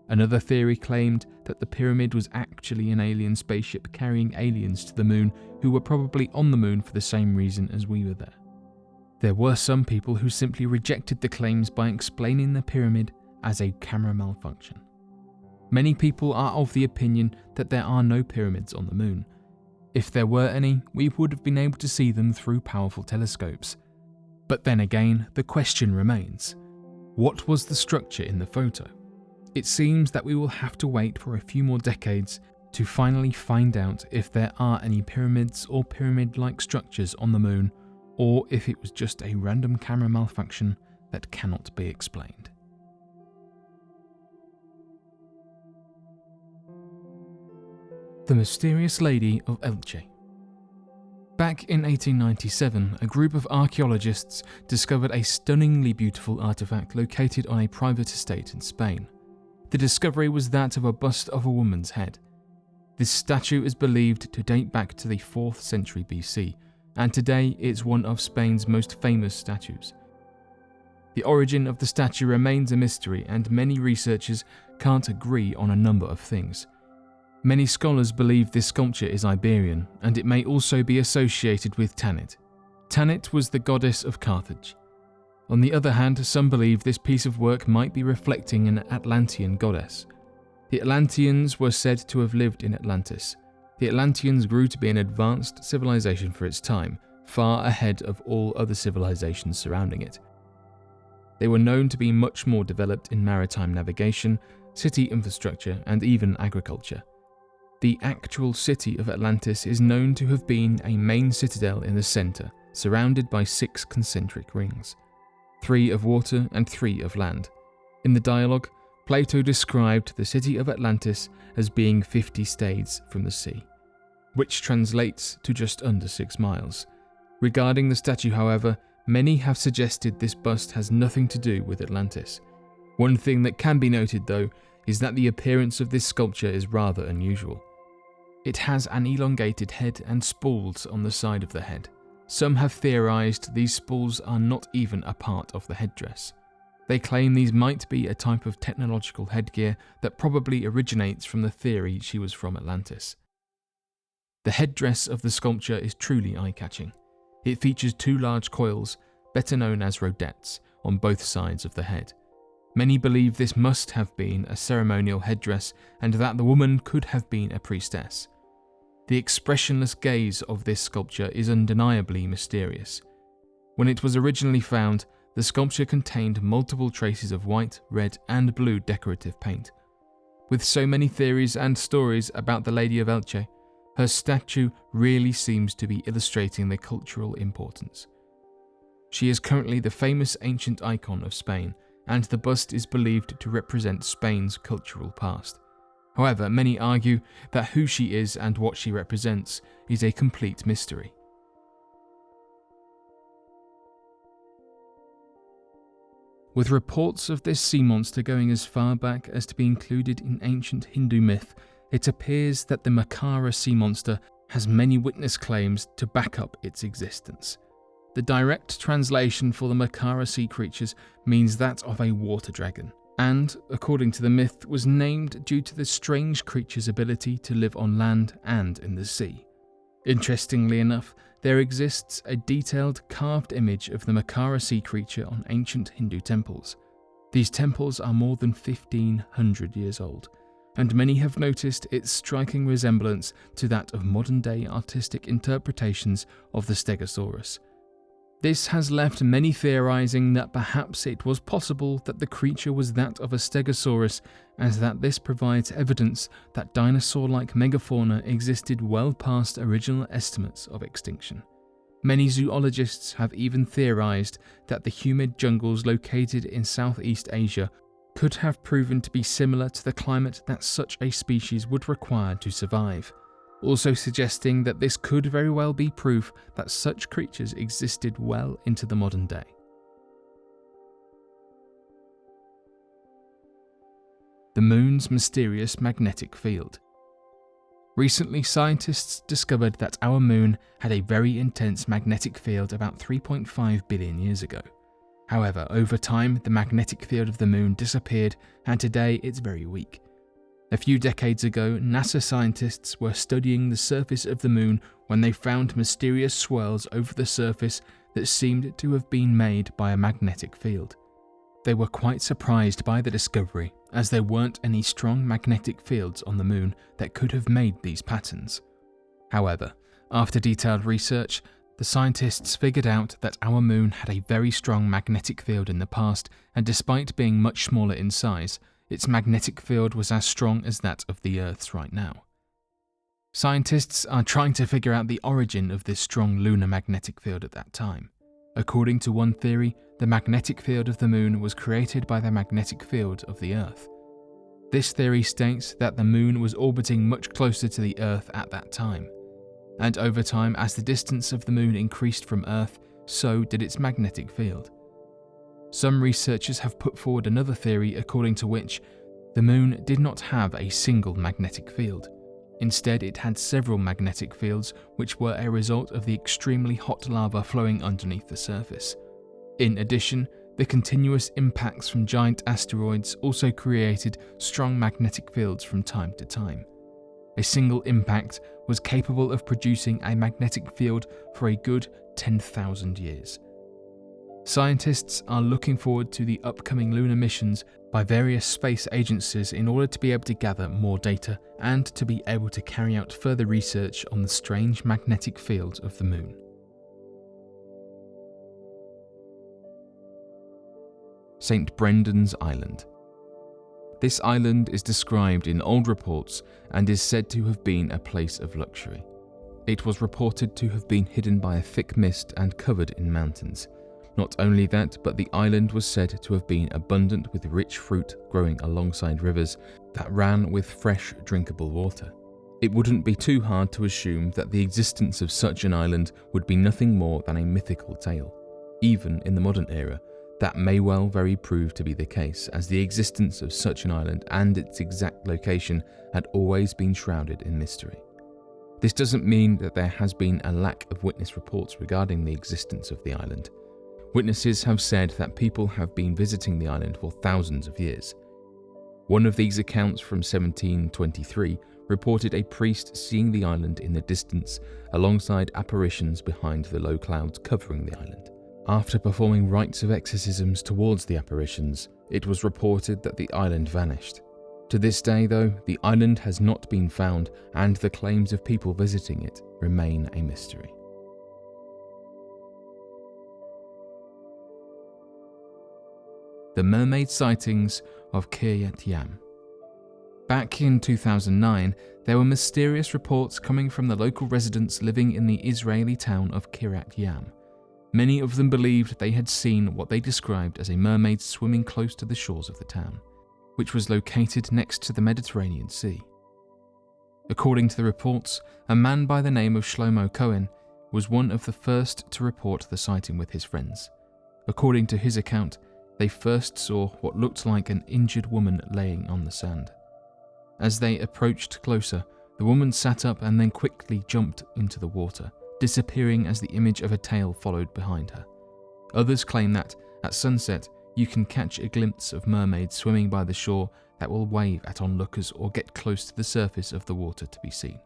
Another theory claimed that the pyramid was actually an alien spaceship carrying aliens to the moon who were probably on the moon for the same reason as we were there. There were some people who simply rejected the claims by explaining the pyramid as a camera malfunction. Many people are of the opinion that there are no pyramids on the moon. If there were any, we would have been able to see them through powerful telescopes. But then again, the question remains: what was the structure in the photo? It seems that we will have to wait for a few more decades to finally find out if there are any pyramids or pyramid-like structures on the moon, or if it was just a random camera malfunction that cannot be explained. The Mysterious Lady of Elche. Back in 1897, a group of archaeologists discovered a stunningly beautiful artifact located on a private estate in Spain. The discovery was that of a bust of a woman's head. This statue is believed to date back to the 4th century BC, and today it's one of Spain's most famous statues. The origin of the statue remains a mystery, and many researchers can't agree on a number of things. Many scholars believe this sculpture is Iberian, and it may also be associated with Tanit. Tanit was the goddess of Carthage. On the other hand, some believe this piece of work might be reflecting an Atlantean goddess. The Atlanteans were said to have lived in Atlantis. The Atlanteans grew to be an advanced civilization for its time, far ahead of all other civilizations surrounding it. They were known to be much more developed in maritime navigation, city infrastructure, and even agriculture. The actual city of Atlantis is known to have been a main citadel in the center, surrounded by 6 concentric rings, 3 of water and 3 of land. In the dialogue, Plato described the city of Atlantis as being 50 stades from the sea, which translates to just under 6 miles. Regarding the statue, however, many have suggested this bust has nothing to do with Atlantis. One thing that can be noted, though, is that the appearance of this sculpture is rather unusual. It has an elongated head and spools on the side of the head. Some have theorized these spools are not even a part of the headdress. They claim these might be a type of technological headgear that probably originates from the theory she was from Atlantis. The headdress of the sculpture is truly eye-catching. It features 2 large coils, better known as rodettes, on both sides of the head. Many believe this must have been a ceremonial headdress and that the woman could have been a priestess. The expressionless gaze of this sculpture is undeniably mysterious. When it was originally found, the sculpture contained multiple traces of white, red, and blue decorative paint. With so many theories and stories about the Lady of Elche, her statue really seems to be illustrating the cultural importance. She is currently the famous ancient icon of Spain, and the bust is believed to represent Spain's cultural past. However, many argue that who she is and what she represents is a complete mystery. With reports of this sea monster going as far back as to be included in ancient Hindu myth, it appears that the Makara sea monster has many witness claims to back up its existence. The direct translation for the Makara sea creatures means that of a water dragon, and, according to the myth, was named due to the strange creature's ability to live on land and in the sea. Interestingly enough, there exists a detailed carved image of the Makara sea creature on ancient Hindu temples. These temples are more than 1,500 years old, and many have noticed its striking resemblance to that of modern-day artistic interpretations of the Stegosaurus. This has left many theorizing that perhaps it was possible that the creature was that of a Stegosaurus, and that this provides evidence that dinosaur-like megafauna existed well past original estimates of extinction. Many zoologists have even theorized that the humid jungles located in Southeast Asia could have proven to be similar to the climate that such a species would require to survive, also suggesting that this could very well be proof that such creatures existed well into the modern day. The Moon's mysterious magnetic field. Recently, scientists discovered that our Moon had a very intense magnetic field about 3.5 billion years ago. However, over time, the magnetic field of the Moon disappeared, and today it's very weak. A few decades ago, NASA scientists were studying the surface of the Moon when they found mysterious swirls over the surface that seemed to have been made by a magnetic field. They were quite surprised by the discovery, as there weren't any strong magnetic fields on the Moon that could have made these patterns. However, after detailed research, the scientists figured out that our Moon had a very strong magnetic field in the past, and despite being much smaller in size, its magnetic field was as strong as that of the Earth's right now. Scientists are trying to figure out the origin of this strong lunar magnetic field at that time. According to one theory, the magnetic field of the Moon was created by the magnetic field of the Earth. This theory states that the Moon was orbiting much closer to the Earth at that time, and over time, as the distance of the Moon increased from Earth, so did its magnetic field. Some researchers have put forward another theory according to which The moon did not have a single magnetic field. Instead, it had several magnetic fields which were a result of the extremely hot lava flowing underneath the surface. In addition, the continuous impacts from giant asteroids also created strong magnetic fields from time to time. A single impact was capable of producing a magnetic field for a good 10,000 years. Scientists are looking forward to the upcoming lunar missions by various space agencies in order to be able to gather more data and to be able to carry out further research on the strange magnetic field of the moon. St. Brendan's Island. This island is described in old reports and is said to have been a place of luxury. It was reported to have been hidden by a thick mist and covered in mountains. Not only that, but the island was said to have been abundant with rich fruit growing alongside rivers that ran with fresh, drinkable water. It wouldn't be too hard to assume that the existence of such an island would be nothing more than a mythical tale. Even in the modern era, that may well very prove to be the case, as the existence of such an island and its exact location had always been shrouded in mystery. This doesn't mean that there has been a lack of witness reports regarding the existence of the island. Witnesses have said that people have been visiting the island for thousands of years. One of these accounts from 1723 reported a priest seeing the island in the distance alongside apparitions behind the low clouds covering the island. After performing rites of exorcisms towards the apparitions, it was reported that the island vanished. To this day, though, the island has not been found and the claims of people visiting it remain a mystery. The mermaid sightings of Kiryat Yam. Back in 2009, there were mysterious reports coming from the local residents living in the Israeli town of Kiryat Yam. Many of them believed they had seen what they described as a mermaid swimming close to the shores of the town, which was located next to the Mediterranean Sea. According to the reports, a man by the name of Shlomo Cohen was one of the first to report the sighting with his friends. According to his account, they first saw what looked like an injured woman laying on the sand. As they approached closer, the woman sat up and then quickly jumped into the water, disappearing as the image of a tail followed behind her. Others claim that, at sunset, you can catch a glimpse of mermaids swimming by the shore that will wave at onlookers or get close to the surface of the water to be seen.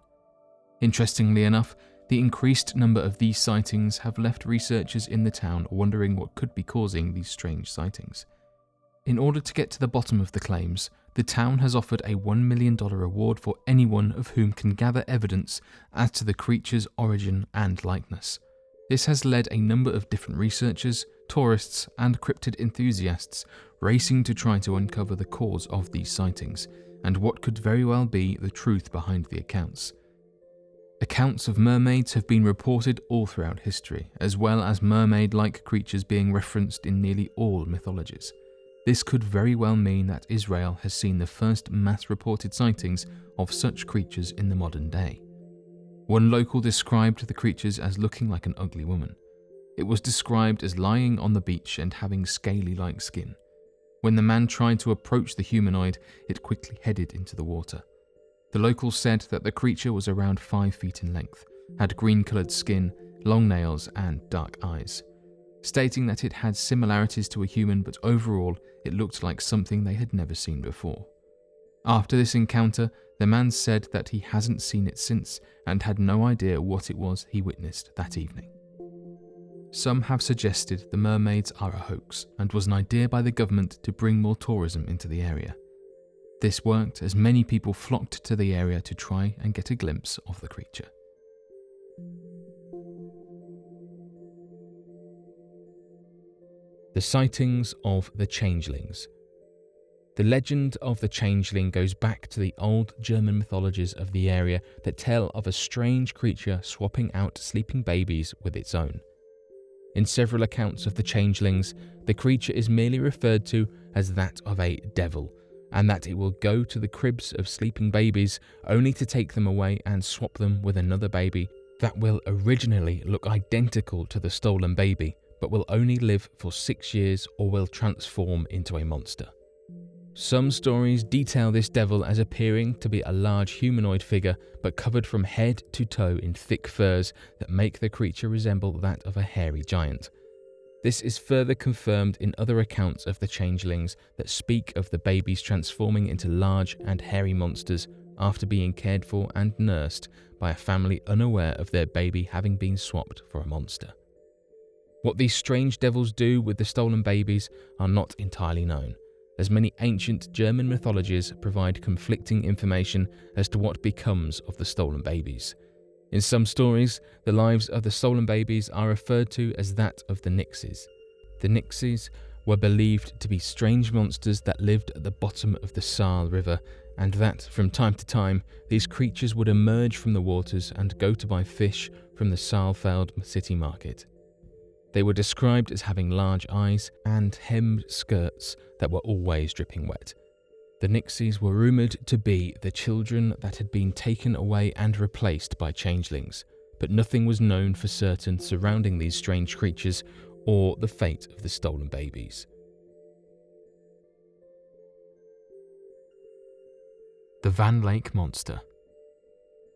Interestingly enough, the increased number of these sightings have left researchers in the town wondering what could be causing these strange sightings. In order to get to the bottom of the claims, the town has offered a $1 million reward for anyone of whom can gather evidence as to the creature's origin and likeness. This has led a number of different researchers, tourists, and cryptid enthusiasts racing to try to uncover the cause of these sightings and what could very well be the truth behind the accounts. Accounts of mermaids have been reported all throughout history, as well as mermaid-like creatures being referenced in nearly all mythologies. This could very well mean that Israel has seen the first mass-reported sightings of such creatures in the modern day. One local described the creatures as looking like an ugly woman. It was described as lying on the beach and having scaly-like skin. When the man tried to approach the humanoid, it quickly headed into the water. The locals said that the creature was around 5 feet in length, had green-coloured skin, long nails, and dark eyes, stating that it had similarities to a human, but overall it looked like something they had never seen before. After this encounter, the man said that he hasn't seen it since and had no idea what it was he witnessed that evening. Some have suggested the mermaids are a hoax and was an idea by the government to bring more tourism into the area. This worked as many people flocked to the area to try and get a glimpse of the creature. The sightings of the changelings. The legend of the changeling goes back to the old German mythologies of the area that tell of a strange creature swapping out sleeping babies with its own. In several accounts of the changelings, the creature is merely referred to as that of a devil, and that it will go to the cribs of sleeping babies only to take them away and swap them with another baby that will originally look identical to the stolen baby, but will only live for 6 years or will transform into a monster. Some stories detail this devil as appearing to be a large humanoid figure, but covered from head to toe in thick furs that make the creature resemble that of a hairy giant. This is further confirmed in other accounts of the changelings that speak of the babies transforming into large and hairy monsters after being cared for and nursed by a family unaware of their baby having been swapped for a monster. What these strange devils do with the stolen babies are not entirely known, as many ancient German mythologies provide conflicting information as to what becomes of the stolen babies. In some stories, the lives of the stolen babies are referred to as that of the Nixies. The Nixies were believed to be strange monsters that lived at the bottom of the Saal River, and that, from time to time, these creatures would emerge from the waters and go to buy fish from the Saalfeld city market. They were described as having large eyes and hemmed skirts that were always dripping wet. The Nixies were rumoured to be the children that had been taken away and replaced by changelings, but nothing was known for certain surrounding these strange creatures or the fate of the stolen babies. The Van Lake Monster.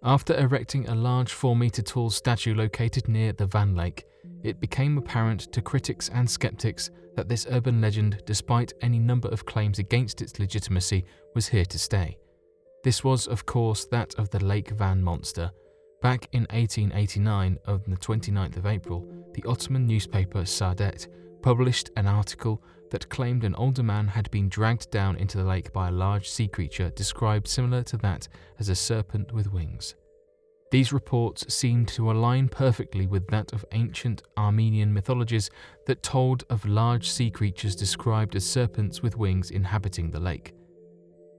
After erecting a large 4-metre-tall statue located near the Van Lake, it became apparent to critics and skeptics that this urban legend, despite any number of claims against its legitimacy, was here to stay. This was, of course, that of the Lake Van monster. Back in 1889, on the 29th of April, the Ottoman newspaper Saadet published an article that claimed an older man had been dragged down into the lake by a large sea creature described similar to that as a serpent with wings. These reports seemed to align perfectly with that of ancient Armenian mythologies that told of large sea creatures described as serpents with wings inhabiting the lake.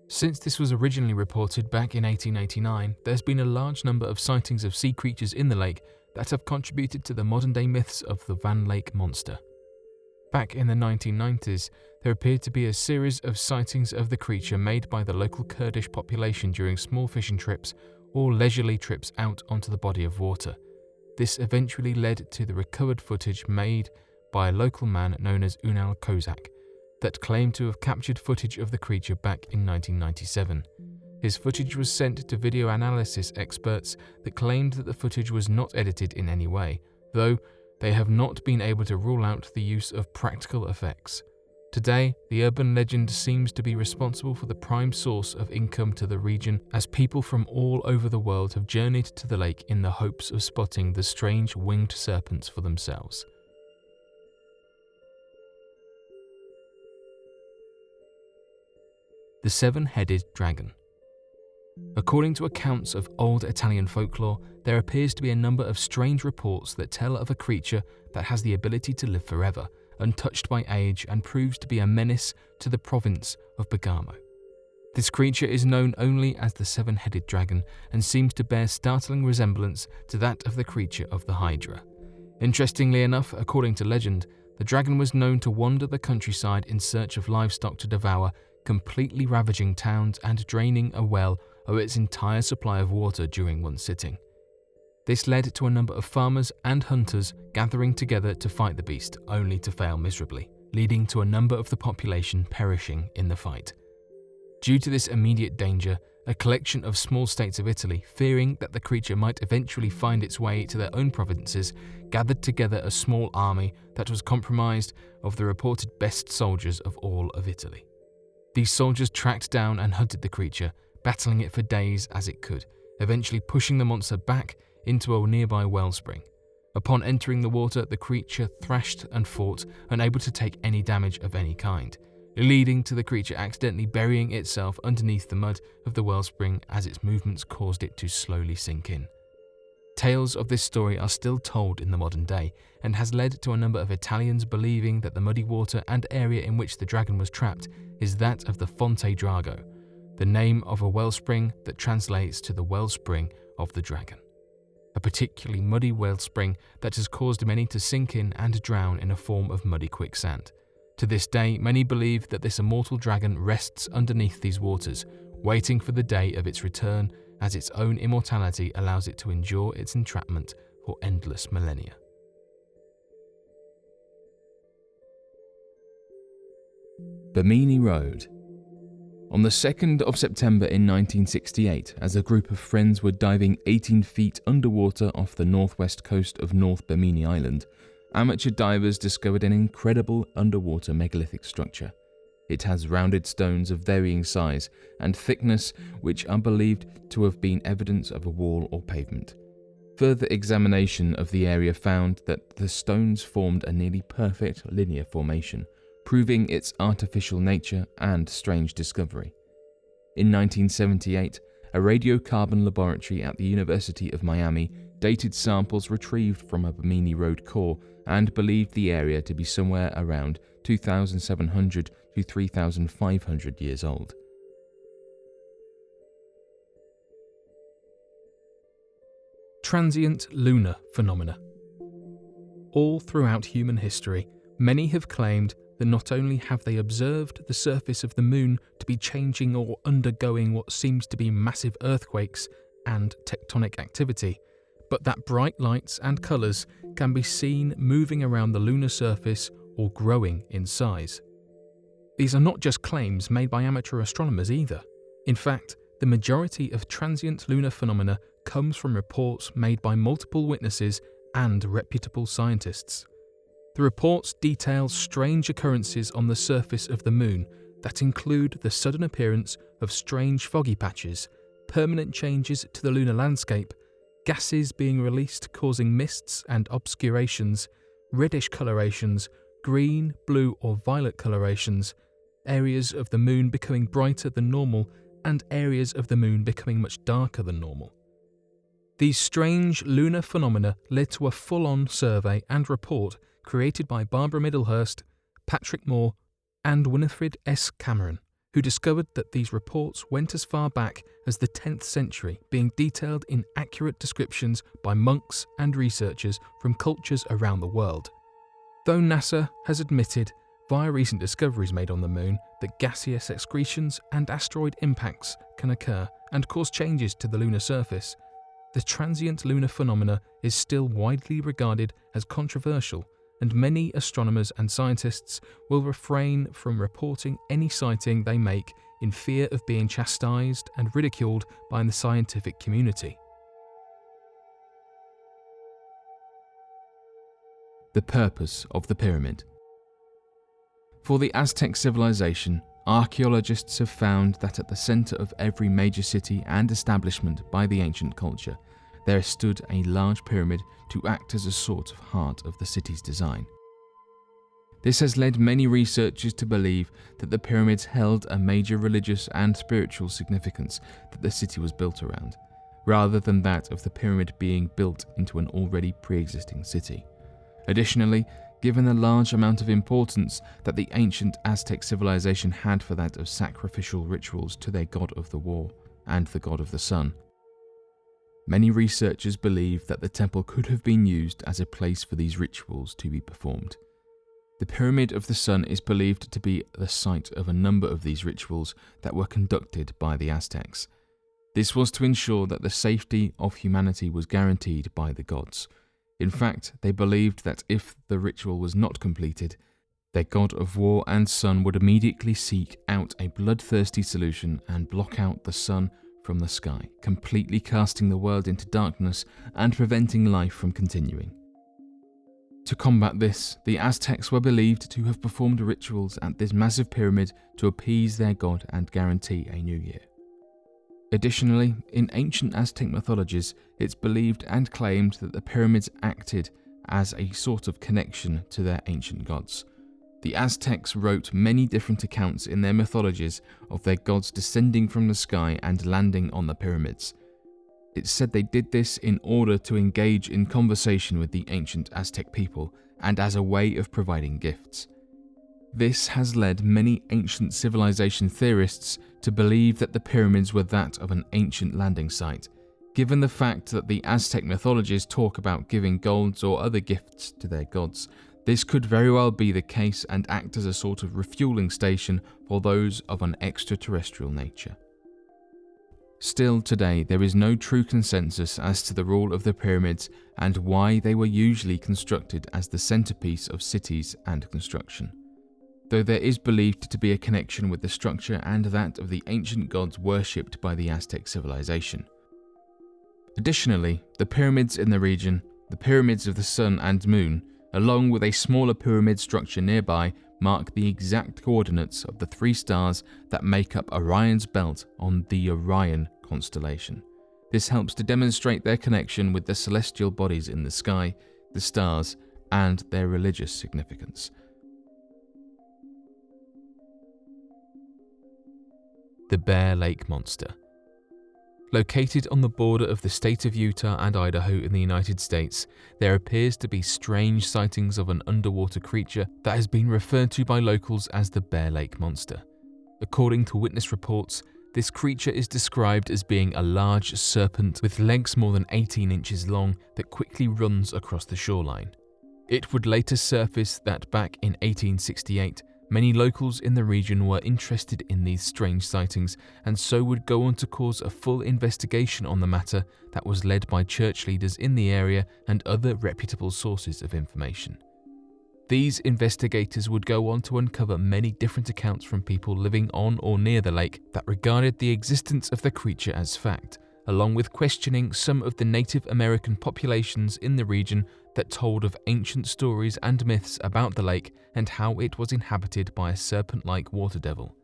Since this was originally reported back in 1889, there's been a large number of sightings of sea creatures in the lake that have contributed to the modern-day myths of the Van Lake monster. Back in the 1990s, there appeared to be a series of sightings of the creature made by the local Kurdish population during small fishing trips or leisurely trips out onto the body of water. This eventually led to the recovered footage made by a local man known as Unal Kozak that claimed to have captured footage of the creature back in 1997. His footage was sent to video analysis experts that claimed that the footage was not edited in any way, though they have not been able to rule out the use of practical effects. Today, the urban legend seems to be responsible for the prime source of income to the region, as people from all over the world have journeyed to the lake in the hopes of spotting the strange winged serpents for themselves. The Seven-Headed Dragon. According to accounts of old Italian folklore, there appears to be a number of strange reports that tell of a creature that has the ability to live forever, untouched by age, and proves to be a menace to the province of Bergamo. This creature is known only as the Seven-Headed Dragon and seems to bear startling resemblance to that of the creature of the Hydra. Interestingly enough, according to legend, the dragon was known to wander the countryside in search of livestock to devour, completely ravaging towns and draining a well of its entire supply of water during one sitting. This led to a number of farmers and hunters gathering together to fight the beast, only to fail miserably, leading to a number of the population perishing in the fight. Due to this immediate danger, a collection of small states of Italy, fearing that the creature might eventually find its way to their own provinces, gathered together a small army that was comprised of the reported best soldiers of all of Italy. These soldiers tracked down and hunted the creature, battling it for days as it could, eventually pushing the monster back into a nearby wellspring. Upon entering the water, the creature thrashed and fought, unable to take any damage of any kind, leading to the creature accidentally burying itself underneath the mud of the wellspring as its movements caused it to slowly sink in. Tales of this story are still told in the modern day and has led to a number of Italians believing that the muddy water and area in which the dragon was trapped is that of the Fonte Drago, the name of a wellspring that translates to the wellspring of the dragon. A particularly muddy wellspring that has caused many to sink in and drown in a form of muddy quicksand. To this day, many believe that this immortal dragon rests underneath these waters, waiting for the day of its return, as its own immortality allows it to endure its entrapment for endless millennia. Bimini Road. On the 2nd of September in 1968, as a group of friends were diving 18 feet underwater off the northwest coast of North Bimini Island, amateur divers discovered an incredible underwater megalithic structure. It has rounded stones of varying size and thickness which are believed to have been evidence of a wall or pavement. Further examination of the area found that the stones formed a nearly perfect linear formation, proving its artificial nature and strange discovery. In 1978, a radiocarbon laboratory at the University of Miami dated samples retrieved from a Bimini Road core and believed the area to be somewhere around 2,700 to 3,500 years old. Transient lunar phenomena. All throughout human history, many have claimed that not only have they observed the surface of the moon to be changing or undergoing what seems to be massive earthquakes and tectonic activity, but that bright lights and colours can be seen moving around the lunar surface or growing in size. These are not just claims made by amateur astronomers either. In fact, the majority of transient lunar phenomena comes from reports made by multiple witnesses and reputable scientists. The reports detail strange occurrences on the surface of the moon that include the sudden appearance of strange foggy patches, permanent changes to the lunar landscape, gases being released causing mists and obscurations, reddish colorations, green, blue or violet colorations, areas of the moon becoming brighter than normal, and areas of the moon becoming much darker than normal. These strange lunar phenomena led to a full-on survey and report created by Barbara Middlehurst, Patrick Moore, and Winifred S. Cameron, who discovered that these reports went as far back as the 10th century, being detailed in accurate descriptions by monks and researchers from cultures around the world. Though NASA has admitted, via recent discoveries made on the moon, that gaseous excretions and asteroid impacts can occur and cause changes to the lunar surface, the transient lunar phenomena is still widely regarded as controversial, and many astronomers and scientists will refrain from reporting any sighting they make in fear of being chastised and ridiculed by the scientific community. The purpose of the pyramid. For the Aztec civilization, archaeologists have found that at the center of every major city and establishment by the ancient culture, there stood a large pyramid to act as a sort of heart of the city's design. This has led many researchers to believe that the pyramids held a major religious and spiritual significance that the city was built around, rather than that of the pyramid being built into an already pre-existing city. Additionally, given the large amount of importance that the ancient Aztec civilization had for that of sacrificial rituals to their god of the war and the god of the sun, many researchers believe that the temple could have been used as a place for these rituals to be performed. The Pyramid of the Sun is believed to be the site of a number of these rituals that were conducted by the Aztecs. This was to ensure that the safety of humanity was guaranteed by the gods. In fact, they believed that if the ritual was not completed, their god of war and sun would immediately seek out a bloodthirsty solution and block out the sun from the sky, completely casting the world into darkness and preventing life from continuing. To combat this, the Aztecs were believed to have performed rituals at this massive pyramid to appease their god and guarantee a new year. Additionally, in ancient Aztec mythologies, it's believed and claimed that the pyramids acted as a sort of connection to their ancient gods. The Aztecs wrote many different accounts in their mythologies of their gods descending from the sky and landing on the pyramids. It's said they did this in order to engage in conversation with the ancient Aztec people and as a way of providing gifts. This has led many ancient civilization theorists to believe that the pyramids were that of an ancient landing site, given the fact that the Aztec mythologies talk about giving golds or other gifts to their gods. This could very well be the case and act as a sort of refueling station for those of an extraterrestrial nature. Still today, there is no true consensus as to the role of the pyramids and why they were usually constructed as the centerpiece of cities and construction. though there is believed to be a connection with the structure and that of the ancient gods worshipped by the Aztec civilization. Additionally, the pyramids in the region, the pyramids of the sun and moon, along with a smaller pyramid structure nearby, mark the exact coordinates of the 3 stars that make up Orion's belt on the Orion constellation. This helps to demonstrate their connection with the celestial bodies in the sky, the stars, and their religious significance. The Bear Lake Monster. Located on the border of the state of Utah and Idaho in the United States, there appears to be strange sightings of an underwater creature that has been referred to by locals as the Bear Lake Monster. According to witness reports, this creature is described as being a large serpent with legs more than 18 inches long that quickly runs across the shoreline. It would later surface that back in 1868, many locals in the region were interested in these strange sightings and so would go on to cause a full investigation on the matter that was led by church leaders in the area and other reputable sources of information. These investigators would go on to uncover many different accounts from people living on or near the lake that regarded the existence of the creature as fact, along with questioning some of the Native American populations in the region that told of ancient stories and myths about the lake and how it was inhabited by a serpent-like water devil.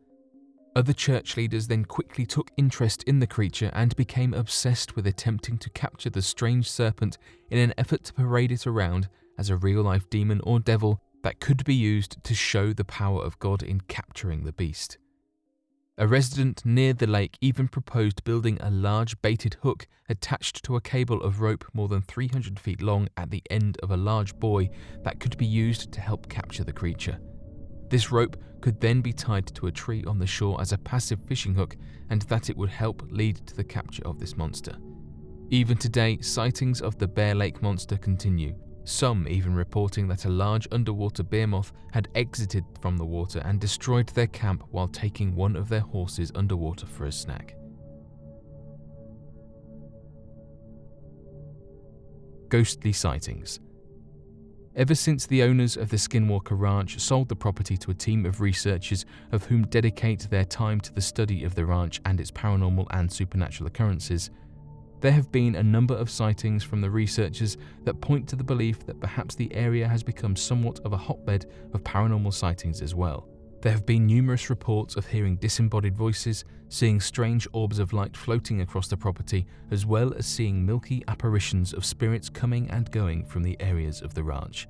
Other church leaders then quickly took interest in the creature and became obsessed with attempting to capture the strange serpent in an effort to parade it around as a real-life demon or devil that could be used to show the power of God in capturing the beast. A resident near the lake even proposed building a large baited hook attached to a cable of rope more than 300 feet long at the end of a large buoy that could be used to help capture the creature. This rope could then be tied to a tree on the shore as a passive fishing hook, and that it would help lead to the capture of this monster. Even today, sightings of the Bear Lake Monster continue, some even reporting that a large underwater bear moth had exited from the water and destroyed their camp while taking one of their horses underwater for a snack. Ghostly sightings. Ever since the owners of the Skinwalker Ranch sold the property to a team of researchers of whom dedicate their time to the study of the ranch and its paranormal and supernatural occurrences, there have been a number of sightings from the researchers that point to the belief that perhaps the area has become somewhat of a hotbed of paranormal sightings as well. There have been numerous reports of hearing disembodied voices, seeing strange orbs of light floating across the property, as well as seeing milky apparitions of spirits coming and going from the areas of the ranch.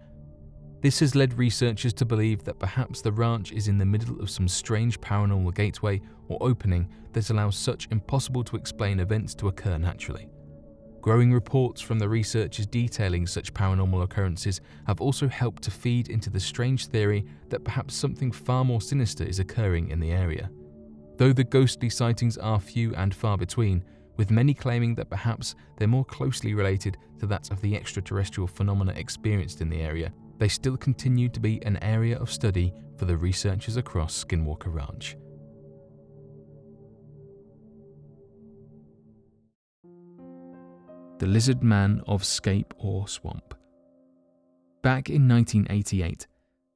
This has led researchers to believe that perhaps the ranch is in the middle of some strange paranormal gateway or opening that allows such impossible to explain events to occur naturally. Growing reports from the researchers detailing such paranormal occurrences have also helped to feed into the strange theory that perhaps something far more sinister is occurring in the area. Though the ghostly sightings are few and far between, with many claiming that perhaps they're more closely related to that of the extraterrestrial phenomena experienced in the area, they still continue to be an area of study for the researchers across Skinwalker Ranch. The Lizard Man of Scape Ore Swamp. Back in 1988,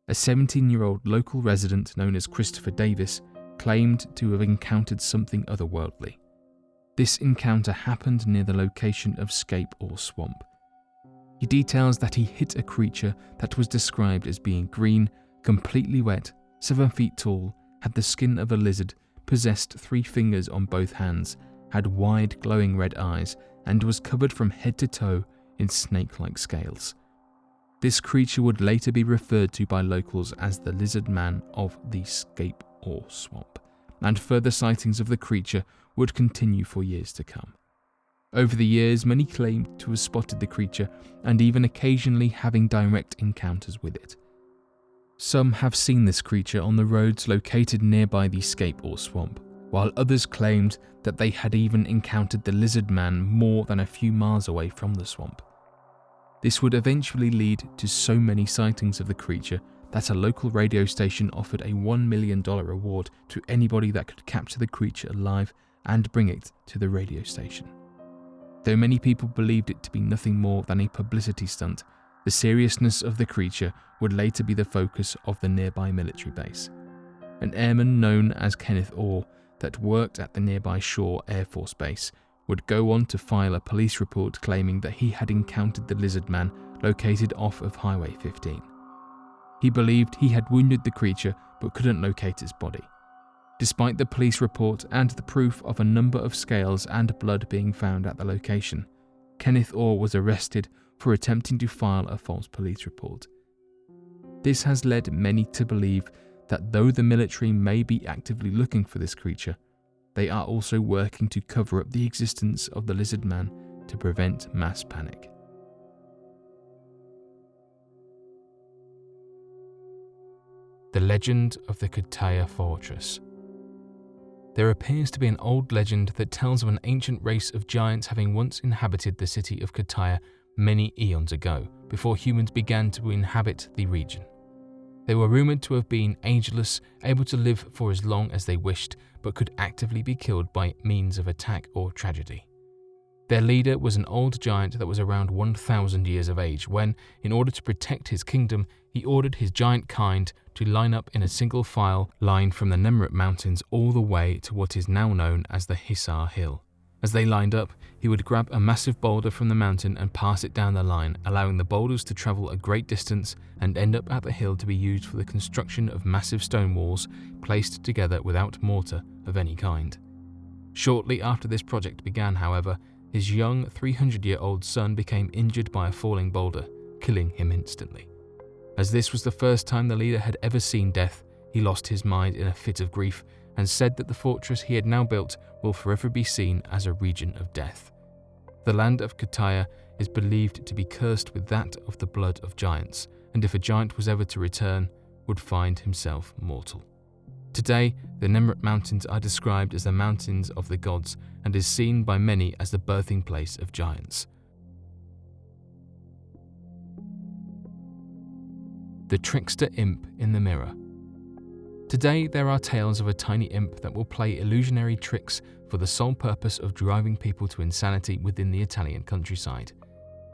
a 17-year-old local resident known as Christopher Davis claimed to have encountered something otherworldly. This encounter happened near the location of Scape Ore Swamp. He details that he hit a creature that was described as being green, completely wet, 7 feet tall, had the skin of a lizard, possessed 3 fingers on both hands, had wide glowing red eyes, and was covered from head to toe in snake-like scales. This creature would later be referred to by locals as the Lizard Man of the Scape Ore Swamp, and further sightings of the creature would continue for years to come. Over the years, many claimed to have spotted the creature and even occasionally having direct encounters with it. Some have seen this creature on the roads located nearby the Scape Ore Swamp, while others claimed that they had even encountered the Lizard Man more than a few miles away from the swamp. This would eventually lead to so many sightings of the creature that a local radio station offered a $1 million reward to anybody that could capture the creature alive and bring it to the radio station. Though many people believed it to be nothing more than a publicity stunt, The seriousness of the creature would later be the focus of the nearby military base. An airman known as Kenneth Orr that worked at the nearby Shaw Air Force Base would go on to file a police report claiming that he had encountered the lizard man located off of Highway 15. He believed he had wounded the creature but couldn't locate its body. Despite the police report and the proof of a number of scales and blood being found at the location, Kenneth Orr was arrested for attempting to file a false police report. This has led many to believe that though the military may be actively looking for this creature, they are also working to cover up the existence of the lizard man to prevent mass panic. The legend of the Kutaya Fortress. There appears to be an old legend that tells of an ancient race of giants having once inhabited the city of Kutaya many eons ago, before humans began to inhabit the region. They were rumored to have been ageless, able to live for as long as they wished, but could actively be killed by means of attack or tragedy. Their leader was an old giant that was around 1,000 years of age when, in order to protect his kingdom, he ordered his giant kind to line up in a single file line from the Nemrut Mountains all the way to what is now known as the Hisar Hill. As they lined up, he would grab a massive boulder from the mountain and pass it down the line, allowing the boulders to travel a great distance and end up at the hill to be used for the construction of massive stone walls placed together without mortar of any kind. Shortly after this project began, however, his young 300-year-old son became injured by a falling boulder, killing him instantly. As this was the first time the leader had ever seen death, he lost his mind in a fit of grief and said that the fortress he had now built will forever be seen as a region of death. The land of Kutaya is believed to be cursed with that of the blood of giants, and if a giant was ever to return, would find himself mortal. Today, the Nemrut Mountains are described as the mountains of the gods and is seen by many as the birthing place of giants. The trickster imp in the mirror. Today, there are tales of a tiny imp that will play illusionary tricks for the sole purpose of driving people to insanity within the Italian countryside.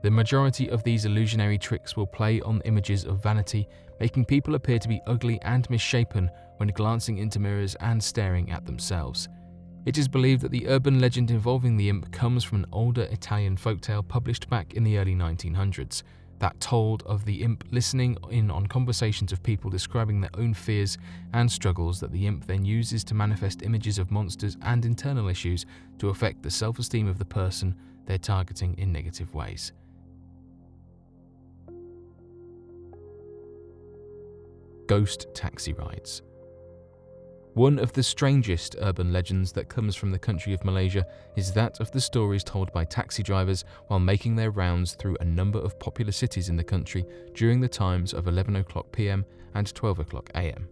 The majority of these illusionary tricks will play on images of vanity, making people appear to be ugly and misshapen when glancing into mirrors and staring at themselves. It is believed that the urban legend involving the imp comes from an older Italian folktale published back in the early 1900s that told of the imp listening in on conversations of people describing their own fears and struggles that the imp then uses to manifest images of monsters and internal issues to affect the self-esteem of the person they're targeting in negative ways. Ghost taxi rides. One of the strangest urban legends that comes from the country of Malaysia is that of the stories told by taxi drivers while making their rounds through a number of popular cities in the country during the times of 11 o'clock PM and 12 o'clock AM.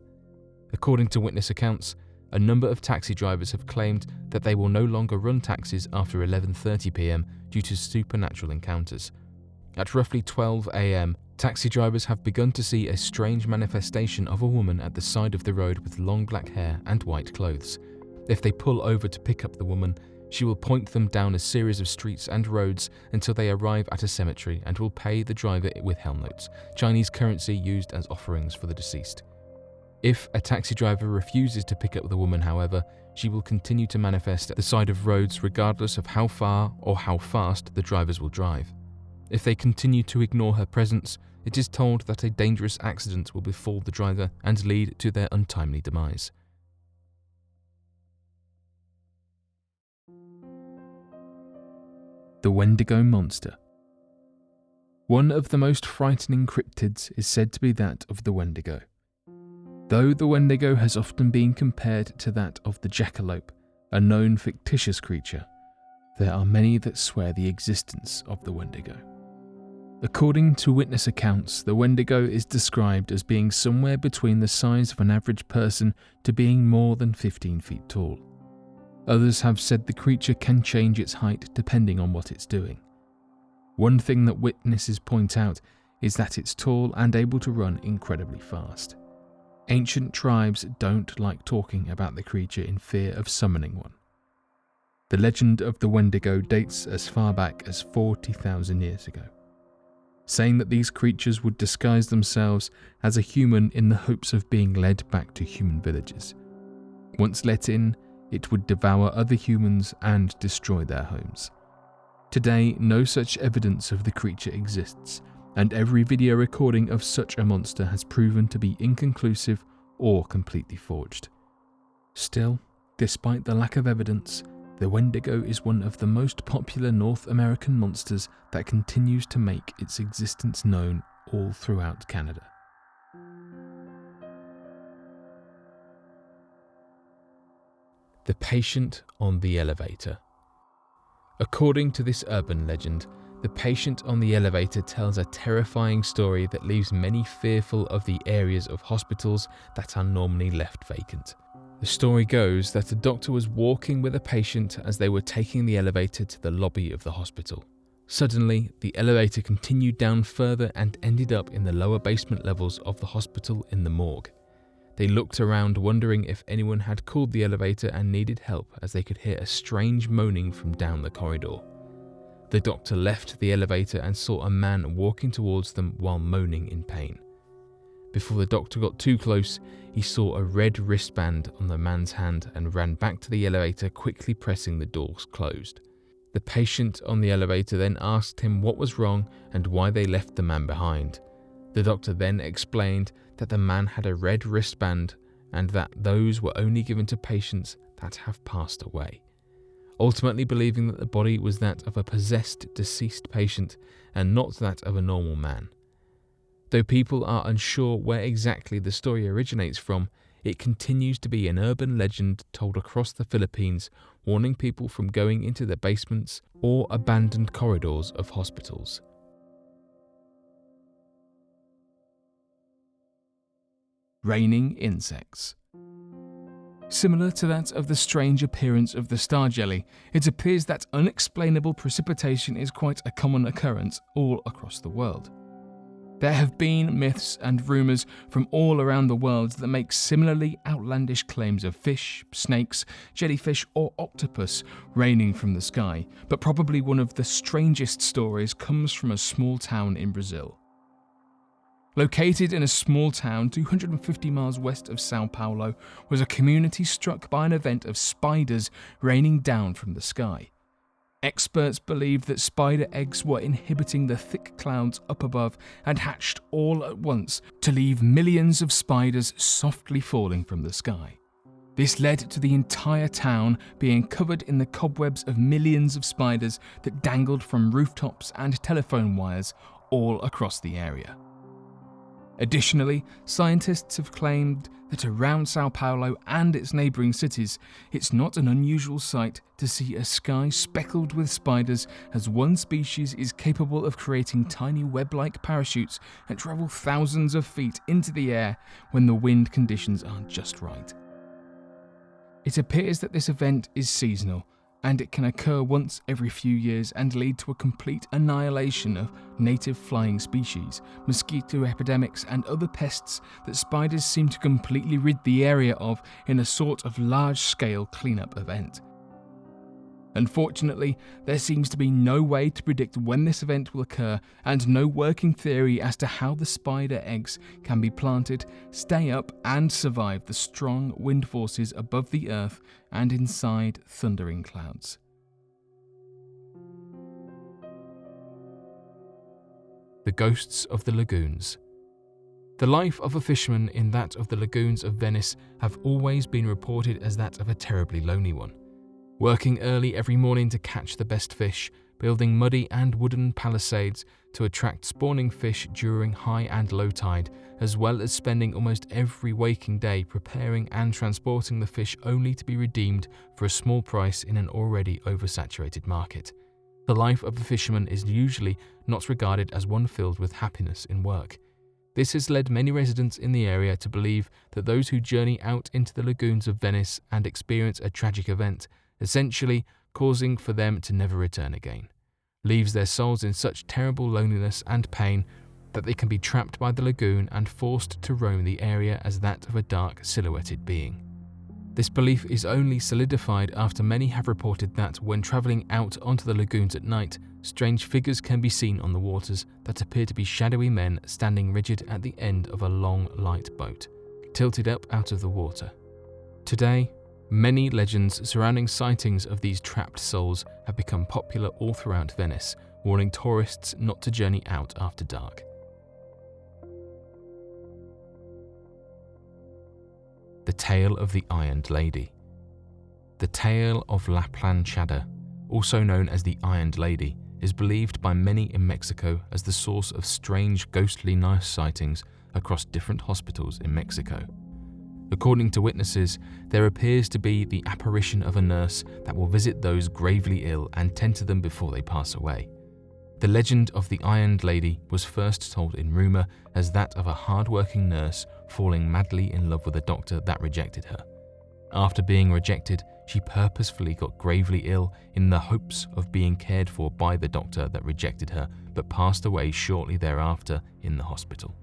According to witness accounts, a number of taxi drivers have claimed that they will no longer run taxis after 11:30 PM due to supernatural encounters. At roughly 12 AM, taxi drivers have begun to see a strange manifestation of a woman at the side of the road with long black hair and white clothes. If they pull over to pick up the woman, she will point them down a series of streets and roads until they arrive at a cemetery and will pay the driver with hell notes, Chinese currency used as offerings for the deceased. If a taxi driver refuses to pick up the woman, however, she will continue to manifest at the side of roads regardless of how far or how fast the drivers will drive. If they continue to ignore her presence, it is told that a dangerous accident will befall the driver and lead to their untimely demise. The Wendigo Monster. One of the most frightening cryptids is said to be that of the Wendigo. Though the Wendigo has often been compared to that of the jackalope, a known fictitious creature, there are many that swear the existence of the Wendigo. According to witness accounts, the Wendigo is described as being somewhere between the size of an average person to being more than 15 feet tall. Others have said the creature can change its height depending on what it's doing. One thing that witnesses point out is that it's tall and able to run incredibly fast. Ancient tribes don't like talking about the creature in fear of summoning one. The legend of the Wendigo dates as far back as 40,000 years ago. saying that these creatures would disguise themselves as a human in the hopes of being led back to human villages. Once let in, it would devour other humans and destroy their homes. Today, no such evidence of the creature exists, and every video recording of such a monster has proven to be inconclusive or completely forged. Still, despite the lack of evidence, the Wendigo is one of the most popular North American monsters that continues to make its existence known all throughout Canada. The patient on the elevator. According to this urban legend, the patient on the elevator tells a terrifying story that leaves many fearful of the areas of hospitals that are normally left vacant. The story goes that a doctor was walking with a patient as they were taking the elevator to the lobby of the hospital. Suddenly, the elevator continued down further and ended up in the lower basement levels of the hospital in the morgue. They looked around wondering if anyone had called the elevator and needed help, as they could hear a strange moaning from down the corridor. The doctor left the elevator and saw a man walking towards them while moaning in pain. Before the doctor got too close, he saw a red wristband on the man's hand and ran back to the elevator, quickly pressing the doors closed. The patient on the elevator then asked him what was wrong and why they left the man behind. The doctor then explained that the man had a red wristband and that those were only given to patients that have passed away, ultimately believing that the body was that of a possessed deceased patient and not that of a normal man. Though people are unsure where exactly the story originates from, it continues to be an urban legend told across the Philippines, warning people from going into the basements or abandoned corridors of hospitals. Raining insects. Similar to that of the strange appearance of the star jelly, it appears that unexplainable precipitation is quite a common occurrence all across the world. There have been myths and rumours from all around the world that make similarly outlandish claims of fish, snakes, jellyfish or octopus raining from the sky, but probably one of the strangest stories comes from a small town in Brazil. Located in a small town 250 miles west of Sao Paulo was a community struck by an event of spiders raining down from the sky. Experts believed that spider eggs were inhibiting the thick clouds up above and hatched all at once to leave millions of spiders softly falling from the sky. This led to the entire town being covered in the cobwebs of millions of spiders that dangled from rooftops and telephone wires all across the area. Additionally, scientists have claimed that around Sao Paulo and its neighbouring cities, it's not an unusual sight to see a sky speckled with spiders, as one species is capable of creating tiny web-like parachutes that travel thousands of feet into the air when the wind conditions aren't just right. It appears that this event is seasonal, and it can occur once every few years and lead to a complete annihilation of native flying species, mosquito epidemics and other pests that spiders seem to completely rid the area of in a sort of large-scale cleanup event. Unfortunately, there seems to be no way to predict when this event will occur and no working theory as to how the spider eggs can be planted, stay up and survive the strong wind forces above the earth and inside thundering clouds. The ghosts of the lagoons. The life of a fisherman in that of the lagoons of Venice have always been reported as that of a terribly lonely one. Working early every morning to catch the best fish, building muddy and wooden palisades to attract spawning fish during high and low tide, as well as spending almost every waking day preparing and transporting the fish only to be redeemed for a small price in an already oversaturated market. The life of a fisherman is usually not regarded as one filled with happiness in work. This has led many residents in the area to believe that those who journey out into the lagoons of Venice and experience a tragic event, essentially causing for them to never return again, leaves their souls in such terrible loneliness and pain that they can be trapped by the lagoon and forced to roam the area as that of a dark, silhouetted being. This belief is only solidified after many have reported that when travelling out onto the lagoons at night, strange figures can be seen on the waters that appear to be shadowy men standing rigid at the end of a long, light boat, tilted up out of the water. Today, many legends surrounding sightings of these trapped souls have become popular all throughout Venice, warning tourists not to journey out after dark. The Tale of the Ironed Lady. The tale of La Planchada, also known as the Ironed Lady, is believed by many in Mexico as the source of strange ghostly nurse sightings across different hospitals in Mexico. According to witnesses, there appears to be the apparition of a nurse that will visit those gravely ill and tend to them before they pass away. The legend of the Ironed Lady was first told in rumour as that of a hard-working nurse falling madly in love with a doctor that rejected her. After being rejected, she purposefully got gravely ill in the hopes of being cared for by the doctor that rejected her, but passed away shortly thereafter in the hospital.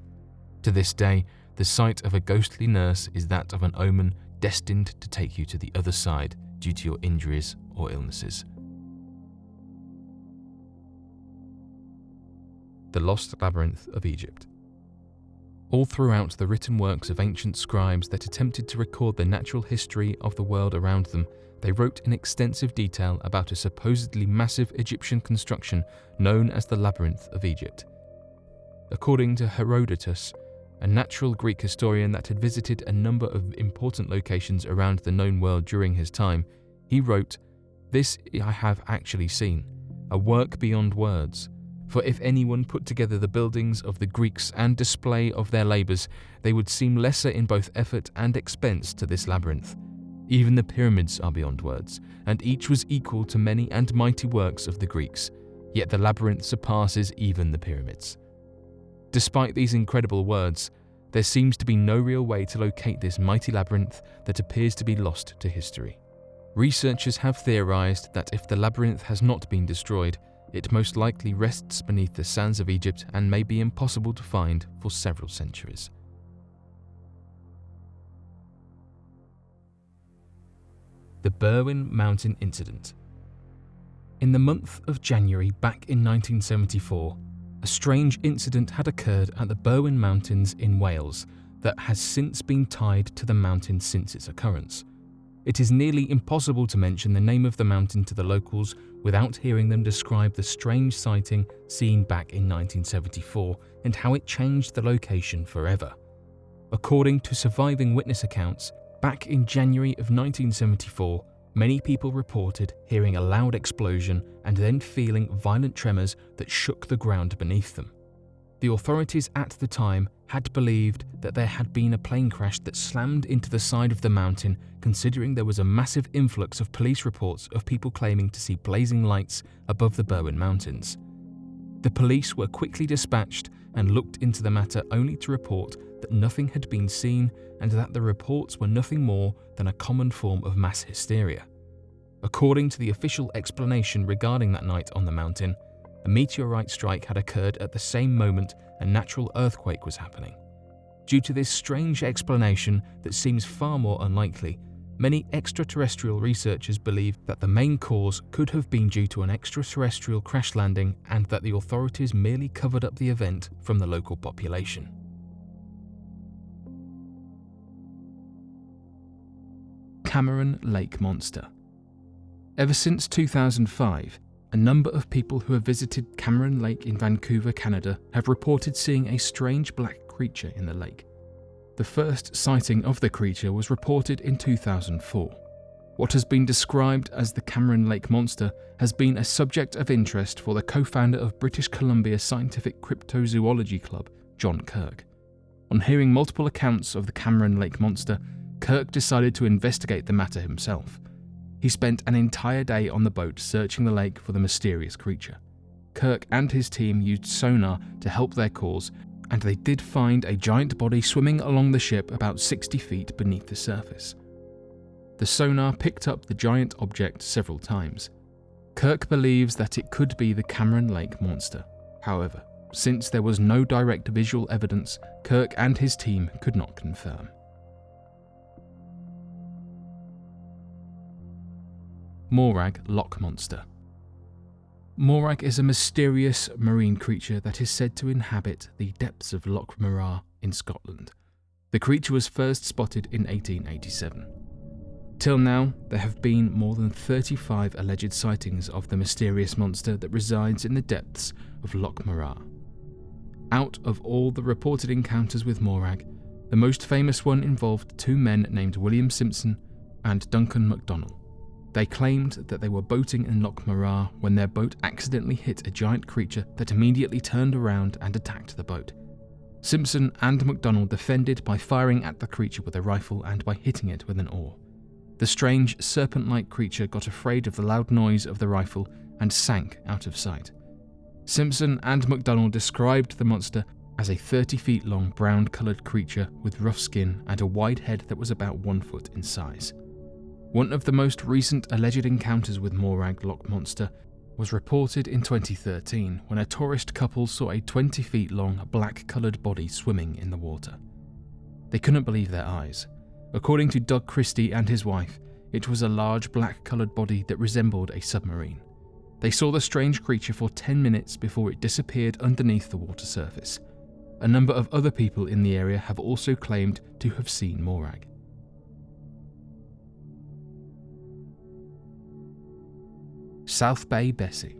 To this day, the sight of a ghostly nurse is that of an omen destined to take you to the other side due to your injuries or illnesses. The Lost Labyrinth of Egypt. All throughout the written works of ancient scribes that attempted to record the natural history of the world around them, they wrote in extensive detail about a supposedly massive Egyptian construction known as the Labyrinth of Egypt. According to Herodotus, a natural Greek historian that had visited a number of important locations around the known world during his time, he wrote, "This I have actually seen, a work beyond words. For if anyone put together the buildings of the Greeks and display of their labours, they would seem lesser in both effort and expense to this labyrinth. Even the pyramids are beyond words, and each was equal to many and mighty works of the Greeks, yet the labyrinth surpasses even the pyramids." Despite these incredible words, there seems to be no real way to locate this mighty labyrinth that appears to be lost to history. Researchers have theorized that if the labyrinth has not been destroyed, it most likely rests beneath the sands of Egypt and may be impossible to find for several centuries. The Berwyn Mountain Incident. In the month of January back in 1974, a strange incident had occurred at the Berwyn Mountains in Wales that has since been tied to the mountain since its occurrence. It is nearly impossible to mention the name of the mountain to the locals without hearing them describe the strange sighting seen back in 1974 and how it changed the location forever. According to surviving witness accounts, back in January of 1974, many people reported hearing a loud explosion and then feeling violent tremors that shook the ground beneath them. The authorities at the time had believed that there had been a plane crash that slammed into the side of the mountain, considering there was a massive influx of police reports of people claiming to see blazing lights above the Berwyn Mountains. The police were quickly dispatched and looked into the matter only to report that nothing had been seen and that the reports were nothing more than a common form of mass hysteria. According to the official explanation regarding that night on the mountain, a meteorite strike had occurred at the same moment a natural earthquake was happening. Due to this strange explanation that seems far more unlikely, many extraterrestrial researchers believe that the main cause could have been due to an extraterrestrial crash landing and that the authorities merely covered up the event from the local population. Cameron Lake Monster. Ever since 2005, a number of people who have visited Cameron Lake in Vancouver, Canada, have reported seeing a strange black creature in the lake. The first sighting of the creature was reported in 2004. What has been described as the Cameron Lake Monster has been a subject of interest for the co-founder of British Columbia Scientific Cryptozoology Club, John Kirk. On hearing multiple accounts of the Cameron Lake Monster, Kirk decided to investigate the matter himself. He spent an entire day on the boat searching the lake for the mysterious creature. Kirk and his team used sonar to help their cause, and they did find a giant body swimming along the ship about 60 feet beneath the surface. The sonar picked up the giant object several times. Kirk believes that it could be the Cameron Lake Monster. However, since there was no direct visual evidence, Kirk and his team could not confirm. Morag Loch Monster. Morag is a mysterious marine creature that is said to inhabit the depths of Loch Morar in Scotland. The creature was first spotted in 1887. Till now, there have been more than 35 alleged sightings of the mysterious monster that resides in the depths of Loch Morar. Out of all the reported encounters with Morag, the most famous one involved two men named William Simpson and Duncan MacDonald. They claimed that they were boating in Loch Morar when their boat accidentally hit a giant creature that immediately turned around and attacked the boat. Simpson and MacDonald defended by firing at the creature with a rifle and by hitting it with an oar. The strange, serpent-like creature got afraid of the loud noise of the rifle and sank out of sight. Simpson and MacDonald described the monster as a 30 feet long brown-coloured creature with rough skin and a wide head that was about 1 foot in size. One of the most recent alleged encounters with Morag Loch Monster was reported in 2013 when a tourist couple saw a 20 feet long black-coloured body swimming in the water. They couldn't believe their eyes. According to Doug Christie and his wife, it was a large black-coloured body that resembled a submarine. They saw the strange creature for 10 minutes before it disappeared underneath the water surface. A number of other people in the area have also claimed to have seen Morag. South Bay Bessie.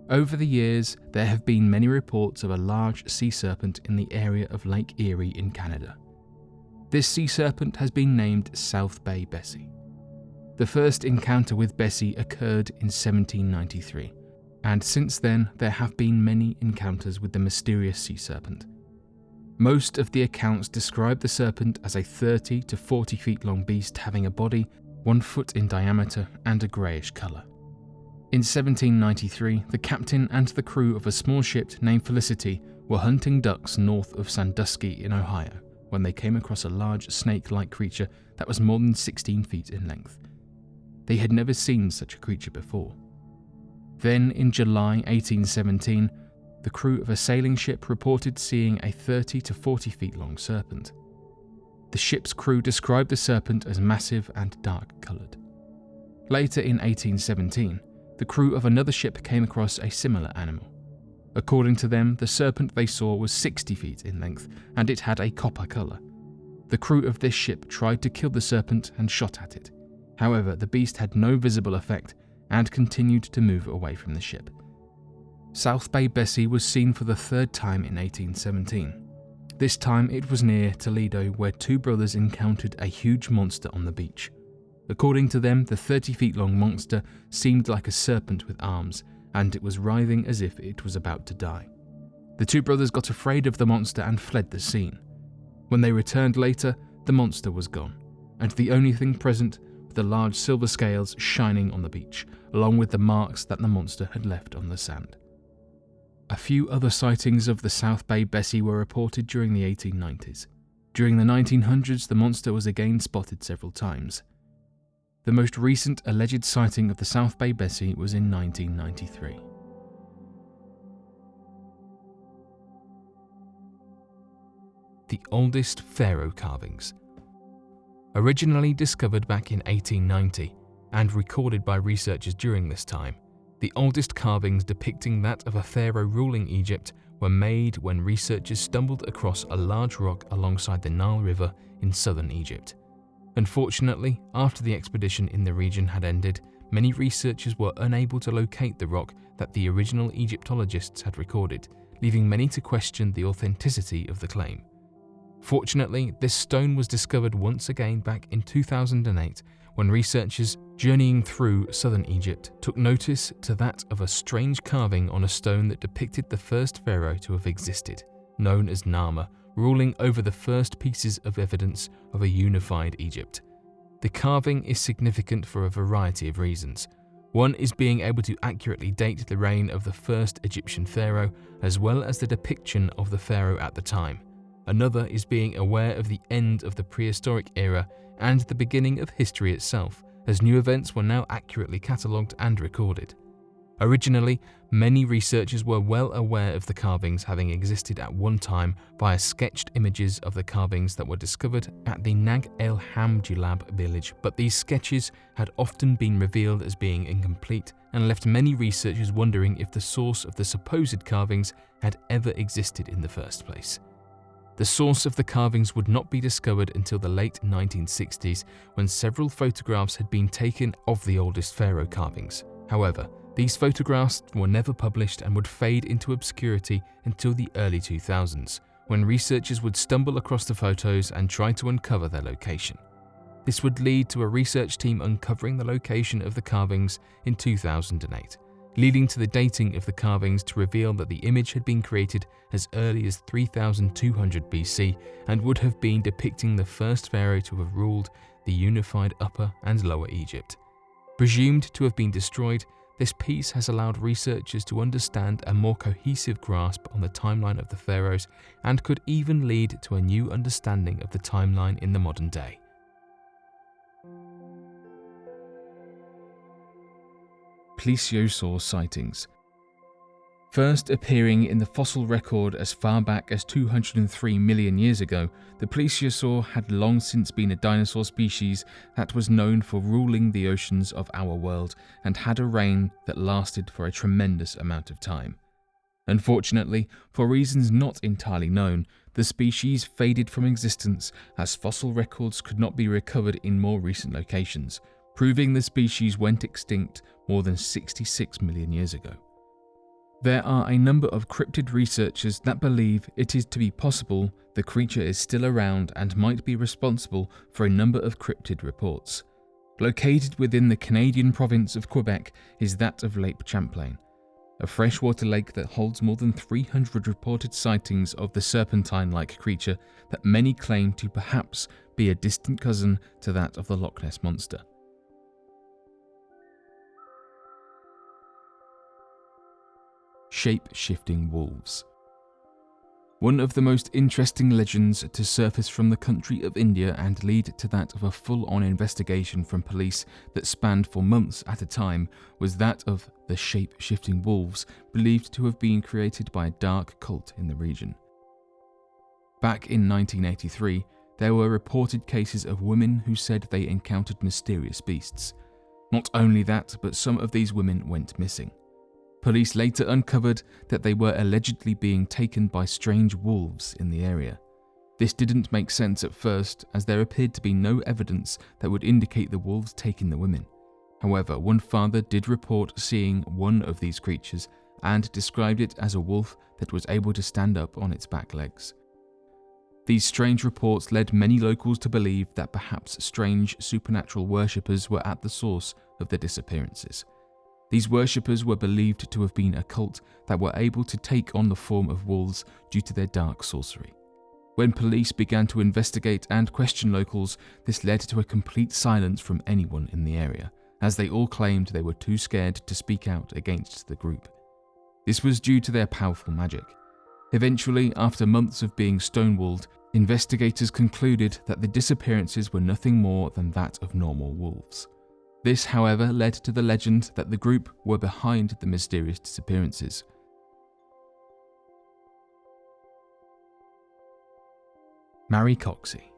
Over the years, there have been many reports of a large sea serpent in the area of Lake Erie in Canada. This sea serpent has been named South Bay Bessie. The first encounter with Bessie occurred in 1793, and since then there have been many encounters with the mysterious sea serpent. Most of the accounts describe the serpent as a 30 to 40 feet long beast having a body 1 foot in diameter and a greyish colour. In 1793, the captain and the crew of a small ship named Felicity were hunting ducks north of Sandusky in Ohio when they came across a large snake-like creature that was more than 16 feet in length. They had never seen such a creature before. Then, in July 1817, the crew of a sailing ship reported seeing a 30 to 40 feet long serpent. The ship's crew described the serpent as massive and dark-coloured. Later in 1817, the crew of another ship came across a similar animal. According to them, the serpent they saw was 60 feet in length, and it had a copper colour. The crew of this ship tried to kill the serpent and shot at it. However, the beast had no visible effect and continued to move away from the ship. South Bay Bessie was seen for the third time in 1817. This time it was near Toledo, where two brothers encountered a huge monster on the beach. According to them, the 30 feet long monster seemed like a serpent with arms, and it was writhing as if it was about to die. The two brothers got afraid of the monster and fled the scene. When they returned later, the monster was gone, and the only thing present were the large silver scales shining on the beach, along with the marks that the monster had left on the sand. A few other sightings of the South Bay Bessie were reported during the 1890s. During the 1900s, the monster was again spotted several times. The most recent alleged sighting of the South Bay Bessie was in 1993. The oldest pharaoh carvings. Originally discovered back in 1890 and recorded by researchers during this time, the oldest carvings depicting that of a pharaoh ruling Egypt were made when researchers stumbled across a large rock alongside the Nile River in southern Egypt. Unfortunately, after the expedition in the region had ended, many researchers were unable to locate the rock that the original Egyptologists had recorded, leaving many to question the authenticity of the claim. Fortunately, this stone was discovered once again back in 2008 when researchers journeying through southern Egypt took notice to that of a strange carving on a stone that depicted the first pharaoh to have existed, known as Nama, ruling over the first pieces of evidence of a unified Egypt. The carving is significant for a variety of reasons. One is being able to accurately date the reign of the first Egyptian pharaoh, as well as the depiction of the pharaoh at the time. Another is being aware of the end of the prehistoric era and the beginning of history itself, as new events were now accurately catalogued and recorded. Originally, many researchers were well aware of the carvings having existed at one time via sketched images of the carvings that were discovered at the Nag el Hamdulab village, but these sketches had often been revealed as being incomplete and left many researchers wondering if the source of the supposed carvings had ever existed in the first place. The source of the carvings would not be discovered until the late 1960s, when several photographs had been taken of the oldest pharaoh carvings. However, these photographs were never published and would fade into obscurity until the early 2000s, when researchers would stumble across the photos and try to uncover their location. This would lead to a research team uncovering the location of the carvings in 2008, leading to the dating of the carvings to reveal that the image had been created as early as 3200 BC and would have been depicting the first pharaoh to have ruled the unified Upper and Lower Egypt. Presumed to have been destroyed, this piece has allowed researchers to understand a more cohesive grasp on the timeline of the pharaohs and could even lead to a new understanding of the timeline in the modern day. Plesiosaur sightings. First appearing in the fossil record as far back as 203 million years ago, the plesiosaur had long since been a dinosaur species that was known for ruling the oceans of our world and had a reign that lasted for a tremendous amount of time. Unfortunately, for reasons not entirely known, the species faded from existence as fossil records could not be recovered in more recent locations, proving the species went extinct more than 66 million years ago. There are a number of cryptid researchers that believe it is to be possible the creature is still around and might be responsible for a number of cryptid reports. Located within the Canadian province of Quebec is that of Lake Champlain, a freshwater lake that holds more than 300 reported sightings of the serpentine-like creature that many claim to perhaps be a distant cousin to that of the Loch Ness Monster. Shape-shifting wolves. One of the most interesting legends to surface from the country of India and lead to that of a full-on investigation from police that spanned for months at a time was that of the shape-shifting wolves believed to have been created by a dark cult in the region. Back in 1983, there were reported cases of women who said they encountered mysterious beasts. Not only that, but some of these women went missing. Police later uncovered that they were allegedly being taken by strange wolves in the area. This didn't make sense at first, as there appeared to be no evidence that would indicate the wolves taking the women. However, one father did report seeing one of these creatures and described it as a wolf that was able to stand up on its back legs. These strange reports led many locals to believe that perhaps strange supernatural worshippers were at the source of the disappearances. These worshippers were believed to have been a cult that were able to take on the form of wolves due to their dark sorcery. When police began to investigate and question locals, this led to a complete silence from anyone in the area, as they all claimed they were too scared to speak out against the group. This was due to their powerful magic. Eventually, after months of being stonewalled, investigators concluded that the disappearances were nothing more than that of normal wolves. This, however, led to the legend that the group were behind the mysterious disappearances. Maricoxy.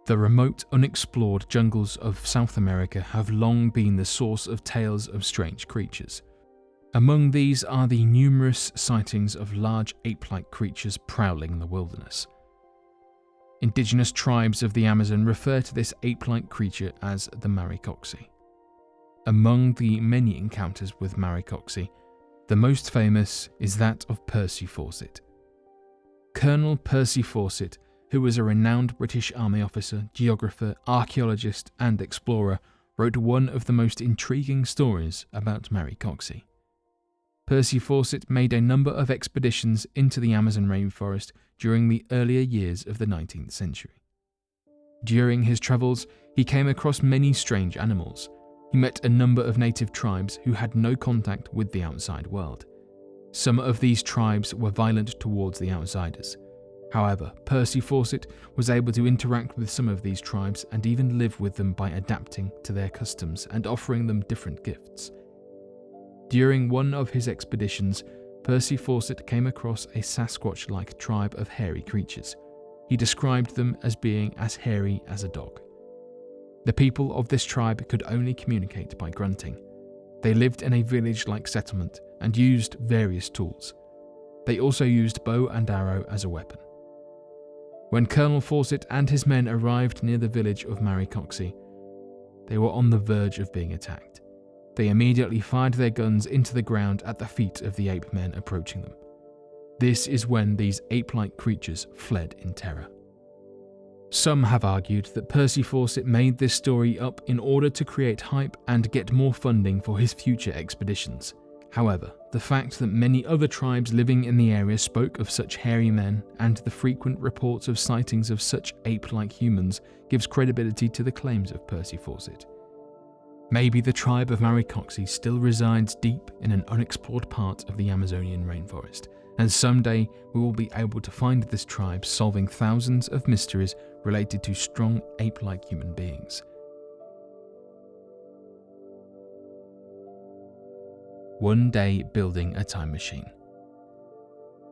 The remote, unexplored jungles of South America have long been the source of tales of strange creatures. Among these are the numerous sightings of large ape-like creatures prowling the wilderness. Indigenous tribes of the Amazon refer to this ape-like creature as the Maricoxy. Among the many encounters with Maricoxy, the most famous is that of Percy Fawcett. Colonel Percy Fawcett, who was a renowned British Army officer, geographer, archaeologist and explorer, wrote one of the most intriguing stories about Maricoxy. Percy Fawcett made a number of expeditions into the Amazon rainforest during the earlier years of the 19th century. During his travels, he came across many strange animals. He met a number of native tribes who had no contact with the outside world. Some of these tribes were violent towards the outsiders. However, Percy Fawcett was able to interact with some of these tribes and even live with them by adapting to their customs and offering them different gifts. During one of his expeditions, Percy Fawcett came across a Sasquatch-like tribe of hairy creatures. He described them as being as hairy as a dog. The people of this tribe could only communicate by grunting. They lived in a village-like settlement and used various tools. They also used bow and arrow as a weapon. When Colonel Fawcett and his men arrived near the village of Maricoxy, they were on the verge of being attacked. They immediately fired their guns into the ground at the feet of the ape men approaching them. This is when these ape-like creatures fled in terror. Some have argued that Percy Fawcett made this story up in order to create hype and get more funding for his future expeditions. However, the fact that many other tribes living in the area spoke of such hairy men and the frequent reports of sightings of such ape-like humans gives credibility to the claims of Percy Fawcett. Maybe the tribe of Maricoxy still resides deep in an unexplored part of the Amazonian rainforest, and someday we will be able to find this tribe solving thousands of mysteries related to strong ape-like human beings. One day building a time machine.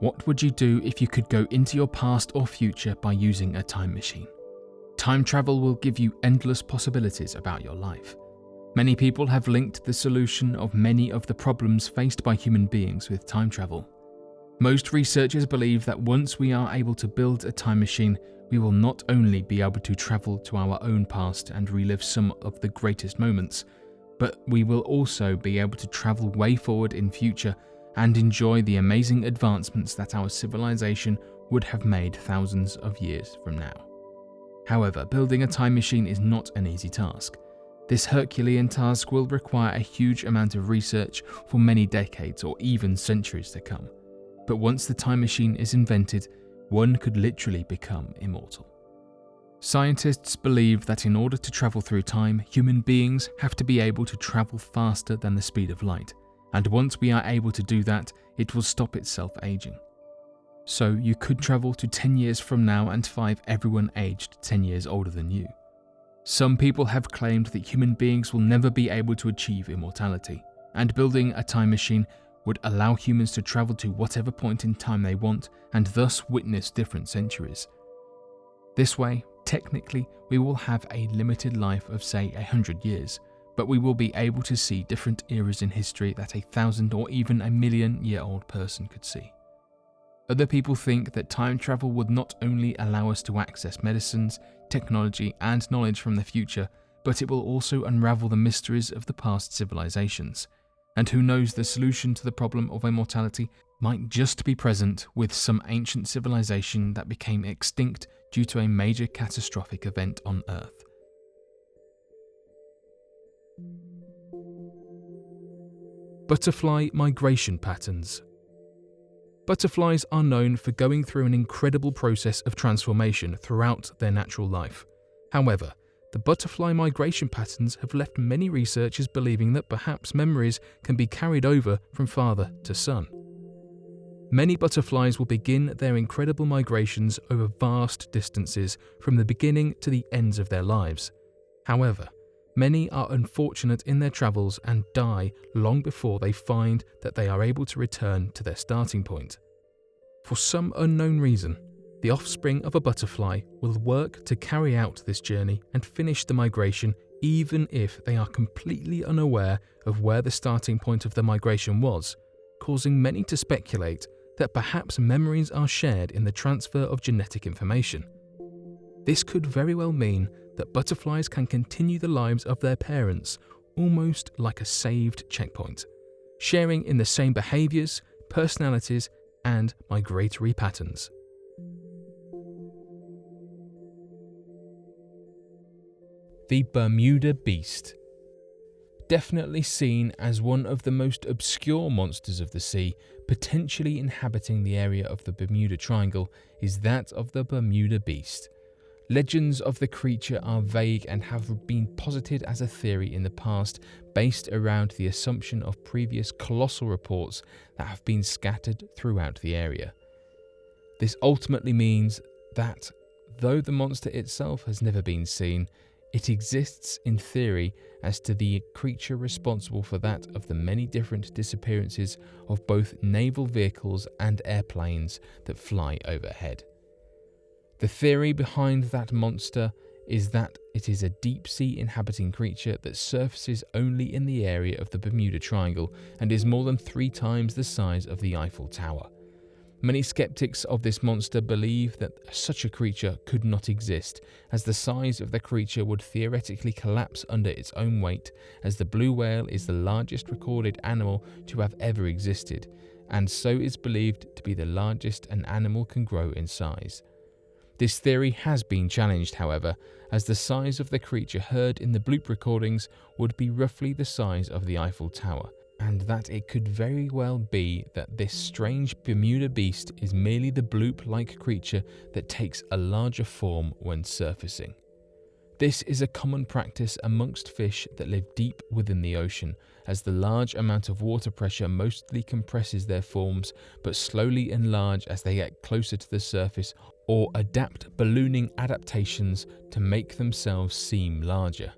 What would you do if you could go into your past or future by using a time machine? Time travel will give you endless possibilities about your life. Many people have linked the solution of many of the problems faced by human beings with time travel. Most researchers believe that once we are able to build a time machine, we will not only be able to travel to our own past and relive some of the greatest moments, but we will also be able to travel way forward in future and enjoy the amazing advancements that our civilization would have made thousands of years from now. However, building a time machine is not an easy task. This Herculean task will require a huge amount of research for many decades or even centuries to come. But once the time machine is invented, one could literally become immortal. Scientists believe that in order to travel through time, human beings have to be able to travel faster than the speed of light, and once we are able to do that, it will stop itself aging. So you could travel to 10 years from now and find everyone aged 10 years older than you. Some people have claimed that human beings will never be able to achieve immortality, and building a time machine would allow humans to travel to whatever point in time they want and thus witness different centuries. This way, technically, we will have a limited life of say 100 years, but we will be able to see different eras in history that 1,000 or even 1,000,000-year-old person could see. Other people think that time travel would not only allow us to access medicines, technology, and knowledge from the future, but it will also unravel the mysteries of the past civilizations. And who knows, the solution to the problem of immortality might just be present with some ancient civilization that became extinct due to a major catastrophic event on Earth. Butterfly migration patterns. Butterflies are known for going through an incredible process of transformation throughout their natural life. However, the butterfly migration patterns have left many researchers believing that perhaps memories can be carried over from father to son. Many butterflies will begin their incredible migrations over vast distances from the beginning to the ends of their lives. However, many are unfortunate in their travels and die long before they find that they are able to return to their starting point. For some unknown reason, the offspring of a butterfly will work to carry out this journey and finish the migration even if they are completely unaware of where the starting point of the migration was, causing many to speculate that perhaps memories are shared in the transfer of genetic information. This could very well mean that butterflies can continue the lives of their parents almost like a saved checkpoint, sharing in the same behaviors, personalities, and migratory patterns. The Bermuda Beast. Definitely seen as one of the most obscure monsters of the sea, potentially inhabiting the area of the Bermuda Triangle, is that of the Bermuda Beast. Legends of the creature are vague and have been posited as a theory in the past based around the assumption of previous colossal reports that have been scattered throughout the area. This ultimately means that, though the monster itself has never been seen, It exists in theory as to the creature responsible for that of the many different disappearances of both naval vehicles and airplanes that fly overhead. The theory behind that monster is that it is a deep-sea inhabiting creature that surfaces only in the area of the Bermuda Triangle and is more than 3 times the size of the Eiffel Tower. Many skeptics of this monster believe that such a creature could not exist, as the size of the creature would theoretically collapse under its own weight, as the blue whale is the largest recorded animal to have ever existed, and so is believed to be the largest an animal can grow in size. This theory has been challenged, however, as the size of the creature heard in the bloop recordings would be roughly the size of the Eiffel Tower, and that it could very well be that this strange Bermuda beast is merely the bloop-like creature that takes a larger form when surfacing. This is a common practice amongst fish that live deep within the ocean, as the large amount of water pressure mostly compresses their forms but slowly enlarge as they get closer to the surface or adapt ballooning adaptations to make themselves seem larger.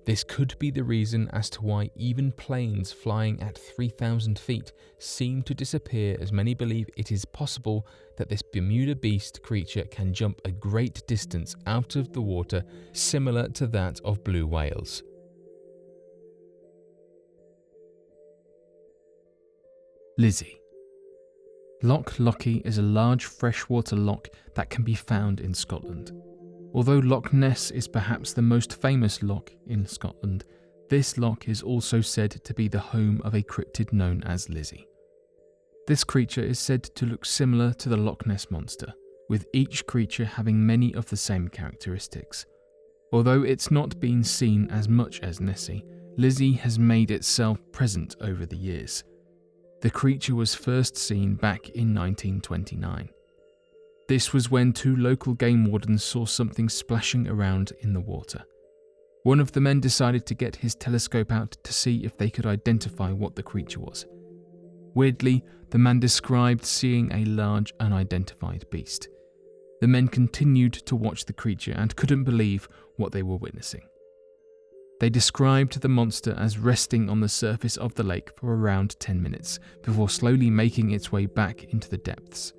This could be the reason as to why even planes flying at 3,000 feet seem to disappear, as many believe it is possible that this Bermuda beast creature can jump a great distance out of the water, similar to that of blue whales. Lizzie. Loch Lochy is a large freshwater loch that can be found in Scotland. Although Loch Ness is perhaps the most famous loch in Scotland, this loch is also said to be the home of a cryptid known as Lizzie. This creature is said to look similar to the Loch Ness monster, with each creature having many of the same characteristics. Although it's not been seen as much as Nessie, Lizzie has made itself present over the years. The creature was first seen back in 1929. This was when 2 local game wardens saw something splashing around in the water. One of the men decided to get his telescope out to see if they could identify what the creature was. Weirdly, the man described seeing a large, unidentified beast. The men continued to watch the creature and couldn't believe what they were witnessing. They described the monster as resting on the surface of the lake for around 10 minutes before slowly making its way back into the depths.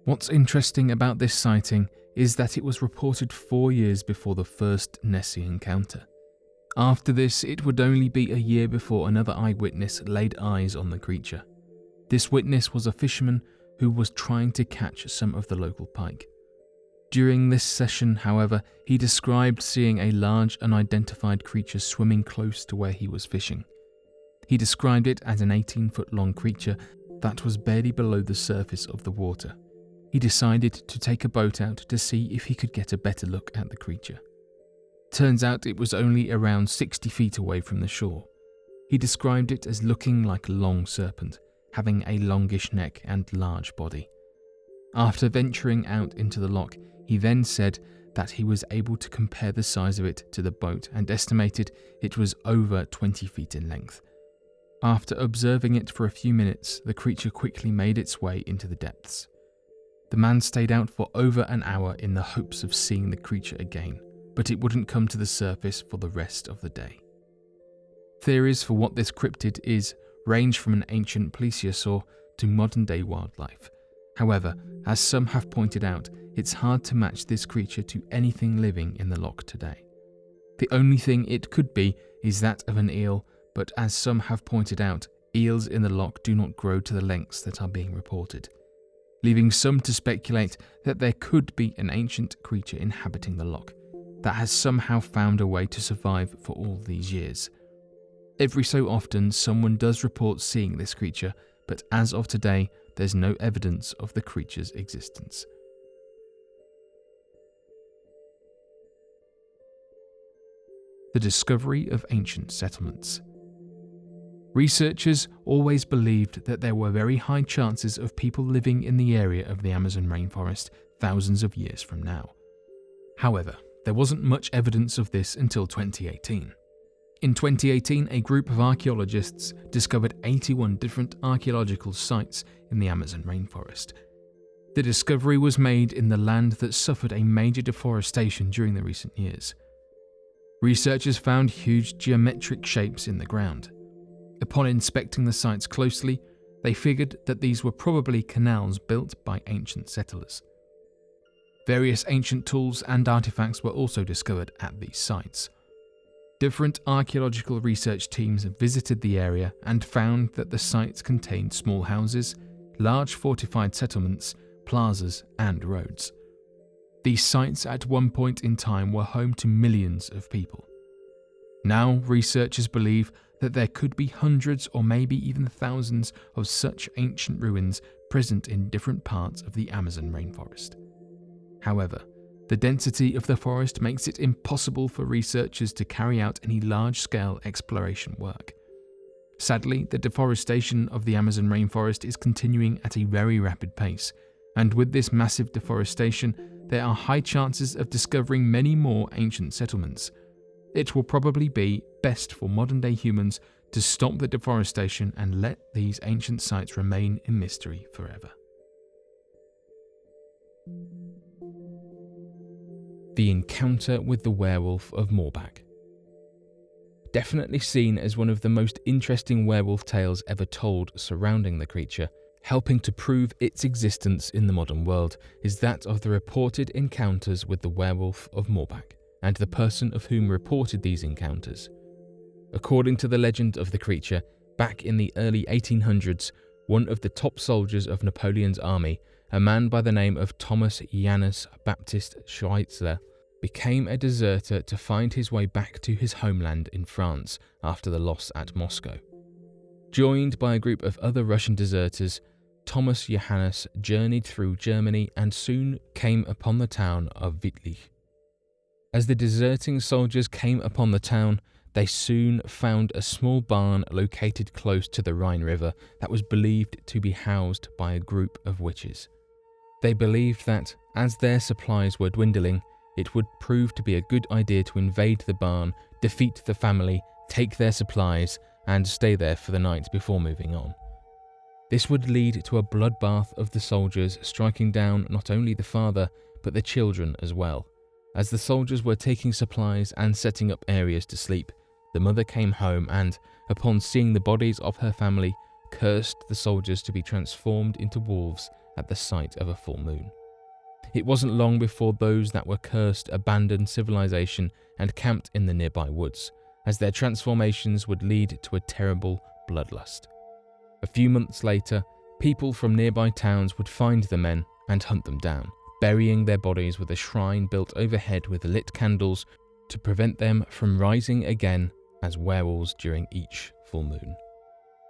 What's interesting about this sighting is that it was reported 4 years before the first Nessie encounter. After this, it would only be a year before another eyewitness laid eyes on the creature. This witness was a fisherman who was trying to catch some of the local pike. During this session, however, he described seeing a large unidentified creature swimming close to where he was fishing. He described it as an 18-foot-long creature that was barely below the surface of the water. He decided to take a boat out to see if he could get a better look at the creature. Turns out it was only around 60 feet away from the shore. He described it as looking like a long serpent, having a longish neck and large body. After venturing out into the loch, he then said that he was able to compare the size of it to the boat and estimated it was over 20 feet in length. After observing it for a few minutes, the creature quickly made its way into the depths. The man stayed out for over an hour in the hopes of seeing the creature again, but it wouldn't come to the surface for the rest of the day. Theories for what this cryptid is range from an ancient plesiosaur to modern-day wildlife. However, as some have pointed out, it's hard to match this creature to anything living in the loch today. The only thing it could be is that of an eel, but as some have pointed out, eels in the loch do not grow to the lengths that are being reported, leaving some to speculate that there could be an ancient creature inhabiting the loch that has somehow found a way to survive for all these years. Every so often, someone does report seeing this creature, but as of today, there's no evidence of the creature's existence. The discovery of ancient settlements. Researchers always believed that there were very high chances of people living in the area of the Amazon rainforest thousands of years from now. However, there wasn't much evidence of this until 2018. In 2018, a group of archaeologists discovered 81 different archaeological sites in the Amazon rainforest. The discovery was made in the land that suffered a major deforestation during the recent years. Researchers found huge geometric shapes in the ground. Upon inspecting the sites closely, they figured that these were probably canals built by ancient settlers. Various ancient tools and artifacts were also discovered at these sites. Different archaeological research teams visited the area and found that the sites contained small houses, large fortified settlements, plazas, and roads. These sites at one point in time were home to millions of people. Now, researchers believe that there could be hundreds or maybe even thousands of such ancient ruins present in different parts of the Amazon rainforest. However, the density of the forest makes it impossible for researchers to carry out any large-scale exploration work. Sadly, the deforestation of the Amazon rainforest is continuing at a very rapid pace, and with this massive deforestation, there are high chances of discovering many more ancient settlements. It will probably be best for modern-day humans to stop the deforestation and let these ancient sites remain in mystery forever. The encounter with the werewolf of Moorbach. Definitely seen as one of the most interesting werewolf tales ever told surrounding the creature, helping to prove its existence in the modern world is that of the reported encounters with the werewolf of Moorbach, and the person of whom reported these encounters. According to the legend of the creature, back in the early 1800s, one of the top soldiers of Napoleon's army, a man by the name of Thomas Janus Baptist Schweitzer, became a deserter to find his way back to his homeland in France after the loss at Moscow. Joined by a group of other Russian deserters, Thomas Johannes journeyed through Germany and soon came upon the town of Wittlich. As the deserting soldiers came upon the town, they soon found a small barn located close to the Rhine River that was believed to be housed by a group of witches. They believed that, as their supplies were dwindling, it would prove to be a good idea to invade the barn, defeat the family, take their supplies, and stay there for the night before moving on. This would lead to a bloodbath of the soldiers striking down not only the father, but the children as well. As the soldiers were taking supplies and setting up areas to sleep, the mother came home and, upon seeing the bodies of her family, cursed the soldiers to be transformed into wolves at the sight of a full moon. It wasn't long before those that were cursed abandoned civilization and camped in the nearby woods, as their transformations would lead to a terrible bloodlust. A few months later, people from nearby towns would find the men and hunt them down, burying their bodies with a shrine built overhead with lit candles to prevent them from rising again as werewolves during each full moon.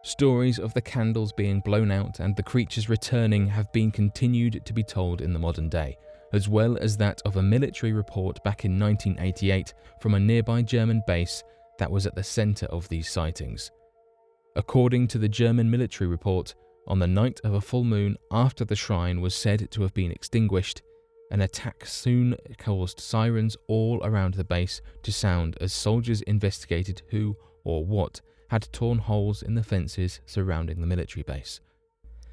Stories of the candles being blown out and the creatures returning have been continued to be told in the modern day, as well as that of a military report back in 1988 from a nearby German base that was at the centre of these sightings. According to the German military report, on the night of a full moon after the shrine was said to have been extinguished, an attack soon caused sirens all around the base to sound as soldiers investigated who or what had torn holes in the fences surrounding the military base.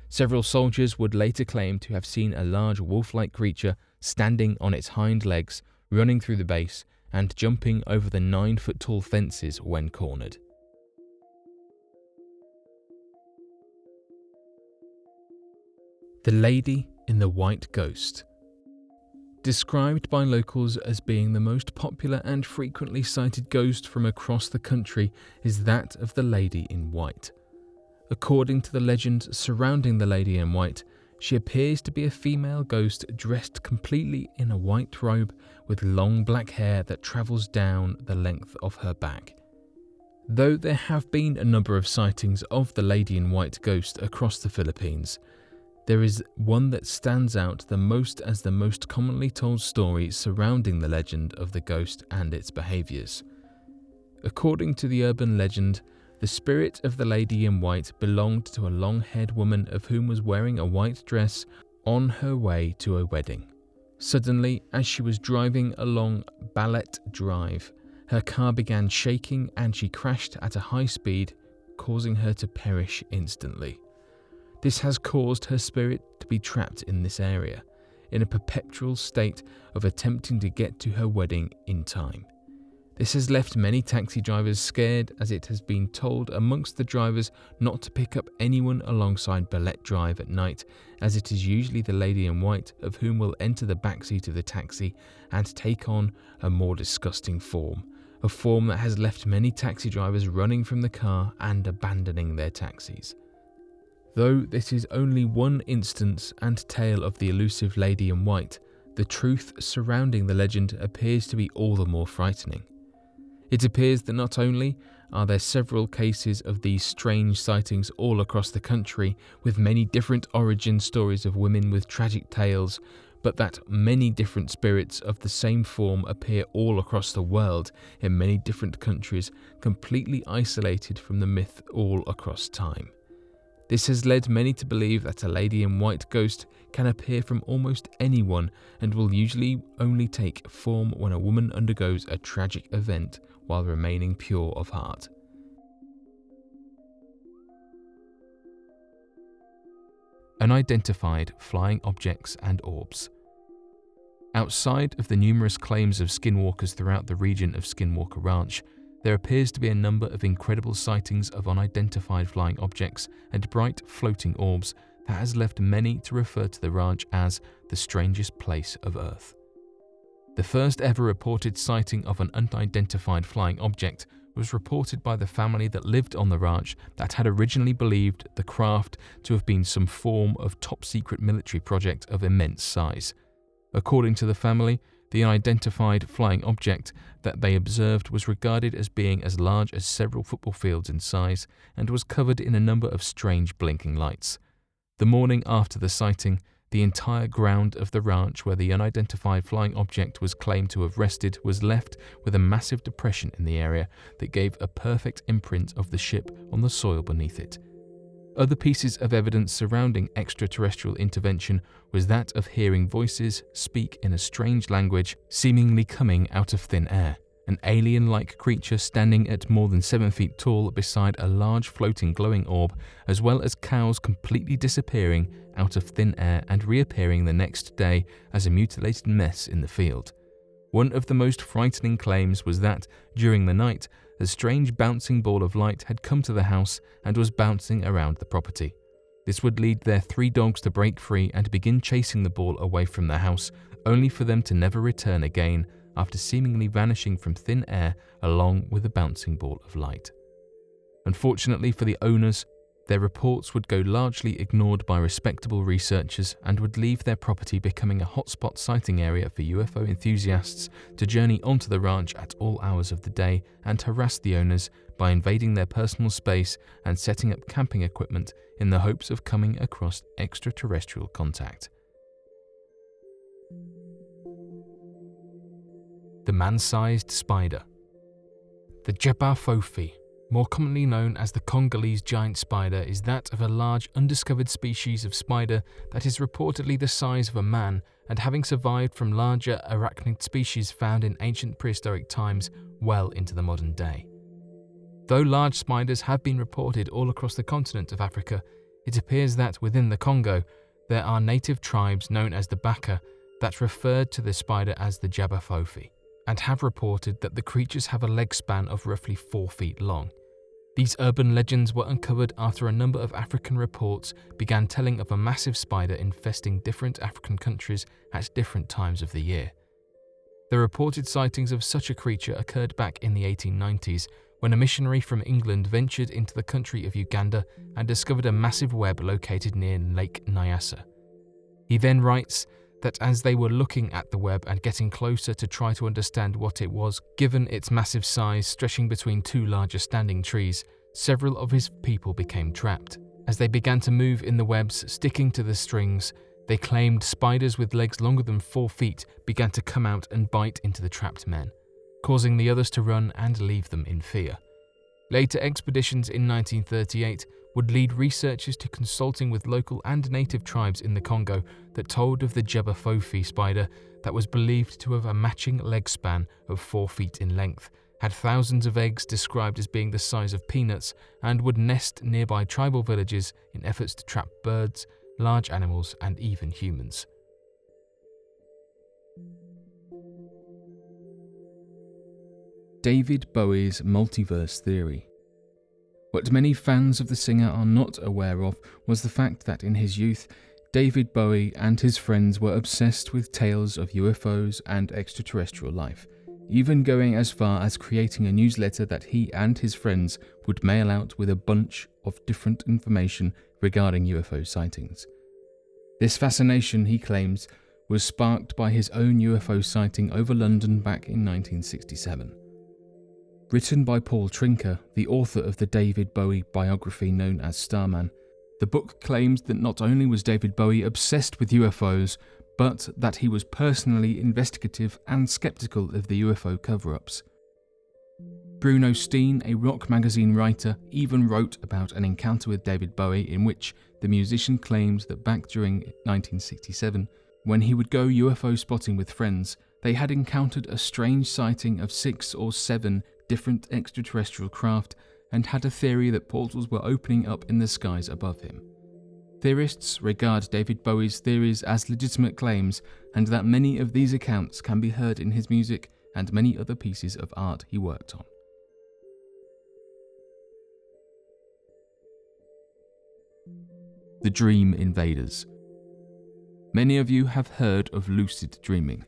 Several soldiers would later claim to have seen a large wolf-like creature standing on its hind legs, running through the base and jumping over the 9-foot-tall fences when cornered. The Lady in the White Ghost. Described by locals as being the most popular and frequently cited ghost from across the country is that of the Lady in White. According to the legend surrounding the Lady in White, she appears to be a female ghost dressed completely in a white robe with long black hair that travels down the length of her back. Though there have been a number of sightings of the Lady in White ghost across the Philippines, there is one that stands out the most as the most commonly told story surrounding the legend of the ghost and its behaviours. According to the urban legend, the spirit of the Lady in White belonged to a long-haired woman of whom was wearing a white dress on her way to a wedding. Suddenly, as she was driving along Ballet Drive, her car began shaking and she crashed at a high speed, causing her to perish instantly. This has caused her spirit to be trapped in this area, in a perpetual state of attempting to get to her wedding in time. This has left many taxi drivers scared, as it has been told amongst the drivers not to pick up anyone alongside Ballet Drive at night, as it is usually the lady in white of whom will enter the backseat of the taxi and take on a more disgusting form, a form that has left many taxi drivers running from the car and abandoning their taxis. Though this is only one instance and tale of the elusive lady in white, the truth surrounding the legend appears to be all the more frightening. It appears that not only are there several cases of these strange sightings all across the country, with many different origin stories of women with tragic tales, but that many different spirits of the same form appear all across the world in many different countries, completely isolated from the myth all across time. This has led many to believe that a lady in white ghost can appear from almost anyone and will usually only take form when a woman undergoes a tragic event while remaining pure of heart. Unidentified flying objects and orbs. Outside of the numerous claims of skinwalkers throughout the region of Skinwalker Ranch, there appears to be a number of incredible sightings of unidentified flying objects and bright floating orbs that has left many to refer to the ranch as the strangest place of Earth. The first ever reported sighting of an unidentified flying object was reported by the family that lived on the ranch that had originally believed the craft to have been some form of top-secret military project of immense size. According to the family, the unidentified flying object that they observed was regarded as being as large as several football fields in size and was covered in a number of strange blinking lights. The morning after the sighting, the entire ground of the ranch where the unidentified flying object was claimed to have rested was left with a massive depression in the area that gave a perfect imprint of the ship on the soil beneath it. Other pieces of evidence surrounding extraterrestrial intervention was that of hearing voices speak in a strange language seemingly coming out of thin air, an alien-like creature standing at more than 7 feet tall beside a large floating glowing orb, as well as cows completely disappearing out of thin air and reappearing the next day as a mutilated mess in the field. One of the most frightening claims was that, during the night, a strange bouncing ball of light had come to the house and was bouncing around the property. This would lead their 3 dogs to break free and begin chasing the ball away from the house, only for them to never return again after seemingly vanishing from thin air along with the bouncing ball of light. Unfortunately for the owners, their reports would go largely ignored by respectable researchers and would leave their property becoming a hotspot sighting area for UFO enthusiasts to journey onto the ranch at all hours of the day and harass the owners by invading their personal space and setting up camping equipment in the hopes of coming across extraterrestrial contact. The man-sized spider. The Jabberwocky, more commonly known as the Congolese giant spider, is that of a large undiscovered species of spider that is reportedly the size of a man and having survived from larger arachnid species found in ancient prehistoric times well into the modern day. Though large spiders have been reported all across the continent of Africa, it appears that within the Congo there are native tribes known as the Baka that referred to the spider as the Jabberwocky, and have reported that the creatures have a leg span of roughly 4 feet long. These urban legends were uncovered after a number of African reports began telling of a massive spider infesting different African countries at different times of the year. The reported sightings of such a creature occurred back in the 1890s, when a missionary from England ventured into the country of Uganda and discovered a massive web located near Lake Nyasa. He then writes that as they were looking at the web and getting closer to try to understand what it was, given its massive size stretching between 2 larger standing trees, several of his people became trapped. As they began to move in the webs sticking to the strings, they claimed spiders with legs longer than 4 feet began to come out and bite into the trapped men, causing the others to run and leave them in fear. Later expeditions in 1938 would lead researchers to consulting with local and native tribes in the Congo that told of the Jabberwocky spider that was believed to have a matching leg span of 4 feet in length, had thousands of eggs described as being the size of peanuts, and would nest nearby tribal villages in efforts to trap birds, large animals, and even humans. David Bowie's multiverse theory. What many fans of the singer are not aware of was the fact that in his youth, David Bowie and his friends were obsessed with tales of UFOs and extraterrestrial life, even going as far as creating a newsletter that he and his friends would mail out with a bunch of different information regarding UFO sightings. This fascination, he claims, was sparked by his own UFO sighting over London back in 1967. Written by Paul Trinker, the author of the David Bowie biography known as Starman, the book claims that not only was David Bowie obsessed with UFOs, but that he was personally investigative and skeptical of the UFO cover-ups. Bruno Steen, a rock magazine writer, even wrote about an encounter with David Bowie in which the musician claims that back during 1967, when he would go UFO spotting with friends, they had encountered a strange sighting of 6 or 7 different extraterrestrial craft and had a theory that portals were opening up in the skies above him. Theorists regard David Bowie's theories as legitimate claims, and that many of these accounts can be heard in his music and many other pieces of art he worked on. The Dream Invaders. Many of you have heard of lucid dreaming.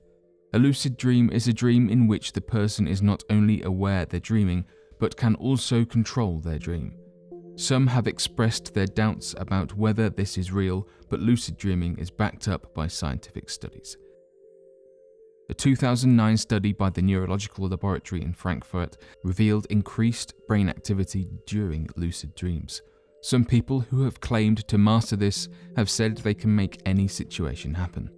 A lucid dream is a dream in which the person is not only aware they're dreaming, but can also control their dream. Some have expressed their doubts about whether this is real, but lucid dreaming is backed up by scientific studies. A 2009 study by the Neurological Laboratory in Frankfurt revealed increased brain activity during lucid dreams. Some people who have claimed to master this have said they can make any situation happen.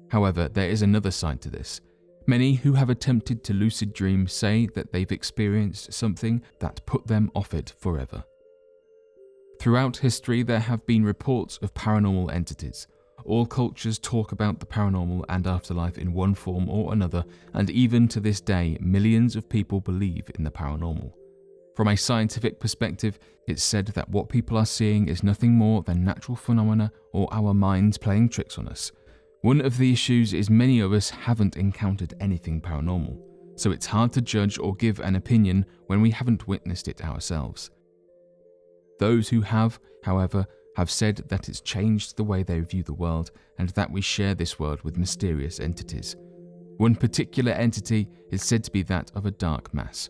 However, there is another side to this. Many who have attempted to lucid dream say that they've experienced something that put them off it forever. Throughout history, there have been reports of paranormal entities. All cultures talk about the paranormal and afterlife in one form or another, and even to this day, millions of people believe in the paranormal. From a scientific perspective, it's said that what people are seeing is nothing more than natural phenomena or our minds playing tricks on us. One of the issues is many of us haven't encountered anything paranormal, so it's hard to judge or give an opinion when we haven't witnessed it ourselves. Those who have, however, have said that it's changed the way they view the world and that we share this world with mysterious entities. One particular entity is said to be that of a dark mass.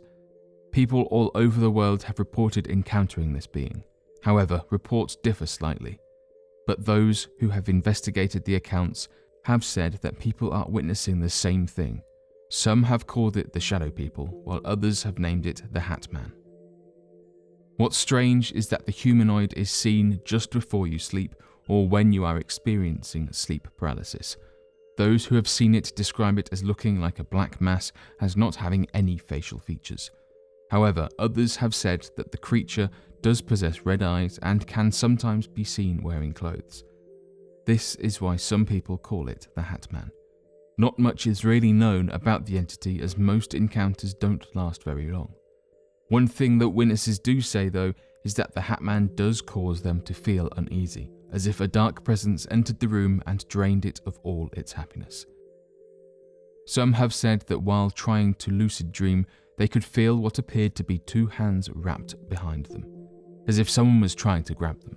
People all over the world have reported encountering this being. However, reports differ slightly. But those who have investigated the accounts have said that people are witnessing the same thing. Some have called it the Shadow People, while others have named it the Hat Man. What's strange is that the humanoid is seen just before you sleep or when you are experiencing sleep paralysis. Those who have seen it describe it as looking like a black mass as not having any facial features. However, others have said that the creature does possess red eyes and can sometimes be seen wearing clothes. This is why some people call it the Hat Man. Not much is really known about the entity, as most encounters don't last very long. One thing that witnesses do say, though, is that the Hat Man does cause them to feel uneasy, as if a dark presence entered the room and drained it of all its happiness. Some have said that while trying to lucid dream, they could feel what appeared to be 2 hands wrapped behind them, as if someone was trying to grab them,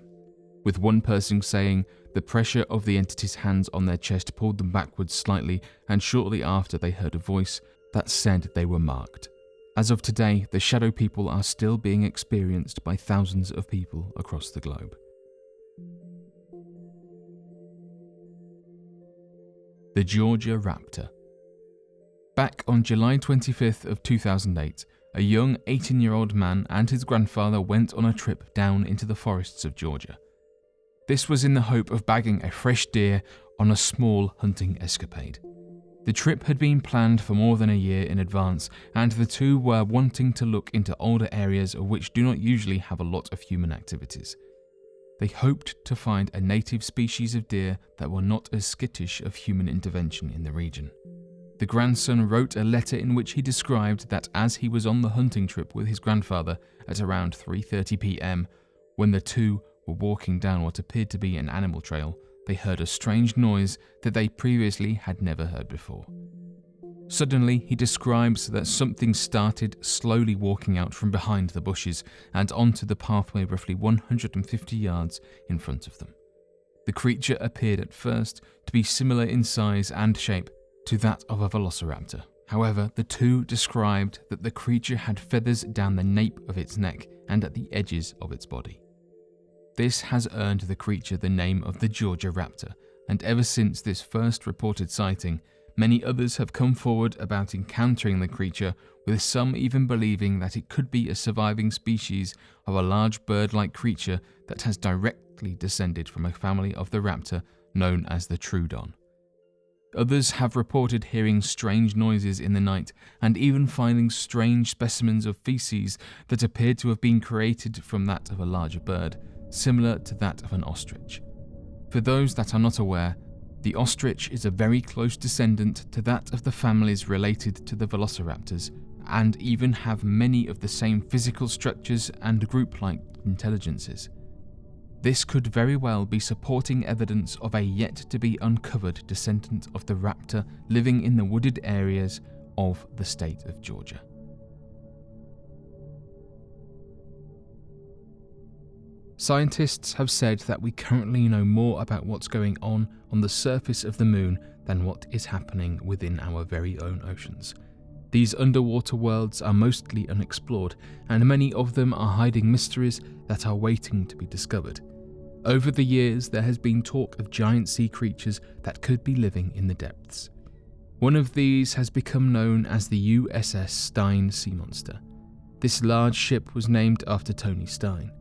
with one person saying the pressure of the entity's hands on their chest pulled them backwards slightly, and shortly after they heard a voice that said they were marked. As of today, the Shadow People are still being experienced by thousands of people across the globe. The Georgia Raptor. Back on July 25th of 2008, a young 18-year-old man and his grandfather went on a trip down into the forests of Georgia. This was in the hope of bagging a fresh deer on a small hunting escapade. The trip had been planned for more than a year in advance, and the two were wanting to look into older areas which do not usually have a lot of human activities. They hoped to find a native species of deer that were not as skittish of human intervention in the region. The grandson wrote a letter in which he described that as he was on the hunting trip with his grandfather at around 3:30 p.m, when the two were walking down what appeared to be an animal trail, they heard a strange noise that they previously had never heard before. Suddenly, he describes that something started slowly walking out from behind the bushes and onto the pathway roughly 150 yards in front of them. The creature appeared at first to be similar in size and shape to that of a velociraptor. However, the two described that the creature had feathers down the nape of its neck and at the edges of its body. This has earned the creature the name of the Georgia Raptor, and ever since this first reported sighting, many others have come forward about encountering the creature, with some even believing that it could be a surviving species of a large bird-like creature that has directly descended from a family of the raptor known as the Troodon. Others have reported hearing strange noises in the night and even finding strange specimens of feces that appeared to have been created from that of a larger bird, similar to that of an ostrich. For those that are not aware, the ostrich is a very close descendant to that of the families related to the velociraptors, and even have many of the same physical structures and group-like intelligences. This could very well be supporting evidence of a yet-to-be-uncovered descendant of the raptor living in the wooded areas of the state of Georgia. Scientists have said that we currently know more about what's going on the surface of the moon than what is happening within our very own oceans. These underwater worlds are mostly unexplored, and many of them are hiding mysteries that are waiting to be discovered. Over the years, there has been talk of giant sea creatures that could be living in the depths. One of these has become known as the USS Stein sea monster. This large ship was named after Tony Stein.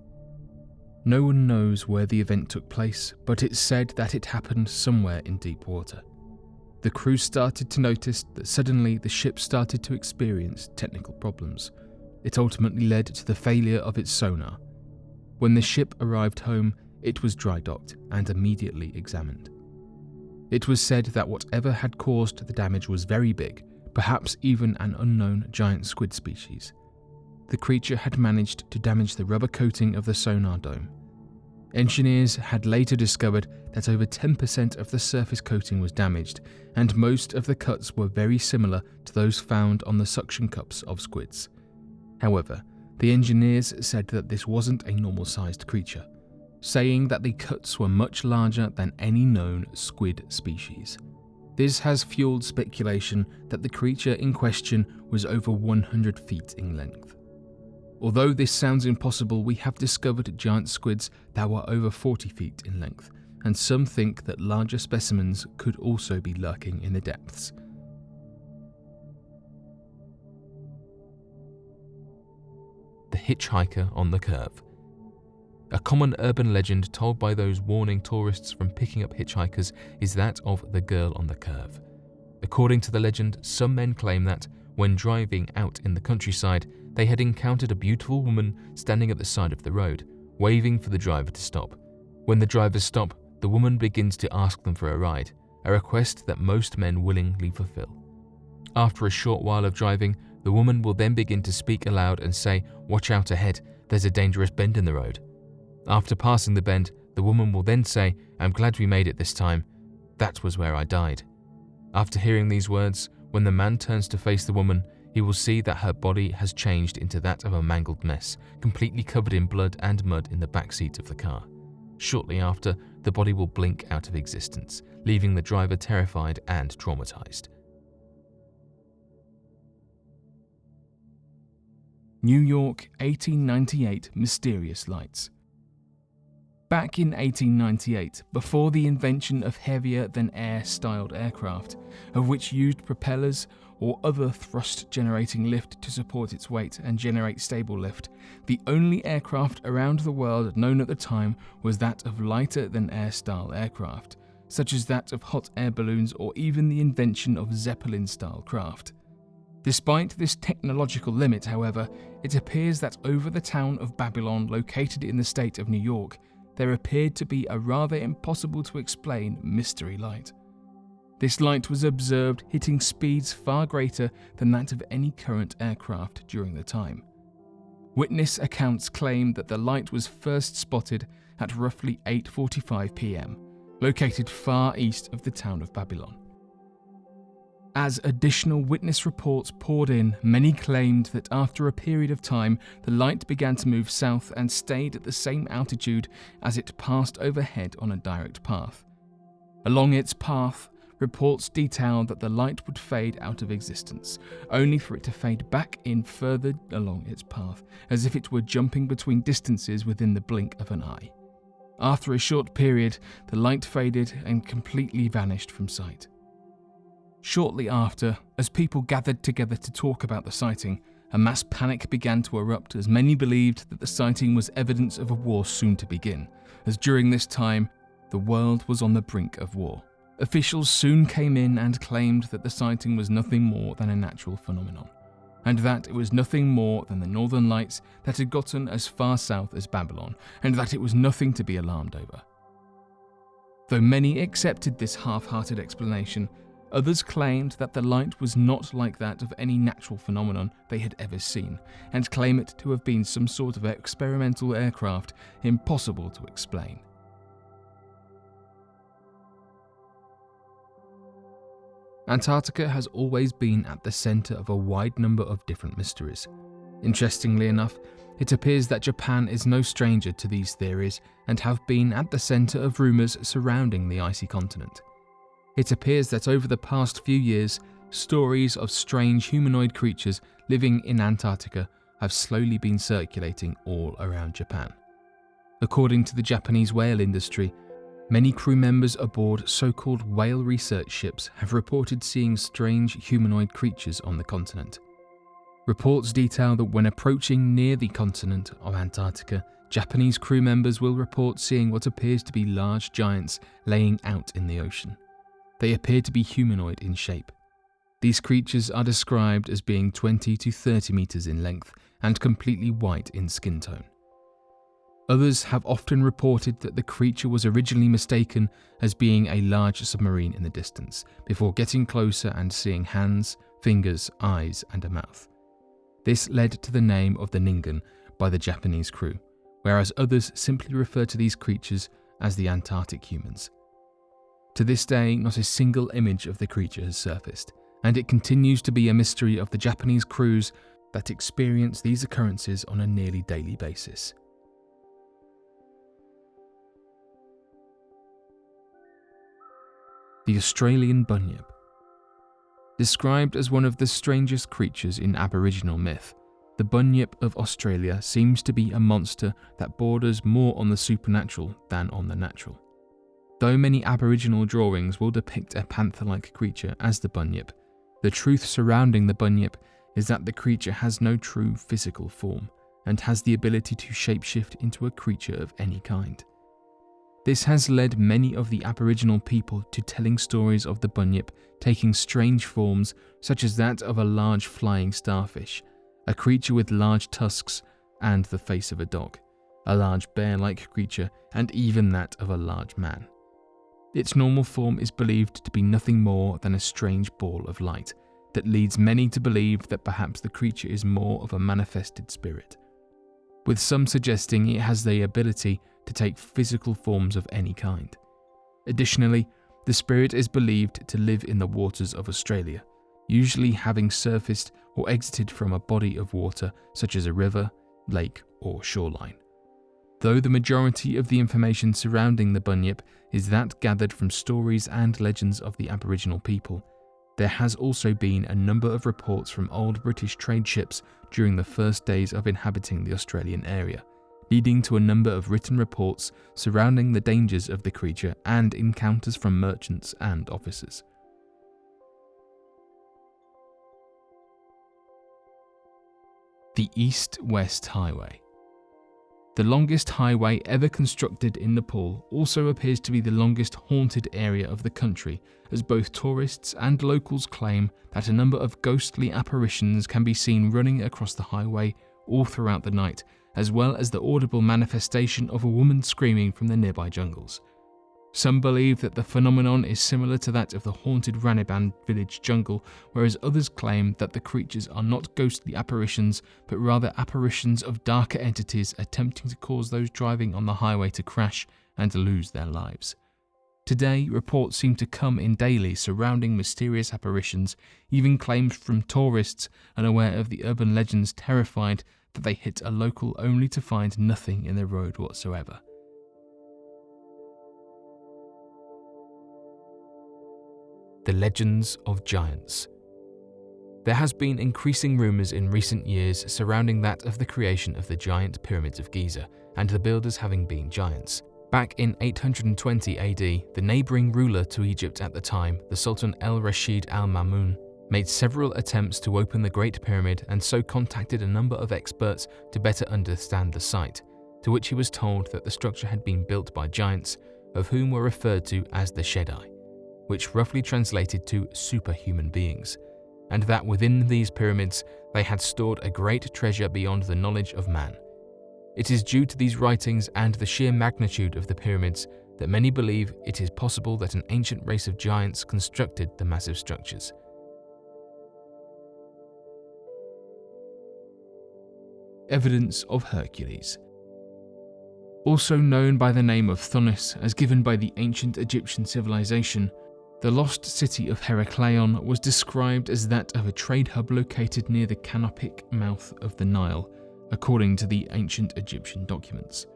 No one knows where the event took place, but it's said that it happened somewhere in deep water. The crew started to notice that suddenly the ship started to experience technical problems. It ultimately led to the failure of its sonar. When the ship arrived home, it was dry docked and immediately examined. It was said that whatever had caused the damage was very big, perhaps even an unknown giant squid species. The creature had managed to damage the rubber coating of the sonar dome. Engineers had later discovered that over 10% of the surface coating was damaged, and most of the cuts were very similar to those found on the suction cups of squids. However, the engineers said that this wasn't a normal-sized creature, saying that the cuts were much larger than any known squid species. This has fueled speculation that the creature in question was over 100 feet in length. Although this sounds impossible, we have discovered giant squids that were over 40 feet in length, and some think that larger specimens could also be lurking in the depths. The hitchhiker on the curve. A common urban legend told by those warning tourists from picking up hitchhikers is that of the girl on the curve. According to the legend, some men claim that, when driving out in the countryside, they had encountered a beautiful woman standing at the side of the road, waving for the driver to stop. When the drivers stop, the woman begins to ask them for a ride, a request that most men willingly fulfill. After a short while of driving, the woman will then begin to speak aloud and say, "Watch out ahead, there's a dangerous bend in the road." After passing the bend, the woman will then say, "I'm glad we made it this time. That was where I died." After hearing these words, when the man turns to face the woman, he will see that her body has changed into that of a mangled mess, completely covered in blood and mud in the back seat of the car. Shortly after, the body will blink out of existence, leaving the driver terrified and traumatized. New York, 1898 Mysterious Lights. Back in 1898, before the invention of heavier-than-air styled aircraft, of which used propellers or other thrust-generating lift to support its weight and generate stable lift, the only aircraft around the world known at the time was that of lighter-than-air style aircraft, such as that of hot air balloons or even the invention of Zeppelin-style craft. Despite this technological limit, however, it appears that over the town of Babylon, located in the state of New York, there appeared to be a rather impossible to explain mystery light. This light was observed hitting speeds far greater than that of any current aircraft during the time. Witness accounts claim that the light was first spotted at roughly 8:45 p.m, located far east of the town of Babylon. As additional witness reports poured in, many claimed that after a period of time, the light began to move south and stayed at the same altitude as it passed overhead on a direct path. Along its path, reports detailed that the light would fade out of existence, only for it to fade back in further along its path, as if it were jumping between distances within the blink of an eye. After a short period, the light faded and completely vanished from sight. Shortly after, as people gathered together to talk about the sighting, a mass panic began to erupt as many believed that the sighting was evidence of a war soon to begin, as during this time, the world was on the brink of war. Officials soon came in and claimed that the sighting was nothing more than a natural phenomenon, and that it was nothing more than the northern lights that had gotten as far south as Babylon, and that it was nothing to be alarmed over. Though many accepted this half-hearted explanation, others claimed that the light was not like that of any natural phenomenon they had ever seen, and claim it to have been some sort of experimental aircraft impossible to explain. Antarctica has always been at the centre of a wide number of different mysteries. Interestingly enough, it appears that Japan is no stranger to these theories and have been at the centre of rumours surrounding the icy continent. It appears that over the past few years, stories of strange humanoid creatures living in Antarctica have slowly been circulating all around Japan. According to the Japanese whale industry, many crew members aboard so-called whale research ships have reported seeing strange humanoid creatures on the continent. Reports detail that when approaching near the continent of Antarctica, Japanese crew members will report seeing what appears to be large giants laying out in the ocean. They appear to be humanoid in shape. These creatures are described as being 20 to 30 meters in length and completely white in skin tone. Others have often reported that the creature was originally mistaken as being a large submarine in the distance, before getting closer and seeing hands, fingers, eyes, and a mouth. This led to the name of the Ningen by the Japanese crew, whereas others simply refer to these creatures as the Antarctic humans. To this day, not a single image of the creature has surfaced, and it continues to be a mystery of the Japanese crews that experience these occurrences on a nearly daily basis. The Australian Bunyip. Described as one of the strangest creatures in Aboriginal myth, the Bunyip of Australia seems to be a monster that borders more on the supernatural than on the natural. Though many Aboriginal drawings will depict a panther-like creature as the Bunyip, the truth surrounding the Bunyip is that the creature has no true physical form and has the ability to shapeshift into a creature of any kind. This has led many of the Aboriginal people to telling stories of the Bunyip taking strange forms, such as that of a large flying starfish, a creature with large tusks and the face of a dog, a large bear-like creature, and even that of a large man. Its normal form is believed to be nothing more than a strange ball of light that leads many to believe that perhaps the creature is more of a manifested spirit, with some suggesting it has the ability to take physical forms of any kind. Additionally, the spirit is believed to live in the waters of Australia, usually having surfaced or exited from a body of water such as a river, lake, or shoreline. Though the majority of the information surrounding the Bunyip is that gathered from stories and legends of the Aboriginal people, there has also been a number of reports from old British trade ships during the first days of inhabiting the Australian area, leading to a number of written reports surrounding the dangers of the creature and encounters from merchants and officers. The East-West Highway. The longest highway ever constructed in Nepal also appears to be the longest haunted area of the country, as both tourists and locals claim that a number of ghostly apparitions can be seen running across the highway all throughout the night, as well as the audible manifestation of a woman screaming from the nearby jungles. Some believe that the phenomenon is similar to that of the haunted Raniban village jungle, whereas others claim that the creatures are not ghostly apparitions, but rather apparitions of darker entities attempting to cause those driving on the highway to crash and lose their lives. Today, reports seem to come in daily surrounding mysterious apparitions, even claims from tourists unaware of the urban legends terrified that they hit a local only to find nothing in the road whatsoever. The legends of giants. There has been increasing rumours in recent years surrounding that of the creation of the giant pyramids of Giza and the builders having been giants. Back in 820 AD, the neighbouring ruler to Egypt at the time, the Sultan al-Rashid al-Mamun, made several attempts to open the Great Pyramid and so contacted a number of experts to better understand the site, to which he was told that the structure had been built by giants, of whom were referred to as the Shaddai, which roughly translated to superhuman beings, and that within these pyramids they had stored a great treasure beyond the knowledge of man. It is due to these writings and the sheer magnitude of the pyramids that many believe it is possible that an ancient race of giants constructed the massive structures. Evidence of Hercules. Also known by the name of Thonis as given by the ancient Egyptian civilization, the lost city of Herakleion was described as that of a trade hub located near the canopic mouth of the Nile, according to the ancient Egyptian documents.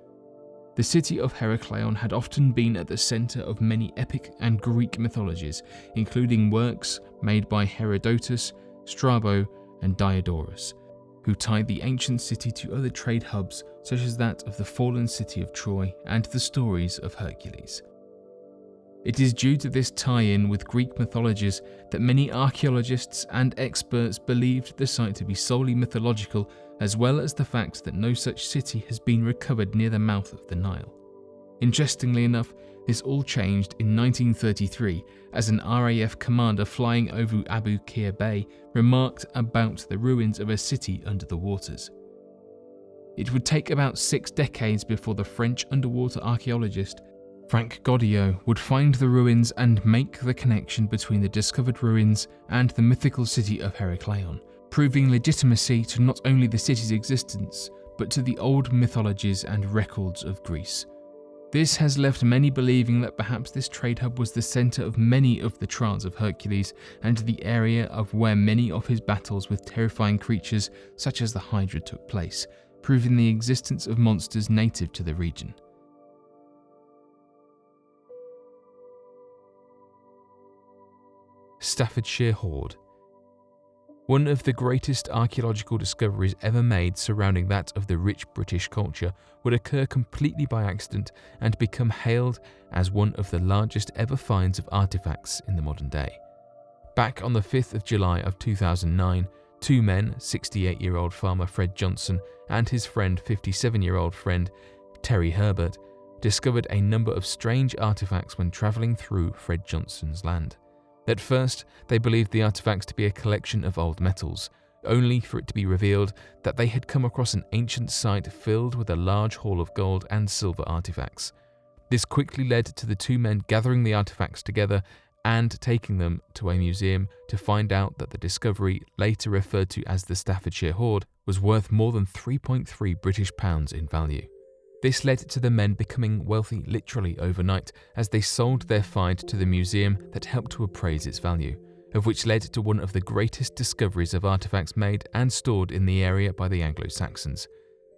The city of Herakleion had often been at the centre of many epic and Greek mythologies, including works made by Herodotus, Strabo, and Diodorus, who tied the ancient city to other trade hubs such as that of the fallen city of Troy and the stories of Hercules. It is due to this tie-in with Greek mythologies that many archaeologists and experts believed the site to be solely mythological, as well as the fact that no such city has been recovered near the mouth of the Nile. Interestingly enough, this all changed in 1933 as an RAF commander flying over Abu Qir Bay remarked about the ruins of a city under the waters. It would take about 6 decades before the French underwater archaeologist Frank Godillot would find the ruins and make the connection between the discovered ruins and the mythical city of Herakleion, proving legitimacy to not only the city's existence, but to the old mythologies and records of Greece. This has left many believing that perhaps this trade hub was the centre of many of the trials of Hercules and the area of where many of his battles with terrifying creatures such as the Hydra took place, proving the existence of monsters native to the region. Staffordshire Hoard. One of the greatest archaeological discoveries ever made surrounding that of the rich British culture would occur completely by accident and become hailed as one of the largest ever finds of artifacts in the modern day. Back on the 5th of July of 2009, 2 men, 68-year-old farmer Fred Johnson and his friend 57-year-old friend Terry Herbert, discovered a number of strange artifacts when travelling through Fred Johnson's land. At first, they believed the artifacts to be a collection of old metals, only for it to be revealed that they had come across an ancient site filled with a large haul of gold and silver artifacts. This quickly led to the 2 men gathering the artifacts together and taking them to a museum to find out that the discovery, later referred to as the Staffordshire Hoard, was worth more than £3.3 British in value. This led to the men becoming wealthy literally overnight as they sold their find to the museum that helped to appraise its value, of which led to one of the greatest discoveries of artifacts made and stored in the area by the Anglo-Saxons.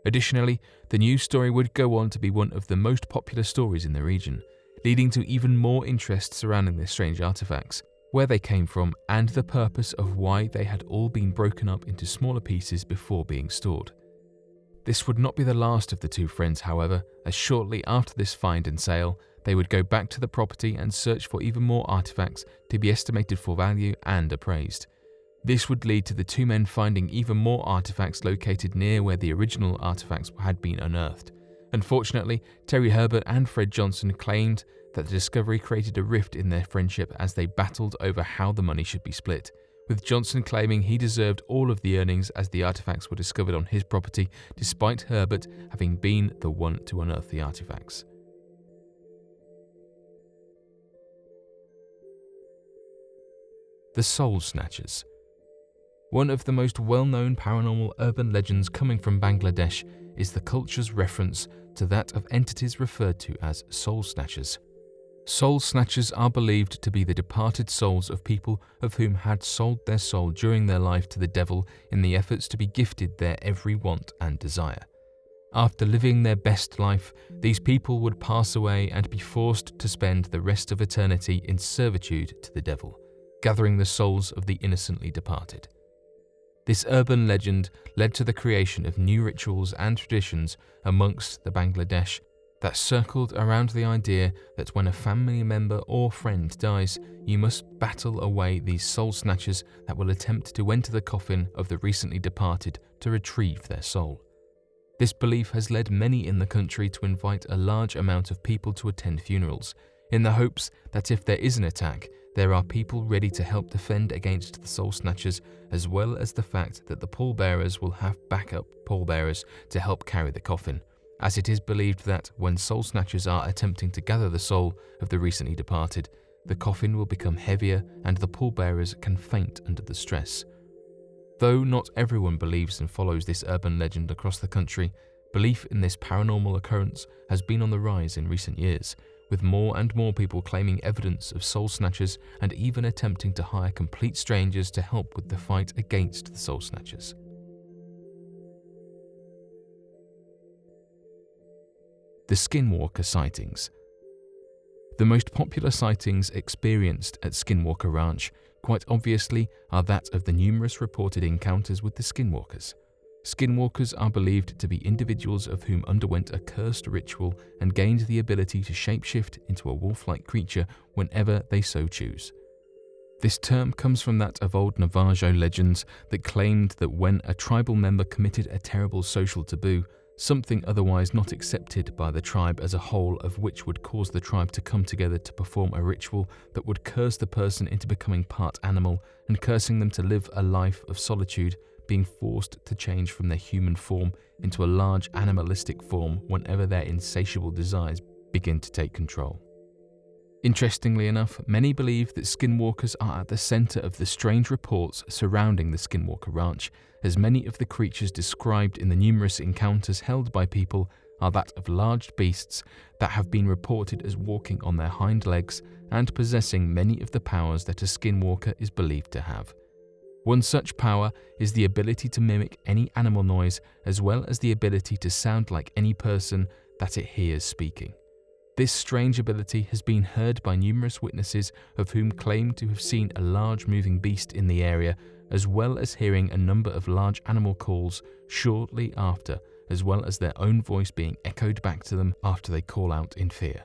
Additionally, the news story would go on to be one of the most popular stories in the region, leading to even more interest surrounding the strange artifacts, where they came from, and the purpose of why they had all been broken up into smaller pieces before being stored. This would not be the last of the 2 friends, however, as shortly after this find and sale, they would go back to the property and search for even more artifacts to be estimated for value and appraised. This would lead to the 2 men finding even more artifacts located near where the original artifacts had been unearthed. Unfortunately, Terry Herbert and Fred Johnson claimed that the discovery created a rift in their friendship as they battled over how the money should be split, with Johnson claiming he deserved all of the earnings as the artifacts were discovered on his property, despite Herbert having been the one to unearth the artifacts. The Soul Snatchers. One of the most well-known paranormal urban legends coming from Bangladesh is the culture's reference to that of entities referred to as soul snatchers. Soul snatchers are believed to be the departed souls of people of whom had sold their soul during their life to the devil in the efforts to be gifted their every want and desire. After living their best life, these people would pass away and be forced to spend the rest of eternity in servitude to the devil, gathering the souls of the innocently departed. This urban legend led to the creation of new rituals and traditions amongst the Bangladesh that circled around the idea that when a family member or friend dies, you must battle away these soul snatchers that will attempt to enter the coffin of the recently departed to retrieve their soul. This belief has led many in the country to invite a large amount of people to attend funerals, in the hopes that if there is an attack, there are people ready to help defend against the soul snatchers, as well as the fact that the pallbearers will have backup pallbearers to help carry the coffin, as it is believed that when soul snatchers are attempting to gather the soul of the recently departed, the coffin will become heavier and the pallbearers can faint under the stress. Though not everyone believes and follows this urban legend across the country, belief in this paranormal occurrence has been on the rise in recent years, with more and more people claiming evidence of soul snatchers and even attempting to hire complete strangers to help with the fight against the soul snatchers. The Skinwalker sightings. The most popular sightings experienced at Skinwalker Ranch, quite obviously, are that of the numerous reported encounters with the Skinwalkers. Skinwalkers are believed to be individuals of whom underwent a cursed ritual and gained the ability to shapeshift into a wolf-like creature whenever they so choose. This term comes from that of old Navajo legends that claimed that when a tribal member committed a terrible social taboo, something otherwise not accepted by the tribe as a whole, of which would cause the tribe to come together to perform a ritual that would curse the person into becoming part animal and cursing them to live a life of solitude, being forced to change from their human form into a large animalistic form whenever their insatiable desires begin to take control. Interestingly enough, many believe that skinwalkers are at the center of the strange reports surrounding the Skinwalker Ranch, as many of the creatures described in the numerous encounters held by people are that of large beasts that have been reported as walking on their hind legs and possessing many of the powers that a skinwalker is believed to have. One such power is the ability to mimic any animal noise, as well as the ability to sound like any person that it hears speaking. This strange ability has been heard by numerous witnesses, of whom claim to have seen a large moving beast in the area, as well as hearing a number of large animal calls shortly after, as well as their own voice being echoed back to them after they call out in fear.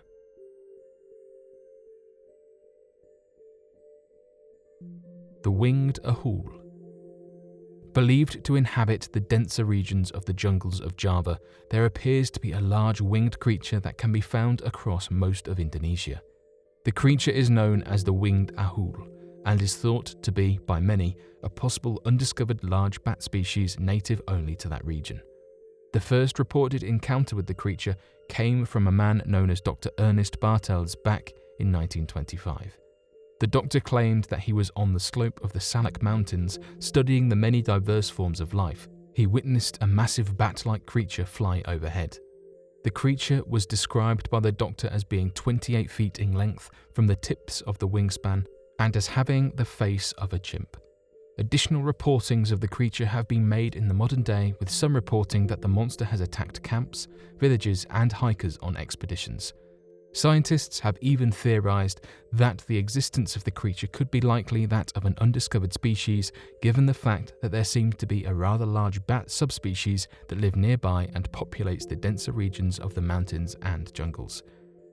The winged Ahul. Believed to inhabit the denser regions of the jungles of Java, there appears to be a large winged creature that can be found across most of Indonesia. The creature is known as the winged Ahul and is thought to be, by many, a possible undiscovered large bat species native only to that region. The first reported encounter with the creature came from a man known as Dr. Ernest Bartels back in 1925. The doctor claimed that he was on the slope of the Salak Mountains studying the many diverse forms of life. He witnessed a massive bat-like creature fly overhead. The creature was described by the doctor as being 28 feet in length from the tips of the wingspan and as having the face of a chimp. Additional reportings of the creature have been made in the modern day, with some reporting that the monster has attacked camps, villages, and hikers on expeditions. Scientists have even theorized that the existence of the creature could be likely that of an undiscovered species, given the fact that there seems to be a rather large bat subspecies that live nearby and populates the denser regions of the mountains and jungles.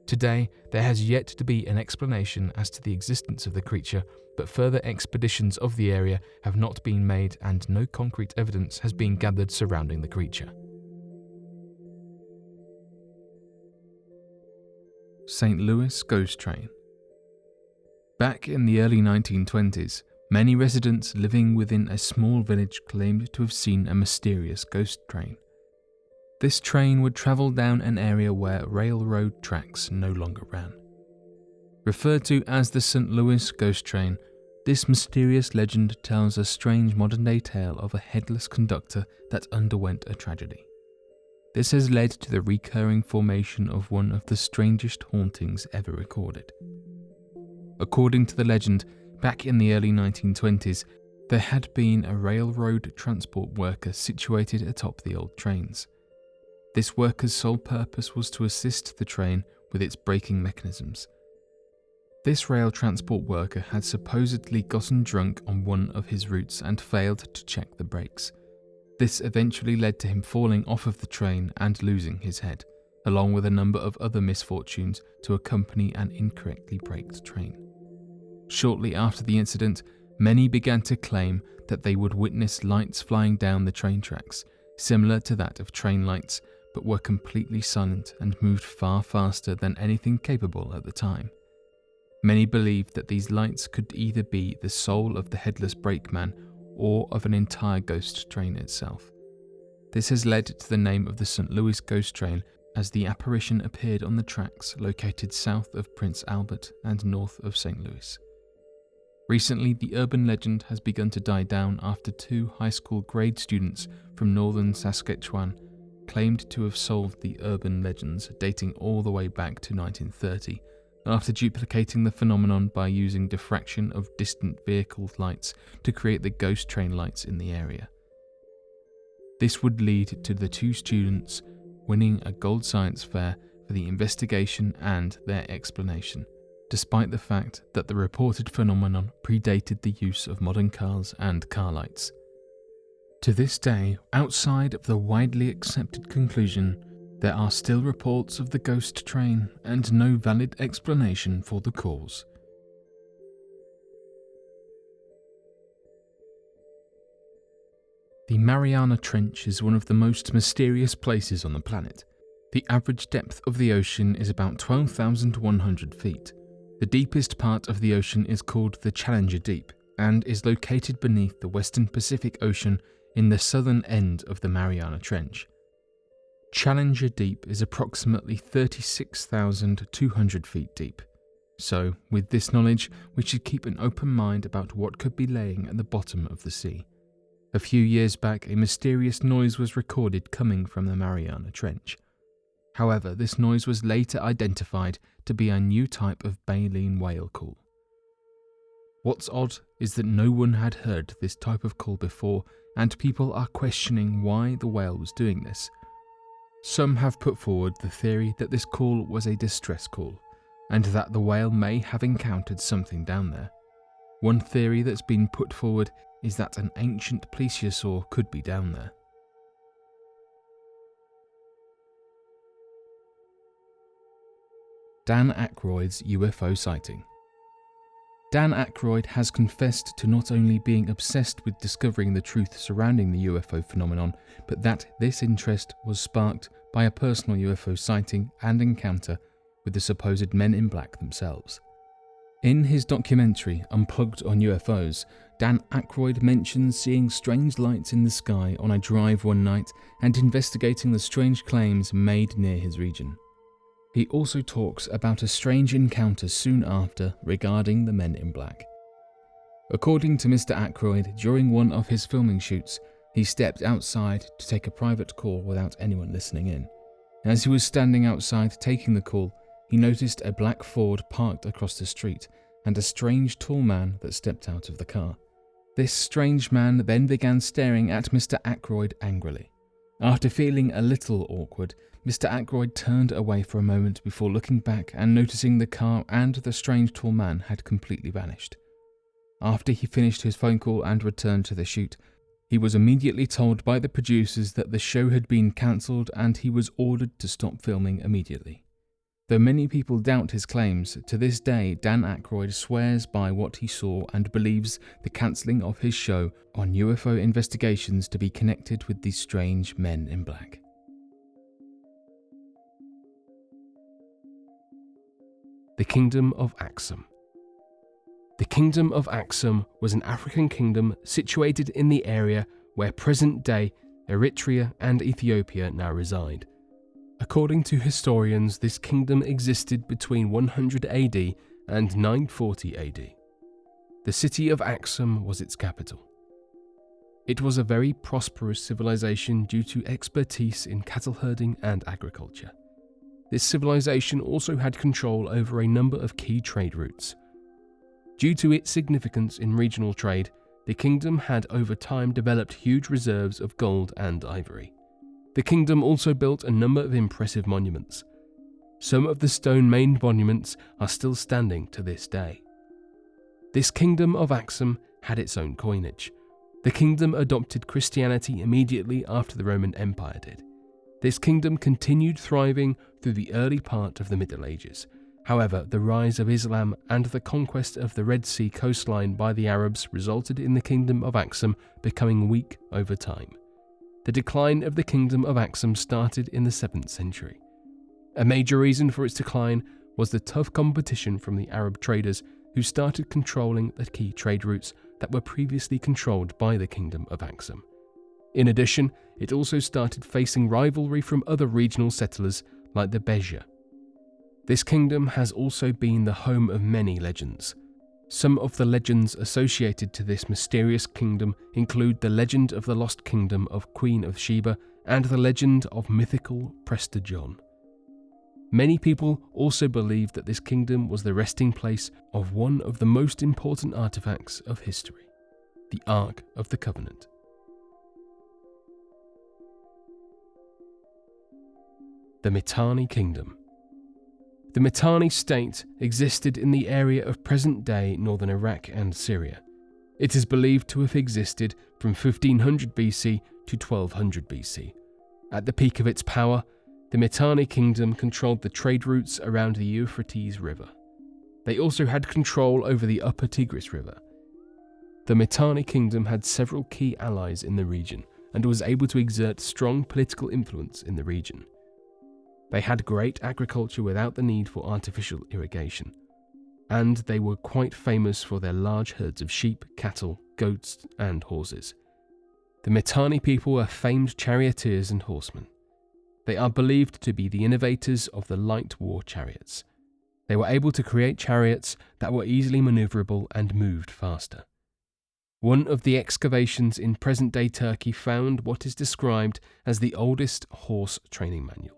Today, there has yet to be an explanation as to the existence of the creature, but further expeditions of the area have not been made and no concrete evidence has been gathered surrounding the creature. St. Louis Ghost Train. Back in the early 1920s, many residents living within a small village claimed to have seen a mysterious ghost train. This train would travel down an area where railroad tracks no longer ran. Referred to as the St. Louis Ghost Train, this mysterious legend tells a strange modern-day tale of a headless conductor that underwent a tragedy. This has led to the recurring formation of one of the strangest hauntings ever recorded. According to the legend, back in the early 1920s, there had been a railroad transport worker situated atop the old trains. This worker's sole purpose was to assist the train with its braking mechanisms. This rail transport worker had supposedly gotten drunk on one of his routes and failed to check the brakes. This eventually led to him falling off of the train and losing his head, along with a number of other misfortunes to accompany an incorrectly braked train. Shortly after the incident, many began to claim that they would witness lights flying down the train tracks, similar to that of train lights, but were completely silent and moved far faster than anything capable at the time. Many believed that these lights could either be the soul of the headless brakeman or of an entire ghost train itself. This has led to the name of the St. Louis Ghost Train, as the apparition appeared on the tracks located south of Prince Albert and north of St. Louis. Recently, the urban legend has begun to die down after 2 high school grade students from northern Saskatchewan claimed to have solved the urban legends dating all the way back to 1930, after duplicating the phenomenon by using diffraction of distant vehicle lights to create the ghost train lights in the area. This would lead to the 2 students winning a gold science fair for the investigation and their explanation, despite the fact that the reported phenomenon predated the use of modern cars and car lights. To this day, outside of the widely accepted conclusion, there are still reports of the ghost train and no valid explanation for the cause. The Mariana Trench is one of the most mysterious places on the planet. The average depth of the ocean is about 12,100 feet. The deepest part of the ocean is called the Challenger Deep and is located beneath the Western Pacific Ocean in the southern end of the Mariana Trench. Challenger Deep is approximately 36,200 feet deep. So, with this knowledge, we should keep an open mind about what could be laying at the bottom of the sea. A few years back, a mysterious noise was recorded coming from the Mariana Trench. However, this noise was later identified to be a new type of baleen whale call. What's odd is that no one had heard this type of call before, and people are questioning why the whale was doing this. Some have put forward the theory that this call was a distress call, and that the whale may have encountered something down there. One theory that's been put forward is that an ancient plesiosaur could be down there. Dan Aykroyd's UFO sighting. Dan Aykroyd has confessed to not only being obsessed with discovering the truth surrounding the UFO phenomenon, but that this interest was sparked by a personal UFO sighting and encounter with the supposed men in black themselves. In his documentary, Unplugged on UFOs, Dan Aykroyd mentions seeing strange lights in the sky on a drive one night and investigating the strange claims made near his region. He also talks about a strange encounter soon after regarding the men in black. According to Mr. Aykroyd, during one of his filming shoots, he stepped outside to take a private call without anyone listening in. As he was standing outside taking the call, he noticed a black Ford parked across the street and a strange tall man that stepped out of the car. This strange man then began staring at Mr. Aykroyd angrily. After feeling a little awkward, Mr. Aykroyd turned away for a moment before looking back and noticing the car and the strange tall man had completely vanished. After he finished his phone call and returned to the shoot, he was immediately told by the producers that the show had been cancelled and he was ordered to stop filming immediately. Though many people doubt his claims, to this day Dan Aykroyd swears by what he saw and believes the cancelling of his show on UFO investigations to be connected with these strange men in black. The Kingdom of Axum. The Kingdom of Axum was an African kingdom situated in the area where present-day Eritrea and Ethiopia now reside. According to historians, this kingdom existed between 100 AD and 940 AD. The city of Axum was its capital. It was a very prosperous civilization due to expertise in cattle herding and agriculture. This civilization also had control over a number of key trade routes. Due to its significance in regional trade, the kingdom had over time developed huge reserves of gold and ivory. The kingdom also built a number of impressive monuments. Some of the stone-made monuments are still standing to this day. This kingdom of Axum had its own coinage. The kingdom adopted Christianity immediately after the Roman Empire did. This kingdom continued thriving through the early part of the Middle Ages. However, the rise of Islam and the conquest of the Red Sea coastline by the Arabs resulted in the kingdom of Axum becoming weak over time. The decline of the kingdom of Axum started in the 7th century. A major reason for its decline was the tough competition from the Arab traders who started controlling the key trade routes that were previously controlled by the kingdom of Axum. In addition, it also started facing rivalry from other regional settlers like the Beja. This kingdom has also been the home of many legends. Some of the legends associated to this mysterious kingdom include the legend of the lost kingdom of Queen of Sheba and the legend of mythical Prester John. Many people also believe that this kingdom was the resting place of one of the most important artifacts of history, the Ark of the Covenant. The Mitanni Kingdom. The Mitanni state existed in the area of present-day northern Iraq and Syria. It is believed to have existed from 1500 BC to 1200 BC. At the peak of its power, the Mitanni Kingdom controlled the trade routes around the Euphrates River. They also had control over the upper Tigris River. The Mitanni Kingdom had several key allies in the region and was able to exert strong political influence in the region. They had great agriculture without the need for artificial irrigation, and they were quite famous for their large herds of sheep, cattle, goats, and horses. The Mitanni people were famed charioteers and horsemen. They are believed to be the innovators of the light war chariots. They were able to create chariots that were easily maneuverable and moved faster. One of the excavations in present-day Turkey found what is described as the oldest horse training manual.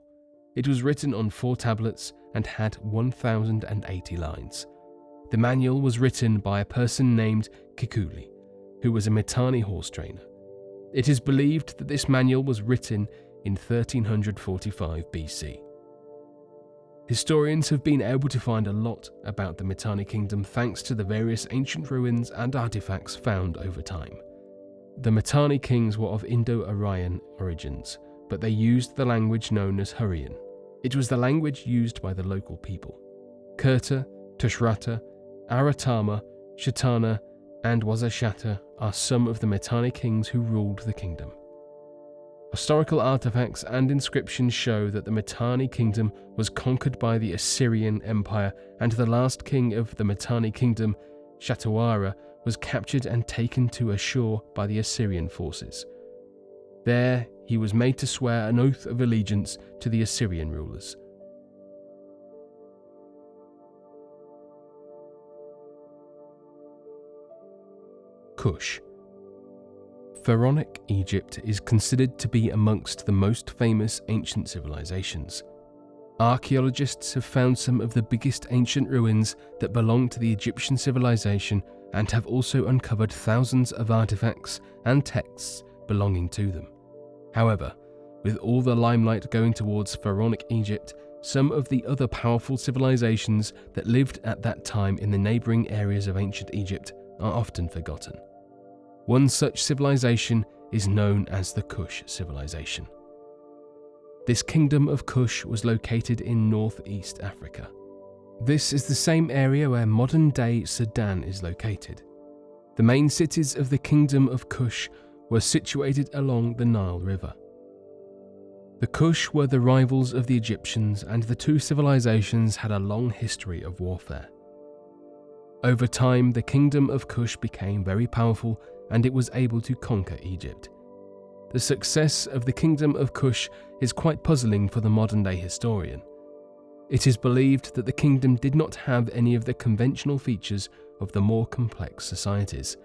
It was written on 4 tablets and had 1,080 lines. The manual was written by a person named Kikuli, who was a Mitanni horse trainer. It is believed that this manual was written in 1345 BC. Historians have been able to find a lot about the Mitanni Kingdom thanks to the various ancient ruins and artifacts found over time. The Mitanni kings were of Indo-Aryan origins, but they used the language known as Hurrian. It was the language used by the local people. Kurta, Tushrata, Aratama, Shatana, and Wazashata are some of the Mitanni kings who ruled the kingdom. Historical artifacts and inscriptions show that the Mitanni kingdom was conquered by the Assyrian Empire, and the last king of the Mitanni kingdom, Shatawara, was captured and taken to Ashur by the Assyrian forces. There, he was made to swear an oath of allegiance to the Assyrian rulers. Kush. Pharaonic Egypt is considered to be amongst the most famous ancient civilizations. Archaeologists have found some of the biggest ancient ruins that belong to the Egyptian civilization and have also uncovered thousands of artifacts and texts belonging to them. However, with all the limelight going towards Pharaonic Egypt, some of the other powerful civilizations that lived at that time in the neighboring areas of ancient Egypt are often forgotten. One such civilization is known as the Kush civilization. This kingdom of Kush was located in northeast Africa. This is the same area where modern-day Sudan is located. The main cities of the kingdom of Kush were situated along the Nile River. The Kush were the rivals of the Egyptians, and the two civilizations had a long history of warfare. Over time, the kingdom of Kush became very powerful and it was able to conquer Egypt. The success of the kingdom of Kush is quite puzzling for the modern-day historian. It is believed that the kingdom did not have any of the conventional features of the more complex societies.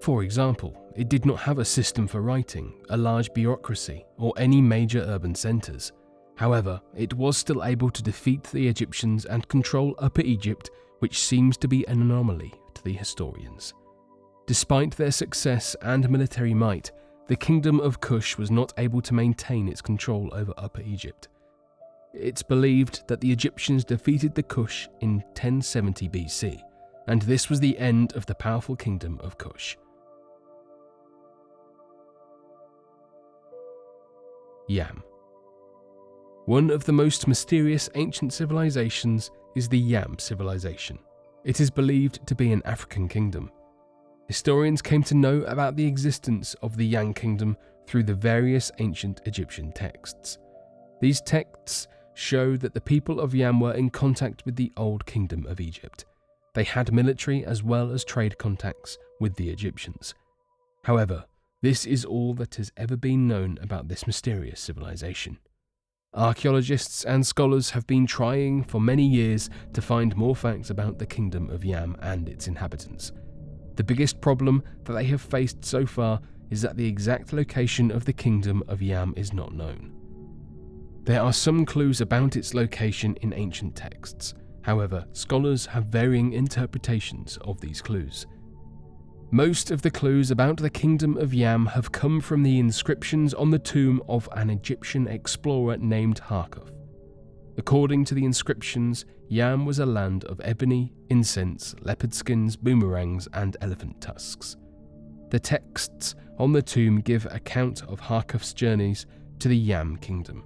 For example, it did not have a system for writing, a large bureaucracy, or any major urban centres. However, it was still able to defeat the Egyptians and control Upper Egypt, which seems to be an anomaly to the historians. Despite their success and military might, the Kingdom of Kush was not able to maintain its control over Upper Egypt. It's believed that the Egyptians defeated the Kush in 1070 BC, and this was the end of the powerful Kingdom of Kush. Yam. One of the most mysterious ancient civilizations is the Yam civilization. It is believed to be an African kingdom. Historians came to know about the existence of the Yam kingdom through the various ancient Egyptian texts. These texts show that the people of Yam were in contact with the old kingdom of Egypt. They had military as well as trade contacts with the Egyptians. However, this is all that has ever been known about this mysterious civilization. Archaeologists and scholars have been trying for many years to find more facts about the kingdom of Yam and its inhabitants. The biggest problem that they have faced so far is that the exact location of the kingdom of Yam is not known. There are some clues about its location in ancient texts. However, scholars have varying interpretations of these clues. Most of the clues about the kingdom of Yam have come from the inscriptions on the tomb of an Egyptian explorer named Harkuf. According to the inscriptions, Yam was a land of ebony, incense, leopard skins, boomerangs, and elephant tusks. The texts on the tomb give account of Harkuf's journeys to the Yam kingdom.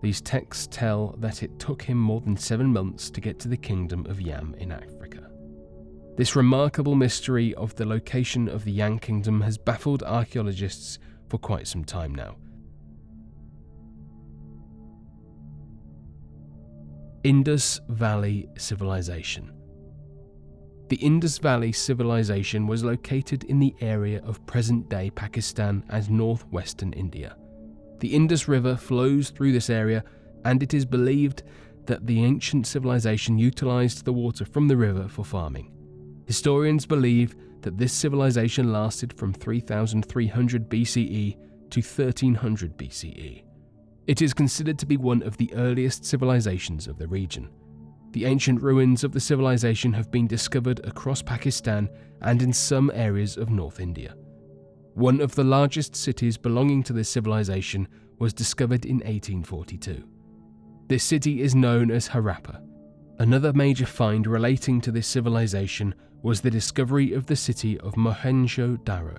These texts tell that it took him more than 7 months to get to the kingdom of Yam in Africa. This remarkable mystery of the location of the Yam kingdom has baffled archaeologists for quite some time now. Indus Valley Civilization. The Indus Valley Civilization was located in the area of present-day Pakistan and northwestern India. The Indus River flows through this area, and it is believed that the ancient civilization utilized the water from the river for farming. Historians believe that this civilization lasted from 3300 BCE to 1300 BCE. It is considered to be one of the earliest civilizations of the region. The ancient ruins of the civilization have been discovered across Pakistan and in some areas of North India. One of the largest cities belonging to this civilization was discovered in 1842. This city is known as Harappa. Another major find relating to this civilization was the discovery of the city of Mohenjo-Daro.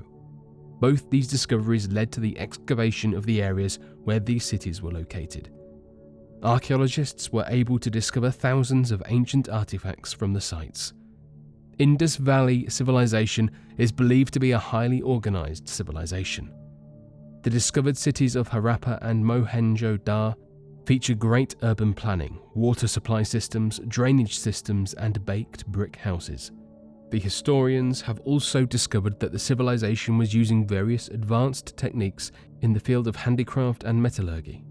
Both these discoveries led to the excavation of the areas where these cities were located. Archaeologists were able to discover thousands of ancient artifacts from the sites. Indus Valley Civilization is believed to be a highly organized civilization. The discovered cities of Harappa and Mohenjo-Daro feature great urban planning, water supply systems, drainage systems, and baked brick houses. The historians have also discovered that the civilization was using various advanced techniques in the field of handicraft and metallurgy.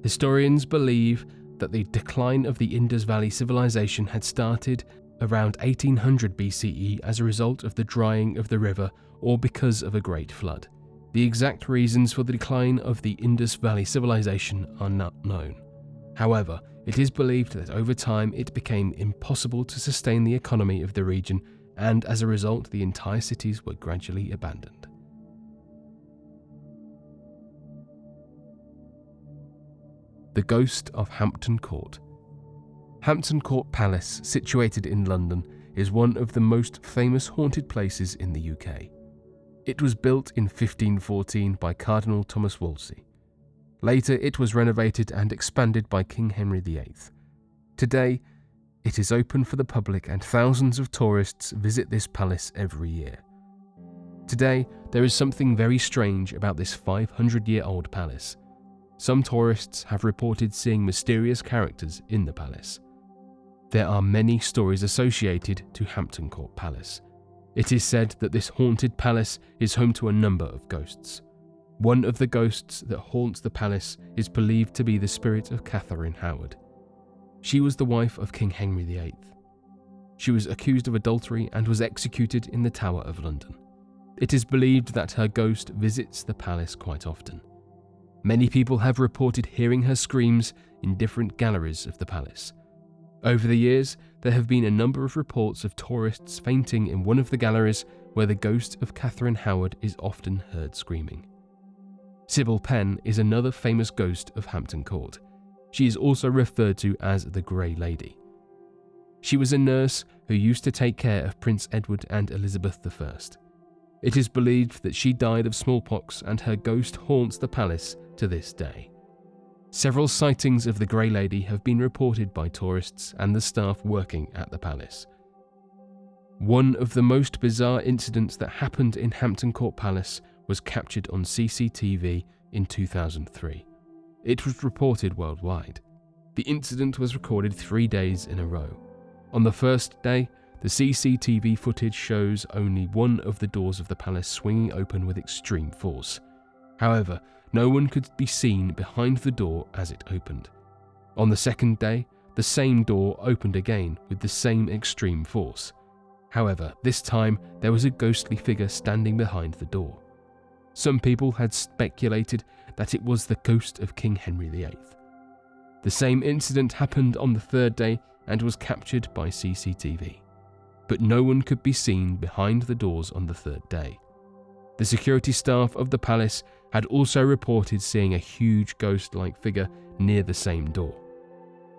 Historians believe that the decline of the Indus Valley Civilization had started around 1800 BCE as a result of the drying of the river or because of a great flood. The exact reasons for the decline of the Indus Valley Civilization are not known. However, it is believed that over time it became impossible to sustain the economy of the region, and as a result the entire cities were gradually abandoned. The Ghost of Hampton Court. Hampton Court Palace, situated in London, is one of the most famous haunted places in the UK. It was built in 1514 by Cardinal Thomas Wolsey. Later it was renovated and expanded by King Henry VIII. Today, it is open for the public and thousands of tourists visit this palace every year. Today, there is something very strange about this 500-year-old palace. Some tourists have reported seeing mysterious characters in the palace. There are many stories associated to Hampton Court Palace. It is said that this haunted palace is home to a number of ghosts. One of the ghosts that haunts the palace is believed to be the spirit of Catherine Howard. She was the wife of King Henry VIII. She was accused of adultery and was executed in the Tower of London. It is believed that her ghost visits the palace quite often. Many people have reported hearing her screams in different galleries of the palace. Over the years, there have been a number of reports of tourists fainting in one of the galleries where the ghost of Catherine Howard is often heard screaming. Sybil Penn is another famous ghost of Hampton Court. She is also referred to as the Grey Lady. She was a nurse who used to take care of Prince Edward and Elizabeth I. It is believed that she died of smallpox and her ghost haunts the palace to this day. Several sightings of the Grey Lady have been reported by tourists and the staff working at the palace. One of the most bizarre incidents that happened in Hampton Court Palace was captured on CCTV in 2003. It was reported worldwide. The incident was recorded 3 days in a row. On the first day, the CCTV footage shows only one of the doors of the palace swinging open with extreme force. However, no one could be seen behind the door as it opened. On the second day, the same door opened again with the same extreme force. However, this time there was a ghostly figure standing behind the door. Some people had speculated that it was the ghost of King Henry VIII. The same incident happened on the third day and was captured by CCTV. But no one could be seen behind the doors on the third day. The security staff of the palace had also reported seeing a huge ghost-like figure near the same door.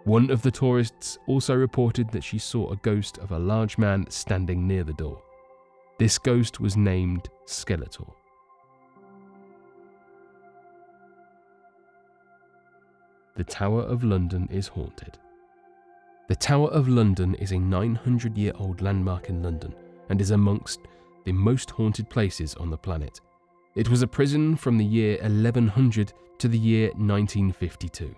One of the tourists also reported that she saw a ghost of a large man standing near the door. This ghost was named Skeletor. The Tower of London is haunted. The Tower of London is a 900-year-old landmark in London and is amongst the most haunted places on the planet. It was a prison from the year 1100 to the year 1952.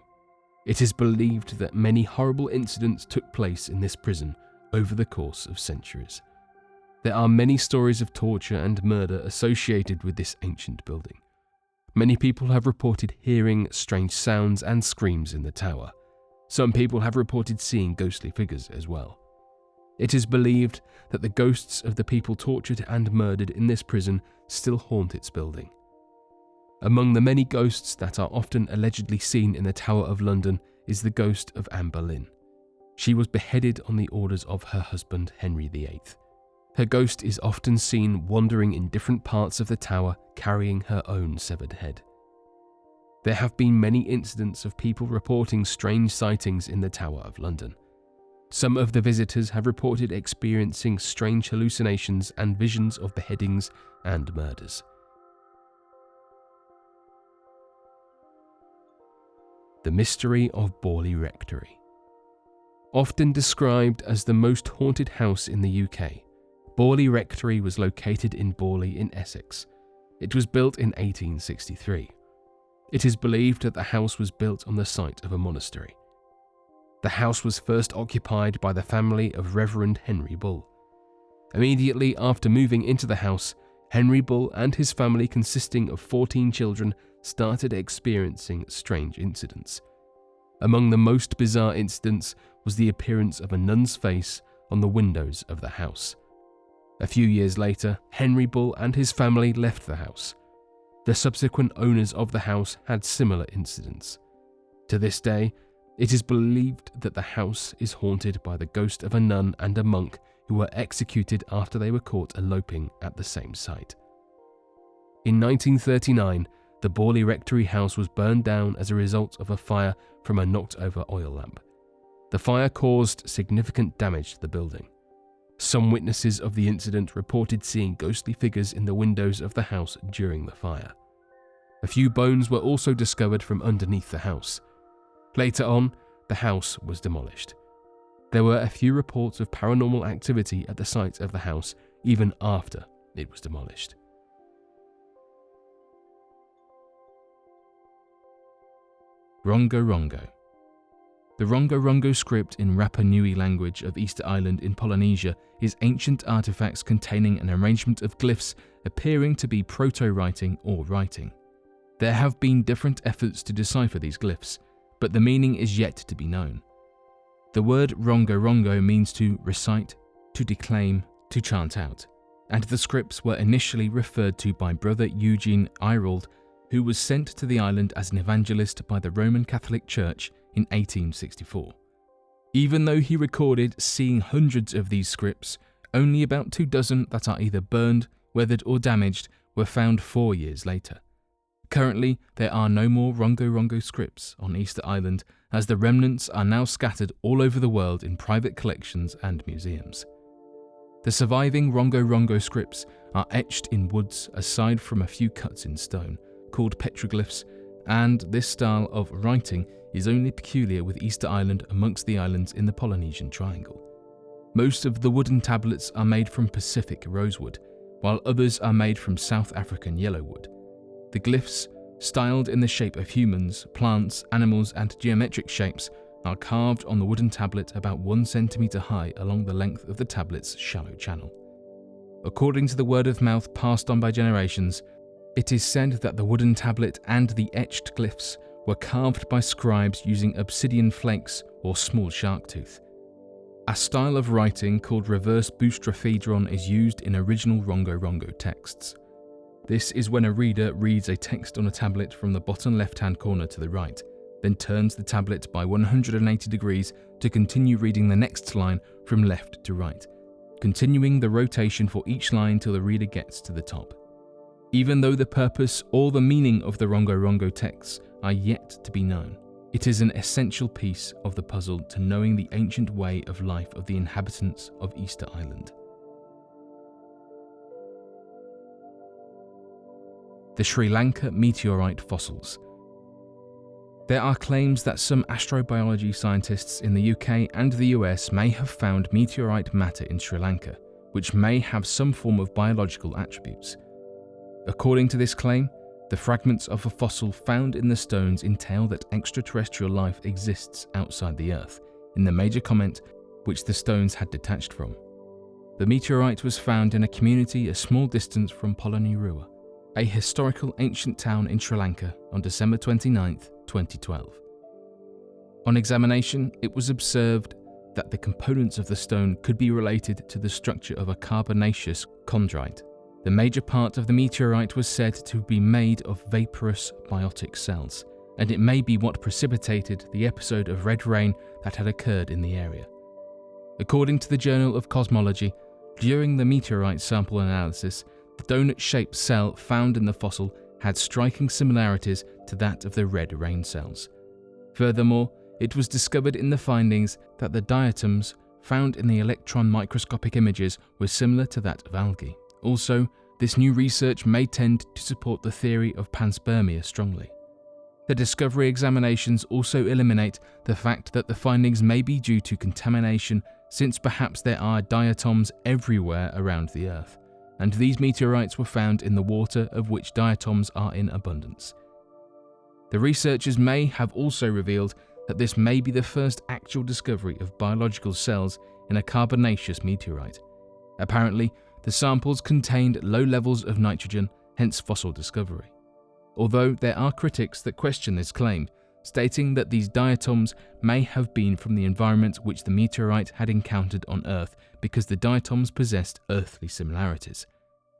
It is believed that many horrible incidents took place in this prison over the course of centuries. There are many stories of torture and murder associated with this ancient building. Many people have reported hearing strange sounds and screams in the tower. Some people have reported seeing ghostly figures as well. It is believed that the ghosts of the people tortured and murdered in this prison still haunt its building. Among the many ghosts that are often allegedly seen in the Tower of London is the ghost of Anne Boleyn. She was beheaded on the orders of her husband Henry VIII. Her ghost is often seen wandering in different parts of the tower carrying her own severed head. There have been many incidents of people reporting strange sightings in the Tower of London. Some of the visitors have reported experiencing strange hallucinations and visions of beheadings and murders. The mystery of Borley Rectory. Often described as the most haunted house in the UK, Borley Rectory was located in Borley in Essex. It was built in 1863. It is believed that the house was built on the site of a monastery. The house was first occupied by the family of Reverend Henry Bull. Immediately after moving into the house, Henry Bull and his family, consisting of 14 children, started experiencing strange incidents. Among the most bizarre incidents was the appearance of a nun's face on the windows of the house. A few years later, Henry Bull and his family left the house. The subsequent owners of the house had similar incidents. To this day, it is believed that the house is haunted by the ghost of a nun and a monk who were executed after they were caught eloping at the same site. In 1939, the Borley Rectory house was burned down as a result of a fire from a knocked-over oil lamp. The fire caused significant damage to the building. Some witnesses of the incident reported seeing ghostly figures in the windows of the house during the fire. A few bones were also discovered from underneath the house. Later on, the house was demolished. There were a few reports of paranormal activity at the site of the house even after it was demolished. Rongo Rongo. The Rongo Rongo script in Rapa Nui language of Easter Island in Polynesia is ancient artifacts containing an arrangement of glyphs appearing to be proto-writing or writing. There have been different efforts to decipher these glyphs, but the meaning is yet to be known. The word Rongo Rongo means to recite, to declaim, to chant out, and the scripts were initially referred to by Brother Eugene Irold, who was sent to the island as an evangelist by the Roman Catholic Church in 1864. Even though he recorded seeing hundreds of these scripts, only about 24 that are either burned, weathered or damaged were found 4 years later. Currently, there are no more Rongo Rongo scripts on Easter Island, as the remnants are now scattered all over the world in private collections and museums. The surviving Rongo Rongo scripts are etched in woods aside from a few cuts in stone, called petroglyphs, and this style of writing is only peculiar with Easter Island amongst the islands in the Polynesian Triangle. Most of the wooden tablets are made from Pacific rosewood, while others are made from South African yellowwood. The glyphs, styled in the shape of humans, plants, animals and geometric shapes, are carved on the wooden tablet about 1 centimeter high along the length of the tablet's shallow channel. According to the word of mouth passed on by generations, it is said that the wooden tablet and the etched glyphs were carved by scribes using obsidian flakes or small shark tooth. A style of writing called reverse boustrophedron is used in original Rongo Rongo texts. This is when a reader reads a text on a tablet from the bottom left-hand corner to the right, then turns the tablet by 180 degrees to continue reading the next line from left to right, continuing the rotation for each line till the reader gets to the top. Even though the purpose or the meaning of the Rongo Rongo texts are yet to be known, it is an essential piece of the puzzle to knowing the ancient way of life of the inhabitants of Easter Island. The Sri Lanka meteorite fossils. There are claims that some astrobiology scientists in the UK and the US may have found meteorite matter in Sri Lanka, which may have some form of biological attributes. According to this claim, the fragments of a fossil found in the stones entail that extraterrestrial life exists outside the Earth, in the major comment which the stones had detached from. The meteorite was found in a community a small distance from Polonnaruwa, a historical ancient town in Sri Lanka, on December 29, 2012. On examination, it was observed that the components of the stone could be related to the structure of a carbonaceous chondrite. The major part of the meteorite was said to be made of vaporous biotic cells, and it may be what precipitated the episode of red rain that had occurred in the area. According to the Journal of Cosmology, during the meteorite sample analysis, the donut-shaped cell found in the fossil had striking similarities to that of the red rain cells. Furthermore, it was discovered in the findings that the diatoms found in the electron microscopic images were similar to that of algae. Also, this new research may tend to support the theory of panspermia strongly. The discovery examinations also eliminate the fact that the findings may be due to contamination, since perhaps there are diatoms everywhere around the Earth, and these meteorites were found in the water of which diatoms are in abundance. The researchers may have also revealed that this may be the first actual discovery of biological cells in a carbonaceous meteorite. Apparently, the samples contained low levels of nitrogen, hence fossil discovery. Although there are critics that question this claim, stating that these diatoms may have been from the environment which the meteorite had encountered on Earth because the diatoms possessed earthly similarities.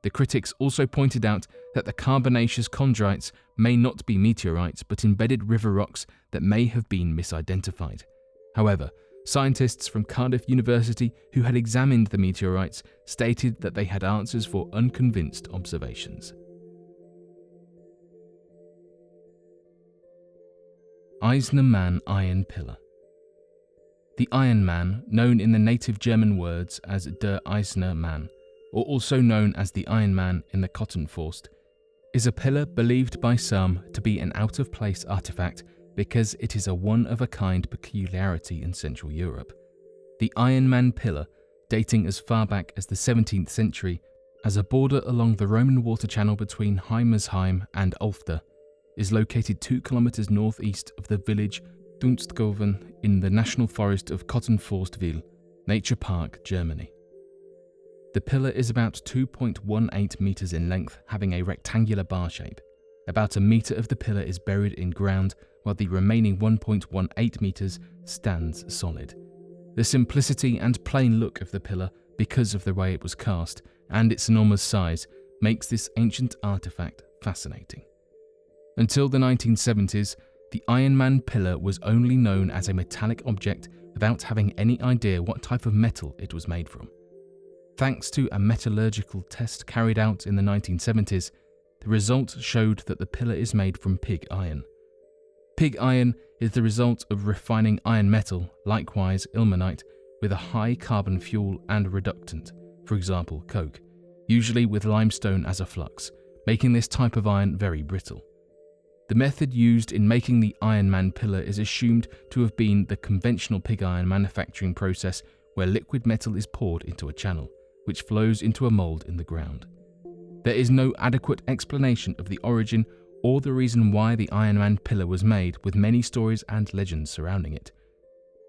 The critics also pointed out that the carbonaceous chondrites may not be meteorites but embedded river rocks that may have been misidentified. However, scientists from Cardiff University who had examined the meteorites stated that they had answers for unconvinced observations. Eisner Man Iron Pillar. The Iron Man, known in the native German words as der Eisner Mann, or also known as the Iron Man in the Kottenforst, is a pillar believed by some to be an out-of-place artifact because it is a one-of-a-kind peculiarity in Central Europe. The Iron Man pillar, dating as far back as the 17th century, as a border along the Roman water channel between Heimersheim and Ulfter, is located 2 kilometers northeast of the village Dunsthoven in the National Forest of Kottenforstwil, Nature Park, Germany. The pillar is about 2.18 meters in length, having a rectangular bar shape. About a meter of the pillar is buried in ground, while the remaining 1.18 meters stands solid. The simplicity and plain look of the pillar, because of the way it was cast, and its enormous size makes this ancient artifact fascinating. Until the 1970s, the Iron Man pillar was only known as a metallic object without having any idea what type of metal it was made from. Thanks to a metallurgical test carried out in the 1970s, the result showed that the pillar is made from pig iron. Pig iron is the result of refining iron metal, likewise ilmenite, with a high carbon fuel and reductant, for example coke, usually with limestone as a flux, making this type of iron very brittle. The method used in making the Iron Man pillar is assumed to have been the conventional pig iron manufacturing process where liquid metal is poured into a channel, which flows into a mould in the ground. There is no adequate explanation of the origin or the reason why the Iron Man pillar was made, with many stories and legends surrounding it.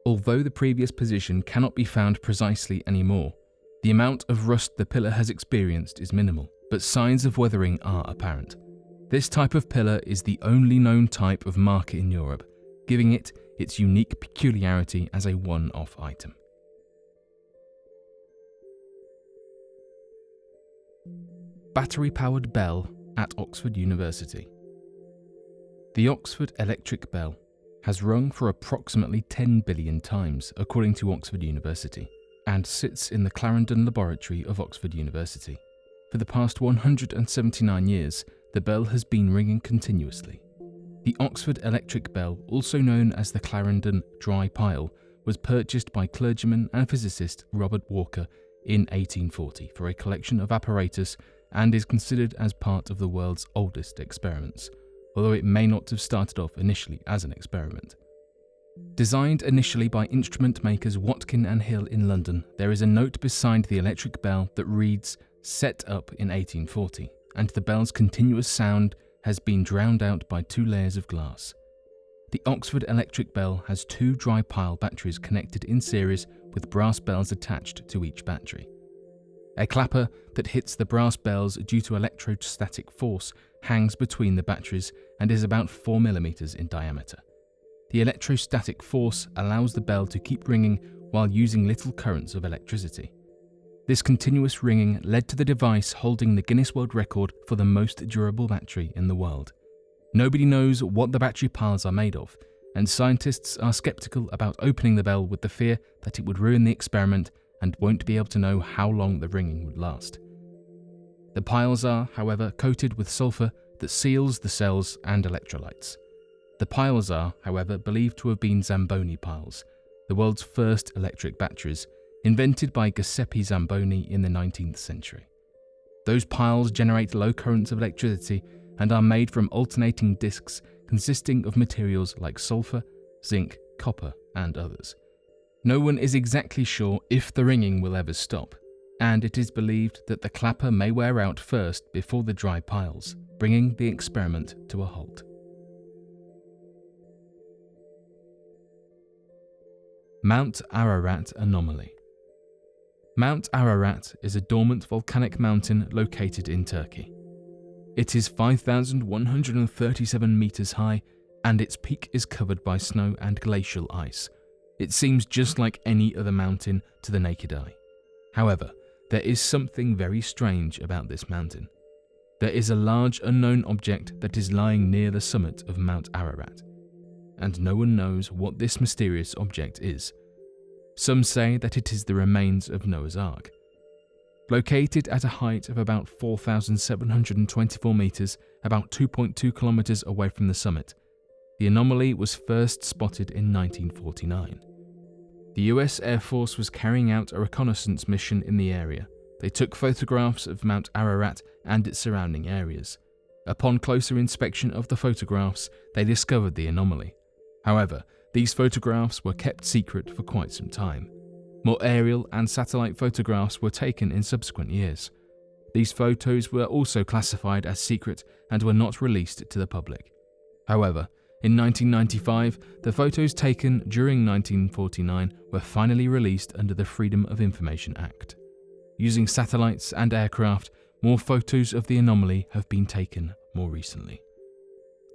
Although the previous position cannot be found precisely anymore, the amount of rust the pillar has experienced is minimal, but signs of weathering are apparent. This type of pillar is the only known type of marker in Europe, giving it its unique peculiarity as a one-off item. Battery-powered bell at Oxford University. The Oxford electric bell has rung for approximately 10 billion times, according to Oxford University, and sits in the Clarendon Laboratory of Oxford University. For the past 179 years, the bell has been ringing continuously. The Oxford electric bell, also known as the Clarendon dry pile, was purchased by clergyman and physicist Robert Walker in 1840 for a collection of apparatus and is considered as part of the world's oldest experiments, although it may not have started off initially as an experiment. Designed initially by instrument makers Watkin and Hill in London, there is a note beside the electric bell that reads "set up in 1840", and the bell's continuous sound has been drowned out by 2 layers of glass. The Oxford electric bell has 2 dry pile batteries connected in series with brass bells attached to each battery. A clapper that hits the brass bells due to electrostatic force hangs between the batteries and is about 4 mm in diameter. The electrostatic force allows the bell to keep ringing while using little currents of electricity. This continuous ringing led to the device holding the Guinness World Record for the most durable battery in the world. Nobody knows what the battery piles are made of, and scientists are skeptical about opening the bell with the fear that it would ruin the experiment and won't be able to know how long the ringing would last. The piles are, however, coated with sulfur that seals the cells and electrolytes. The piles are, however, believed to have been Zamboni piles, the world's first electric batteries, invented by Giuseppe Zamboni in the 19th century. Those piles generate low currents of electricity and are made from alternating discs consisting of materials like sulfur, zinc, copper, and others. No one is exactly sure if the ringing will ever stop, and it is believed that the clapper may wear out first before the dry piles, bringing the experiment to a halt. Mount Ararat Anomaly. Mount Ararat is a dormant volcanic mountain located in Turkey. It is 5,137 meters high, and its peak is covered by snow and glacial ice. It seems just like any other mountain to the naked eye. However, there is something very strange about this mountain. There is a large unknown object that is lying near the summit of Mount Ararat, and no one knows what this mysterious object is. Some say that it is the remains of Noah's Ark. Located at a height of about 4,724 meters, about 2.2 kilometers away from the summit, the anomaly was first spotted in 1949. The US Air Force was carrying out a reconnaissance mission in the area. They took photographs of Mount Ararat and its surrounding areas. Upon closer inspection of the photographs, they discovered the anomaly. However, these photographs were kept secret for quite some time. More aerial and satellite photographs were taken in subsequent years. These photos were also classified as secret and were not released to the public. However, in 1995, the photos taken during 1949 were finally released under the Freedom of Information Act. Using satellites and aircraft, more photos of the anomaly have been taken more recently.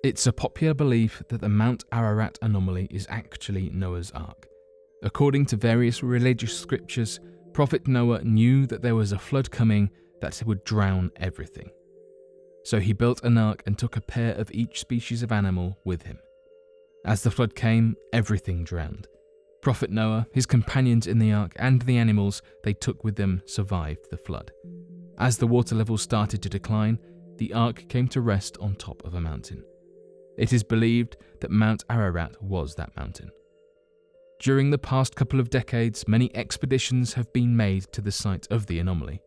It's a popular belief that the Mount Ararat anomaly is actually Noah's Ark. According to various religious scriptures, Prophet Noah knew that there was a flood coming that would drown everything. So he built an ark and took a pair of each species of animal with him. As the flood came, everything drowned. Prophet Noah, his companions in the ark, and the animals they took with them survived the flood. As the water level started to decline, the ark came to rest on top of a mountain. It is believed that Mount Ararat was that mountain. During the past couple of decades, many expeditions have been made to the site of the anomaly.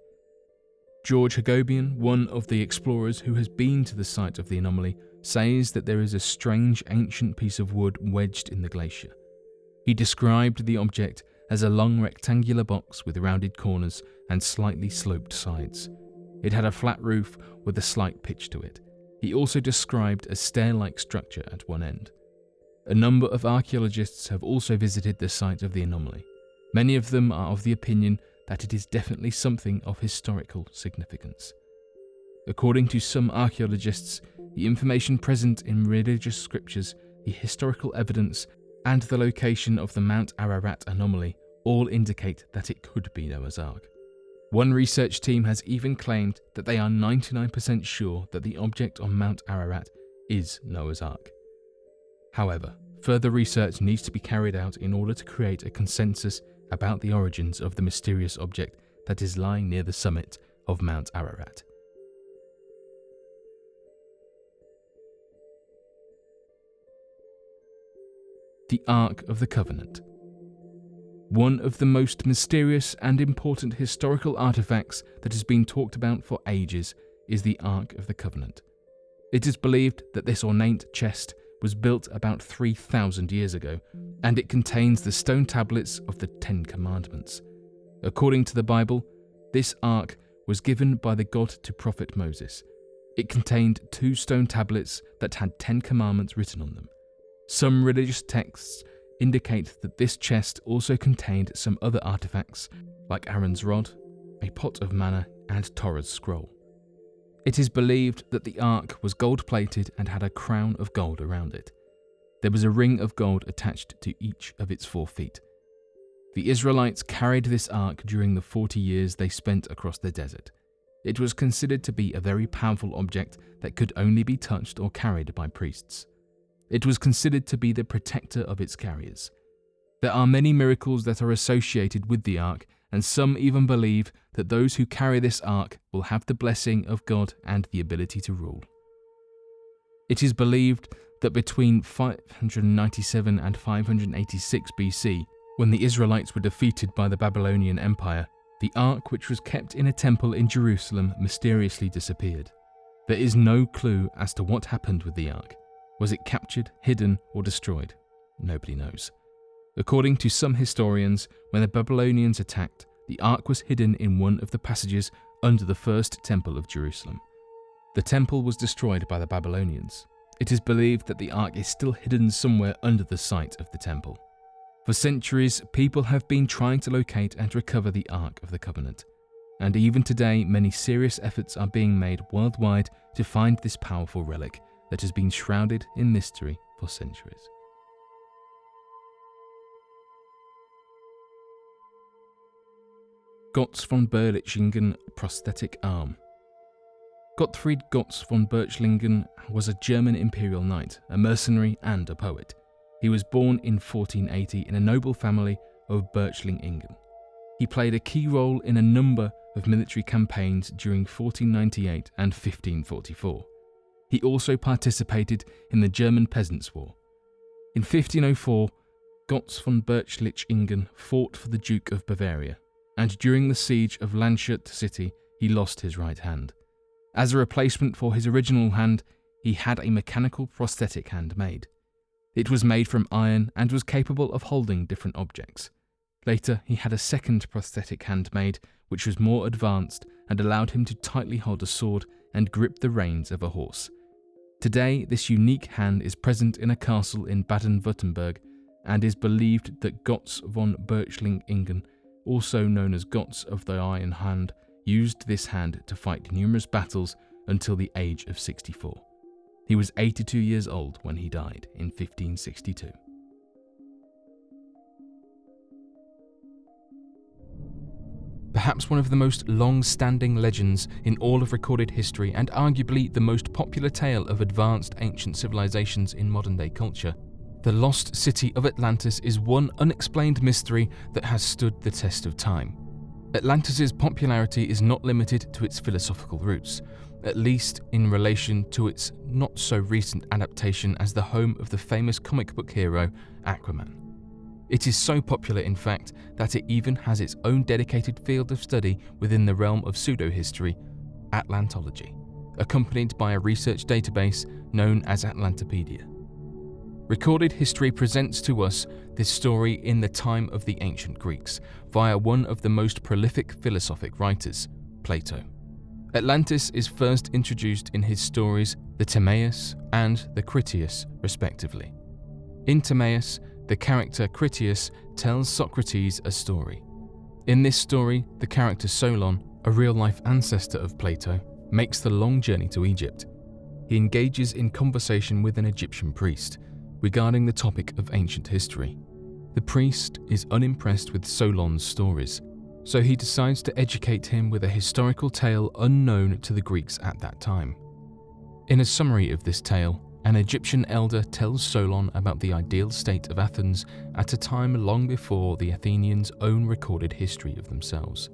George Hagobian, one of the explorers who has been to the site of the anomaly, says that there is a strange ancient piece of wood wedged in the glacier. He described the object as a long rectangular box with rounded corners and slightly sloped sides. It had a flat roof with a slight pitch to it. He also described a stair-like structure at one end. A number of archaeologists have also visited the site of the anomaly. Many of them are of the opinion that it is definitely something of historical significance. According to some archaeologists, the information present in religious scriptures, the historical evidence, and the location of the Mount Ararat anomaly all indicate that it could be Noah's Ark. One research team has even claimed that they are 99% sure that the object on Mount Ararat is Noah's Ark. However, further research needs to be carried out in order to create a consensus about the origins of the mysterious object that is lying near the summit of Mount Ararat. The Ark of the Covenant. One of the most mysterious and important historical artifacts that has been talked about for ages is the Ark of the Covenant. It is believed that this ornate chest was built about 3,000 years ago, and it contains the stone tablets of the Ten Commandments. According to the Bible, this ark was given by the God to prophet Moses. It contained 2 stone tablets that had 10 commandments written on them. Some religious texts indicate that this chest also contained some other artifacts, like Aaron's rod, a pot of manna, and Torah's scroll. It is believed that the ark was gold-plated and had a crown of gold around it. There was a ring of gold attached to each of its 4 feet. The Israelites carried this ark during the 40 years they spent across the desert. It was considered to be a very powerful object that could only be touched or carried by priests. It was considered to be the protector of its carriers. There are many miracles that are associated with the ark, and some even believe that those who carry this ark will have the blessing of God and the ability to rule. It is believed that between 597 and 586 BC, when the Israelites were defeated by the Babylonian Empire, the ark, which was kept in a temple in Jerusalem, mysteriously disappeared. There is no clue as to what happened with the ark. Was it captured, hidden, or destroyed? Nobody knows. According to some historians, when the Babylonians attacked, the ark was hidden in one of the passages under the first temple of Jerusalem. The temple was destroyed by the Babylonians. It is believed that the ark is still hidden somewhere under the site of the temple. For centuries, people have been trying to locate and recover the Ark of the Covenant, and even today, many serious efforts are being made worldwide to find this powerful relic that has been shrouded in mystery for centuries. Gotz von Berlichingen prosthetic arm. Gottfried Gotz von Berlichingen was a German imperial knight, a mercenary and a poet. He was born in 1480 in a noble family of Berlichingen. He played a key role in a number of military campaigns during 1498 and 1544. He also participated in the German Peasants' War. In 1504, Gotz von Berlichingen fought for the Duke of Bavaria, and during the siege of Landshut city, he lost his right hand. As a replacement for his original hand, he had a mechanical prosthetic hand made. It was made from iron and was capable of holding different objects. Later, he had a second prosthetic hand made, which was more advanced and allowed him to tightly hold a sword and grip the reins of a horse. Today, this unique hand is present in a castle in Baden-Württemberg and is believed that Gotz von Berlichingen, also known as Gotz of the Iron Hand, used this hand to fight numerous battles until the age of 64. He was 82 years old when he died in 1562. Perhaps one of the most long-standing legends in all of recorded history and arguably the most popular tale of advanced ancient civilizations in modern-day culture, the lost city of Atlantis is one unexplained mystery that has stood the test of time. Atlantis' popularity is not limited to its philosophical roots, at least in relation to its not-so-recent adaptation as the home of the famous comic book hero Aquaman. It is so popular, in fact, that it even has its own dedicated field of study within the realm of pseudo-history, Atlantology, accompanied by a research database known as Atlantopedia. Recorded history presents to us this story in the time of the ancient Greeks, via one of the most prolific philosophic writers, Plato. Atlantis is first introduced in his stories the Timaeus and the Critias, respectively. In Timaeus, the character Critias tells Socrates a story. In this story, the character Solon, a real-life ancestor of Plato, makes the long journey to Egypt. He engages in conversation with an Egyptian priest regarding the topic of ancient history. The priest is unimpressed with Solon's stories, so he decides to educate him with a historical tale unknown to the Greeks at that time. In a summary of this tale, an Egyptian elder tells Solon about the ideal state of Athens at a time long before the Athenians' own recorded history of themselves.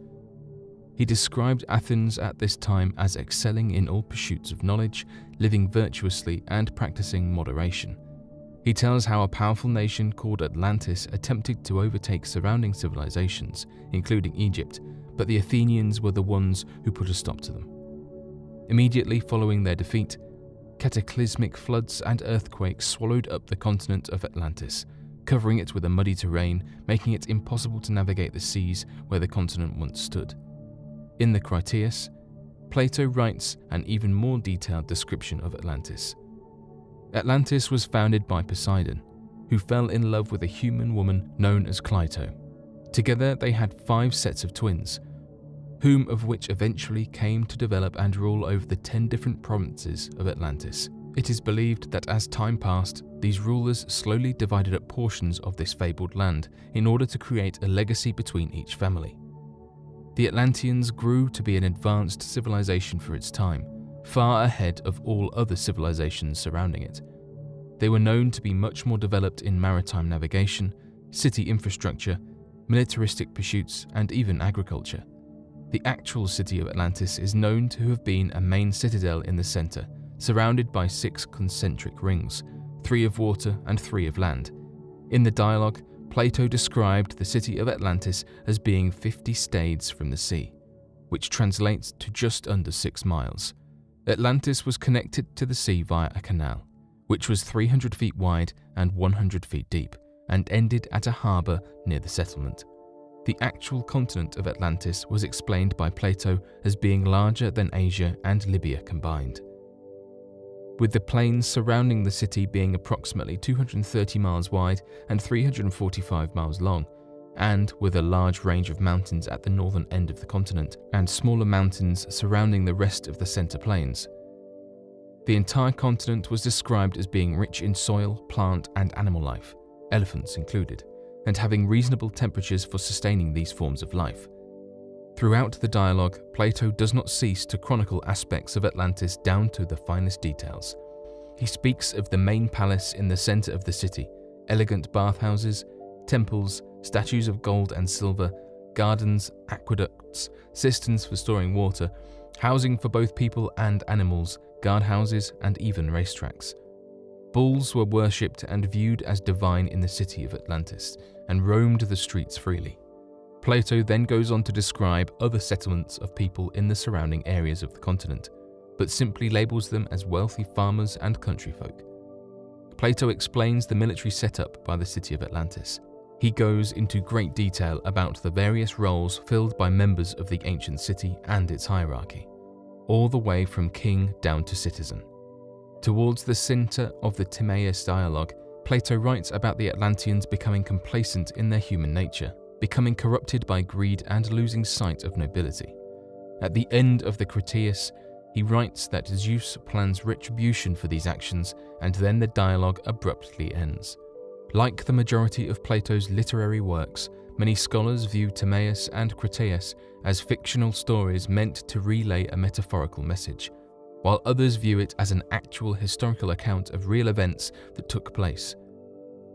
He described Athens at this time as excelling in all pursuits of knowledge, living virtuously and practicing moderation. He tells how a powerful nation called Atlantis attempted to overtake surrounding civilizations, including Egypt, but the Athenians were the ones who put a stop to them. Immediately following their defeat, cataclysmic floods and earthquakes swallowed up the continent of Atlantis, covering it with a muddy terrain, making it impossible to navigate the seas where the continent once stood. In the Critias, Plato writes an even more detailed description of Atlantis. Atlantis was founded by Poseidon, who fell in love with a human woman known as Cleito. Together they had 5 sets of twins, whom of which eventually came to develop and rule over the 10 different provinces of Atlantis. It is believed that as time passed, these rulers slowly divided up portions of this fabled land in order to create a legacy between each family. The Atlanteans grew to be an advanced civilization for its time, far ahead of all other civilizations surrounding it. They were known to be much more developed in maritime navigation, city infrastructure, militaristic pursuits, and even agriculture. The actual city of Atlantis is known to have been a main citadel in the center, surrounded by 6 concentric rings, 3 of water and 3 of land. In the dialogue, Plato described the city of Atlantis as being 50 stades from the sea, which translates to just under 6 miles. Atlantis was connected to the sea via a canal, which was 300 feet wide and 100 feet deep, and ended at a harbour near the settlement. The actual continent of Atlantis was explained by Plato as being larger than Asia and Libya combined. With the plains surrounding the city being approximately 230 miles wide and 345 miles long, and with a large range of mountains at the northern end of the continent and smaller mountains surrounding the rest of the center plains. The entire continent was described as being rich in soil, plant, and animal life, elephants included, and having reasonable temperatures for sustaining these forms of life. Throughout the dialogue, Plato does not cease to chronicle aspects of Atlantis down to the finest details. He speaks of the main palace in the center of the city, elegant bathhouses, temples, statues of gold and silver, gardens, aqueducts, cisterns for storing water, housing for both people and animals, guardhouses, and even racetracks. Bulls were worshipped and viewed as divine in the city of Atlantis, and roamed the streets freely. Plato then goes on to describe other settlements of people in the surrounding areas of the continent, but simply labels them as wealthy farmers and country folk. Plato explains the military setup by the city of Atlantis. He goes into great detail about the various roles filled by members of the ancient city and its hierarchy, all the way from king down to citizen. Towards the center of the Timaeus dialogue, Plato writes about the Atlanteans becoming complacent in their human nature, becoming corrupted by greed and losing sight of nobility. At the end of the Critias, he writes that Zeus plans retribution for these actions, and then the dialogue abruptly ends. Like the majority of Plato's literary works, many scholars view Timaeus and Critias as fictional stories meant to relay a metaphorical message, while others view it as an actual historical account of real events that took place.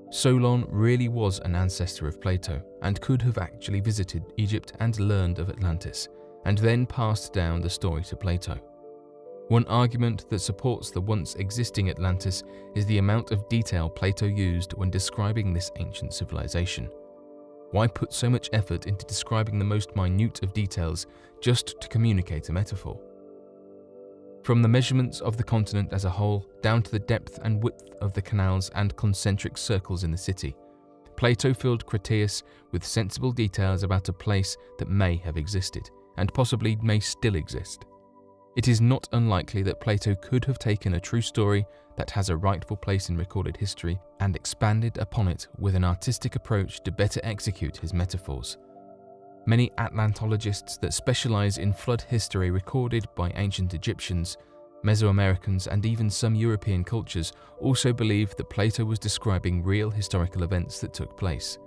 Solon really was an ancestor of Plato and could have actually visited Egypt and learned of Atlantis, and then passed down the story to Plato. One argument that supports the once existing Atlantis is the amount of detail Plato used when describing this ancient civilization. Why put so much effort into describing the most minute of details just to communicate a metaphor? From the measurements of the continent as a whole down to the depth and width of the canals and concentric circles in the city, Plato filled Critias with sensible details about a place that may have existed, and possibly may still exist. It is not unlikely that Plato could have taken a true story that has a rightful place in recorded history and expanded upon it with an artistic approach to better execute his metaphors. Many Atlantologists that specialize in flood history recorded by ancient Egyptians, Mesoamericans, and even some European cultures also believe that Plato was describing real historical events that took place.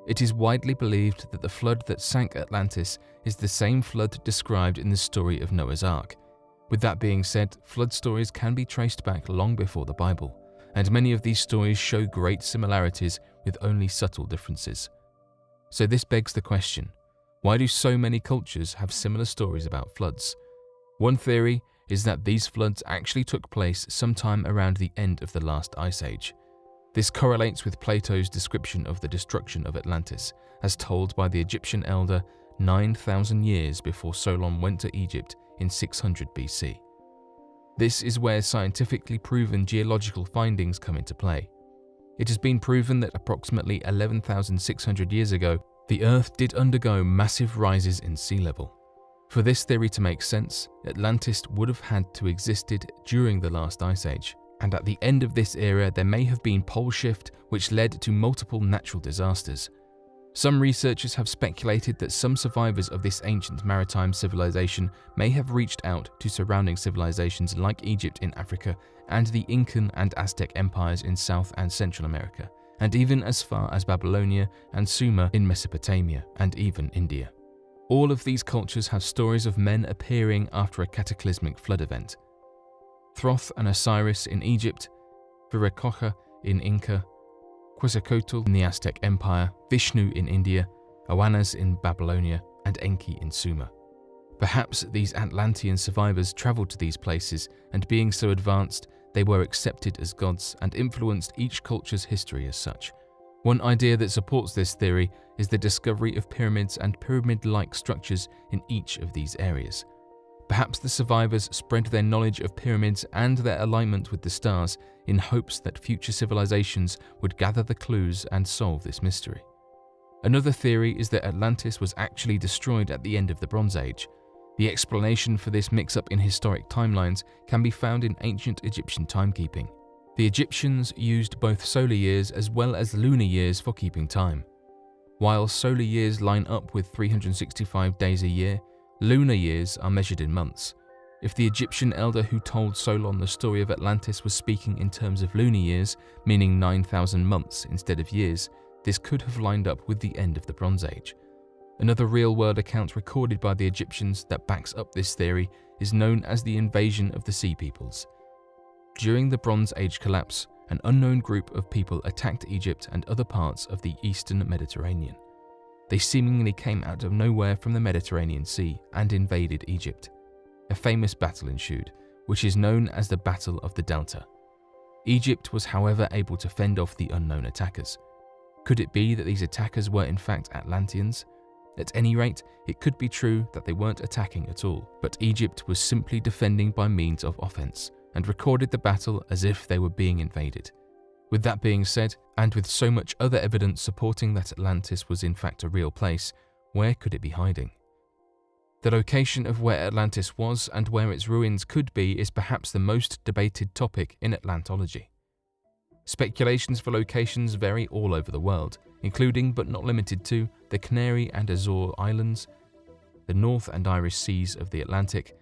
It is widely believed that the flood that sank Atlantis is the same flood described in the story of Noah's Ark. With that being said, flood stories can be traced back long before the Bible, and many of these stories show great similarities with only subtle differences. So this begs the question, why do so many cultures have similar stories about floods? One theory is that these floods actually took place sometime around the end of the last ice age. This correlates with Plato's description of the destruction of Atlantis, as told by the Egyptian elder 9,000 years before Solon went to Egypt in 600 BC. This is where scientifically proven geological findings come into play. It has been proven that approximately 11,600 years ago, the Earth did undergo massive rises in sea level. For this theory to make sense, Atlantis would have had to existed during the last ice age, and at the end of this era there may have been pole shift which led to multiple natural disasters. Some researchers have speculated that some survivors of this ancient maritime civilization may have reached out to surrounding civilizations like Egypt in Africa and the Incan and Aztec empires in South and Central America, and even as far as Babylonia and Sumer in Mesopotamia and even India. All of these cultures have stories of men appearing after a cataclysmic flood event. Thoth and Osiris in Egypt, Viracocha in Inca, Quetzalcoatl in the Aztec Empire, Vishnu in India, Oannes in Babylonia, and Enki in Sumer. Perhaps these Atlantean survivors traveled to these places, and being so advanced, they were accepted as gods and influenced each culture's history as such. One idea that supports this theory is the discovery of pyramids and pyramid-like structures in each of these areas. Perhaps the survivors spread their knowledge of pyramids and their alignment with the stars in hopes that future civilizations would gather the clues and solve this mystery. Another theory is that Atlantis was actually destroyed at the end of the Bronze Age. The explanation for this mix-up in historic timelines can be found in ancient Egyptian timekeeping. The Egyptians used both solar years as well as lunar years for keeping time. While solar years line up with 365 days a year, lunar years are measured in months. If the Egyptian elder who told Solon the story of Atlantis was speaking in terms of lunar years, meaning 9,000 months instead of years, this could have lined up with the end of the Bronze Age. Another real-world account recorded by the Egyptians that backs up this theory is known as the invasion of the Sea Peoples. During the Bronze Age collapse, an unknown group of people attacked Egypt and other parts of the eastern Mediterranean. They seemingly came out of nowhere from the Mediterranean Sea and invaded Egypt. A famous battle ensued, which is known as the Battle of the Delta. Egypt was, however, able to fend off the unknown attackers. Could it be that these attackers were in fact Atlanteans? At any rate, it could be true that they weren't attacking at all, but Egypt was simply defending by means of offense, and recorded the battle as if they were being invaded. With that being said, and with so much other evidence supporting that Atlantis was in fact a real place, where could it be hiding? The location of where Atlantis was and where its ruins could be is perhaps the most debated topic in Atlantology. Speculations for locations vary all over the world, including but not limited to the Canary and Azore Islands, the North and Irish Seas of the Atlantic,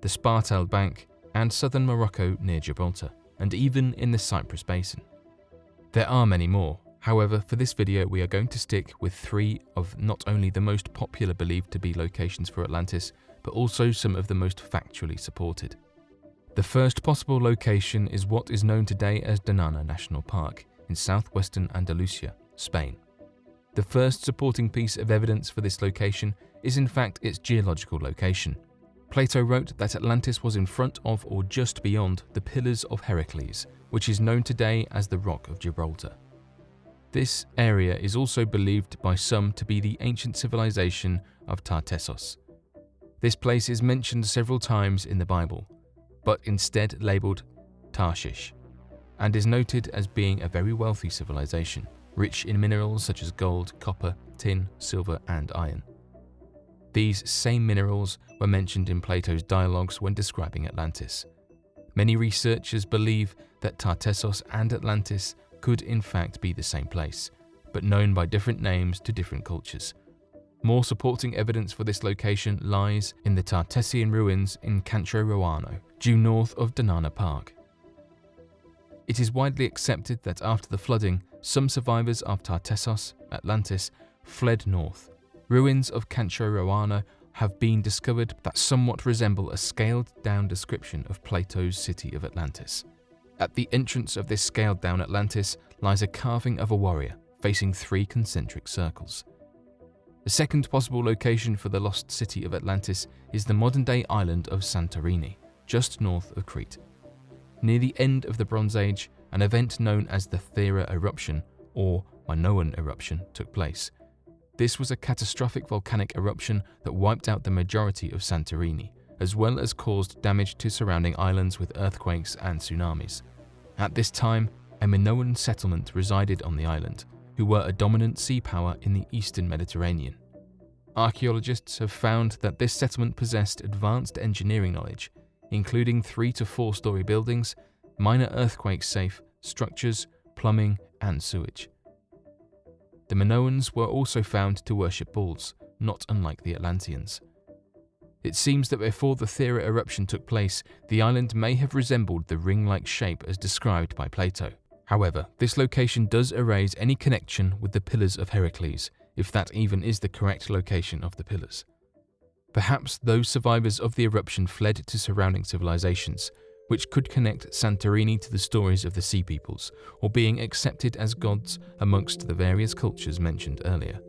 the Spartel Bank, and southern Morocco near Gibraltar, and even in the Cyprus Basin. There are many more. However, for this video we are going to stick with 3 of not only the most popular believed to be locations for Atlantis, but also some of the most factually supported. The first possible location is what is known today as Donana National Park in southwestern Andalusia, Spain. The first supporting piece of evidence for this location is in fact its geological location. Plato wrote that Atlantis was in front of or just beyond the Pillars of Heracles, which is known today as the Rock of Gibraltar. This area is also believed by some to be the ancient civilization of Tartessos. This place is mentioned several times in the Bible, but instead labelled Tarshish, and is noted as being a very wealthy civilization, rich in minerals such as gold, copper, tin, silver, and iron. These same minerals were mentioned in Plato's dialogues when describing Atlantis. Many researchers believe that Tartessos and Atlantis could in fact be the same place, but known by different names to different cultures. More supporting evidence for this location lies in the Tartessian ruins in Cancho Roano, due north of Donana Park. It is widely accepted that after the flooding, some survivors of Tartessos, Atlantis, fled north. Ruins of Cancho Roano have been discovered that somewhat resemble a scaled-down description of Plato's city of Atlantis. At the entrance of this scaled-down Atlantis lies a carving of a warrior facing 3 concentric circles. The second possible location for the lost city of Atlantis is the modern-day island of Santorini, just north of Crete. Near the end of the Bronze Age, an event known as the Thera eruption, or Minoan eruption, took place. This was a catastrophic volcanic eruption that wiped out the majority of Santorini, as well as caused damage to surrounding islands with earthquakes and tsunamis. At this time, a Minoan settlement resided on the island, who were a dominant sea power in the eastern Mediterranean. Archaeologists have found that this settlement possessed advanced engineering knowledge, including 3 to 4-story buildings, minor earthquake-safe structures, plumbing, and sewage. The Minoans were also found to worship bulls, not unlike the Atlanteans. It seems that before the Thera eruption took place, the island may have resembled the ring-like shape as described by Plato. However, this location does erase any connection with the Pillars of Heracles, if that even is the correct location of the pillars. Perhaps those survivors of the eruption fled to surrounding civilizations, which could connect Santorini to the stories of the Sea Peoples, or being accepted as gods amongst the various cultures mentioned earlier.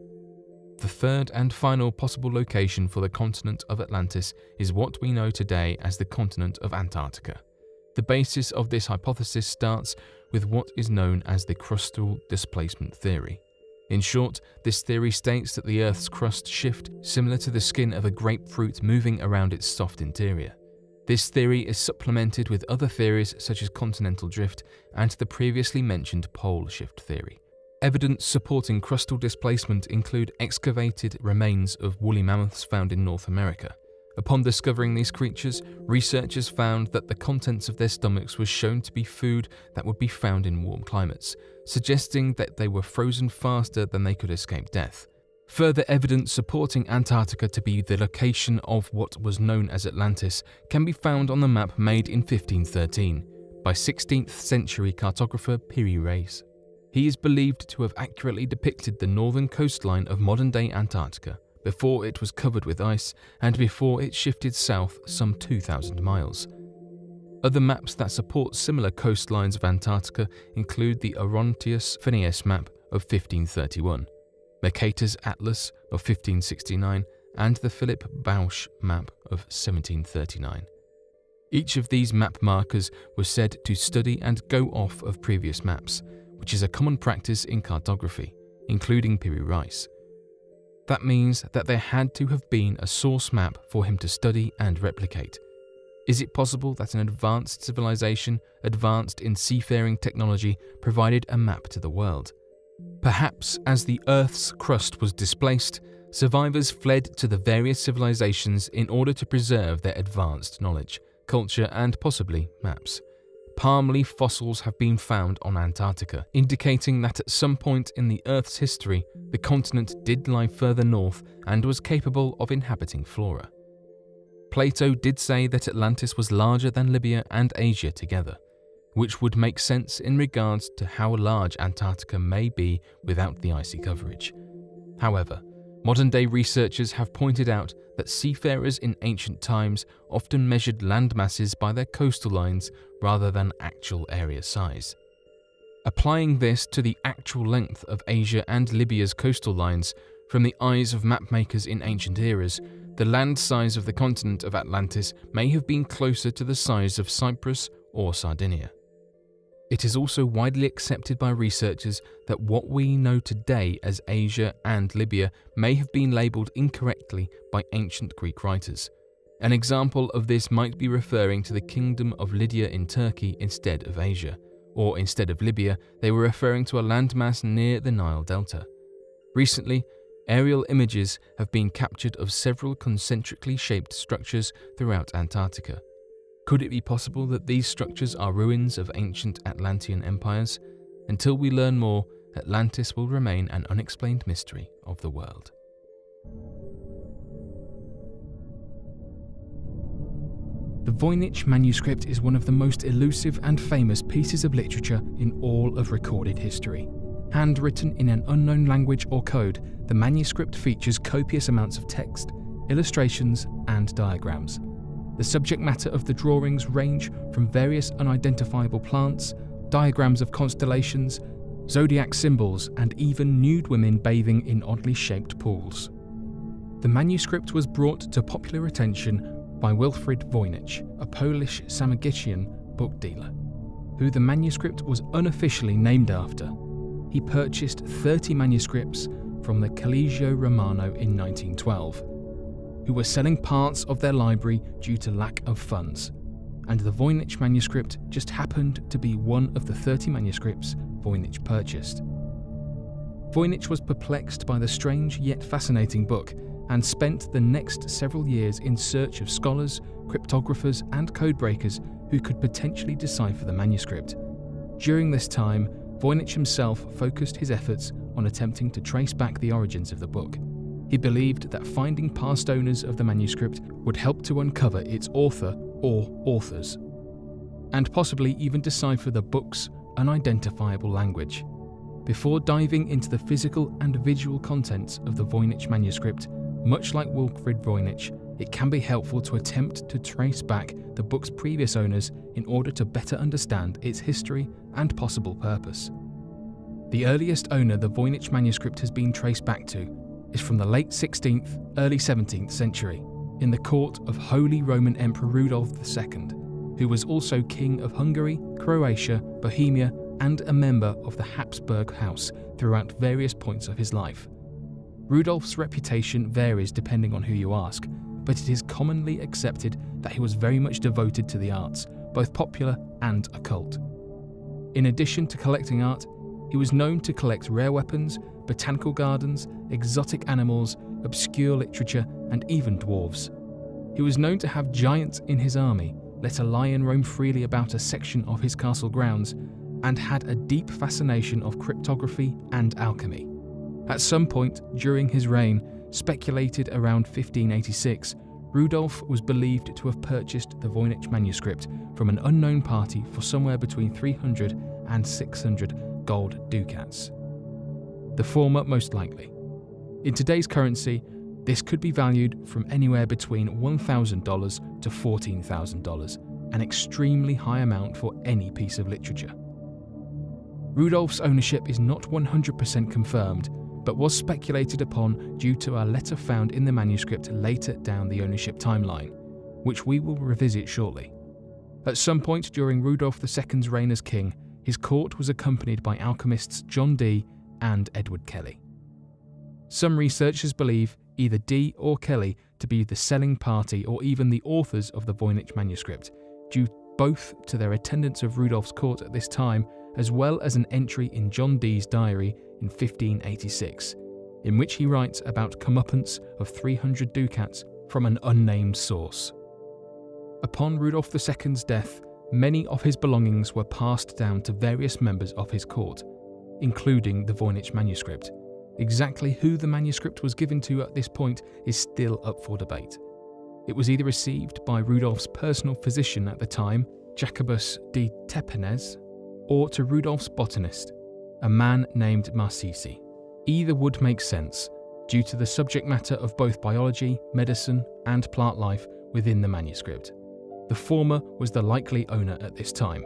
The third and final possible location for the continent of Atlantis is what we know today as the continent of Antarctica. The basis of this hypothesis starts with what is known as the crustal displacement theory. In short, this theory states that the Earth's crust shifts similar to the skin of a grapefruit moving around its soft interior. This theory is supplemented with other theories such as continental drift and the previously mentioned pole shift theory. Evidence supporting crustal displacement include excavated remains of woolly mammoths found in North America. Upon discovering these creatures, researchers found that the contents of their stomachs was shown to be food that would be found in warm climates, suggesting that they were frozen faster than they could escape death. Further evidence supporting Antarctica to be the location of what was known as Atlantis can be found on the map made in 1513 by 16th century cartographer Piri Reis. He is believed to have accurately depicted the northern coastline of modern-day Antarctica before it was covered with ice and before it shifted south some 2,000 miles. Other maps that support similar coastlines of Antarctica include the Orontius Phineas map of 1531, Mercator's Atlas of 1569, and the Philip Bausch map of 1739. Each of these map markers was said to study and go off of previous maps, which is a common practice in cartography, including Piri Reis. That means that there had to have been a source map for him to study and replicate. Is it possible that an advanced civilization, advanced in seafaring technology, provided a map to the world? Perhaps as the Earth's crust was displaced, survivors fled to the various civilizations in order to preserve their advanced knowledge, culture, and possibly maps. Palm leaf fossils have been found on Antarctica, indicating that at some point in the Earth's history, the continent did lie further north and was capable of inhabiting flora. Plato did say that Atlantis was larger than Libya and Asia together. which would make sense in regards to how large Antarctica may be without the icy coverage. However, modern-day researchers have pointed out that seafarers in ancient times often measured land masses by their coastal lines rather than actual area size. Applying this to the actual length of Asia and Libya's coastal lines, from the eyes of mapmakers in ancient eras, the land size of the continent of Atlantis may have been closer to the size of Cyprus or Sardinia. It is also widely accepted by researchers that what we know today as Asia and Libya may have been labelled incorrectly by ancient Greek writers. An example of this might be referring to the Kingdom of Lydia in Turkey instead of Asia, or instead of Libya, they were referring to a landmass near the Nile Delta. Recently, aerial images have been captured of several concentrically shaped structures throughout Antarctica. Could it be possible that these structures are ruins of ancient Atlantean empires? Until we learn more, Atlantis will remain an unexplained mystery of the world. The Voynich manuscript is one of the most elusive and famous pieces of literature in all of recorded history. Handwritten in an unknown language or code, the manuscript features copious amounts of text, illustrations, and diagrams. The subject matter of the drawings range from various unidentifiable plants, diagrams of constellations, zodiac symbols, and even nude women bathing in oddly shaped pools. The manuscript was brought to popular attention by Wilfrid Voynich, a Polish Samogitian book dealer, who the manuscript was unofficially named after. He purchased 30 manuscripts from the Collegio Romano in 1912, who were selling parts of their library due to lack of funds, and the Voynich manuscript just happened to be one of the 30 manuscripts Voynich purchased. Voynich was perplexed by the strange yet fascinating book and spent the next several years in search of scholars, cryptographers, and codebreakers who could potentially decipher the manuscript. During this time, Voynich himself focused his efforts on attempting to trace back the origins of the book. He believed that finding past owners of the manuscript would help to uncover its author or authors, and possibly even decipher the book's unidentifiable language. Before diving into the physical and visual contents of the Voynich manuscript, much like Wilfrid Voynich, it can be helpful to attempt to trace back the book's previous owners in order to better understand its history and possible purpose. The earliest owner the Voynich manuscript has been traced back to is from the late 16th, early 17th century, in the court of Holy Roman Emperor Rudolf II, who was also King of Hungary, Croatia, Bohemia, and a member of the Habsburg house throughout various points of his life. Rudolf's reputation varies depending on who you ask, but it is commonly accepted that he was very much devoted to the arts, both popular and occult. In addition to collecting art, he was known to collect rare weapons, botanical gardens, exotic animals, obscure literature, and even dwarves. He was known to have giants in his army, let a lion roam freely about a section of his castle grounds, and had a deep fascination of cryptography and alchemy. At some point during his reign, speculated around 1586, Rudolf was believed to have purchased the Voynich manuscript from an unknown party for somewhere between 300 and 600 gold ducats. The former most likely. In today's currency, this could be valued from anywhere between $1,000 to $14,000, an extremely high amount for any piece of literature. Rudolf's ownership is not 100% confirmed, but was speculated upon due to a letter found in the manuscript later down the ownership timeline, which we will revisit shortly. At some point during Rudolf II's reign as king, his court was accompanied by alchemists John Dee and Edward Kelly. Some researchers believe either Dee or Kelly to be the selling party or even the authors of the Voynich manuscript, due both to their attendance of Rudolf's court at this time, as well as an entry in John Dee's diary in 1586, in which he writes about comeuppance of 300 ducats from an unnamed source. Upon Rudolf II's death, many of his belongings were passed down to various members of his court, including the Voynich manuscript. Exactly who the manuscript was given to at this point is still up for debate. It was either received by Rudolf's personal physician at the time, Jacobus de Tepenez, or to Rudolph's botanist, a man named Marcisi. Either would make sense, due to the subject matter of both biology, medicine, and plant life within the manuscript. The former was the likely owner at this time,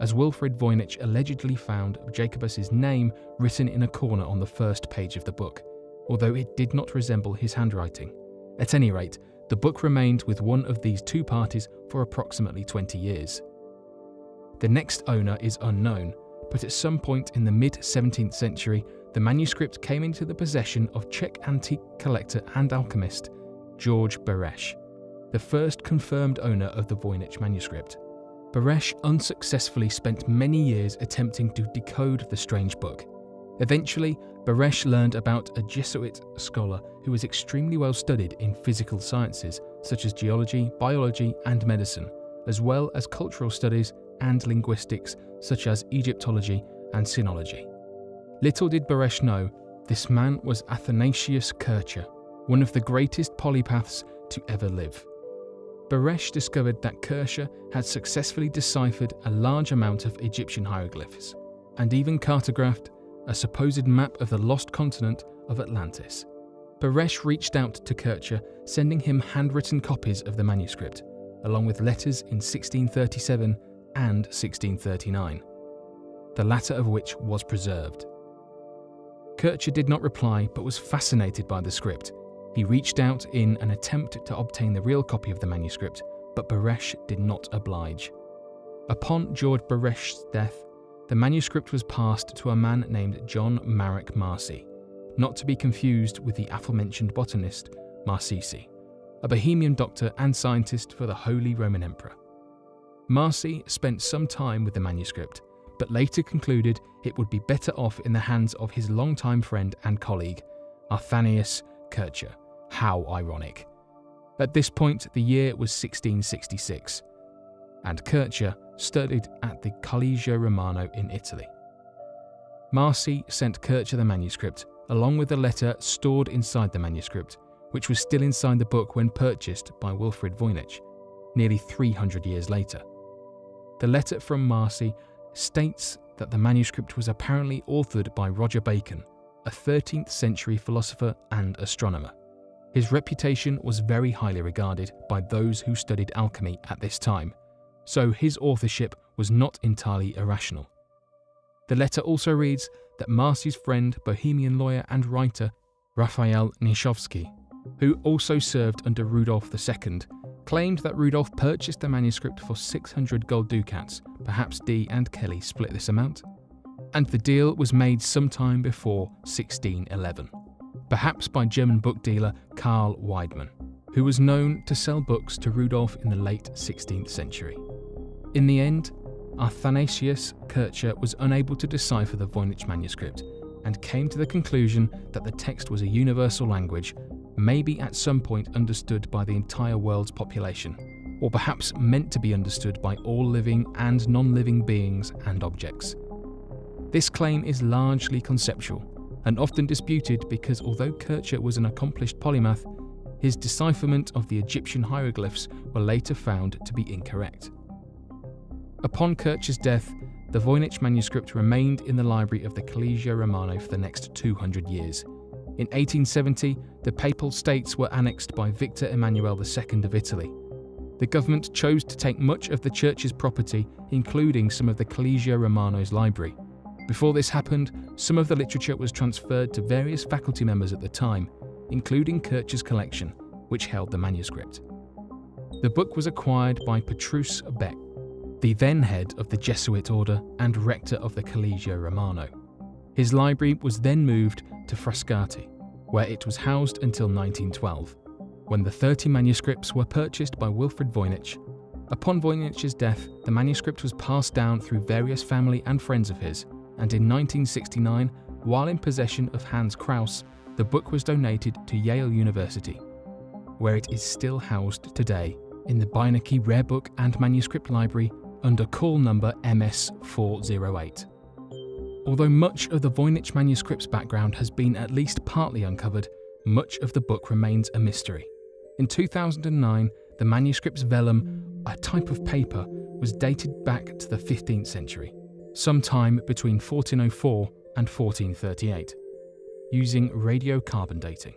as Wilfrid Voynich allegedly found Jacobus's name written in a corner on the first page of the book, although it did not resemble his handwriting. At any rate, the book remained with one of these two parties for approximately 20 years. The next owner is unknown, but at some point in the mid-17th century, the manuscript came into the possession of Czech antique collector and alchemist George Beresch, the first confirmed owner of the Voynich manuscript. Beresch unsuccessfully spent many years attempting to decode the strange book. Eventually, Beresch learned about a Jesuit scholar who was extremely well studied in physical sciences such as geology, biology, and medicine, as well as cultural studies and linguistics such as Egyptology and Sinology. Little did Beresch know, this man was Athanasius Kircher, one of the greatest polymaths to ever live. Beresch discovered that Kircher had successfully deciphered a large amount of Egyptian hieroglyphs, and even cartographed a supposed map of the lost continent of Atlantis. Beresch reached out to Kircher, sending him handwritten copies of the manuscript, along with letters in 1637 and 1639, the latter of which was preserved. Kircher did not reply, but was fascinated by the script. He reached out in an attempt to obtain the real copy of the manuscript, but Beresch did not oblige. Upon George Beresch's death, the manuscript was passed to a man named John Marek Marcy, not to be confused with the aforementioned botanist Marcisi, a Bohemian doctor and scientist for the Holy Roman Emperor. Marcy spent some time with the manuscript, but later concluded it would be better off in the hands of his longtime friend and colleague, Athanasius Kircher. How ironic. At this point, the year was 1666, and Kircher studied at the Collegio Romano in Italy. Marcy sent Kircher the manuscript, along with a letter stored inside the manuscript, which was still inside the book when purchased by Wilfrid Voynich, nearly 300 years later. The letter from Marcy states that the manuscript was apparently authored by Roger Bacon, a 13th century philosopher and astronomer. His reputation was very highly regarded by those who studied alchemy at this time, so his authorship was not entirely irrational. The letter also reads that Marcy's friend, Bohemian lawyer and writer Raphael Nischowski, who also served under Rudolph II, claimed that Rudolph purchased the manuscript for 600 gold ducats. Perhaps Dee and Kelly split this amount, and the deal was made sometime before 1611, perhaps by German book dealer Karl Weidmann, who was known to sell books to Rudolph in the late 16th century. In the end, Athanasius Kircher was unable to decipher the Voynich manuscript and came to the conclusion that the text was a universal language, maybe at some point understood by the entire world's population, or perhaps meant to be understood by all living and non-living beings and objects. This claim is largely conceptual and often disputed because although Kircher was an accomplished polymath, his decipherment of the Egyptian hieroglyphs were later found to be incorrect. Upon Kircher's death, the Voynich manuscript remained in the library of the Collegio Romano for the next 200 years. In 1870, the Papal States were annexed by Victor Emmanuel II of Italy. The government chose to take much of the church's property, including some of the Collegio Romano's library. Before this happened, some of the literature was transferred to various faculty members at the time, including Kircher's collection, which held the manuscript. The book was acquired by Petrus Beck, the then head of the Jesuit order and rector of the Collegio Romano. His library was then moved to Frascati, where it was housed until 1912, when the 30 manuscripts were purchased by Wilfrid Voynich. Upon Voynich's death, the manuscript was passed down through various family and friends of his, and in 1969, while in possession of Hans Kraus, the book was donated to Yale University, where it is still housed today in the Beinecke Rare Book and Manuscript Library under call number MS408. Although much of the Voynich manuscript's background has been at least partly uncovered, much of the book remains a mystery. In 2009, the manuscript's vellum, a type of paper, was dated back to the 15th century, sometime between 1404 and 1438, using radiocarbon dating.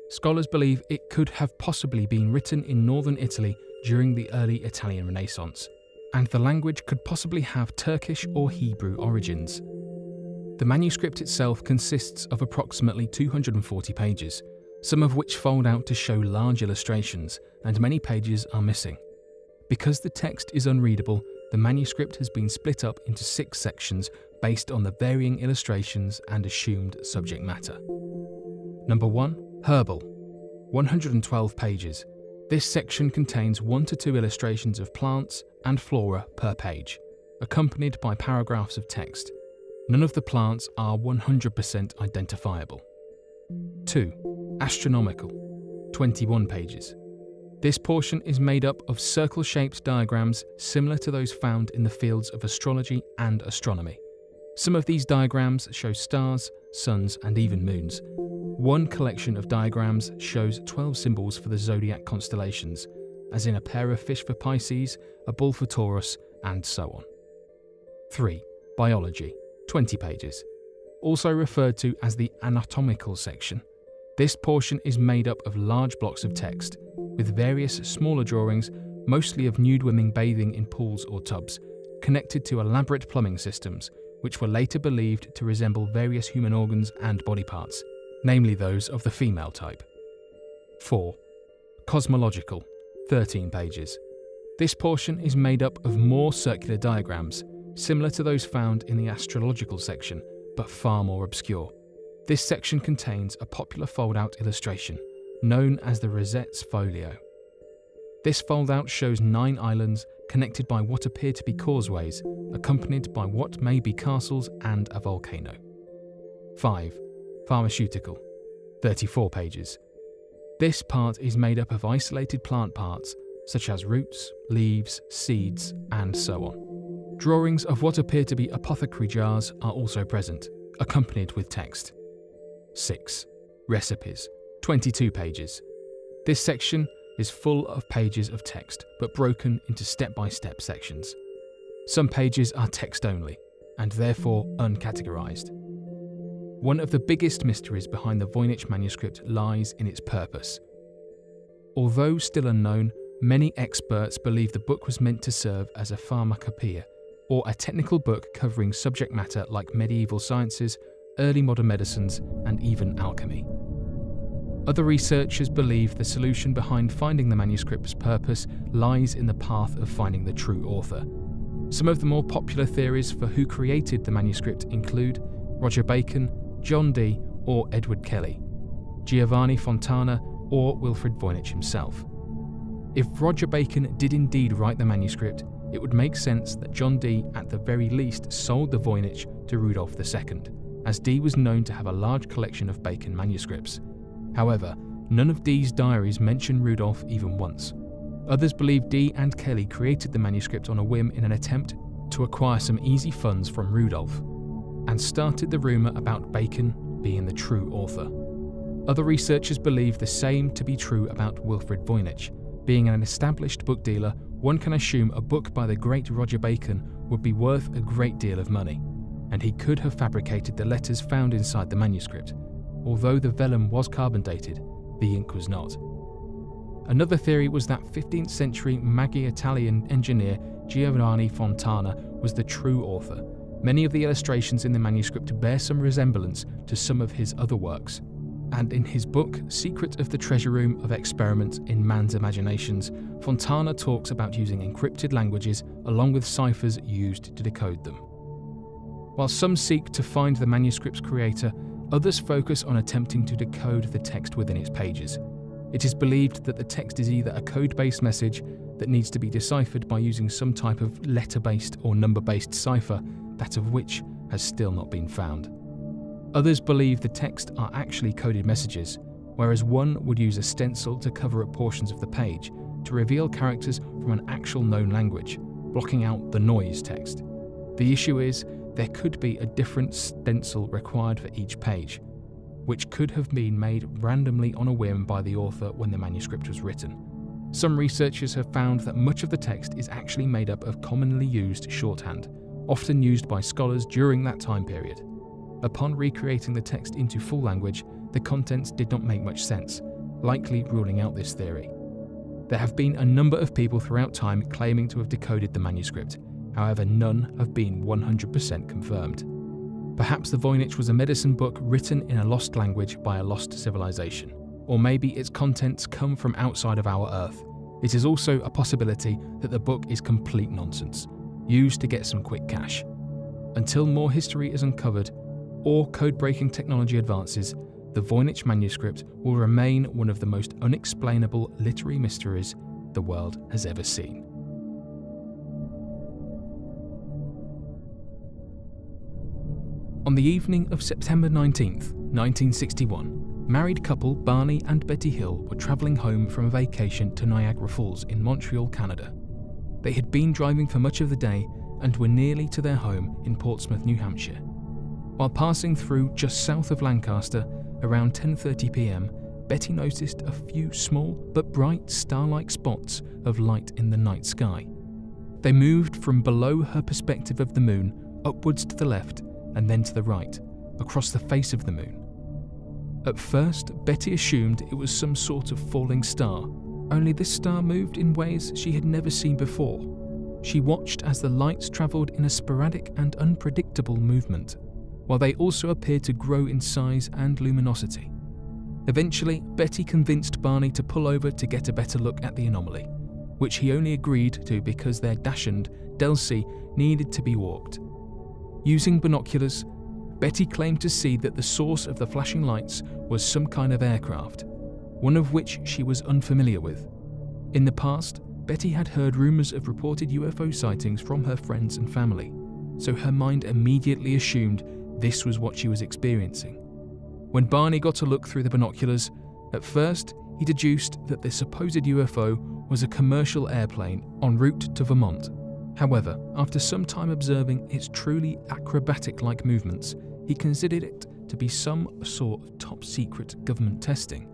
Scholars believe it could have possibly been written in northern Italy during the early Italian Renaissance, and the language could possibly have Turkish or Hebrew origins. The manuscript itself consists of approximately 240 pages, some of which fold out to show large illustrations, and many pages are missing. Because the text is unreadable, the manuscript has been split up into 6 sections based on the varying illustrations and assumed subject matter. Number 1. Herbal. 112 pages. This section contains 1 to 2 illustrations of plants and flora per page, accompanied by paragraphs of text. None of the plants are 100% identifiable. 2. Astronomical. 21 pages. This portion is made up of circle-shaped diagrams similar to those found in the fields of astrology and astronomy. Some of these diagrams show stars, suns, and even moons. One collection of diagrams shows 12 symbols for the zodiac constellations, as in a pair of fish for Pisces, a bull for Taurus, and so on. 3. Biology. 20 pages. Also referred to as the anatomical section. This portion is made up of large blocks of text, with various smaller drawings, mostly of nude women bathing in pools or tubs, connected to elaborate plumbing systems, which were later believed to resemble various human organs and body parts, namely those of the female type. 4. Cosmological. 13 pages. This portion is made up of more circular diagrams, similar to those found in the astrological section, but far more obscure. This section contains a popular fold-out illustration, known as the Rosette's Folio. This fold-out shows 9 islands connected by what appear to be causeways, accompanied by what may be castles and a volcano. 5. Pharmaceutical. 34 pages. This part is made up of isolated plant parts, such as roots, leaves, seeds, and so on. Drawings of what appear to be apothecary jars are also present, accompanied with text. 6. Recipes. 22 pages. This section is full of pages of text, but broken into step-by-step sections. Some pages are text only, and therefore uncategorized. One of the biggest mysteries behind the Voynich manuscript lies in its purpose. Although still unknown, many experts believe the book was meant to serve as a pharmacopoeia, or a technical book covering subject matter like medieval sciences, early modern medicines, and even alchemy. Other researchers believe the solution behind finding the manuscript's purpose lies in the path of finding the true author. Some of the more popular theories for who created the manuscript include Roger Bacon, John Dee, or Edward Kelly, Giovanni Fontana, or Wilfrid Voynich himself. If Roger Bacon did indeed write the manuscript, it would make sense that John Dee at the very least sold the Voynich to Rudolph II, as Dee was known to have a large collection of Bacon manuscripts. However, none of Dee's diaries mention Rudolph even once. Others believe Dee and Kelly created the manuscript on a whim in an attempt to acquire some easy funds from Rudolph, and started the rumour about Bacon being the true author. Other researchers believe the same to be true about Wilfrid Voynich. Being an established book dealer, one can assume a book by the great Roger Bacon would be worth a great deal of money, and he could have fabricated the letters found inside the manuscript. Although the vellum was carbon dated, the ink was not. Another theory was that 15th century Italian engineer Giovanni Fontana was the true author. Many of the illustrations in the manuscript bear some resemblance to some of his other works, and in his book Secret of the Treasure Room of Experiments in Man's Imaginations, Fontana talks about using encrypted languages along with ciphers used to decode them. While some seek to find the manuscript's creator, others focus on attempting to decode the text within its pages. It is believed that the text is either a code-based message that needs to be deciphered by using some type of letter-based or number-based cipher, that of which has still not been found. Others believe the text are actually coded messages, whereas one would use a stencil to cover up portions of the page to reveal characters from an actual known language, blocking out the noise text. The issue is, there could be a different stencil required for each page, which could have been made randomly on a whim by the author when the manuscript was written. Some researchers have found that much of the text is actually made up of commonly used shorthand, often used by scholars during that time period. Upon recreating the text into full language, the contents did not make much sense, likely ruling out this theory. There have been a number of people throughout time claiming to have decoded the manuscript, however none have been 100% confirmed. Perhaps the Voynich was a medicine book written in a lost language by a lost civilization, or maybe its contents come from outside of our Earth. It is also a possibility that the book is complete nonsense, used to get some quick cash. Until more history is uncovered, or code-breaking technology advances, the Voynich manuscript will remain one of the most unexplainable literary mysteries the world has ever seen. On the evening of September 19th, 1961, married couple Barney and Betty Hill were travelling home from a vacation to Niagara Falls in Montreal, Canada. They had been driving for much of the day and were nearly to their home in Portsmouth, New Hampshire. While passing through just south of Lancaster, around 10:30 p.m, Betty noticed a few small but bright star-like spots of light in the night sky. They moved from below her perspective of the moon upwards to the left and then to the right, across the face of the moon. At first, Betty assumed it was some sort of falling star, only this star moved in ways she had never seen before. She watched as the lights travelled in a sporadic and unpredictable movement, while they also appeared to grow in size and luminosity. Eventually, Betty convinced Barney to pull over to get a better look at the anomaly, which he only agreed to because their dachshund, Delcy, needed to be walked. Using binoculars, Betty claimed to see that the source of the flashing lights was some kind of aircraft, one of which she was unfamiliar with. In the past, Betty had heard rumours of reported UFO sightings from her friends and family, so her mind immediately assumed this was what she was experiencing. When Barney got a look through the binoculars, at first he deduced that the supposed UFO was a commercial airplane en route to Vermont. However, after some time observing its truly acrobatic-like movements, he considered it to be some sort of top-secret government testing,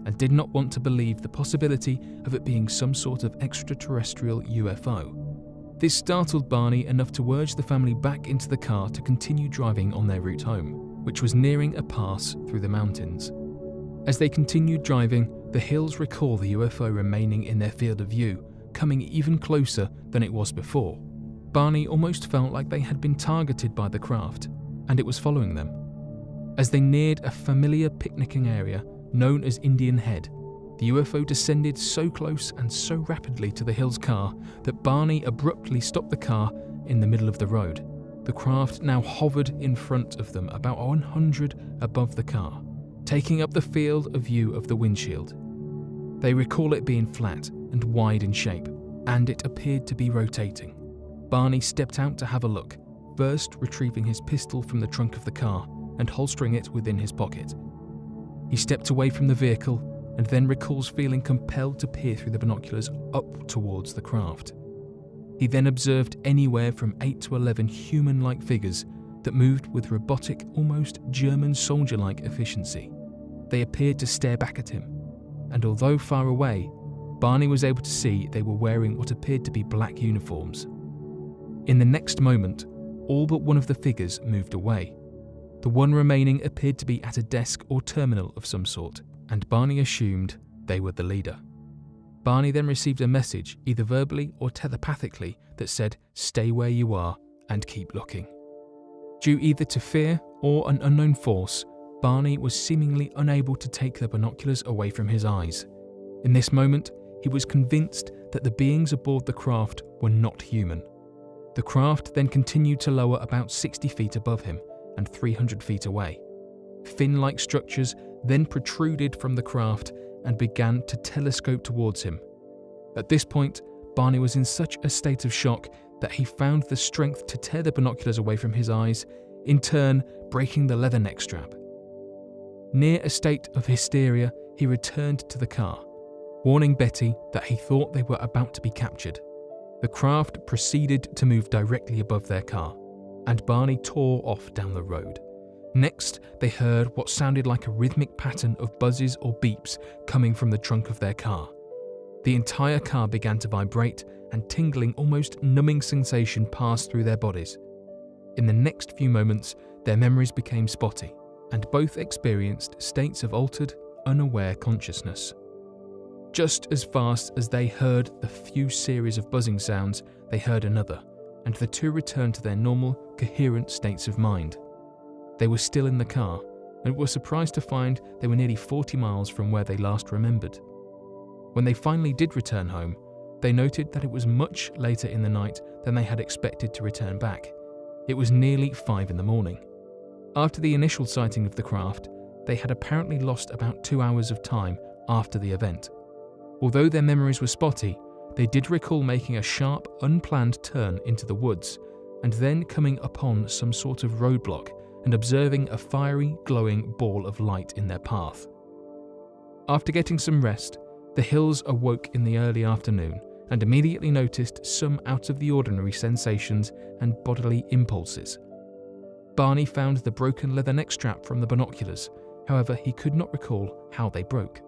and did not want to believe the possibility of it being some sort of extraterrestrial UFO. This startled Barney enough to urge the family back into the car to continue driving on their route home, which was nearing a pass through the mountains. As they continued driving, the Hills recall the UFO remaining in their field of view, coming even closer than it was before. Barney almost felt like they had been targeted by the craft, and it was following them. As they neared a familiar picnicking area known as Indian Head, the UFO descended so close and so rapidly to the Hills' car that Barney abruptly stopped the car in the middle of the road. The craft now hovered in front of them about 100 above the car, taking up the field of view of the windshield. They recall it being flat and wide in shape, and it appeared to be rotating. Barney stepped out to have a look, first retrieving his pistol from the trunk of the car and holstering it within his pocket. He stepped away from the vehicle and then recalls feeling compelled to peer through the binoculars up towards the craft. He then observed anywhere from 8 to 11 human-like figures that moved with robotic, almost German soldier-like efficiency. They appeared to stare back at him, and although far away, Barney was able to see they were wearing what appeared to be black uniforms. In the next moment, all but one of the figures moved away. The one remaining appeared to be at a desk or terminal of some sort, and Barney assumed they were the leader. Barney then received a message, either verbally or telepathically, that said, "Stay where you are and keep looking." Due either to fear or an unknown force, Barney was seemingly unable to take the binoculars away from his eyes. In this moment, he was convinced that the beings aboard the craft were not human. The craft then continued to lower about 60 feet above him and 300 feet away. Fin-like structures then protruded from the craft and began to telescope towards him. At this point, Barney was in such a state of shock that he found the strength to tear the binoculars away from his eyes, in turn breaking the leather neck strap. Near a state of hysteria, he returned to the car, warning Betty that he thought they were about to be captured. The craft proceeded to move directly above their car, and Barney tore off down the road. Next, they heard what sounded like a rhythmic pattern of buzzes or beeps coming from the trunk of their car. The entire car began to vibrate, and tingling, almost numbing sensation passed through their bodies. In the next few moments, their memories became spotty, and both experienced states of altered, unaware consciousness. Just as fast as they heard the few series of buzzing sounds, they heard another, and the two returned to their normal, coherent states of mind. They were still in the car, and were surprised to find they were nearly 40 miles from where they last remembered. When they finally did return home, they noted that it was much later in the night than they had expected to return back. It was nearly 5 in the morning. After the initial sighting of the craft, they had apparently lost about 2 hours of time after the event. Although their memories were spotty, they did recall making a sharp, unplanned turn into the woods, and then coming upon some sort of roadblock and observing a fiery, glowing ball of light in their path. After getting some rest, the Hills awoke in the early afternoon and immediately noticed some out-of-the-ordinary sensations and bodily impulses. Barney found the broken leather neck strap from the binoculars, however he could not recall how they broke.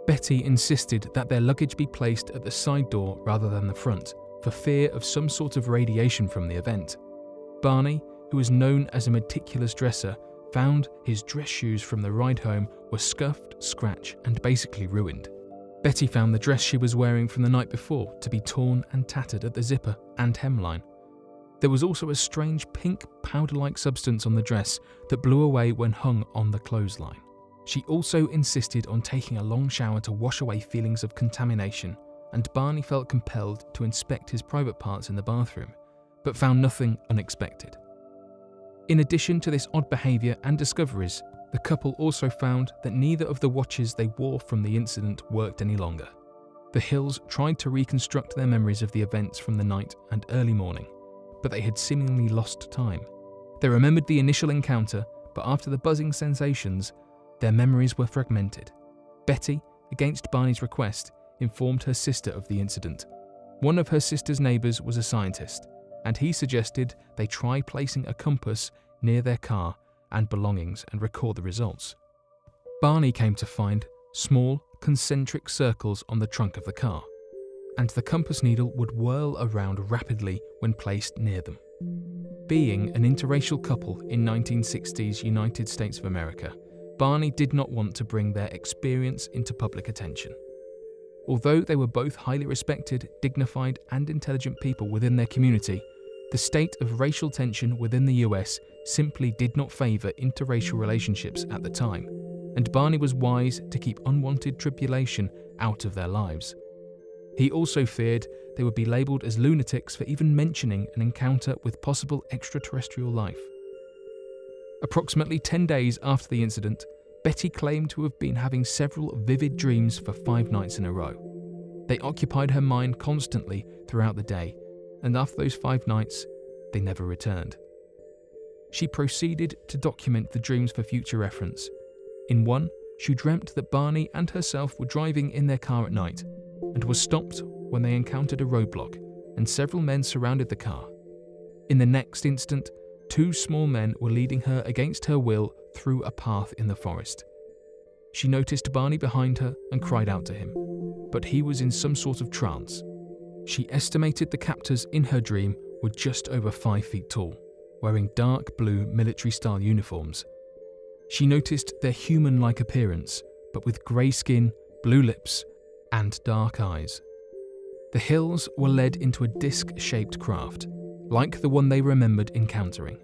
Betty insisted that their luggage be placed at the side door rather than the front, for fear of some sort of radiation from the event. Barney, who was known as a meticulous dresser, found his dress shoes from the ride home were scuffed, scratched, and basically ruined. Betty found the dress she was wearing from the night before to be torn and tattered at the zipper and hemline. There was also a strange pink powder-like substance on the dress that blew away when hung on the clothesline. She also insisted on taking a long shower to wash away feelings of contamination, and Barney felt compelled to inspect his private parts in the bathroom, but found nothing unexpected. In addition to this odd behaviour and discoveries, the couple also found that neither of the watches they wore from the incident worked any longer. The Hills tried to reconstruct their memories of the events from the night and early morning, but they had seemingly lost time. They remembered the initial encounter, but after the buzzing sensations, their memories were fragmented. Betty, against Barney's request, informed her sister of the incident. One of her sister's neighbours was a scientist, and he suggested they try placing a compass near their car and belongings and record the results. Barney came to find small, concentric circles on the trunk of the car, and the compass needle would whirl around rapidly when placed near them. Being an interracial couple in 1960s United States of America, Barney did not want to bring their experience into public attention. Although they were both highly respected, dignified, and intelligent people within their community, the state of racial tension within the US simply did not favour interracial relationships at the time, and Barney was wise to keep unwanted tribulation out of their lives. He also feared they would be labelled as lunatics for even mentioning an encounter with possible extraterrestrial life. Approximately 10 days after the incident, Betty claimed to have been having several vivid dreams for 5 nights in a row. They occupied her mind constantly throughout the day, and after those 5 nights, they never returned. She proceeded to document the dreams for future reference. In one, she dreamt that Barney and herself were driving in their car at night, and was stopped when they encountered a roadblock, and several men surrounded the car. In the next instant, 2 small men were leading her against her will through a path in the forest. She noticed Barney behind her and cried out to him, but he was in some sort of trance. She estimated the captors in her dream were just over 5 feet tall, wearing dark blue military-style uniforms. She noticed their human-like appearance, but with grey skin, blue lips, and dark eyes. The Hills were led into a disc-shaped craft, like the one they remembered encountering,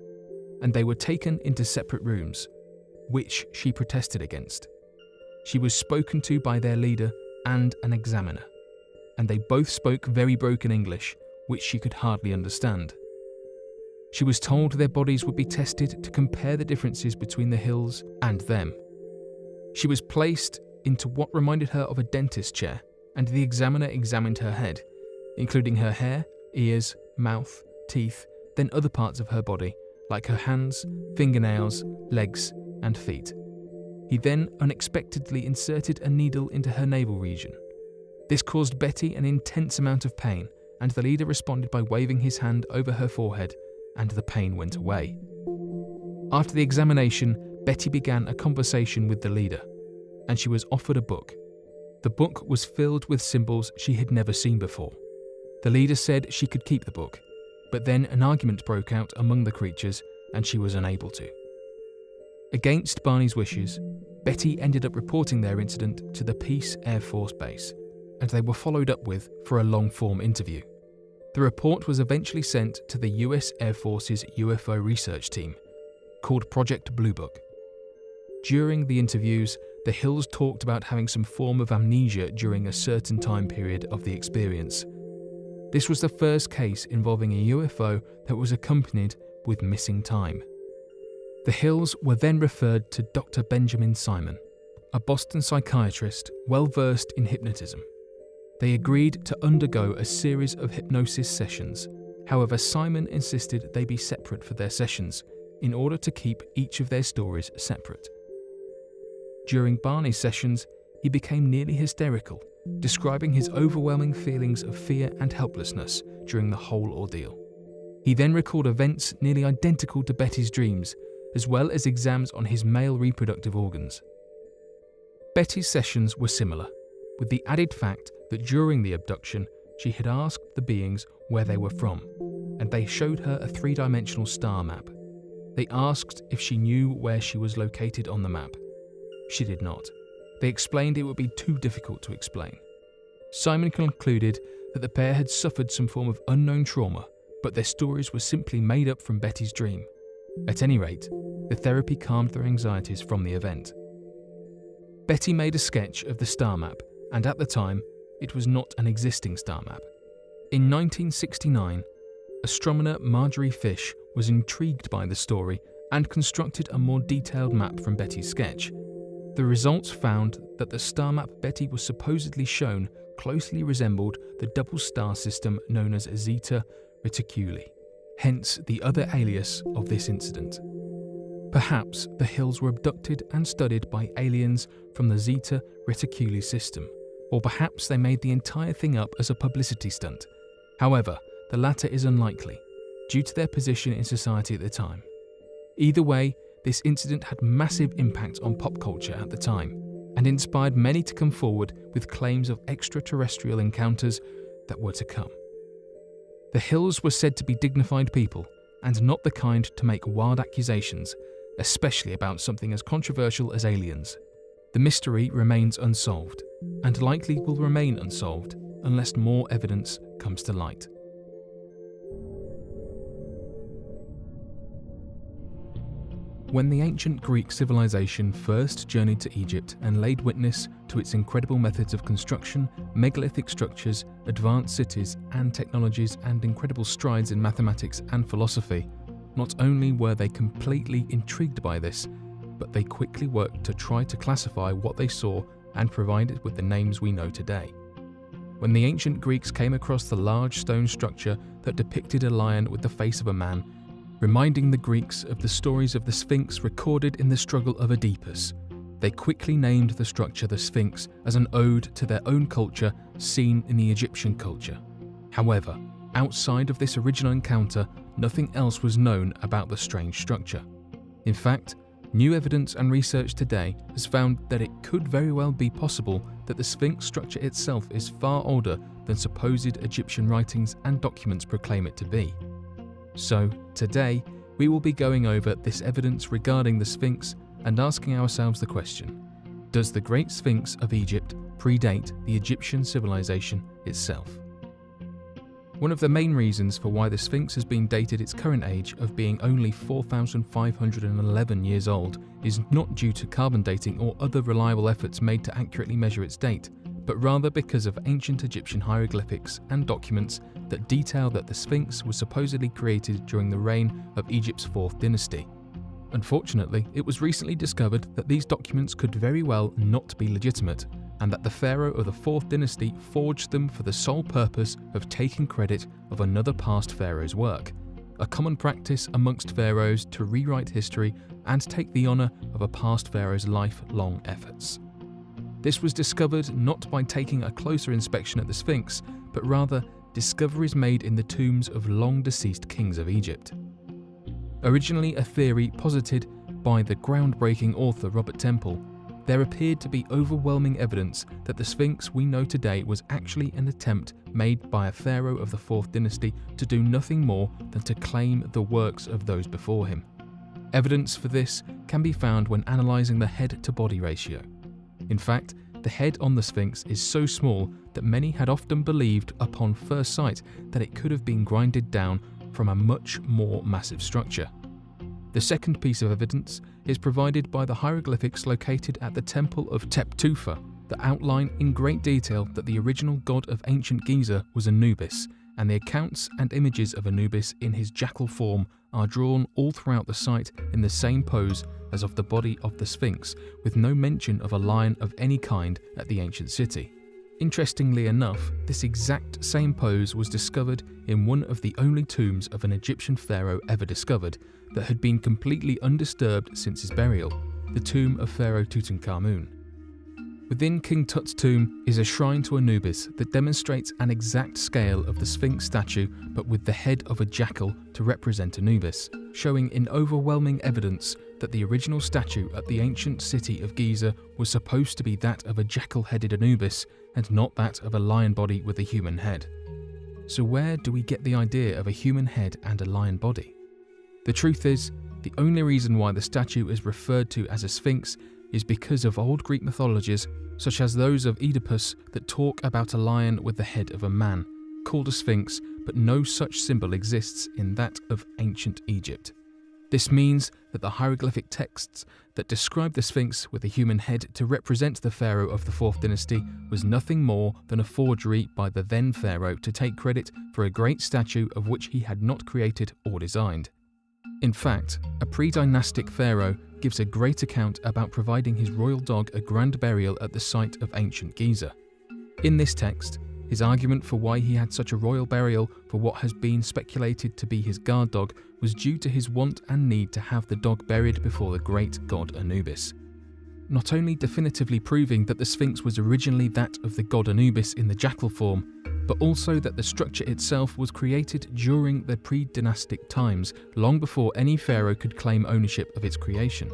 and they were taken into separate rooms, which she protested against. She was spoken to by their leader and an examiner, and they both spoke very broken English, which she could hardly understand. She was told their bodies would be tested to compare the differences between the Hills and them. She was placed into what reminded her of a dentist chair, and the examiner examined her head, including her hair, ears, mouth, teeth, then other parts of her body, like her hands, fingernails, legs, and feet. He then unexpectedly inserted a needle into her navel region. This caused Betty an intense amount of pain, and the leader responded by waving his hand over her forehead, and the pain went away. After the examination, Betty began a conversation with the leader, and she was offered a book. The book was filled with symbols she had never seen before. The leader said she could keep the book, but then an argument broke out among the creatures and she was unable to. Against Barney's wishes, Betty ended up reporting their incident to the Peace Air Force Base, and they were followed up with for a long-form interview. The report was eventually sent to the US Air Force's UFO research team, called Project Blue Book. During the interviews, the Hills talked about having some form of amnesia during a certain time period of the experience. This was the first case involving a UFO that was accompanied with missing time. The Hills were then referred to Dr. Benjamin Simon, a Boston psychiatrist well-versed in hypnotism. They agreed to undergo a series of hypnosis sessions. However, Simon insisted they be separate for their sessions in order to keep each of their stories separate. During Barney's sessions, he became nearly hysterical, describing his overwhelming feelings of fear and helplessness during the whole ordeal. He then recalled events nearly identical to Betty's dreams, as well as exams on his male reproductive organs. Betty's sessions were similar, with the added fact that during the abduction, she had asked the beings where they were from, and they showed her a three-dimensional star map. They asked if she knew where she was located on the map. She did not. They explained it would be too difficult to explain. Simon concluded that the pair had suffered some form of unknown trauma, but their stories were simply made up from Betty's dream. At any rate, the therapy calmed their anxieties from the event. Betty made a sketch of the star map, and at the time, it was not an existing star map. In 1969, astronomer Marjorie Fish was intrigued by the story and constructed a more detailed map from Betty's sketch. The results found that the star map Betty was supposedly shown closely resembled the double star system known as Zeta Reticuli, hence the other alias of this incident. Perhaps the Hills were abducted and studied by aliens from the Zeta Reticuli system, or perhaps they made the entire thing up as a publicity stunt. However, the latter is unlikely, due to their position in society at the time. Either way, this incident had massive impact on pop culture at the time, and inspired many to come forward with claims of extraterrestrial encounters that were to come. The Hills were said to be dignified people, and not the kind to make wild accusations, especially about something as controversial as aliens. The mystery remains unsolved, and likely will remain unsolved unless more evidence comes to light. When the ancient Greek civilization first journeyed to Egypt and laid witness to its incredible methods of construction, megalithic structures, advanced cities and technologies, and incredible strides in mathematics and philosophy, not only were they completely intrigued by this, but they quickly worked to try to classify what they saw and provide it with the names we know today. When the ancient Greeks came across the large stone structure that depicted a lion with the face of a man, reminding the Greeks of the stories of the Sphinx recorded in the struggle of Oedipus, they quickly named the structure the Sphinx as an ode to their own culture seen in the Egyptian culture. However, outside of this original encounter, nothing else was known about the strange structure. In fact, new evidence and research today has found that it could very well be possible that the Sphinx structure itself is far older than supposed Egyptian writings and documents proclaim it to be. So, today, we will be going over this evidence regarding the Sphinx and asking ourselves the question: does the Great Sphinx of Egypt predate the Egyptian civilization itself? One of the main reasons for why the Sphinx has been dated its current age of being only 4,511 years old is not due to carbon dating or other reliable efforts made to accurately measure its date, but rather because of ancient Egyptian hieroglyphics and documents that detail that the Sphinx was supposedly created during the reign of Egypt's 4th dynasty. Unfortunately, it was recently discovered that these documents could very well not be legitimate, and that the pharaoh of the 4th dynasty forged them for the sole purpose of taking credit of another past pharaoh's work, a common practice amongst pharaohs to rewrite history and take the honour of a past pharaoh's lifelong efforts. This was discovered not by taking a closer inspection at the Sphinx, but rather discoveries made in the tombs of long-deceased kings of Egypt. Originally a theory posited by the groundbreaking author Robert Temple, there appeared to be overwhelming evidence that the Sphinx we know today was actually an attempt made by a pharaoh of the 4th dynasty to do nothing more than to claim the works of those before him. Evidence for this can be found when analysing the head-to-body ratio. In fact, the head on the Sphinx is so small that many had often believed upon first sight that it could have been grinded down from a much more massive structure. The second piece of evidence is provided by the hieroglyphics located at the temple of Teptufa that outline in great detail that the original god of ancient Giza was Anubis, and the accounts and images of Anubis in his jackal form are drawn all throughout the site in the same pose as of the body of the Sphinx, with no mention of a lion of any kind at the ancient city. Interestingly enough, this exact same pose was discovered in one of the only tombs of an Egyptian pharaoh ever discovered that had been completely undisturbed since his burial, the tomb of Pharaoh Tutankhamun. Within King Tut's tomb is a shrine to Anubis that demonstrates an exact scale of the Sphinx statue but with the head of a jackal to represent Anubis, showing in overwhelming evidence that the original statue at the ancient city of Giza was supposed to be that of a jackal-headed Anubis and not that of a lion body with a human head. So where do we get the idea of a human head and a lion body? The truth is, the only reason why the statue is referred to as a sphinx is because of old Greek mythologies, such as those of Oedipus, that talk about a lion with the head of a man, called a sphinx, but no such symbol exists in that of ancient Egypt. This means that the hieroglyphic texts that describe the Sphinx with a human head to represent the pharaoh of the 4th dynasty was nothing more than a forgery by the then pharaoh to take credit for a great statue of which he had not created or designed. In fact, a pre-dynastic pharaoh gives a great account about providing his royal dog a grand burial at the site of ancient Giza. In this text, his argument for why he had such a royal burial for what has been speculated to be his guard dog was due to his want and need to have the dog buried before the great god Anubis. Not only definitively proving that the Sphinx was originally that of the god Anubis in the jackal form, but also that the structure itself was created during the pre-dynastic times, long before any pharaoh could claim ownership of its creation.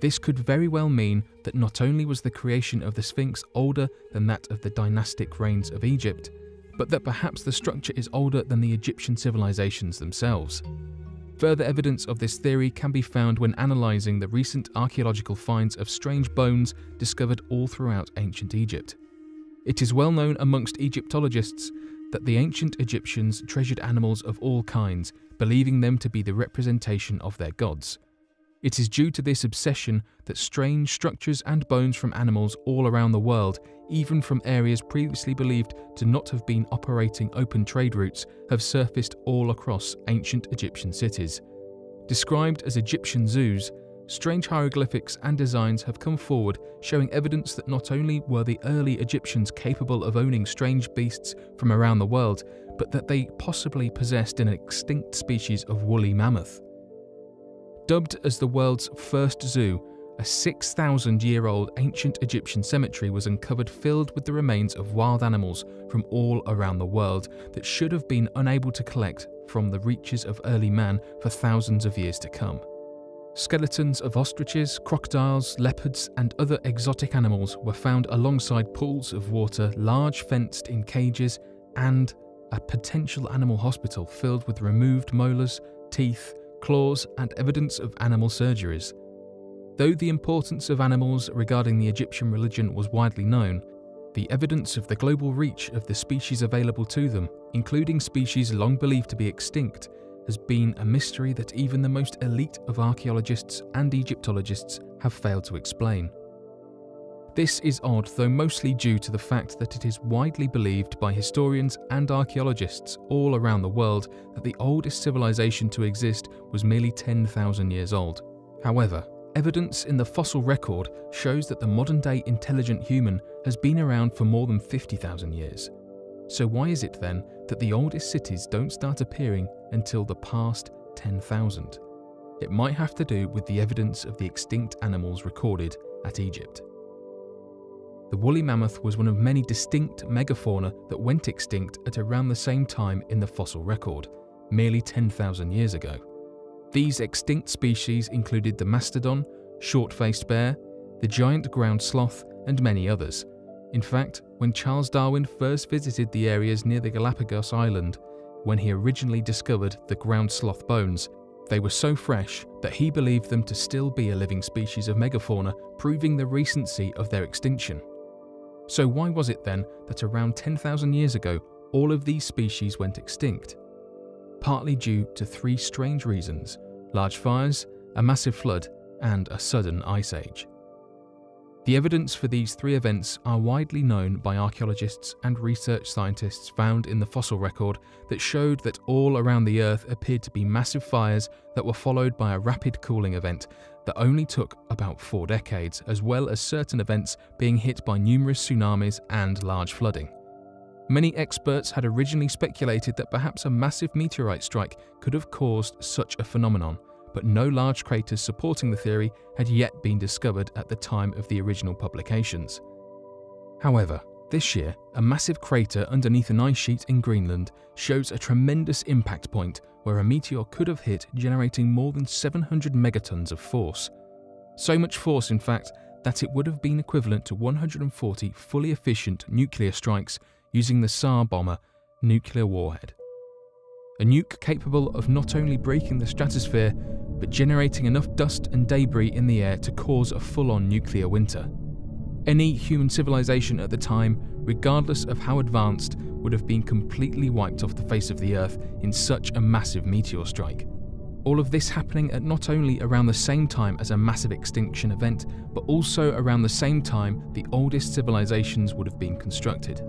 This could very well mean that not only was the creation of the Sphinx older than that of the dynastic reigns of Egypt, but that perhaps the structure is older than the Egyptian civilizations themselves. Further evidence of this theory can be found when analysing the recent archaeological finds of strange bones discovered all throughout ancient Egypt. It is well known amongst Egyptologists that the ancient Egyptians treasured animals of all kinds, believing them to be the representation of their gods. It is due to this obsession that strange structures and bones from animals all around the world, even from areas previously believed to not have been operating open trade routes, have surfaced all across ancient Egyptian cities. Described as Egyptian zoos, strange hieroglyphics and designs have come forward showing evidence that not only were the early Egyptians capable of owning strange beasts from around the world, but that they possibly possessed an extinct species of woolly mammoth. Dubbed as the world's first zoo, a 6,000-year-old ancient Egyptian cemetery was uncovered filled with the remains of wild animals from all around the world that should have been unable to collect from the reaches of early man for thousands of years to come. Skeletons of ostriches, crocodiles, leopards, and other exotic animals were found alongside pools of water, large fenced-in cages, and a potential animal hospital filled with removed molars, teeth, claws, and evidence of animal surgeries. Though the importance of animals regarding the Egyptian religion was widely known, the evidence of the global reach of the species available to them, including species long believed to be extinct, has been a mystery that even the most elite of archaeologists and Egyptologists have failed to explain. This is odd, though mostly due to the fact that it is widely believed by historians and archaeologists all around the world that the oldest civilization to exist was merely 10,000 years old. However, evidence in the fossil record shows that the modern-day intelligent human has been around for more than 50,000 years. So why is it then that the oldest cities don't start appearing until the past 10,000? It might have to do with the evidence of the extinct animals recorded at Egypt. The woolly mammoth was one of many distinct megafauna that went extinct at around the same time in the fossil record, merely 10,000 years ago. These extinct species included the mastodon, short-faced bear, the giant ground sloth, and many others. In fact, when Charles Darwin first visited the areas near the Galapagos Island, when he originally discovered the ground sloth bones, they were so fresh that he believed them to still be a living species of megafauna, proving the recency of their extinction. So why was it then that around 10,000 years ago, all of these species went extinct? Partly due to three strange reasons: large fires, a massive flood, and a sudden ice age. The evidence for these three events are widely known by archaeologists and research scientists found in the fossil record that showed that all around the Earth appeared to be massive fires that were followed by a rapid cooling event that only took about 4 decades, as well as certain events being hit by numerous tsunamis and large flooding. Many experts had originally speculated that perhaps a massive meteorite strike could have caused such a phenomenon, but no large craters supporting the theory had yet been discovered at the time of the original publications. However, this year, a massive crater underneath an ice sheet in Greenland shows a tremendous impact point where a meteor could have hit, generating more than 700 megatons of force. So much force, in fact, that it would have been equivalent to 140 fully efficient nuclear strikes using the Tsar bomber nuclear warhead. A nuke capable of not only breaking the stratosphere, but generating enough dust and debris in the air to cause a full-on nuclear winter. Any human civilization at the time, regardless of how advanced, would have been completely wiped off the face of the Earth in such a massive meteor strike. All of this happening at not only around the same time as a massive extinction event, but also around the same time the oldest civilizations would have been constructed.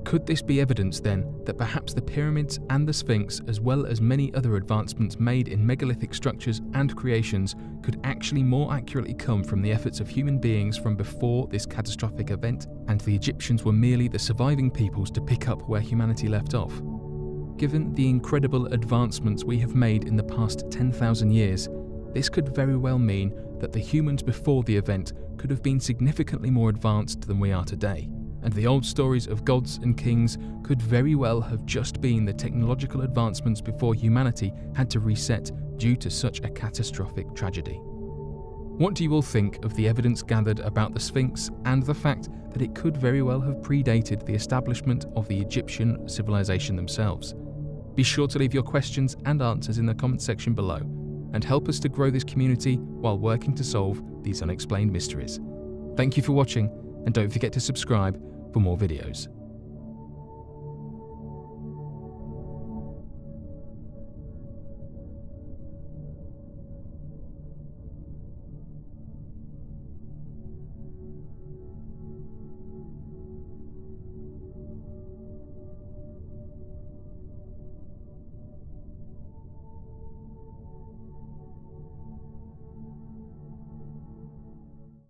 Could this be evidence then that perhaps the pyramids and the Sphinx, as well as many other advancements made in megalithic structures and creations, could actually more accurately come from the efforts of human beings from before this catastrophic event, and the Egyptians were merely the surviving peoples to pick up where humanity left off? Given the incredible advancements we have made in the past 10,000 years, this could very well mean that the humans before the event could have been significantly more advanced than we are today. And the old stories of gods and kings could very well have just been the technological advancements before humanity had to reset due to such a catastrophic tragedy. What do you all think of the evidence gathered about the Sphinx and the fact that it could very well have predated the establishment of the Egyptian civilization themselves? Be sure to leave your questions and answers in the comment section below, and help us to grow this community while working to solve these unexplained mysteries. Thank you for watching, and don't forget to subscribe for more videos.